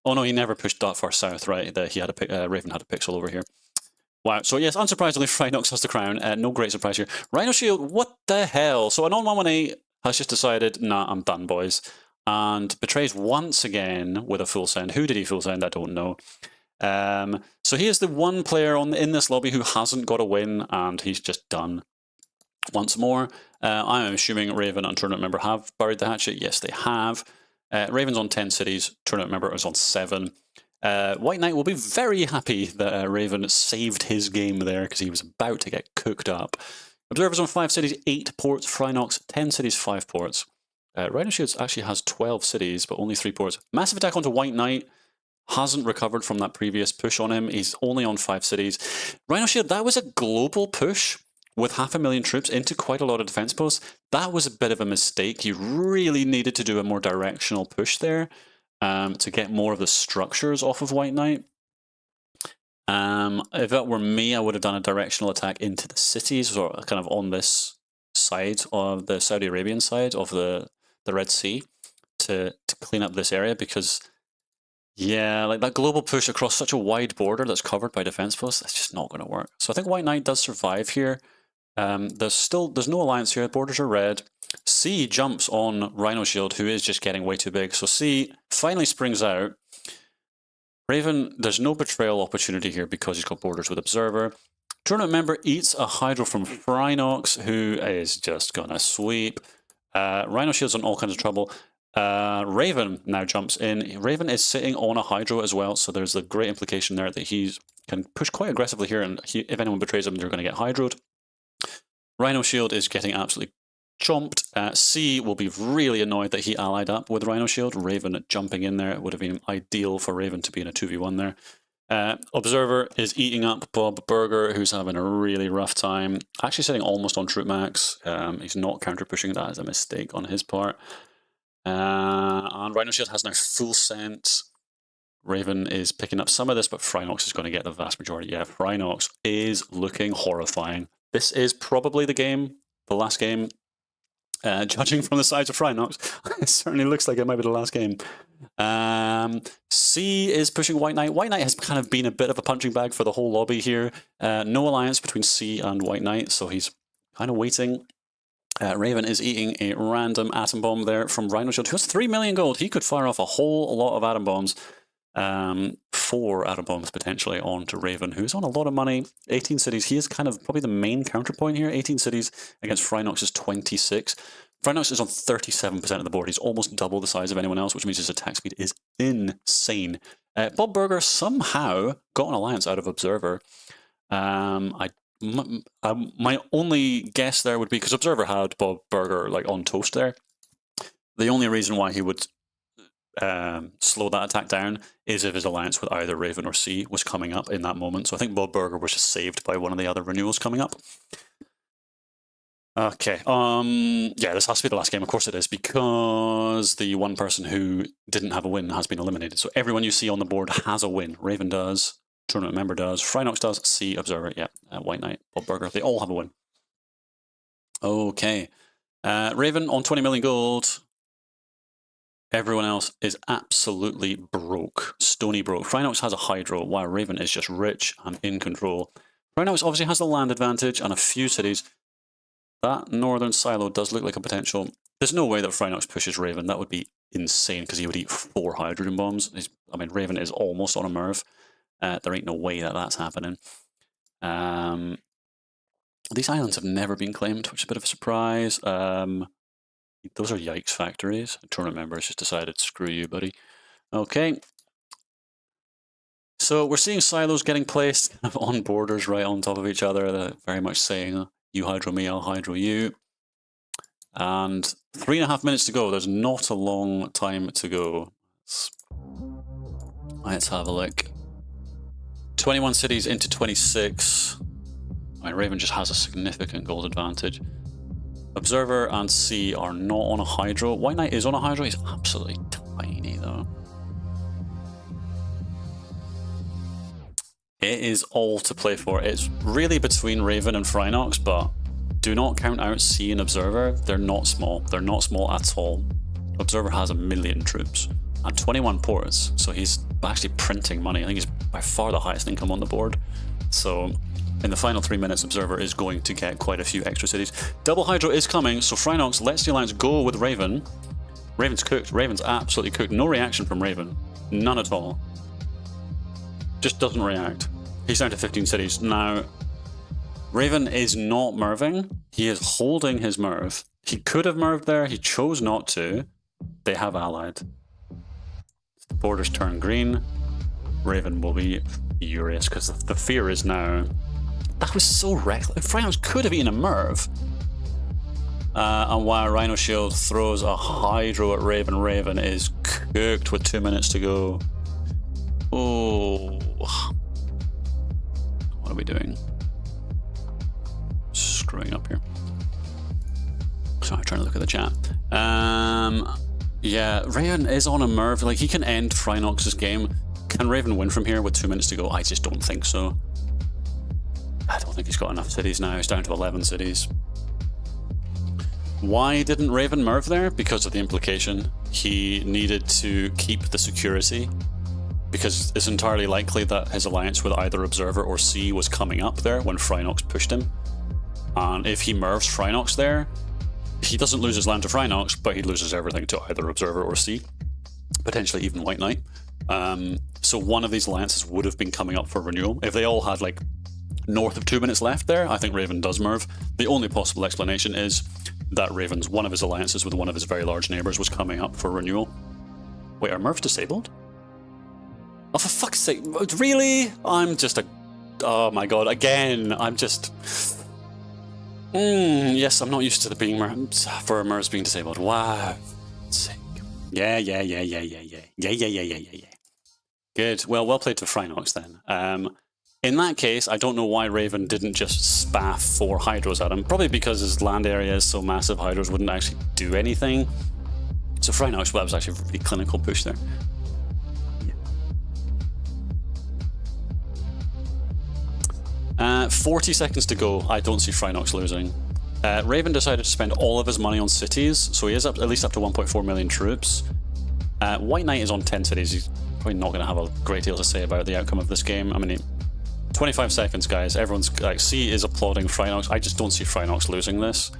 Speaker 1: Oh no, he never pushed that far south, right? That he had a Raven had a pixel over here. Wow. So yes, unsurprisingly, Phrynox has the crown. No great surprise here. Rhino Shield. What the hell? So Anon 118 has just decided, nah, I'm done, boys. And betrays once again with a full send. Who did he full send? I don't know. So he is the one player in this lobby who hasn't got a win, and he's just done. Once more, I'm assuming Raven and tournament member have buried the hatchet. Yes, they have. Raven's on 10 cities. Tournament member is on 7. White Knight will be very happy that Raven saved his game there because he was about to get cooked up. Observers on 5 cities, 8 ports. Phrynox, 10 cities, 5 ports. Rhino Shields actually has 12 cities, but only 3 ports. Massive attack onto White Knight. Hasn't recovered from that previous push on him. He's only on 5 cities. Rhino Shield, that was a global push with 500,000 troops into quite a lot of defense posts. That was a bit of a mistake. You really needed to do a more directional push there to get more of the structures off of White Knight. If that were me, I would have done a directional attack into the cities, or kind of on this side of the Saudi Arabian side of the Red Sea to clean up this area, because yeah, like that global push across such a wide border that's covered by defense posts, that's just not going to work. So I think White Knight does survive here. There's no alliance here. Borders are red. C jumps on Rhino Shield, who is just getting way too big. So C finally springs out. Raven, there's no betrayal opportunity here because he's got borders with Observer. Tournament member eats a Hydro from Phrynox, who is just gonna sweep. Rhino Shield's in all kinds of trouble. Raven now jumps in. Raven is sitting on a Hydro as well, so there's a great implication there that he can push quite aggressively here, and if anyone betrays him, they're going to get Hydroed. Rhino Shield is getting absolutely chomped. C will be really annoyed that he allied up with Rhino Shield. Raven jumping in there, it would have been ideal for Raven to be in a 2v1 there. Observer is eating up Bob Burger, who's having a really rough time. Actually sitting almost on troop max. He's not counter pushing. That is a mistake on his part. And Rhino Shield has now full scent. Raven is picking up some of this, but Phrynox is going to get the vast majority. Yeah, Phrynox is looking horrifying. This is probably the game, the last game. Judging from the size of Phrynox, it certainly looks like it might be the last game. C is pushing White Knight. White Knight has kind of been a bit of a punching bag for the whole lobby here. No alliance between C and White Knight, so he's kind of waiting. Raven is eating a random atom bomb there from Rhino Shield, who has 3 million gold. He could fire off a whole lot of atom bombs. 4 atom bombs potentially onto Raven, who's on a lot of money. 18 cities. He is kind of probably the main counterpoint here. 18 cities against Phrynox's 26. Phrynox is on 37% of the board. He's almost double the size of anyone else, which means his attack speed is insane. Bob Burger somehow got an alliance out of Observer. My only guess there would be because Observer had Bob Burger like on toast there. The only reason why he would slow that attack down is if his alliance with either Raven or C was coming up in that moment. So I think Bob Burger was just saved by one of the other renewals coming up. Okay, yeah, this has to be the last game. Of course it is, because the one person who didn't have a win has been eliminated. So everyone you see on the board has a win. Raven does, tournament member does, Phrynox does, C, Observer, yeah, White Knight, Bob Burger, they all have a win. Okay, Raven on 20 million gold. Everyone else is absolutely broke. Stony broke. Frinox has a Hydro, while Raven is just rich and in control. Frinox obviously has the land advantage and a few cities. That northern silo does look like a potential. There's no way that Frinox pushes Raven. That would be insane because he would eat 4 hydrogen bombs. I mean, Raven is almost on a Merv. There ain't no way that that's happening. These islands have never been claimed, which is a bit of a surprise. Those are Yikes factories. Tournament members just decided, screw you, buddy. Okay. So we're seeing silos getting placed on borders right on top of each other, very much saying, you hydro me, I'll hydro you. And 3.5 minutes to go. There's not a long time to go. Let's have a look. 21 cities into 26. I mean, Raven just has a significant gold advantage. Observer and C are not on a Hydro. White Knight is on a Hydro. He's absolutely tiny, though. It is all to play for. It's really between Raven and Frinox, but do not count out C and Observer. They're not small. They're not small at all. Observer has 1 million troops and 21 ports, so he's actually printing money. I think he's by far the highest income on the board. So in the final 3 minutes, Observer is going to get quite a few extra cities. Double Hydro is coming, so Frinox lets the Alliance go with Raven. Raven's cooked. Raven's absolutely cooked. No reaction from Raven. None at all. Just doesn't react. He's down to 15 cities. Now, Raven is not Merving. He is holding his Merv. He could have Merved there. He chose not to. They have allied. The borders turn green. Raven will be furious because the fear is now... That was so reckless. Frinox could have eaten a Merv. And while Rhino Shield throws a Hydro at Raven, Raven is cooked with 2 minutes to go. Oh. What are we doing? Screwing up here. Sorry, trying to look at the chat. Yeah, Raven is on a Merv. Like, he can end Frinox's game. Can Raven win from here with 2 minutes to go? I just don't think so. I don't think he's got enough cities now. He's down to 11 cities. Why didn't Raven Merv there? Because of the implication. He needed to keep the security. Because it's entirely likely that his alliance with either Observer or C was coming up there when Frinox pushed him. And if he Mervs Frinox there, he doesn't lose his land to Frinox, but he loses everything to either Observer or C. Potentially even White Knight. So one of these alliances would have been coming up for renewal. If they all had like north of 2 minutes left there, I think Raven does Merv. The only possible explanation is that Raven's one of his alliances with one of his very large neighbors was coming up for renewal. Wait, are Mervs disabled? Oh, for fuck's sake, really? I'm just a... Oh my god, again, I'm just... Yes, I'm not used to the being Mervs being disabled. Wow. Sick. Yeah. Good. Well played to Frinox then. In that case, I don't know why Raven didn't just spaff 4 Hydros at him. Probably because his land area is so massive, Hydros wouldn't actually do anything. So Frinox, well, that was actually a really clinical push there. 40 seconds to go. I don't see Frinox losing. Raven decided to spend all of his money on cities, so he is at least up to 1.4 million troops. White Knight is on 10 cities. He's probably not going to have a great deal to say about the outcome of this game. I mean, 25 seconds, guys. Everyone's like, C is applauding Frinox. I just don't see Frinox losing this.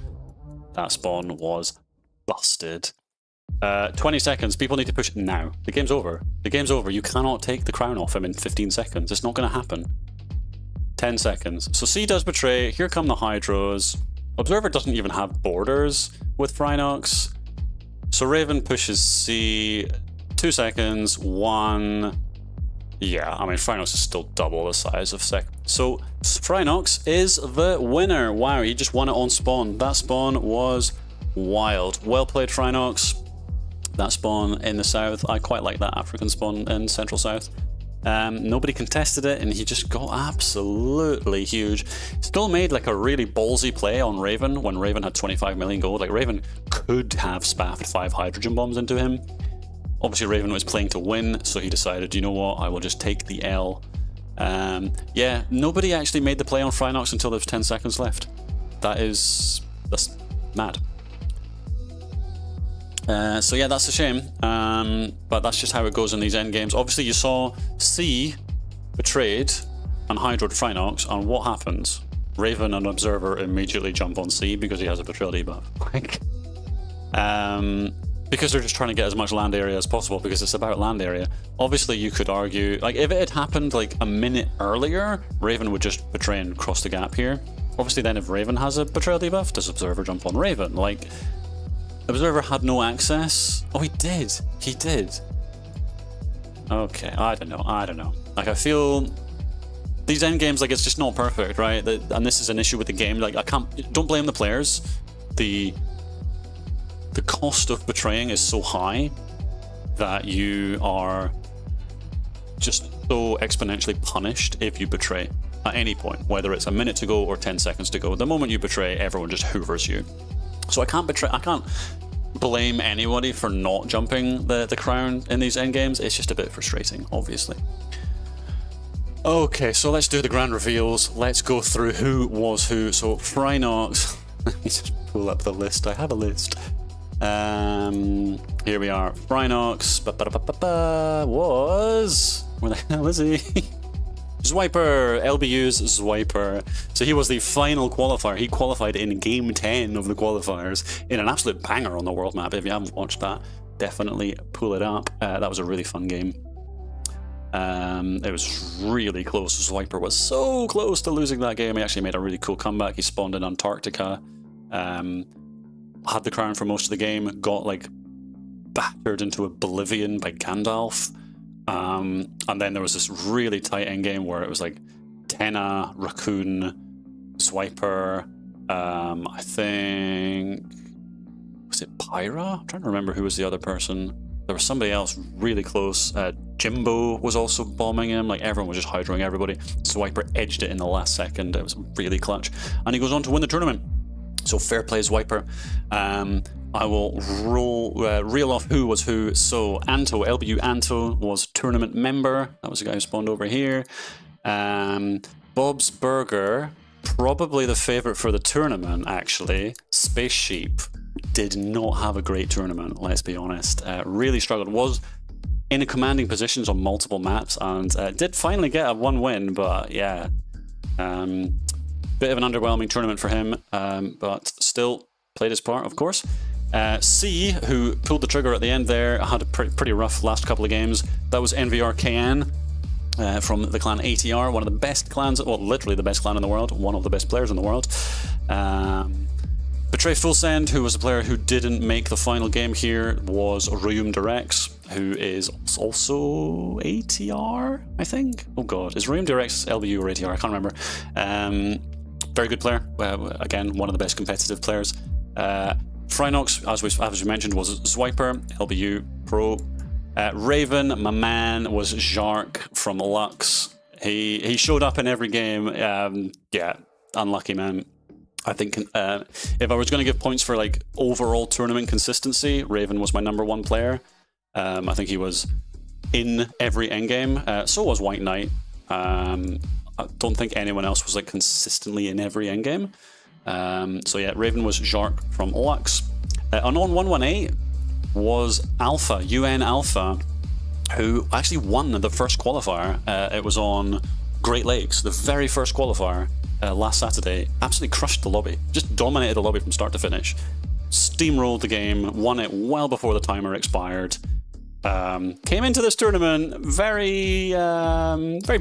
Speaker 1: That spawn was busted. 20 seconds. People need to push now. The game's over. The game's over. You cannot take the crown off him in 15 seconds. It's not going to happen. 10 seconds. So C does betray. Here come the Hydros. Observer doesn't even have borders with Frinox. So Raven pushes C. 2 seconds. 1. Yeah, I mean, Frinox is still double the size of Sec. So Frinox is the winner. Wow, he just won it on spawn. That spawn was wild. Well played, Frinox. That spawn in the south. I quite like that African spawn in central south. Nobody contested it, and he just got absolutely huge. Still made like a really ballsy play on Raven when Raven had 25 million gold. Like, Raven could have spaffed 5 hydrogen bombs into him. Obviously, Raven was playing to win, so he decided, you know what, I will just take the L. Yeah, nobody actually made the play on Frinox until there's 10 seconds left. That's mad. So yeah, that's a shame, but that's just how it goes in these end games. Obviously, you saw C betrayed and Hydroed Frinox, and what happens? Raven and Observer immediately jump on C because he has a betrayal debuff. Because they're just trying to get as much land area as possible, because it's about land area. Obviously, you could argue, like, if it had happened like a minute earlier, Raven would just betray and cross the gap here. Obviously, then if Raven has a betrayal debuff, does Observer jump on Raven? Like, Observer had no access. Oh, he did. He did. Okay, I don't know. Like, I feel these end games, like, it's just not perfect, right? And this is an issue with the game. Like, don't blame the players. The cost of betraying is so high that you are just so exponentially punished if you betray at any point, whether it's a minute to go or 10 seconds to go. The moment you betray, everyone just hoovers you. So I can't blame anybody for not jumping the crown in these end games. It's just a bit frustrating, obviously. Okay, so let's do the grand reveals. Let's go through who was who. So Frinox, let me just pull up the list. I have a list. Here we are. Frinox was... Where the hell is he? Zwiper, LBU's Zwiper. So he was the final qualifier. He qualified in Game 10 of the qualifiers in an absolute banger on the world map. If you haven't watched that, definitely pull it up. That was a really fun game. It was really close. Zwiper was so close to losing that game. He actually made a really cool comeback. He spawned in Antarctica. Had the crown for most of the game, got like battered into oblivion by Gandalf, and then there was this really tight end game where it was like Tenna, Raccoon, Zwiper, I think, was it Pyra? I'm trying to remember who was the other person. There was somebody else really close. Jimbo was also bombing him. Like, everyone was just hydroing everybody. Zwiper edged it in the last second. It was really clutch, and he goes on to win the tournament. So fair play, Zwiper. I will reel off who was who. So Anto, LBU Anto, was tournament member. That was the guy who spawned over here. Bob's Burger, probably the favorite for the tournament, actually. Space Sheep did not have a great tournament, let's be honest. Really struggled. Was in commanding positions on multiple maps, and did finally get a 1 win, but yeah. Bit of an underwhelming tournament for him, but still played his part, of course. C, who pulled the trigger at the end there, had a pretty rough last couple of games. That was NVRKN from the clan ATR, one of the best clans, well, literally the best clan in the world, one of the best players in the world. Betray Full Send, who was a player who didn't make the final game here, was Rayum Directs, who is also ATR, I think? Oh god, is Rayum Directs LBU or ATR? I can't remember. Very good player. Again, one of the best competitive players. Frinox, as we mentioned, was Zwiper, LBU Pro. Raven, my man, was Jark from LUX. He showed up in every game. Yeah, unlucky, man. I think if I was going to give points for like overall tournament consistency, Raven was my #1 player. I think he was in every endgame. So was White Knight. I don't think anyone else was like consistently in every endgame. So yeah, Raven was Jark from LUX. Unknown 118 was Alpha, UN Alpha, who actually won the first qualifier. It was on Great Lakes, the very first qualifier last Saturday. Absolutely crushed the lobby, just dominated the lobby from start to finish. Steamrolled the game, won it well before the timer expired. Came into this tournament very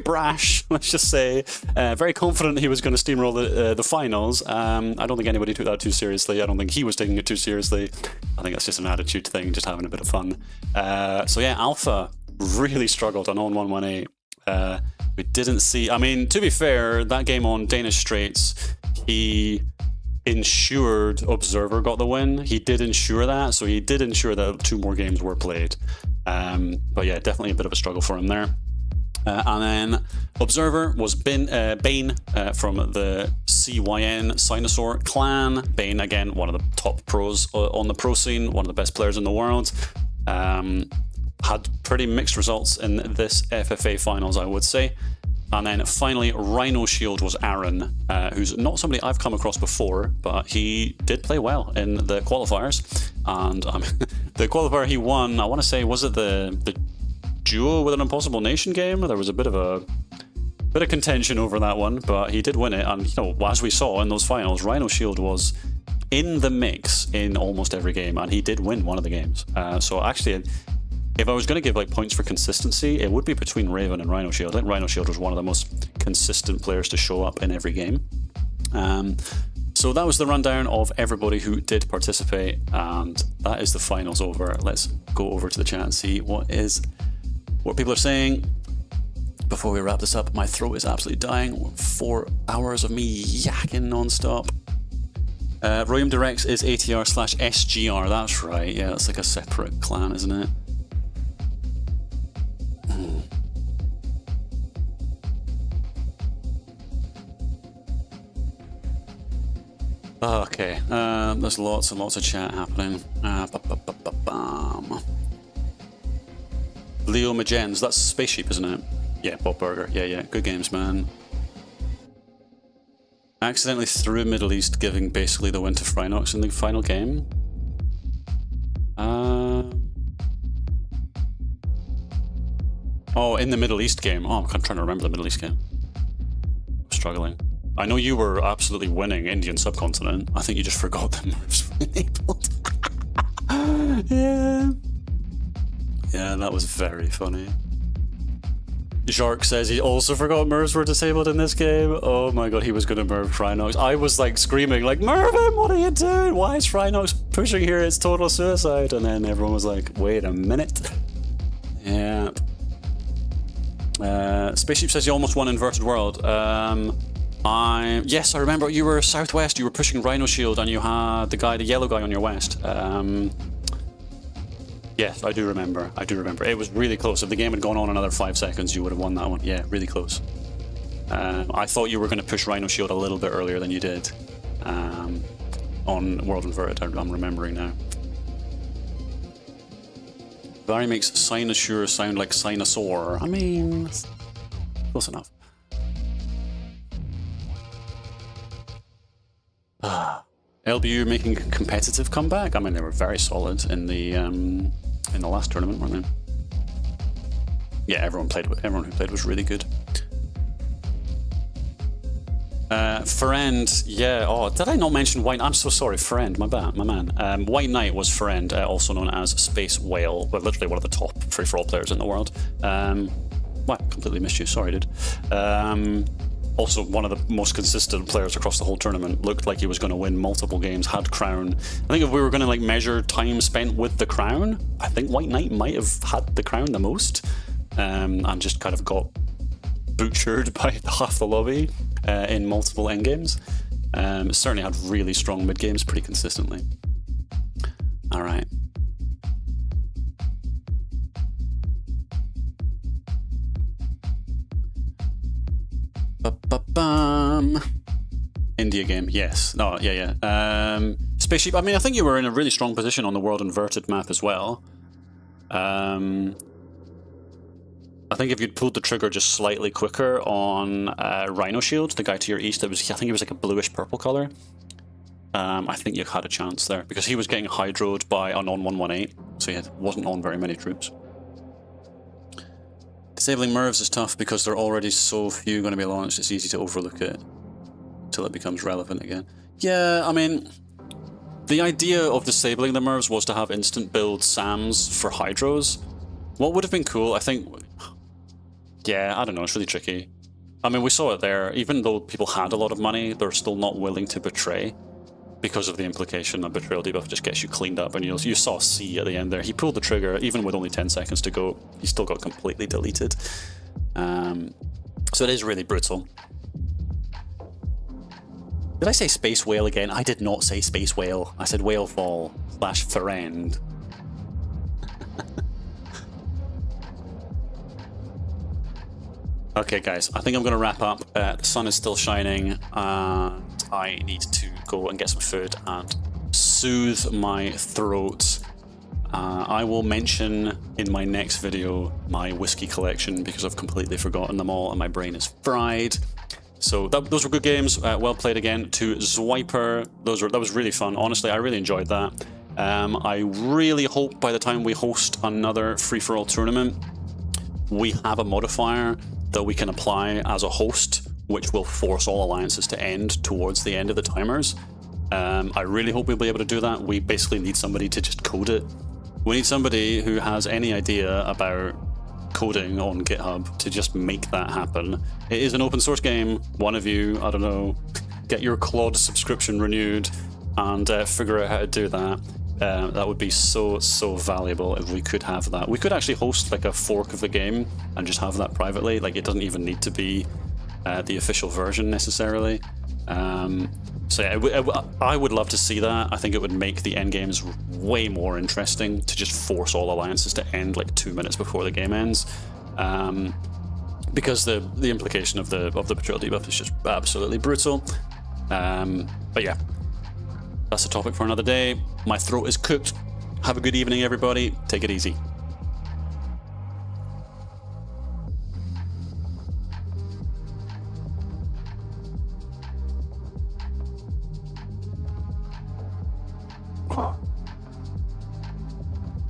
Speaker 1: brash, let's just say. Very confident he was going to steamroll the finals. I don't think anybody took that too seriously. I don't think he was taking it too seriously. I think that's just an attitude thing, just having a bit of fun. So yeah, Alpha really struggled on 118. We didn't see... I mean, to be fair, that game on Danish Straits, he ensured Observer got the win. He did ensure that, so he did ensure that 2 more games were played. But yeah, definitely a bit of a struggle for him there. And then Observer was Bane from the CYN Sinosaur clan. Bane, again, one of the top pros on the pro scene, one of the best players in the world. Had pretty mixed results in this FFA finals, I would say. And then finally, Rhino Shield was Aaron, who's not somebody I've come across before, but he did play well in the qualifiers. And The qualifier he won, I want to say, was it the duo with an Impossible Nation game? There was a bit of contention over that one, but he did win it. And, you know, as we saw in those finals, Rhino Shield was in the mix in almost every game, and he did win one of the games. So actually, if I was going to give like points for consistency, it would be between Raven and Rhino Shield. I think Rhino Shield was one of the most consistent players to show up in every game. So that was the rundown of everybody who did participate, and that is the finals over. Let's go over to the chat and see what people are saying. Before we wrap this up, my throat is absolutely dying. 4 hours of me yakking non-stop. William Directs is ATR/SGR, that's right. Yeah, it's like a separate clan, isn't it? Okay, there's lots and lots of chat happening. Leo Magens, that's Spaceship, isn't it? Yeah, Bob Burger. Yeah, good games, man. Accidentally threw Middle East, giving basically the win to Frinox in the final game. Oh, in the Middle East game. Oh, I'm trying to remember the Middle East game. I'm struggling. I know you were absolutely winning Indian subcontinent. I think you just forgot that moves were enabled. Yeah, that was very funny. Jark says he also forgot Mervs were disabled in this game. Oh my god, he was going to Merv Frinox. I was like screaming, like, Mervin, what are you doing? Why is Frinox pushing here? It's total suicide. And then everyone was like, wait a minute. Yeah. Spaceship says you almost won Inverted World. Yes, I remember you were Southwest, you were pushing Rhino Shield and you had the yellow guy on your west. Yes, I do remember. It was really close. If the game had gone on another 5 seconds, you would have won that one. Yeah, really close. I thought you were going to push Rhino Shield a little bit earlier than you did on World Inverted. I'm remembering now. Barry makes Sinosure sound like Sinosaur. I mean, close enough. LBU making a competitive comeback. I mean, they were very solid in the last tournament, weren't they? Yeah, everyone who played was really good. Friend, yeah. Oh, did I not mention White? I'm so sorry, Friend. My bad, my man. White Knight was Friend, also known as Space Whale, but literally one of the top free-for-all players in the world. What? Completely missed you. Sorry, dude. Also, one of the most consistent players across the whole tournament. Looked like he was going to win multiple games, had crown. I think if we were going to like measure time spent with the crown, I think White Knight might have had the crown the most. And just kind of got butchered by half the lobby in multiple endgames. Certainly had really strong mid games pretty consistently. All right. India game, yes. No, yeah. Spaceship, I mean, I think you were in a really strong position on the World Inverted map as well. I think if you'd pulled the trigger just slightly quicker on Rhino Shield, the guy to your east, I think he was like a bluish-purple color. I think you had a chance there, because he was getting hydroed by an on 118, so he wasn't on very many troops. Disabling Mervs is tough because there are already so few going to be launched, it's easy to overlook it until it becomes relevant again. Yeah, I mean, the idea of disabling the Mervs was to have instant build SAMs for hydros. What would have been cool, I think... Yeah, I don't know, it's really tricky. I mean, we saw it there. Even though people had a lot of money, they're still not willing to betray because of the implication that betrayal debuff just gets you cleaned up. And you saw C at the end there. He pulled the trigger, even with only 10 seconds to go. He still got completely deleted. So it is really brutal. Did I say Space Whale again? I did not say Space Whale. I said Whalefall / Friend. Okay, guys, I think I'm going to wrap up. The sun is still shining. I need to go and get some food and soothe my throat. I will mention in my next video my whiskey collection because I've completely forgotten them all and my brain is fried. So those were good games. Well played again to Zwiper. That was really fun. Honestly, I really enjoyed that. I really hope by the time we host another free-for-all tournament, we have a modifier that we can apply as a host, which will force all alliances to end towards the end of the timers. I really hope we'll be able to do that. We basically need somebody to just code it. We need somebody who has any idea about coding on GitHub to just make that happen. It is an open source game. One of you, I don't know, get your Claude subscription renewed and figure out how to do that. That would be so valuable if we could have that. We could actually host like a fork of the game and just have that privately. Like, it doesn't even need to be the official version necessarily. So yeah, I would love to see that. I think it would make the end games way more interesting to just force all alliances to end like 2 minutes before the game ends, because the implication of the patrol debuff is just absolutely brutal. But yeah, that's a topic for another day. My throat is cooked. Have a good evening, everybody. Take it easy.